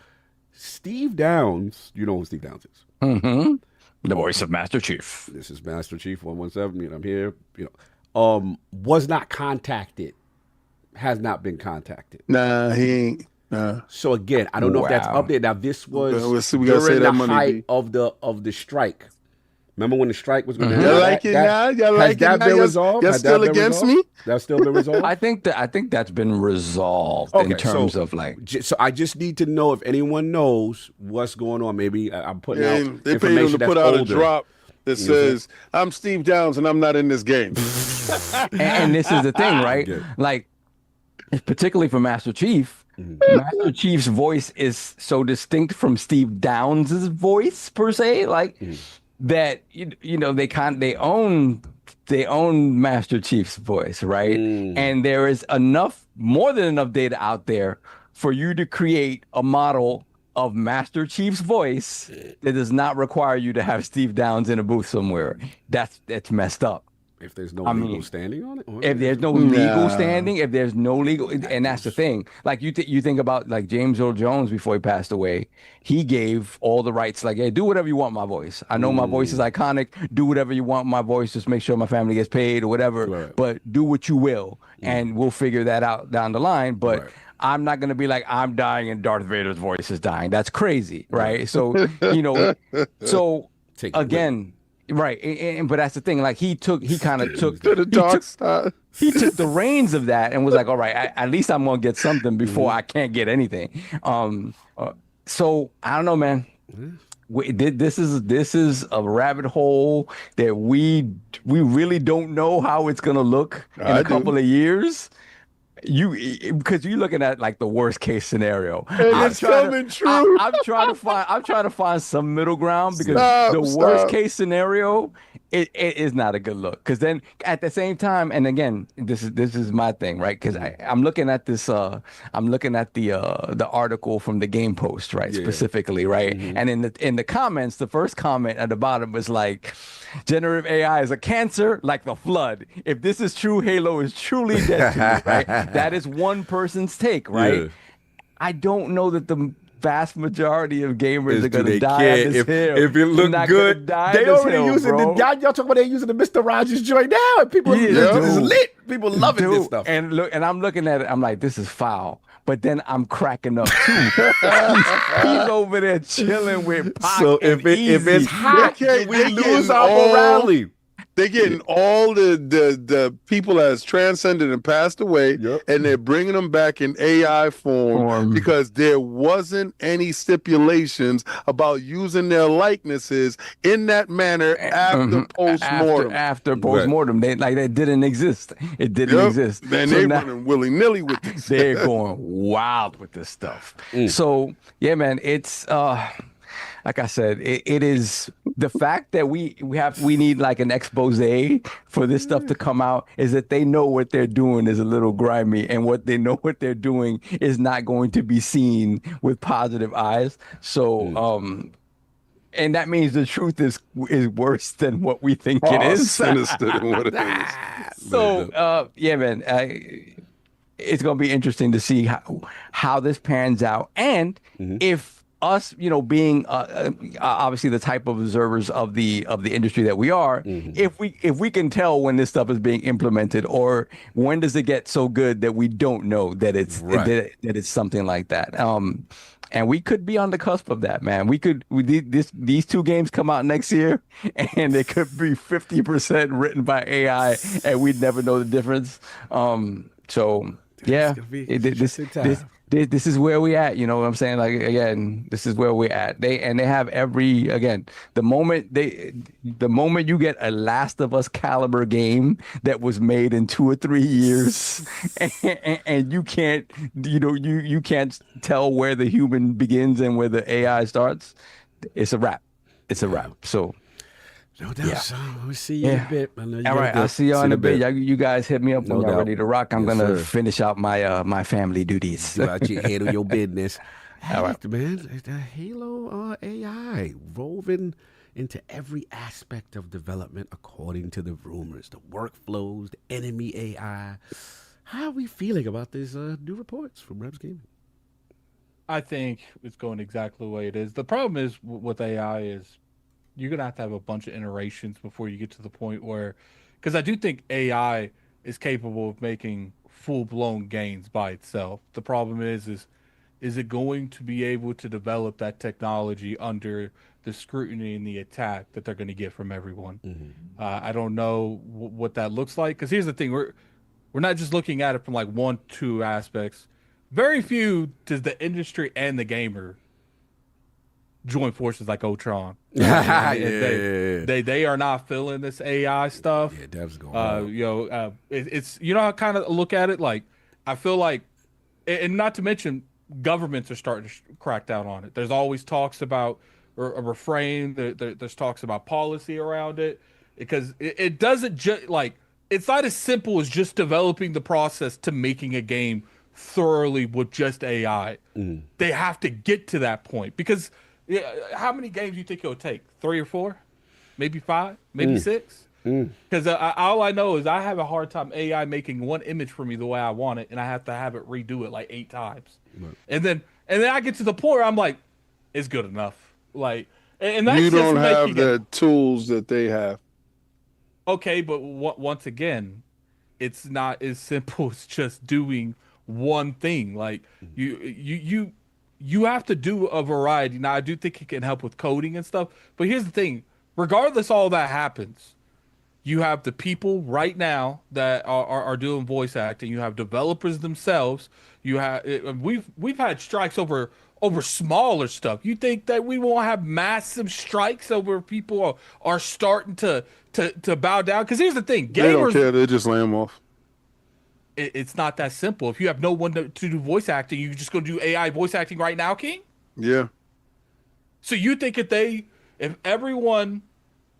S3: Steve Downs, you know who Steve Downs is.
S5: The voice of Master Chief.
S3: This is Master Chief 117. I'm here. Was not contacted. Has not been contacted.
S4: Nah, he ain't.
S3: So again, I don't know if that's up there. Now this was
S4: we gotta say
S3: during
S4: that
S3: the height of the strike. Remember when the strike was going to
S4: Y'all like it now? Y'all like it now?
S3: Has that been resolved?
S4: Y'all still against me?
S3: That's still been resolved?
S5: I think that's been resolved in terms of like.
S3: So I just need to know if anyone knows what's going on. Maybe I'm putting out
S4: they paid him to put out a drop that says, "I'm Steve Downs and I'm not in this game."
S5: and this is the thing, right? Like, particularly for Master Chief. Master Chief's voice is so distinct from Steve Downs' voice per se, like that they own Master Chief's voice, right? And there is more than enough data out there for you to create a model of Master Chief's voice that does not require you to have Steve Downs in a booth somewhere. That's messed up.
S3: If there's no legal standing on it?
S5: If there's no legal standing, if there's no legal, and that's the thing. Like you think about like James Earl Jones before he passed away, he gave all the rights. Like, hey, do whatever you want my voice. I know my voice is iconic. Do whatever you want my voice. Just make sure my family gets paid or whatever. But do what you will, and we'll figure that out down the line. But I'm not gonna be like, I'm dying and Darth Vader's voice is dying. That's crazy, right? So so again. Right, but that's the thing. Like he kind of took
S4: To the dark side.
S5: he took the reins of that and was like, all right, at least I'm gonna get something before I can't get anything. So I don't know, man. This is a rabbit hole that we really don't know how it's gonna look in a couple of years. Because you're looking at like the worst case scenario.
S4: And it's coming true.
S5: I'm trying to find some middle ground because the worst case scenario it is not a good look. Because then at the same time, and again, this is my thing, right? Because I'm looking at this I'm looking at the article from the Game Post, right? Specifically, right? And in the comments, the first comment at the bottom was like, generative AI is a cancer like the flood. If this is true, Halo is truly dead to me, right? That is one person's take, right?
S3: Yeah.
S5: I don't know that the vast majority of gamers are going to die on this hill.
S3: If it look good, they already using y'all talking about they using the Mr. Rogers joint now, and people it's lit. People loving this stuff.
S5: And I'm looking at it. I'm like, this is foul. But then I'm cracking up too. he's over there chilling with Pac.
S3: So if it's hot, we lose our morality.
S4: They're getting all the people that's transcended and passed away, and they're bringing them back in AI form because there wasn't any stipulations about using their likenesses in that manner after post-mortem.
S5: After post-mortem, that didn't exist. It didn't exist.
S4: And they're running willy-nilly with this.
S5: They're going wild with this stuff. So, yeah, man, it's... like I said, it is the fact that we need like an expose for this stuff to come out is that they know what they're doing is a little grimy, and what they're doing is not going to be seen with positive eyes. So, and that means the truth is worse than what we think it is.
S4: Sinister than what it is.
S5: So, yeah, man, it's going to be interesting to see how this pans out, and if us, being obviously the type of observers of the industry that we are, if we can tell when this stuff is being implemented, or when does it get so good that we don't know that it's that it's something like that. And we could be on the cusp of that, man. These two games come out next year, and they could be 50% written by AI, and we'd never know the difference. So yeah, this is where we at. You know what I'm saying? Like, again, this is where we're at. They have the moment you get a Last of Us caliber game that was made in 2 or 3 years, and you can't, you can't tell where the human begins and where the AI starts, it's a wrap. It's a wrap. So.
S3: No doubt, son. We'll see you in a bit.
S5: All right, I'll see you in a bit. You guys hit me up when you're ready to rock. I'm gonna finish out my family duties.
S3: Handle your business.
S5: All right,
S3: man. The Halo AI woven into every aspect of development, according to the rumors, the workflows, the enemy AI. How are we feeling about these new reports from Rebs Gaming?
S6: I think it's going exactly the way it is. The problem is with AI is you're going to have a bunch of iterations before you get to the point where, because I do think AI is capable of making full-blown gains by itself. The problem is it going to be able to develop that technology under the scrutiny and the attack that they're going to get from everyone? I don't know what that looks like, because here's the thing. We're not just looking at it from like 1-2 aspects. Very few does the industry and the gamer join forces like Ultron. They are not feeling this AI stuff.
S3: Yeah, devs going
S6: it's I kind of look at it like, I feel like, and not to mention governments are starting to crack down on it. There's always talks about a refrain. There's talks about policy around it, because it doesn't just like, it's not as simple as just developing the process to making a game thoroughly with just AI. They have to get to that point, because how many games do you think it'll take? 3 or 4? Maybe 5? Maybe 6? Because all I know is I have a hard time AI making one image for me the way I want it, and I have to have it redo it like 8 times. Right. And then I get to the point where I'm like, it's good enough. Like, and that's
S4: you
S6: just
S4: don't have the tools that they have.
S6: Okay, but once again, it's not as simple as just doing one thing. Like, you have to do a variety. Now, I do think it can help with coding and stuff, but here's the thing. regardless, all that happens. You have the people right now that are doing voice acting. You have developers themselves. You have we've had strikes over smaller stuff. You think that we won't have massive strikes over people are starting to bow down? Because here's the thing, gamers,
S4: They don't care. They just lay them off.
S6: It's not that simple. If you have no one to do voice acting, you just go do AI voice acting right now, King?
S4: Yeah.
S6: So you think if everyone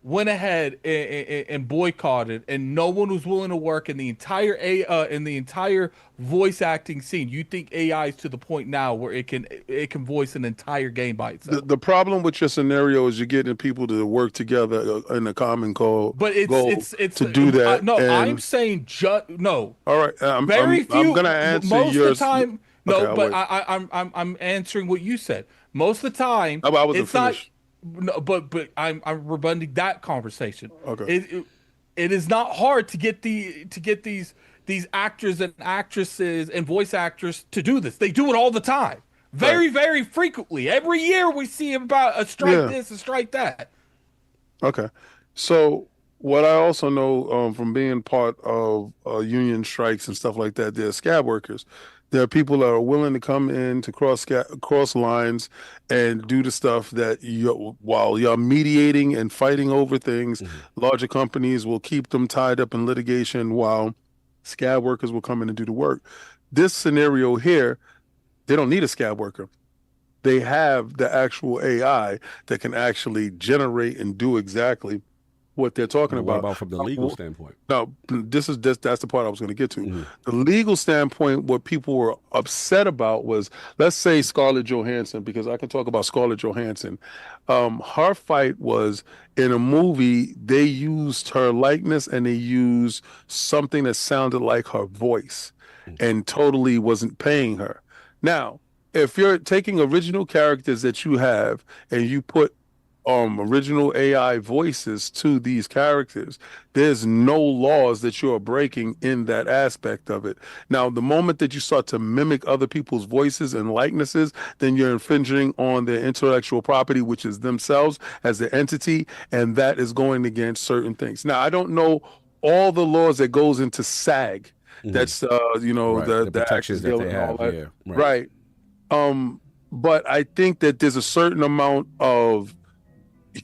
S6: went ahead and boycotted, and no one was willing to work in the entire voice acting scene, you think AI is to the point now where it can voice an entire game by itself?
S4: The problem with your scenario is you're getting people to work together in a common goal.
S6: But it's
S4: to do that.
S6: No,
S4: and,
S6: I'm saying no.
S4: All right, I'm
S6: few.
S4: I'm gonna answer
S6: most
S4: yours.
S6: of the time. No,
S4: Okay,
S6: but I'm answering what you said. Most of the time,
S4: I wasn't
S6: it's not.
S4: finished.
S6: No, but I'm rebutting that conversation.
S4: Okay.
S6: It is not hard to get these actors and actresses and voice actors to do this. They do it all the time, very frequently. Every year we see about a strike this, a strike that.
S4: Okay, so what I also know from being part of union strikes and stuff like that, there are scab workers. There are people that are willing to come in to cross lines and do the stuff that while you're mediating and fighting over things, larger companies will keep them tied up in litigation while scab workers will come in and do the work. This scenario here, they don't need a scab worker. They have the actual AI that can actually generate and do exactly what they're talking
S3: What
S4: about.
S3: about from the legal standpoint?
S4: No, that's the part I was going to get to. The legal standpoint, what people were upset about was, let's say Scarlett Johansson, because I can talk about Scarlett Johansson. Her fight was in a movie, they used her likeness and they used something that sounded like her voice and totally wasn't paying her. Now, if you're taking original characters that you have and you put original AI voices to these characters, there's no laws that you are breaking in that aspect of it. Now, the moment that you start to mimic other people's voices and likenesses, then you're infringing on their intellectual property, which is themselves as the entity, and that is going against certain things. Now, I don't know all the laws that goes into SAG. That's
S3: the protections that they have. Yeah,
S4: right. But I think that there's a certain amount of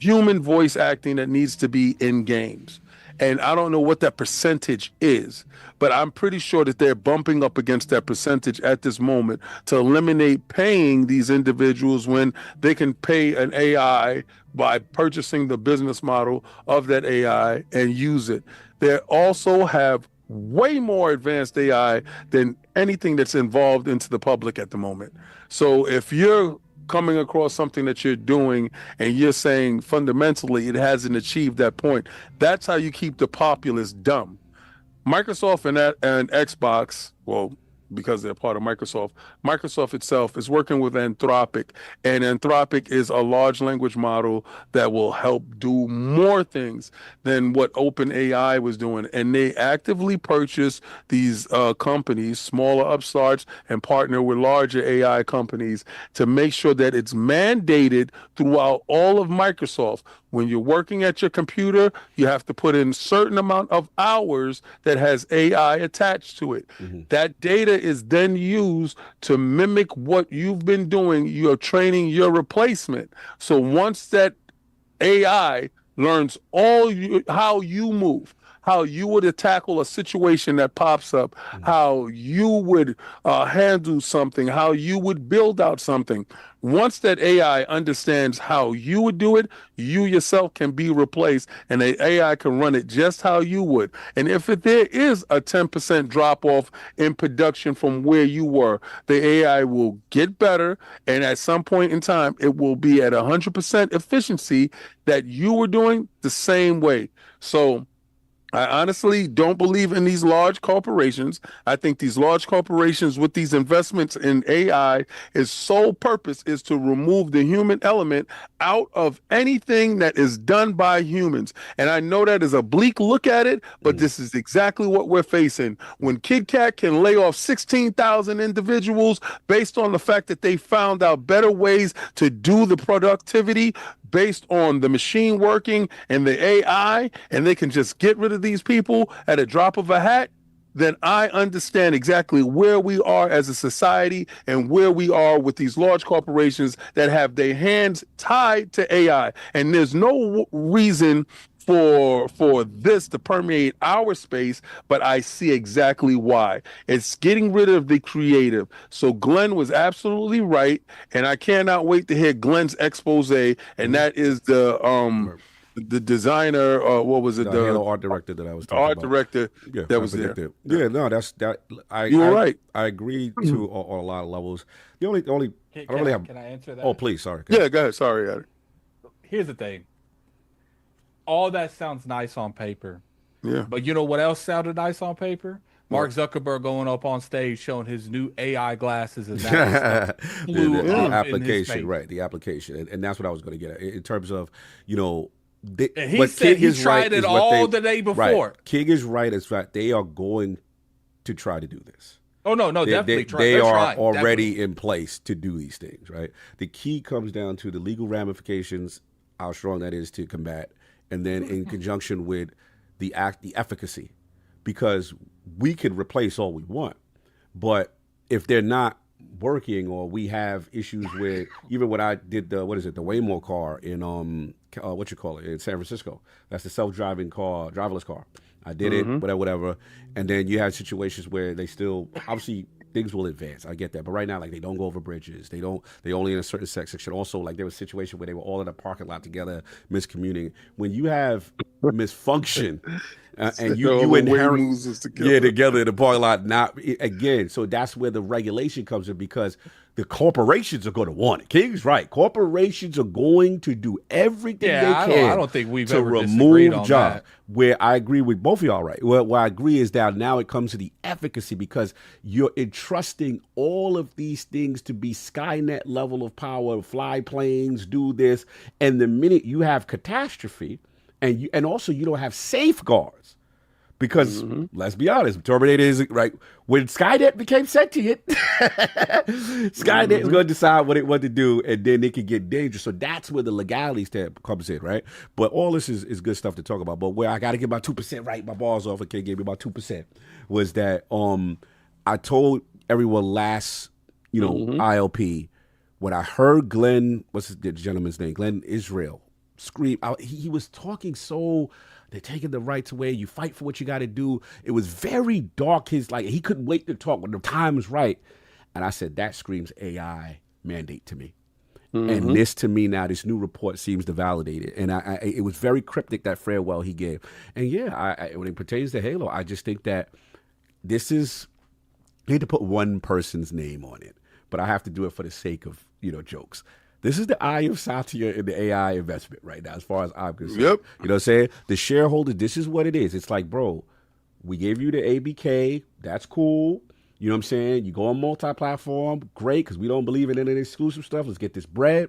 S4: human voice acting that needs to be in games. And I don't know what that percentage is, but I'm pretty sure that they're bumping up against that percentage at this moment to eliminate paying these individuals when they can pay an AI by purchasing the business model of that AI and use it. They also have way more advanced AI than anything that's involved into the public at the moment. So if you're coming across something that you're doing and you're saying fundamentally it hasn't achieved that point, that's how you keep the populace dumb. Microsoft and Xbox, well, because they're part of Microsoft itself is working with Anthropic, and Anthropic is a large language model that will help do more things than what OpenAI was doing. And they actively purchase these companies, smaller upstarts, and partner with larger AI companies to make sure that it's mandated throughout all of Microsoft. When you're working at your computer, you have to put in a certain amount of hours that has AI attached to it. That data is then used to mimic what you've been doing. You're training your replacement. So once that AI learns how you move, how you would tackle a situation that pops up, how you would handle something, how you would build out something. Once that AI understands how you would do it, you yourself can be replaced, and the AI can run it just how you would. And if there is a 10% drop off in production from where you were, the AI will get better, and at some point in time, it will be at 100% efficiency that you were doing the same way. So I honestly don't believe in these large corporations. I think these large corporations with these investments in AI, its sole purpose is to remove the human element out of anything that is done by humans. And I know that is a bleak look at it, but this is exactly what we're facing. When KitKat can lay off 16,000 individuals based on the fact that they found out better ways to do the productivity based on the machine working and the AI, and they can just get rid of these people at a drop of a hat, then I understand exactly where we are as a society and where we are with these large corporations that have their hands tied to AI. And there's no reason for this to permeate our space, but I see exactly why. It's getting rid of the creative. So Glenn was absolutely right, and I cannot wait to hear Glenn's expose, and that is the designer, what was it?
S3: The Halo art director that I was talking
S4: art
S3: about.
S4: director
S3: Yeah,
S4: that was there.
S3: Yeah, no, that's that.
S4: You were right.
S3: I agree to on a lot of levels. The only I don't really have.
S6: Can I answer that?
S3: Oh, please, sorry.
S4: Yeah, go ahead. Sorry, Adam.
S6: Here's the thing. All that sounds nice on paper.
S4: Yeah.
S6: But you know what else sounded nice on paper? Mark Zuckerberg going up on stage showing his new AI glasses and that stuff blew up
S3: the
S6: in his
S3: application,
S6: face.
S3: right? The application, and that's what I was going to get at in terms of
S6: And he said he tried it all the day before.
S3: Right. King is right. It's right. They are going to try to do this.
S6: Oh no, definitely try.
S3: They
S6: They're
S3: are
S6: trying,
S3: already
S6: definitely.
S3: in place to do these things, right? The key comes down to the legal ramifications, how strong that is to combat, and then in conjunction with the efficacy, because we can replace all we want, but if they're not working, or we have issues with, even when I did the Waymo car in in San Francisco, that's the self-driving car, driverless car. I did it, whatever, and then you have situations where they still, obviously things will advance. I get that, but right now, like, they don't go over bridges. They only in a certain section. Also, like, there was a situation where they were all in a parking lot together, miscommunicating. When you have misfunction, and you inherent together in the parking lot, not again. So that's where the regulation comes in, because the corporations are going to want it. King's right. Corporations are going to do everything they can.
S6: I don't think we've
S3: to
S6: ever
S3: remove
S6: on
S3: jobs.
S6: that.
S3: Where I agree with both of y'all, right? Where I agree is that now it comes to the efficacy, because you're entrusting all of these things to be Skynet level of power, fly planes, do this, and the minute you have catastrophe, and also you don't have safeguards. Because let's be honest, Terminator is right. When Skynet became sentient, Skynet is going to decide what it wants to do, and then it can get dangerous. So that's where the legality step comes in, right? But all this is good stuff to talk about. But where I got to get my 2% right, my balls off, okay, gave me about 2%, was that I told everyone last, ILP, when I heard Glenn, what's the gentleman's name? Glenn Israel scream out. He was talking so. They're taking the rights away. You fight for what you got to do. It was very dark. He couldn't wait to talk when the time was right. And I said, that screams AI mandate to me. And this, to me now, this new report seems to validate it. And it was very cryptic, that farewell he gave. And yeah, when it pertains to Halo, I just think that this is, I hate to put one person's name on it, but I have to do it for the sake of, jokes. This is the eye of Satya in the AI investment right now, as far as I'm concerned.
S4: Yep.
S3: You know what I'm saying? The shareholder, this is what it is. It's like, bro, we gave you the ABK. That's cool. You know what I'm saying? You go on multi-platform. Great, because we don't believe in any exclusive stuff. Let's get this bread.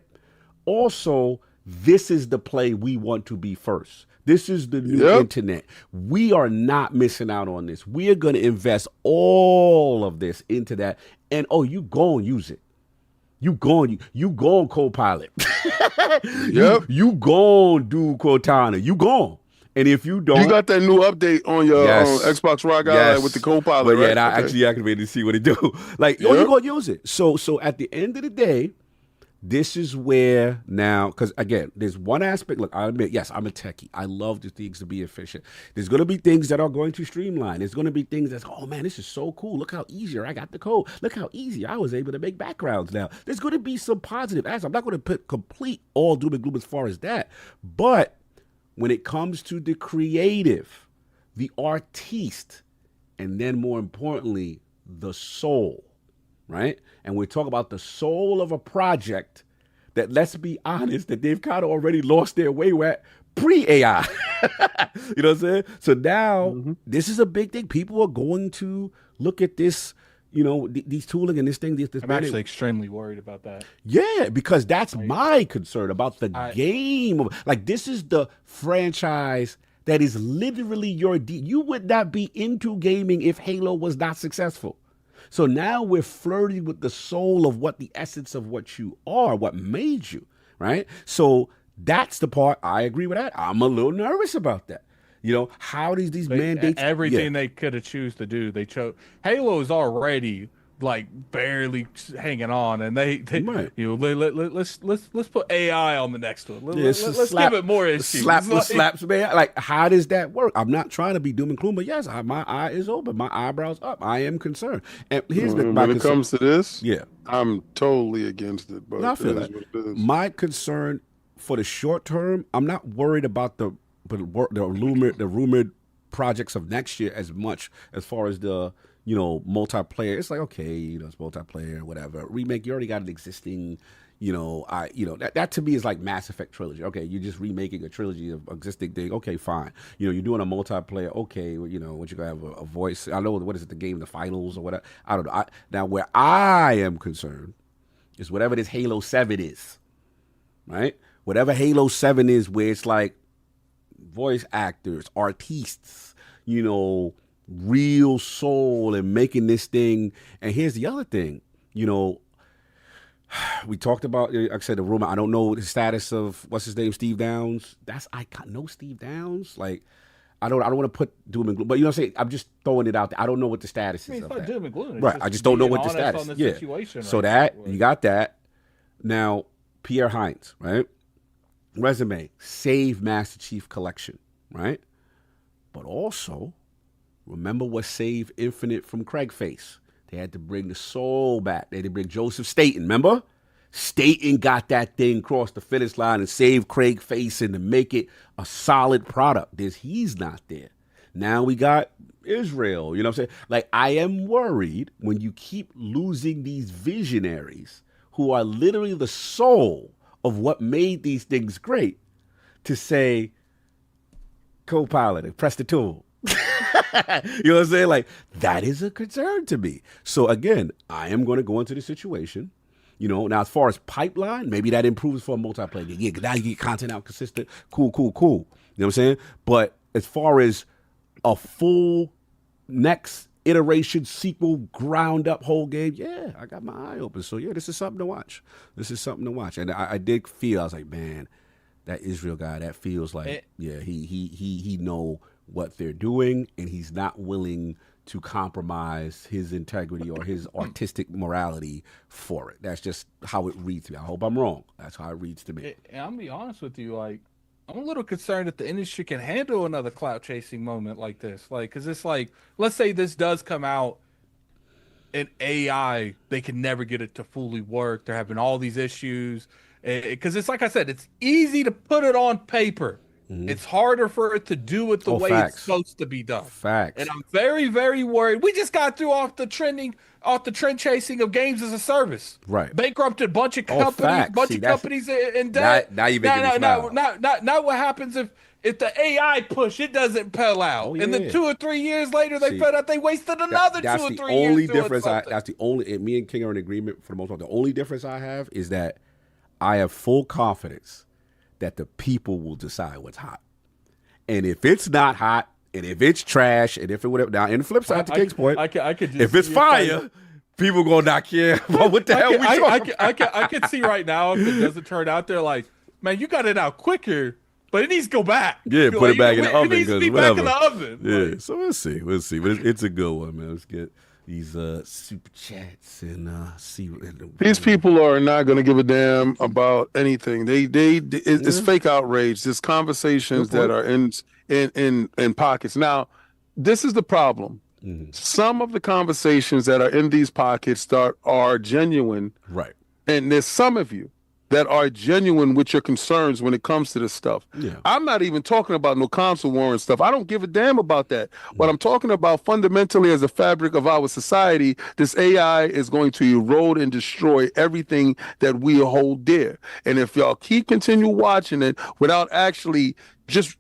S3: Also, this is the play we want to be first. This is the new internet. We are not missing out on this. We are going to invest all of this into that. And, you go and use it. You go on Copilot. You go on do Cortana. You go. And if you don't,
S4: you got that new update on your Xbox ROG with the Copilot,
S3: but
S4: right?
S3: And I actually activated to see what it do. Like, you go use it. So at the end of the day, this is where now, because again, there's one aspect. Look, I admit, yes, I'm a techie. I love the things to be efficient. There's going to be things that are going to streamline. There's going to be things that's, oh man, this is so cool. Look how easier I got the code. Look how easy I was able to make backgrounds now. There's going to be some positive aspects. I'm not going to put complete all doom and gloom as far as that. But when it comes to the creative, the artiste, and then more importantly, the soul, right? And we talk about the soul of a project that, let's be honest, that they've kind of already lost their way at pre-AI. You know what I'm saying? So now this is a big thing. People are going to look at this, you know, these tooling and this thing.
S6: I'm actually extremely worried about that.
S3: Yeah, because that's my concern about the game. Like, this is the franchise that is literally you would not be into gaming if Halo was not successful. So now we're flirting with the soul of what the essence of what you are, what made you, right? So that's the part I agree with that. I'm a little nervous about that. You know, how these mandates,
S6: everything they could have choose to do, they chose. Halo is already like barely hanging on, and they
S3: Right.
S6: you know, let's put AI on the next one. Let's
S3: slap-
S6: give it more issues.
S3: Slaps, man. Like, how does that work? I'm not trying to be doom and gloom, but yes, my eye is open, my eyebrows up. I am concerned. And here's
S4: when it comes to this, I'm totally against it. But
S3: I feel that. My concern for the short term, I'm not worried about the rumored projects of next year as much as far as the, you know, multiplayer. It's like, okay, you know, it's multiplayer, whatever. Remake, you already got an existing, that to me is like Mass Effect trilogy. Okay, you're just remaking a trilogy of existing thing. Okay, fine. You know, you're doing a multiplayer. Okay, you know, what you gonna have a voice. I know, what is it, the game, the finals or whatever. I don't know. Now, where I am concerned is whatever this Halo 7 is, right? Whatever Halo 7 is, where it's like voice actors, artistes, you know, real soul and making this thing. And here's the other thing, you know, we talked about, like I said, the rumor. I don't know the status of what's his name, Steve Downs. I know Steve Downs. Like, I don't want to put doom and gloom, but you know what I'm saying. I'm just throwing it out there. I don't know what the status is.
S6: It's not doom and gloom.
S3: Right. I just don't know what the status. So that you got that. Now, Pierre Hines, right? Resume, save Master Chief Collection, right? But also, remember what saved Infinite from Craig Face? They had to bring the soul back. They had to bring Joseph Staten, remember? Staten got that thing across the finish line and saved Craig Face and to make it a solid product. He's not there. Now we got Israel, you know what I'm saying? Like, I am worried when you keep losing these visionaries who are literally the soul of what made these things great, to say, co-pilot, press the tool. You know what I'm saying? Like, that is a concern to me. So again, I am going to go into the situation. You know, now as far as pipeline, maybe that improves for a multiplayer game. Yeah, now you get content out consistent. Cool. You know what I'm saying? But as far as a full next iteration, sequel, ground up whole game, yeah, I got my eye open. So yeah, this is something to watch. And I did feel, I was like, man, that Israel guy, that feels like, he know what they're doing, and he's not willing to compromise his integrity or his artistic morality for it. That's just how it reads to me. I hope I'm wrong. That's how it reads to me.
S6: And I'm gonna be honest with you, like, I'm a little concerned that the industry can handle another clout chasing moment like this. Like, because it's like, let's say this does come out in AI, they can never get it to fully work. They're having all these issues. Because it's like I said, it's easy to put it on paper. Mm-hmm. It's harder for it to do it the way it's supposed to be done.
S3: Facts.
S6: And I'm very, very worried. We just got through off the trend chasing of games as a service.
S3: Right.
S6: Bankrupted a bunch of companies, in debt.
S3: Now you making me smile.
S6: Now what happens if the AI push, it doesn't pell out. Oh, yeah. And then 2 or 3 years later, they found out they wasted another 2 or 3 years.
S3: That's the only, me and King are in agreement for the most part. The only difference I have is that I have full confidence that the people will decide what's hot. And if it's not hot, and if it's trash, and if it whatever, now, in the flip side, to King's point,
S6: I could just,
S3: if it's fire, people gonna not care about what the hell we talking about.
S6: I can see right now, if it doesn't turn out, they're like, man, you got it out quicker, but it needs to go back.
S3: Yeah, put it back in the oven.
S6: It needs to be back in the oven.
S3: Yeah, like, so we'll see. But it's a good one, man. Let's get these super chats and see.
S4: These people are not going to give a damn about anything. It's fake outrage. There's conversations that are in pockets. Now, this is the problem. Mm-hmm. Some of the conversations that are in these pockets are genuine,
S3: right?
S4: And there's some of you that are genuine with your concerns when it comes to this stuff.
S3: Yeah.
S4: I'm not even talking about no console war and stuff. I don't give a damn about that. What I'm talking about fundamentally as a fabric of our society, this AI is going to erode and destroy everything that we hold dear. And if y'all continue watching it without actually just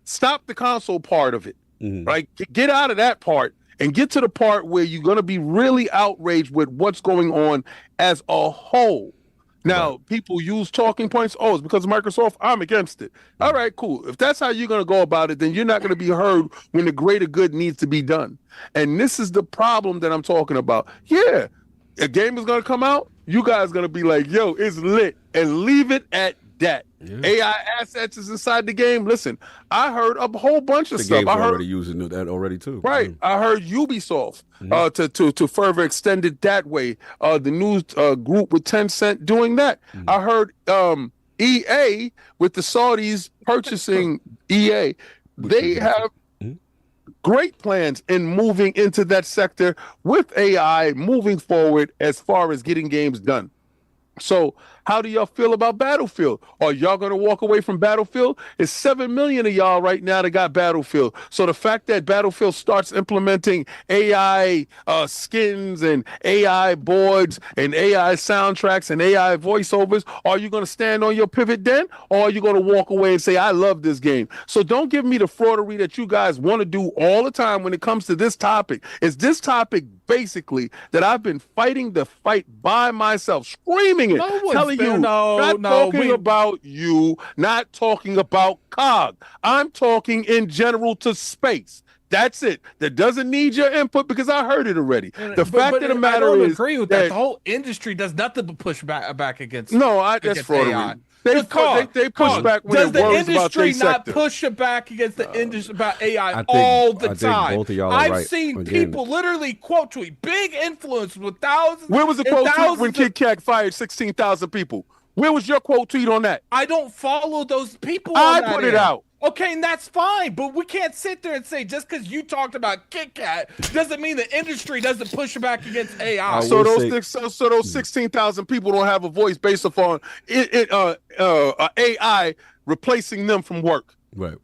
S4: stop the console part of it, right? Get out of that part and get to the part where you're going to be really outraged with what's going on as a whole. Now, people use talking points. Oh, it's because of Microsoft. I'm against it. All right, cool. If that's how you're going to go about it, then you're not going to be heard when the greater good needs to be done. And this is the problem that I'm talking about. Yeah, a game is going to come out. You guys going to be like, yo, it's lit, and leave it at that. Yeah. AI assets is inside the game. Listen, I heard a whole bunch of stuff. I heard
S3: already using that already too.
S4: Right. I heard Ubisoft to further extend it that way. The news group with Tencent doing that. I heard EA with the Saudis purchasing EA. They have great plans in moving into that sector with AI moving forward as far as getting games done. So how do y'all feel about Battlefield? Are y'all going to walk away from Battlefield? It's 7 million of y'all right now that got Battlefield. So the fact that Battlefield starts implementing AI skins and AI boards and AI soundtracks and AI voiceovers, are you going to stand on your pivot then? Or are you going to walk away and say, I love this game? So don't give me the fraudery that you guys want to do all the time when it comes to this topic. It's this topic basically that I've been fighting the fight by myself, screaming it, telling you, not talking about you, not talking about COG. I'm talking in general to space. That's it. That doesn't need your input because I heard it already. The fact of the matter
S6: I don't
S4: is
S6: agree with that. The whole industry does nothing but push back against.
S4: No, that's fraudery. They push back when it worries about their sector. Does the industry not
S6: push it back against the industry about AI all the time?
S3: Both of y'all
S6: I've seen people literally quote tweet, big influence with thousands.
S4: Where was the quote tweet when Kit Kat fired 16,000 people? Where was your quote tweet on that?
S6: I don't follow those people.
S4: I put it out.
S6: Okay, and that's fine, but we can't sit there and say just because you talked about Kit Kat doesn't mean the industry doesn't push back against AI.
S4: So those 16,000 people don't have a voice based upon AI replacing them from work.
S3: Right.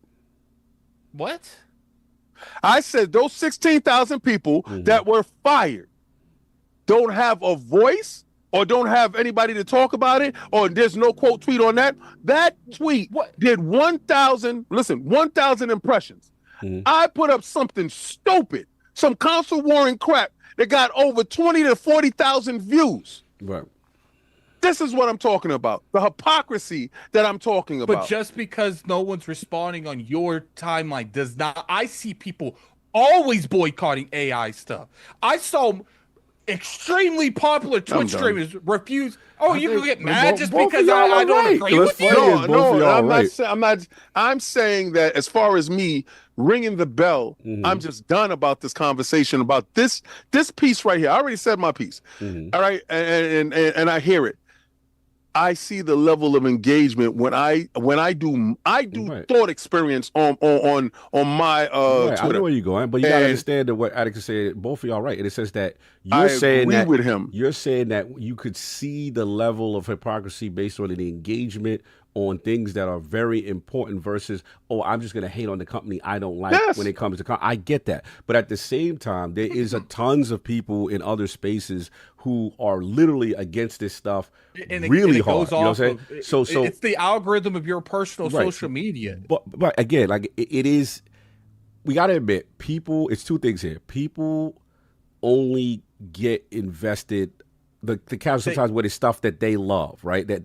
S6: What?
S4: I said those 16,000 people that were fired don't have a voice or don't have anybody to talk about it, or there's no quote tweet on that. That tweet did 1,000 impressions. I put up something stupid, some console warring crap that got over 20 to 40,000 views.
S3: Right.
S4: This is what I'm talking about. The hypocrisy that I'm talking about.
S6: But just because no one's responding on your timeline does not. I see people always boycotting AI stuff. I saw extremely popular Twitch streamers refuse. Oh, you can get mad just because I don't agree with you?
S4: No, I'm saying that as far as me ringing the bell, I'm just done about this conversation about this piece right here. I already said my piece. All right, and I hear it. I see the level of engagement when I do thought experience on my Twitter.
S3: I know where you're going, but you gotta understand that what Atticus said. Both of y'all right in the sense that you're saying that you could see the level of hypocrisy based on the engagement on things that are very important versus, oh, I'm just going to hate on the company I don't like when it comes to I get that. But at the same time, there is tons of people in other spaces who are literally against this stuff really hard. You know what I'm saying? So
S6: it's the algorithm of your personal social media.
S3: But again, like it is, we got to admit, people, it's two things here. People only get invested the casual sometimes with stuff that they love, right? That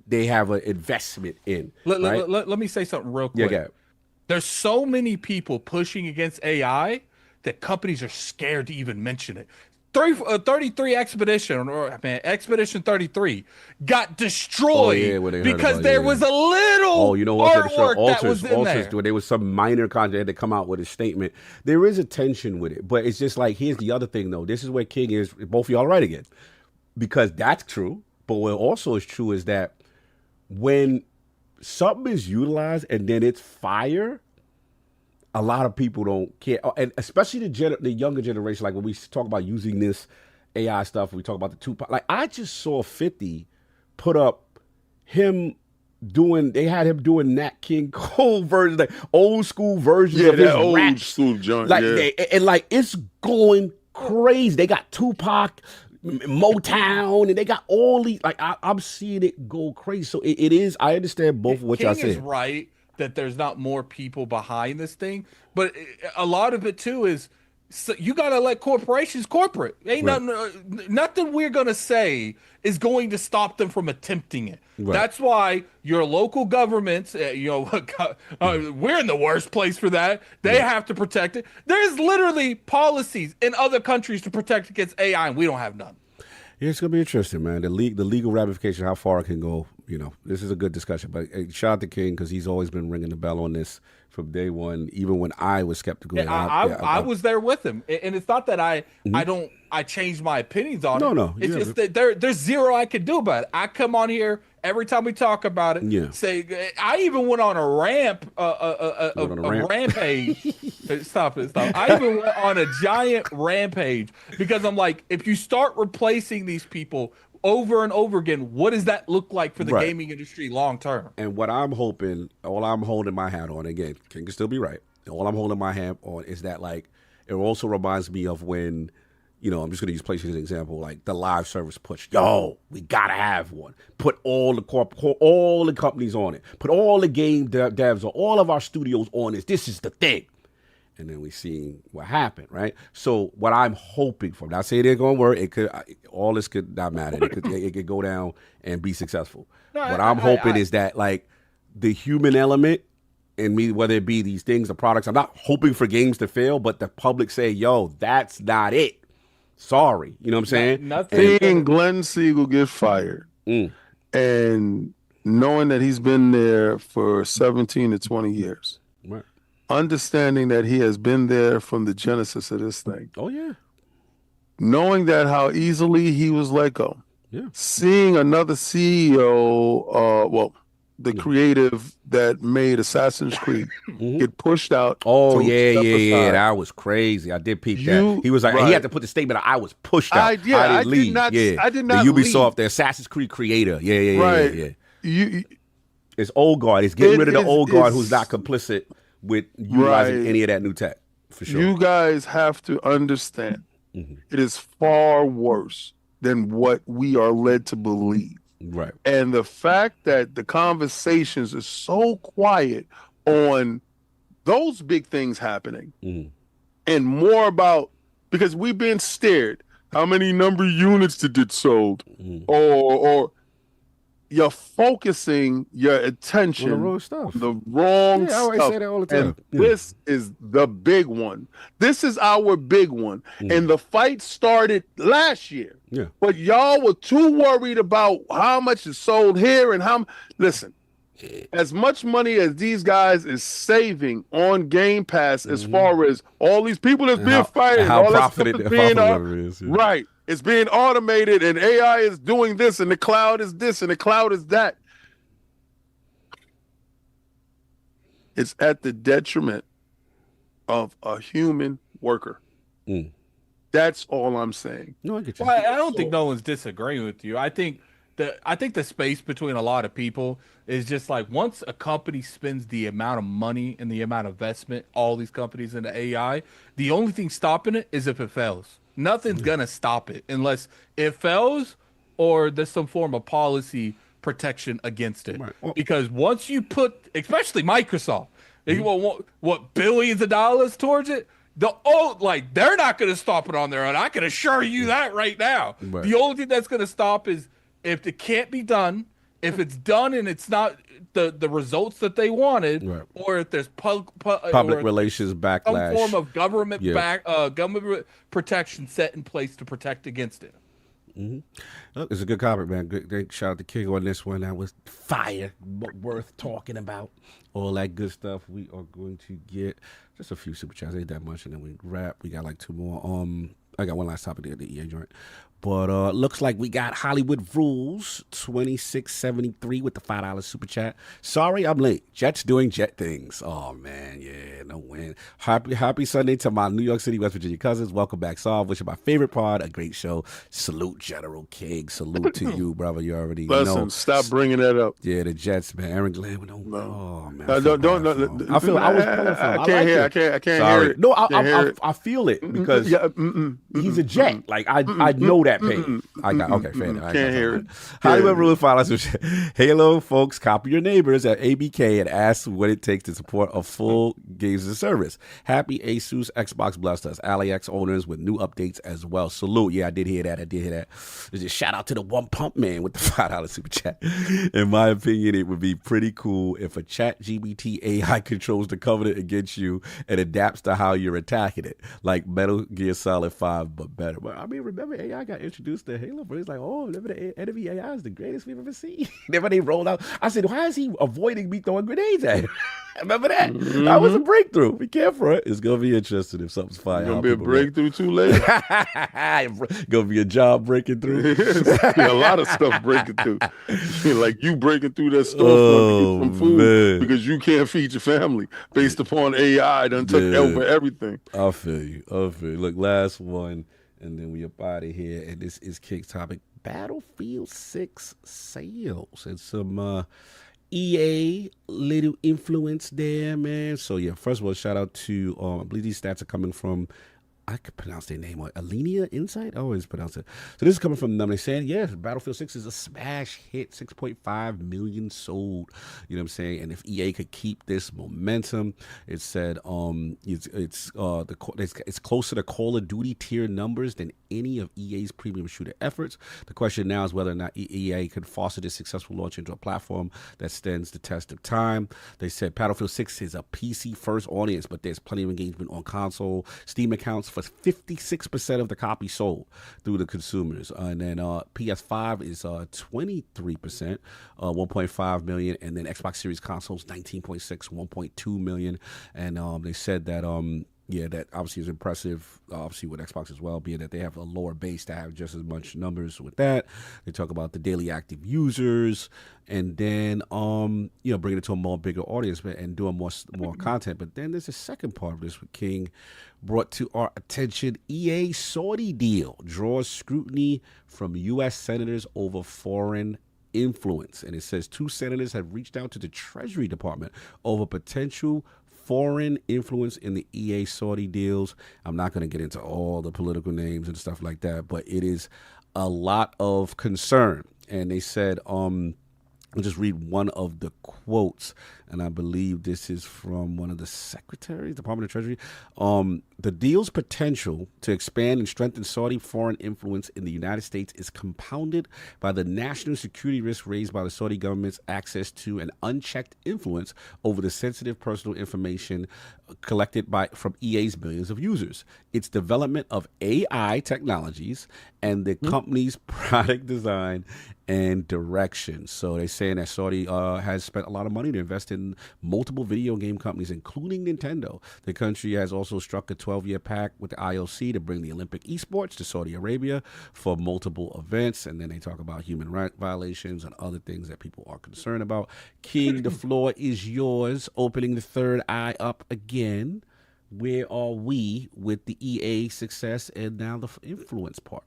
S3: they have an investment in.
S6: Let me say something real quick.
S3: Yeah.
S6: There's so many people pushing against AI that companies are scared to even mention it. 33 Expedition 33 got destroyed because there was a little artwork that was in there.
S3: There was some minor content that had to come out with a statement. There is a tension with it, but it's just like, here's the other thing though. This is where King is, both of y'all right again. Because that's true, but what also is true is that when something is utilized and then it's fire, a lot of people don't care, and especially the younger generation. Like when we talk about using this AI stuff, we talk about the Tupac. Like I just saw 50 put up him they had him doing Nat King Cole versions, like old school versions of his
S4: that old
S3: raps.
S4: school joint.
S3: Like
S4: yeah.
S3: and like it's going crazy. They got Tupac, Motown, and they got all these. Like I'm seeing it go crazy. So it is. I understand both of what y'all
S6: King is
S3: said.
S6: right that there's not more people behind this thing, but a lot of it too is you got to let corporations corporate. Ain't nothing we're gonna say is going to stop them from attempting it.
S3: Right.
S6: That's why your local governments, we're in the worst place for that. They have to protect it. There's literally policies in other countries to protect against AI, and we don't have none.
S3: Yeah, it's gonna be interesting, man. The legal ramification, how far it can go. This is a good discussion. But shout out to King because he's always been ringing the bell on this from day one, even when I was skeptical.
S6: And I was there with him, and it's not that I changed my opinions on it.
S3: No.
S6: It's just that there's zero I can do about it. I come on here every time we talk about it. Say I even went on a rampage. Stop it! I even went on a giant rampage because I'm like, if you start replacing these people over and over again, what does that look like for the gaming industry long term? And
S3: what I'm hoping, all I'm holding my hat on, again, King can still be right. All I'm holding my hat on is that, like, it also reminds me of when, I'm just going to use PlayStation as an example, like the live service push. Yo, we got to have one. Put all the companies on it. Put all the game devs or all of our studios on this. This is the thing. And then we see what happened, right? So what I'm hoping for, not saying it's going to work. It could, all this could not matter. It could go down and be successful. What I'm hoping is that, like, the human element in me, whether it be these things or products, I'm not hoping for games to fail, but the public say, yo, that's not it. Sorry. You know what I'm saying?
S4: Seeing Glenn Siegel get fired and knowing that he's been there for 17 to 20 years.
S3: Right.
S4: Understanding that he has been there from the genesis of this thing.
S3: Oh, yeah.
S4: Knowing that how easily he was let go.
S3: Yeah.
S4: Seeing another CEO, the creative that made Assassin's Creed get pushed out.
S3: Oh, yeah. That was crazy. I did peep that. He was like, he had to put the statement out, I was pushed out. I didn't leave.
S4: I did not
S3: the Ubisoft, the Assassin's Creed creator. Yeah. It's old guard. It's getting rid of the old guard who's not complicit with utilizing any of that new tech, for sure.
S4: You guys have to understand, it is far worse than what we are led to believe.
S3: Right.
S4: And the fact that the conversations are so quiet on those big things happening and more about, because we've been stared, how many number of units did it sold? Or you're focusing your attention
S3: on the wrong stuff.
S4: The wrong
S3: stuff. I always say that all the time.
S4: And this is the big one. This is our big one. And the fight started last year.
S3: Yeah.
S4: But y'all were too worried about how much is sold here and how. Listen, as much money as these guys is saving on Game Pass, as far as all these people that's being fired,
S3: how
S4: all that stuff
S3: profited
S4: is being
S3: is. Yeah.
S4: Right. It's being automated, and AI is doing this, and the cloud is this, and the cloud is that. It's at the detriment of a human worker. That's all I'm saying.
S3: No, I get you.
S6: Well, I don't think no one's disagreeing with you. I think the space between a lot of people is just like, once a company spends the amount of money and the amount of investment, all these companies into AI, the only thing stopping it is if it fails. Nothing's gonna stop it unless it fails or there's some form of policy protection against it.
S3: Right. Well,
S6: because once you put, especially Microsoft, if you want what billions of dollars towards it, they're not gonna stop it on their own. I can assure you that right now.
S3: Right.
S6: The only thing that's gonna stop is if it can't be done, if it's done and it's not the results that they wanted, or if there's
S3: public relations backlash,
S6: some form of government government protection set in place to protect against it.
S3: Look, it's a good comment, man. Great shout out to King on this one. That was fire, worth talking about. All that good stuff. We are going to get just a few super chats, ain't that much, and then we wrap. We got like two more. I got one last topic there, the EA joint. But looks like we got Hollywood Rules 2673 with the $5 super chat. Sorry I'm late. Jet's doing jet things. Oh man, yeah. no win. Happy Sunday to my New York City, West Virginia cousins. Welcome back, Saul. Wishing my favorite pod a great show. Salute, General King. Salute to you, brother. You already know.
S4: Stop bringing that up.
S3: Yeah, the Jets, man. Aaron Glenn.
S4: No.
S3: Oh man,
S4: I
S3: don't. I was pulling for him. I can't hear. I can't hear it. No, I feel it because he's a Jet. Like I know that pain. I got okay. Fair enough.
S4: Can't hear it.
S3: Hollywood Rules follows Halo folks. Copy your neighbors at ABK and ask what it takes to support a full games as a service. Happy Asus Xbox blessed us. AliX owners with new updates as well. Salute. Yeah, I did hear that. Just shout out to the One Pump Man with the $5 super chat. In my opinion, it would be pretty cool if a ChatGPT AI controls the Covenant against you and adapts to how you're attacking it, like Metal Gear Solid 5, but better. But I mean, remember AI got introduced to Halo, but it's like, oh, remember the enemy AI is the greatest we've ever seen. Then when they rolled out, I said, why is he avoiding me throwing grenades at him? Remember that? That was a breakthrough. Be careful. It's going to be interesting if something's fire.
S4: Going to be a breakthrough too late.
S3: Going to be a job breaking through.
S4: A lot of stuff breaking through. Like you breaking through that storefront to get some food because you can't feed your family based upon AI done took over everything.
S3: I feel you. Look, last one, and then we up out of here. And this is King's topic. Battlefield 6 sales and some EA little influence there, man. So yeah, first of all, shout out to I believe these stats are coming from, I could pronounce their name, Alenia Insight? I always pronounce it. So this is coming from them. They're saying, yes, Battlefield 6 is a smash hit, 6.5 million sold. You know what I'm saying? And if EA could keep this momentum, it said it's closer to Call of Duty tier numbers than any of EA's premium shooter efforts. The question now is whether or not EA could foster this successful launch into a platform that stands the test of time. They said Battlefield 6 is a PC-first audience, but there's plenty of engagement on console. Steam accounts for 56% of the copies sold through the consumers. And then PS5 is 23%, 1.5 million. And then Xbox Series consoles, 19.6, 1.2 million. And they said that that obviously is impressive, obviously with Xbox as well, being that they have a lower base to have just as much numbers with that. They talk about the daily active users, and then bringing it to a more bigger audience and doing more content. But then there's a second part of this with King brought to our attention. EA Saudi deal draws scrutiny from U.S. senators over foreign influence. And it says 2 senators have reached out to the Treasury Department over potential foreign influence in the EA Saudi deals. I'm not going to get into all the political names and stuff like that, but it is a lot of concern. And they said, I'll just read one of the quotes, and I believe this is from one of the secretaries, Department of Treasury. The deal's potential to expand and strengthen Saudi foreign influence in the United States is compounded by the national security risk raised by the Saudi government's access to an unchecked influence over the sensitive personal information collected from EA's millions of users, its development of AI technologies, and the company's product design and direction. So they're saying that Saudi has spent a lot of money to invest in multiple video game companies, including Nintendo. The country has also struck a 12-year pact with the IOC to bring the Olympic esports to Saudi Arabia for multiple events. And then they talk about human rights violations and other things that people are concerned about. King, the floor is yours. Opening the third eye up again. Where are we with the EA success and now the influence part?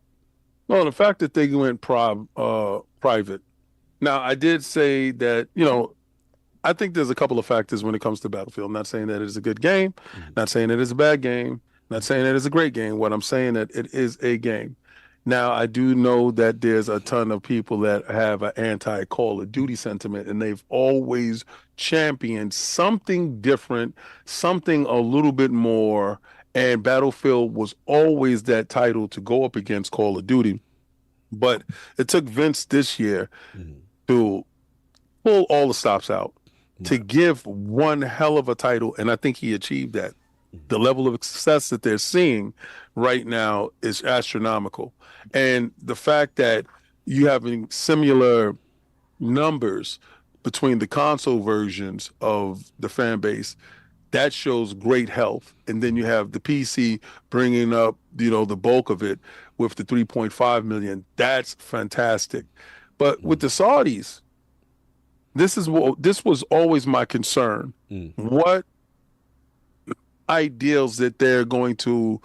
S4: Well, the fact that they went private. Now, I did say that, I think there's a couple of factors when it comes to Battlefield. I'm not saying that it is a good game, not saying it is a bad game, not saying it is a great game. What I'm saying that it is a game. Now, I do know that there's a ton of people that have an anti-Call of Duty sentiment, and they've always championed something different, something a little bit more, and Battlefield was always that title to go up against Call of Duty. But it took Vince this year to pull all the stops out, to give one hell of a title, and I think he achieved that. The level of success that they're seeing right now is astronomical. And the fact that you having similar numbers between the console versions of the fan base, that shows great health. And then you have the PC bringing up, the bulk of it with the 3.5 million. That's fantastic. But with the Saudis, this was always my concern. What ideals that they're going to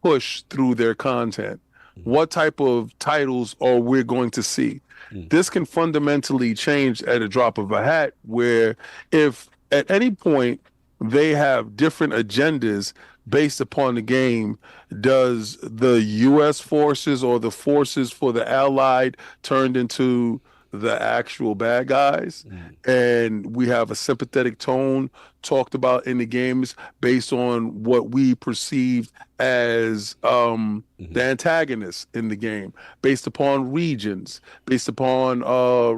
S4: push through their content? What type of titles are we going to see? This can fundamentally change at a drop of a hat, where if at any point they have different agendas based upon the game, does the U.S. forces or the forces for the Allied turned into the actual bad guys? And we have a sympathetic tone talked about in the games based on what we perceived as the antagonists in the game, based upon regions, based upon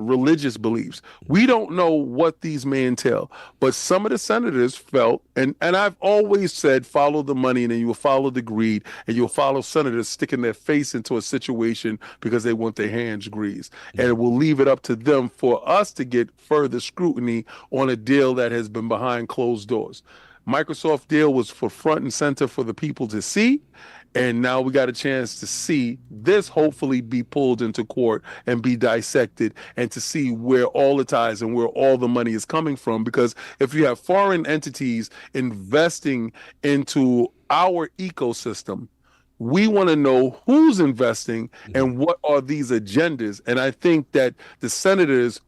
S4: religious beliefs. We don't know what these may entail, but some of the senators felt, and I've always said, follow the money and then you will follow the greed, and you'll follow senators sticking their face into a situation because they want their hands greased. And it will leave it up to them for us to get further scrutiny on a deal that has been behind closed doors. Microsoft deal was for front and center for the people to see. And now we got a chance to see this hopefully be pulled into court and be dissected, and to see where all the ties and where all the money is coming from. Because if you have foreign entities investing into our ecosystem, we want to know who's investing and what are these agendas. And I think that the senators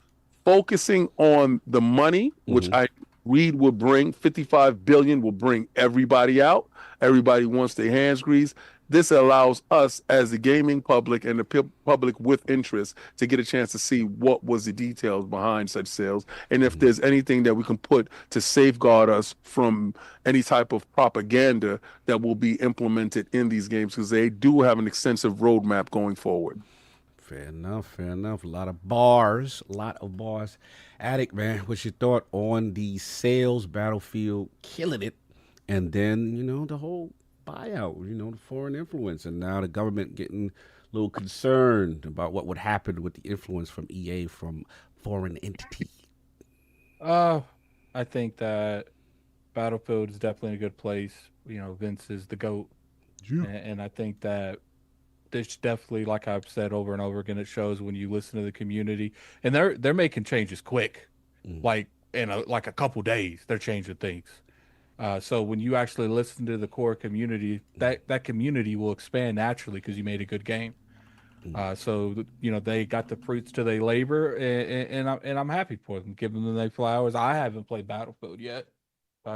S4: focusing on the money, which I read will bring 55 billion, will bring everybody out. Everybody wants their hands greased. This allows us as the gaming public and the public with interest to get a chance to see what was the details behind such sales, and if there's anything that we can put to safeguard us from any type of propaganda that will be implemented in these games, because they do have an extensive roadmap going forward.
S3: Fair enough, fair enough. A lot of bars. Attic, man, what's your thought on the sales? Battlefield killing it, and then, you know, the whole buyout, you know, the foreign influence, and now the government getting a little concerned about what would happen with the influence from EA from foreign entity.
S6: I think that Battlefield is definitely in a good place. You know, Vince is the GOAT. And I think that there's definitely, like I've said over and over again, it shows when you listen to the community, and they're making changes quick, like in a couple days they're changing things. So when you actually listen to the core community, that community will expand naturally because you made a good game. So you know, they got the fruits to their labor, and I'm happy for them, giving them their flowers. I haven't played Battlefield yet.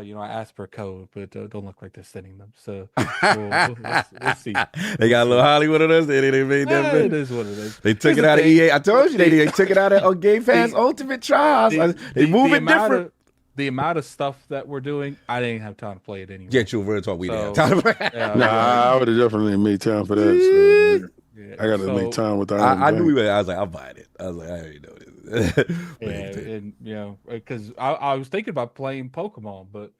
S6: You know, I asked for a code, but it don't look like they're sending them. So we'll see.
S3: They got a little Hollywood on us. They made that.
S6: It is what it is.
S3: They took it out of EA. I told you they took it out of Game Pass Ultimate Trials. They move it different.
S6: The amount of stuff that we're doing, I didn't have time to play it anyway.
S3: Yeah, you real talk. We didn't have time to play.
S4: I would have definitely made time for that. So I got to make time with that.
S3: I knew we were. I was like, I'm buying it. I was like, I already know this.
S6: And you know, because I was thinking about playing Pokemon, but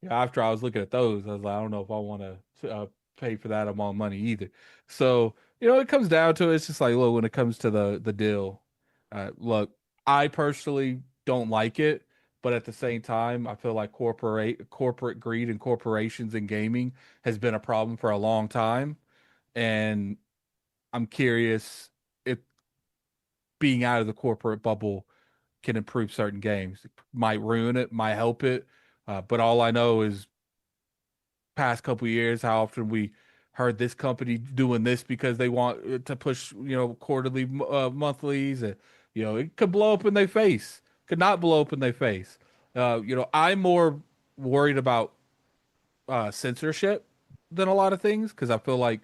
S6: after I was looking at those, I was like, I don't know if I want to pay for that amount of money either. So you know, it comes down to it's just like, look, when it comes to the deal, look, I personally don't like it. But at the same time, I feel like corporate greed and corporations in gaming has been a problem for a long time. And I'm curious if being out of the corporate bubble can improve certain games. It might ruin it, might help it. But all I know is past couple of years, how often we heard this company doing this because they want to push, you know, quarterly monthlies. And, you know, it could blow up in their face. Could not blow up in their face. You know, I'm more worried about censorship than a lot of things, because I feel like,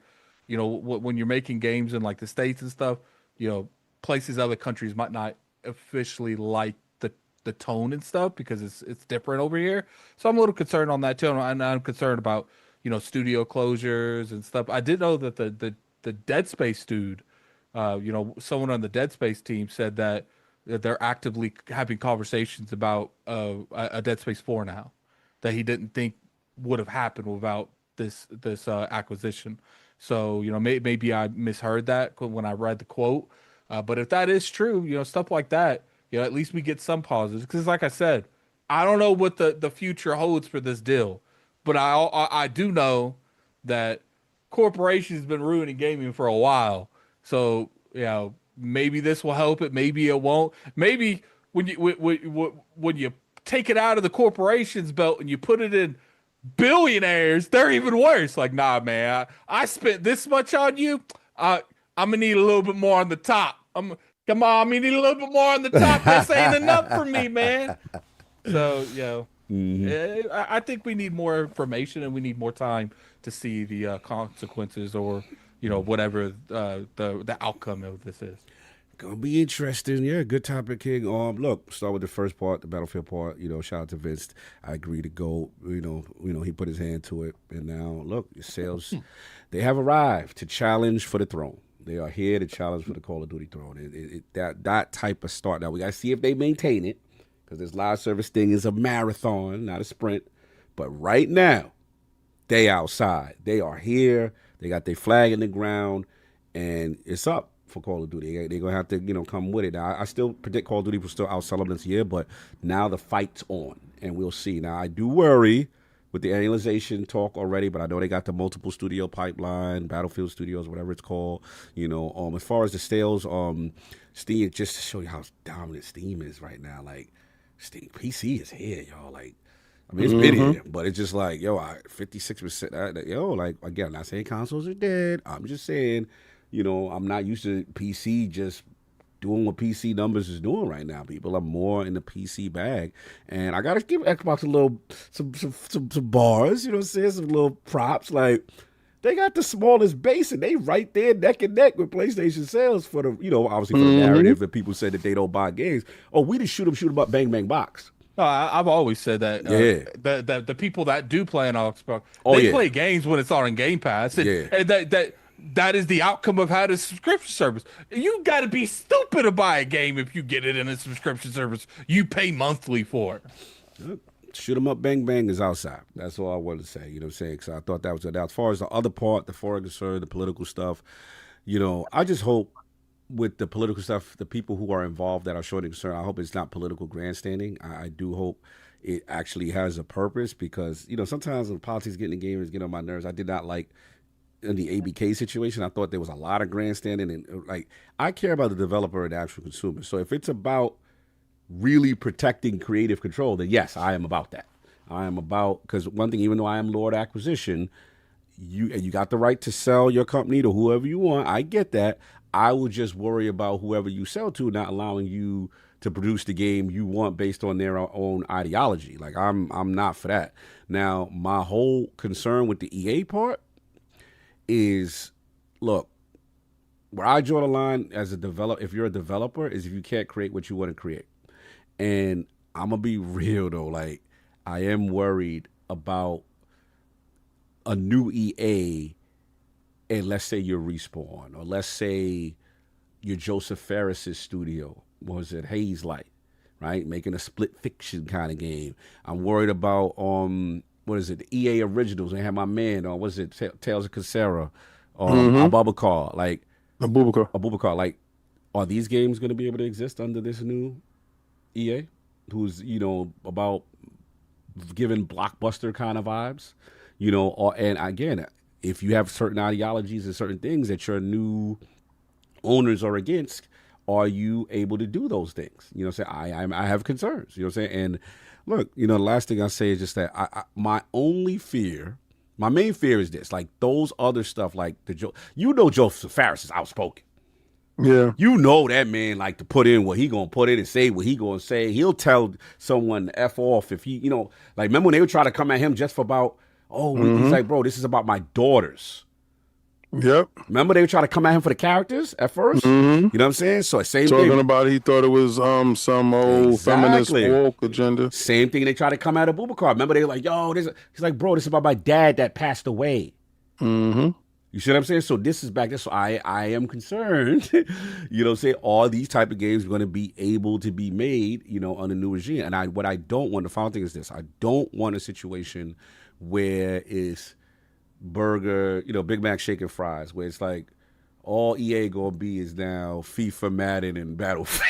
S6: you know, when you're making games in like the States and stuff, you know, places other countries might not officially like the tone and stuff because it's different over here. So I'm a little concerned on that too, and I'm concerned about, you know, studio closures and stuff. I did know that the Dead Space dude, you know, someone on the Dead Space team said that they're actively having conversations about a Dead Space 4 now, that he didn't think would have happened without this acquisition. So, you know, maybe I misheard that when I read the quote. But if that is true, you know, stuff like that, you know, at least we get some positives. Because like I said, I don't know what the future holds for this deal, but I do know that corporations have been ruining gaming for a while. So, you know, maybe this will help it. Maybe it won't. Maybe when you take it out of the corporation's belt and you put it in billionaires, they're even worse. Like, nah, man, I spent this much on you. I'm gonna need a little bit more on the top. Come on, I'm gonna need a little bit more on the top. This ain't enough for me, man. So, I think we need more information and we need more time to see the consequences or whatever the outcome of this is.
S3: Gonna be interesting. Yeah, good topic, King. Look, start with the first part, the battlefield part. Shout out to Vince. I agree to go. He put his hand to it, and now look, the sales, they have arrived to challenge for the throne. They are here to challenge for the Call of Duty throne. That type of start. Now we gotta see if they maintain it, because this live service thing is a marathon, not a sprint. But right now, they outside. They are here. They got their flag in the ground, and it's up for Call of Duty. They're going to have to, come with it. Now, I still predict Call of Duty will still outsell them this year, but now the fight's on, and we'll see. Now, I do worry with the annualization talk already, but I know they got the multiple studio pipeline, Battlefield Studios, whatever it's called. As far as the sales, Steam, just to show you how dominant Steam is right now, like, Steam PC is here, y'all. Like, I mean, it's been here, but it's just like, 56%. Like, again, I'm not saying consoles are dead. I'm just saying, I'm not used to PC just doing what PC numbers is doing right now. People are more in the PC bag, and I gotta give Xbox a little some bars. You know what I'm saying? Some little props. Like, they got the smallest base, and they right there neck and neck with PlayStation sales for the obviously for the narrative that people say that they don't buy games. Oh, we just shoot 'em up, bang bang box.
S6: No, I've always said that. The people that do play on Xbox, they play games when it's on Game Pass, and that is the outcome of having a subscription service. You got to be stupid to buy a game if you get it in a subscription service you pay monthly for.
S3: Shoot 'em up, bang bang is outside. That's all I wanted to say. You know what I'm saying? So I thought that was it. Now, as far as the other part, the foreign concern, the political stuff, I just hope with the political stuff, the people who are involved that are showing concern, I hope it's not political grandstanding. I do hope it actually has a purpose, because sometimes when politics get in the game, it's getting on my nerves. I did not like in the ABK situation. I thought there was a lot of grandstanding, and like, I care about the developer and the actual consumer. So if it's about really protecting creative control, then yes, I am about that. I am about, because one thing, even though I am Lord Acquisition, you got the right to sell your company to whoever you want. I get that. I would just worry about whoever you sell to not allowing you to produce the game you want based on their own ideology. Like, I'm not for that. Now, my whole concern with the EA part is, look, where I draw the line as a developer, if you're a developer, is if you can't create what you want to create. And I'm going to be real, though. Like, I am worried about a new EA, and let's say you're Respawn, or let's say you're Joseph Ferris's studio. What was it? Haze Light, right? Making a split fiction kind of game. I'm worried about, what is it? The EA Originals. They had my man on, what is it? Tales of Cassera, Abubakar. Like, Abubakar. Like, are these games going to be able to exist under this new EA, who's, about giving blockbuster kind of vibes, and again, if you have certain ideologies and certain things that your new owners are against, are you able to do those things? I have concerns, and look, the last thing I say is just that my main fear is this, like, those other stuff, like Joseph Ferris is outspoken.
S4: Yeah.
S3: That man like to put in what he gonna put in and say what he gonna say. He'll tell someone to F off if he, like, remember when they would try to come at him just for about, he's like, bro, this is about my daughters.
S4: Yep.
S3: Remember they would try to come at him for the characters at first? You know what I'm saying? So same
S4: Talking
S3: thing.
S4: about he thought it was some old feminist woke agenda.
S3: Same thing they try to come at Abubakar. Remember they were like, he's like, bro, this is about my dad that passed away. You see what I'm saying? So this is back there. So I am concerned, say all these type of games are going to be able to be made, on the new regime. And what I don't want, the final thing is this: I don't want a situation where it's burger, Big Mac, shaking fries, where it's like all EA going to be is now FIFA, Madden, and Battlefield.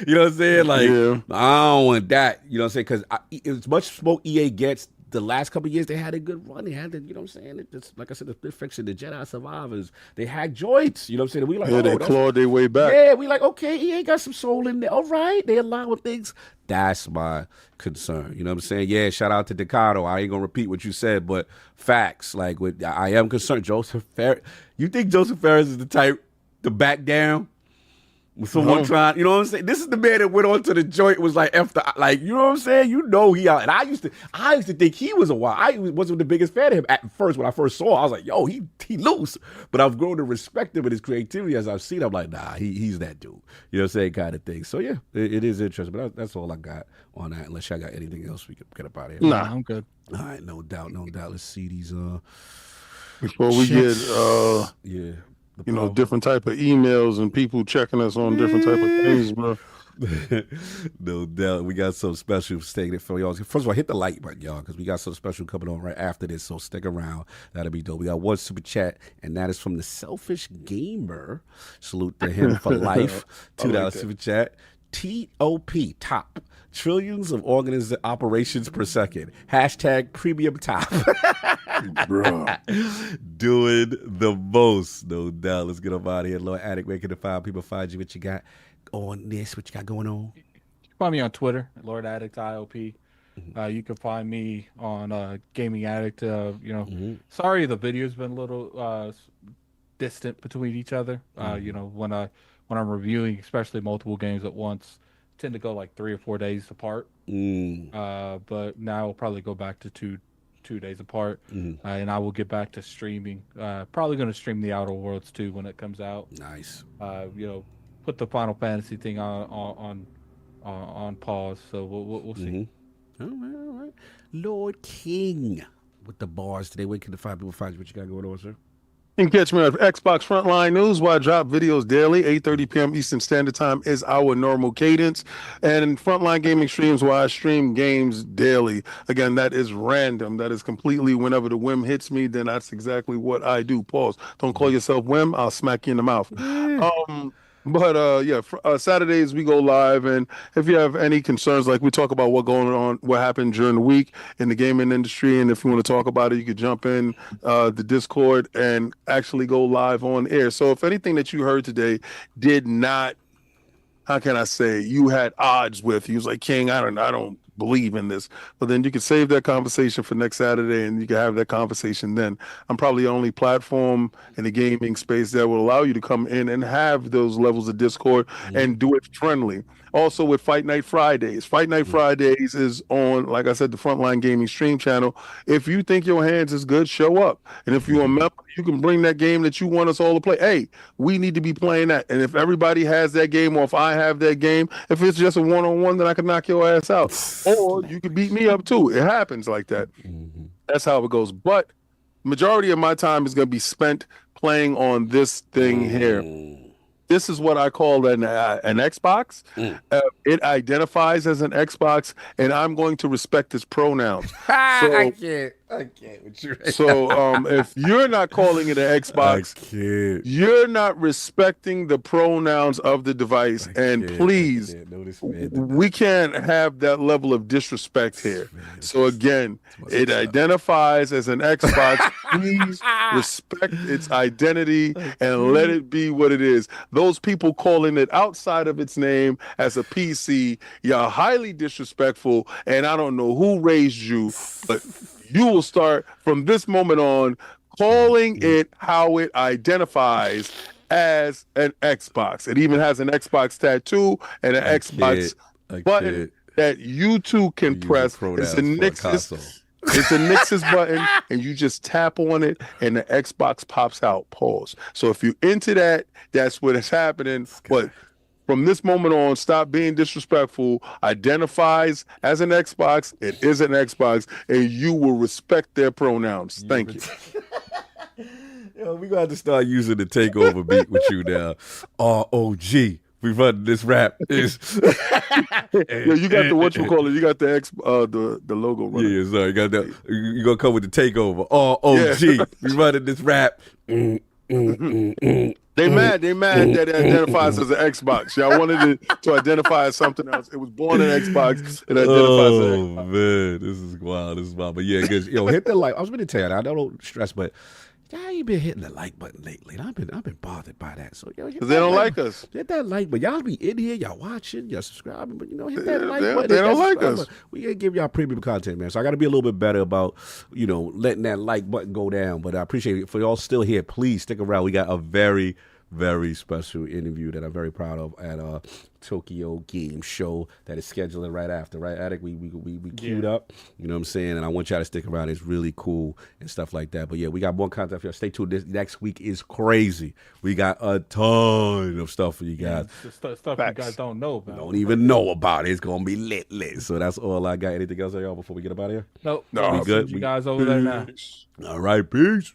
S3: You know what I'm saying? Like, I don't want that. You know what I'm saying? Because as much smoke EA gets, the last couple of years they had a good run. They had the, you know what I'm saying? It's, like I said, the Split Fiction, the Jedi Survivors, they had joints. You know what I'm saying? We like,
S4: Yeah, they
S3: that's-
S4: clawed their way back.
S3: Yeah, we like, okay, he ain't got some soul in there. All right, they allowing things. That's my concern. You know what I'm saying? Yeah, shout out to Decado. I ain't gonna repeat what you said, but facts. Like, I am concerned. Joseph Ferris. You think Joseph Ferris is the type to back down with someone trying? You know what I'm saying? This is the man that went on to the joint, was like, after, like, you know what I'm saying? You know he out. And I used to think he was a wild. I wasn't the biggest fan of him at first. When I first saw him, I was like, yo, he loose. But I've grown to respect him and his creativity as I've seen him. I'm like, nah, he's that dude. You know what I'm saying? Kind of thing. So yeah, it is interesting. But that's all I got on that. Unless y'all got anything else we can get up out of here.
S4: Nah.
S6: I'm good.
S3: All right, no doubt. Let's see these
S4: Before we get
S3: yeah.
S4: you know, different type of emails and people checking us on different type of things, bro.
S3: No doubt. We got some special staying for y'all. First of all, hit the like button, y'all, because we got some special coming on right after this. So stick around. That'll be dope. We got one super chat, and that is from the Selfish Gamer. Salute to him for life. $2 super chat. TOP, top. Trillions of operations per second. Hashtag premium top.
S4: Bro.
S3: Doing the most. No doubt. Let's get up out of here. Lord Addict, where can the find people find you? What you got on this? What you got going on?
S6: You can find me on Twitter, Lord Addict ILP. You can find me on Gaming Addict. Sorry, the video's been a little distant between each other. You know, when I'm reviewing, especially multiple games at once, tend to go like 3 or 4 days apart. But now I'll probably go back to two days apart, and I will get back to streaming. Probably going to stream the Outer Worlds 2 when it comes out.
S3: Nice.
S6: You know, put the Final Fantasy thing on pause. So we'll see.
S3: All right. Lord King with the bars today. Where can the find people find you? What you got going on, sir?
S4: You can catch me on Xbox Frontline News, where I drop videos daily. 8:30 p.m. Eastern Standard Time is our normal cadence. And Frontline Gaming Streams, where I stream games daily. Again, that is random. That is completely whenever the whim hits me, then that's exactly what I do. Pause. Don't call yourself whim. I'll smack you in the mouth. Saturdays we go live, and if you have any concerns, like we talk about what happened during the week in the gaming industry, and if you want to talk about it, you could jump in the Discord and actually go live on air. So if anything that you heard today did not, how can I say, you had odds with, you was like, King, I don't believe in this, but then you can save that conversation for next Saturday, and you can have that conversation then. I'm probably the only platform in the gaming space that will allow you to come in and have those levels of Discord and do it friendly. Also with Fight Night Fridays. Fight Night Fridays is on, like I said, the Frontline Gaming stream channel. If you think your hands is good, show up. And if you're a member, you can bring that game that you want us all to play. Hey, we need to be playing that. And if everybody has that game, or if I have that game, if it's just a one-on-one, then I can knock your ass out. Or you can beat me up too. It happens like that. That's how it goes. But majority of my time is going to be spent playing on this thing here. This is what I call an Xbox. It identifies as an Xbox, and I'm going to respect its pronouns.
S3: I can't with you.
S4: So if you're not calling it an Xbox, you're not respecting the pronouns of the device. And please, we can't have that level of disrespect here. So again, it identifies as an Xbox. Please respect its identity and let it be what it is. Those people calling it outside of its name as a PC, you're highly disrespectful, and I don't know who raised you, but you will start from this moment on calling it how it identifies as an Xbox. It even has an Xbox tattoo and an Xbox button that you too can press. It's a Nixus. It's a Nixus button, and you just tap on it, and the Xbox pops out. Pause. So if you're into that, that's what is happening. But from this moment on, stop being disrespectful. Identifies as an Xbox. It is an Xbox, and you will respect their pronouns. Thank you.
S3: Yo, we're going to have to start using the takeover beat with you now. ROG. We run this rap.
S4: Yeah, you got the whatchamacallit. You got the logo running.
S3: Yeah, sorry. You got that. You're going to come with the takeover. ROG. We running this rap.
S4: They mad that it identifies as an Xbox. Y'all wanted it to identify as something else. It was born an Xbox. It identifies as an Xbox.
S3: Man, this is wild. But yeah, because hit the like. I was going to tell you that. I don't stress, but y'all ain't been hitting the like button lately. And I've been bothered by that. So hit
S4: Because they don't like us.
S3: Hit that like button. Y'all be in here, y'all watching, y'all subscribing, but hit that like button.
S4: They don't like us.
S3: We gotta give y'all premium content, man. So I got to be a little bit better about letting that like button go down. But I appreciate it. For y'all still here, please stick around. We got a very, very special interview that I'm very proud of at Tokyo Game Show that is scheduled right after, right, Attic? We queued up, you know what I'm saying? And I want y'all to stick around. It's really cool and stuff like that. But yeah, we got more content for y'all. Stay tuned. This next week is crazy. We got a ton of stuff for you guys.
S6: Stuff you guys don't know about.
S3: Don't even know about it. It's gonna be lit. So that's all I got. Anything else, y'all, before we get up out of here?
S6: No,
S3: we good.
S6: You guys over there now.
S3: All right, peace.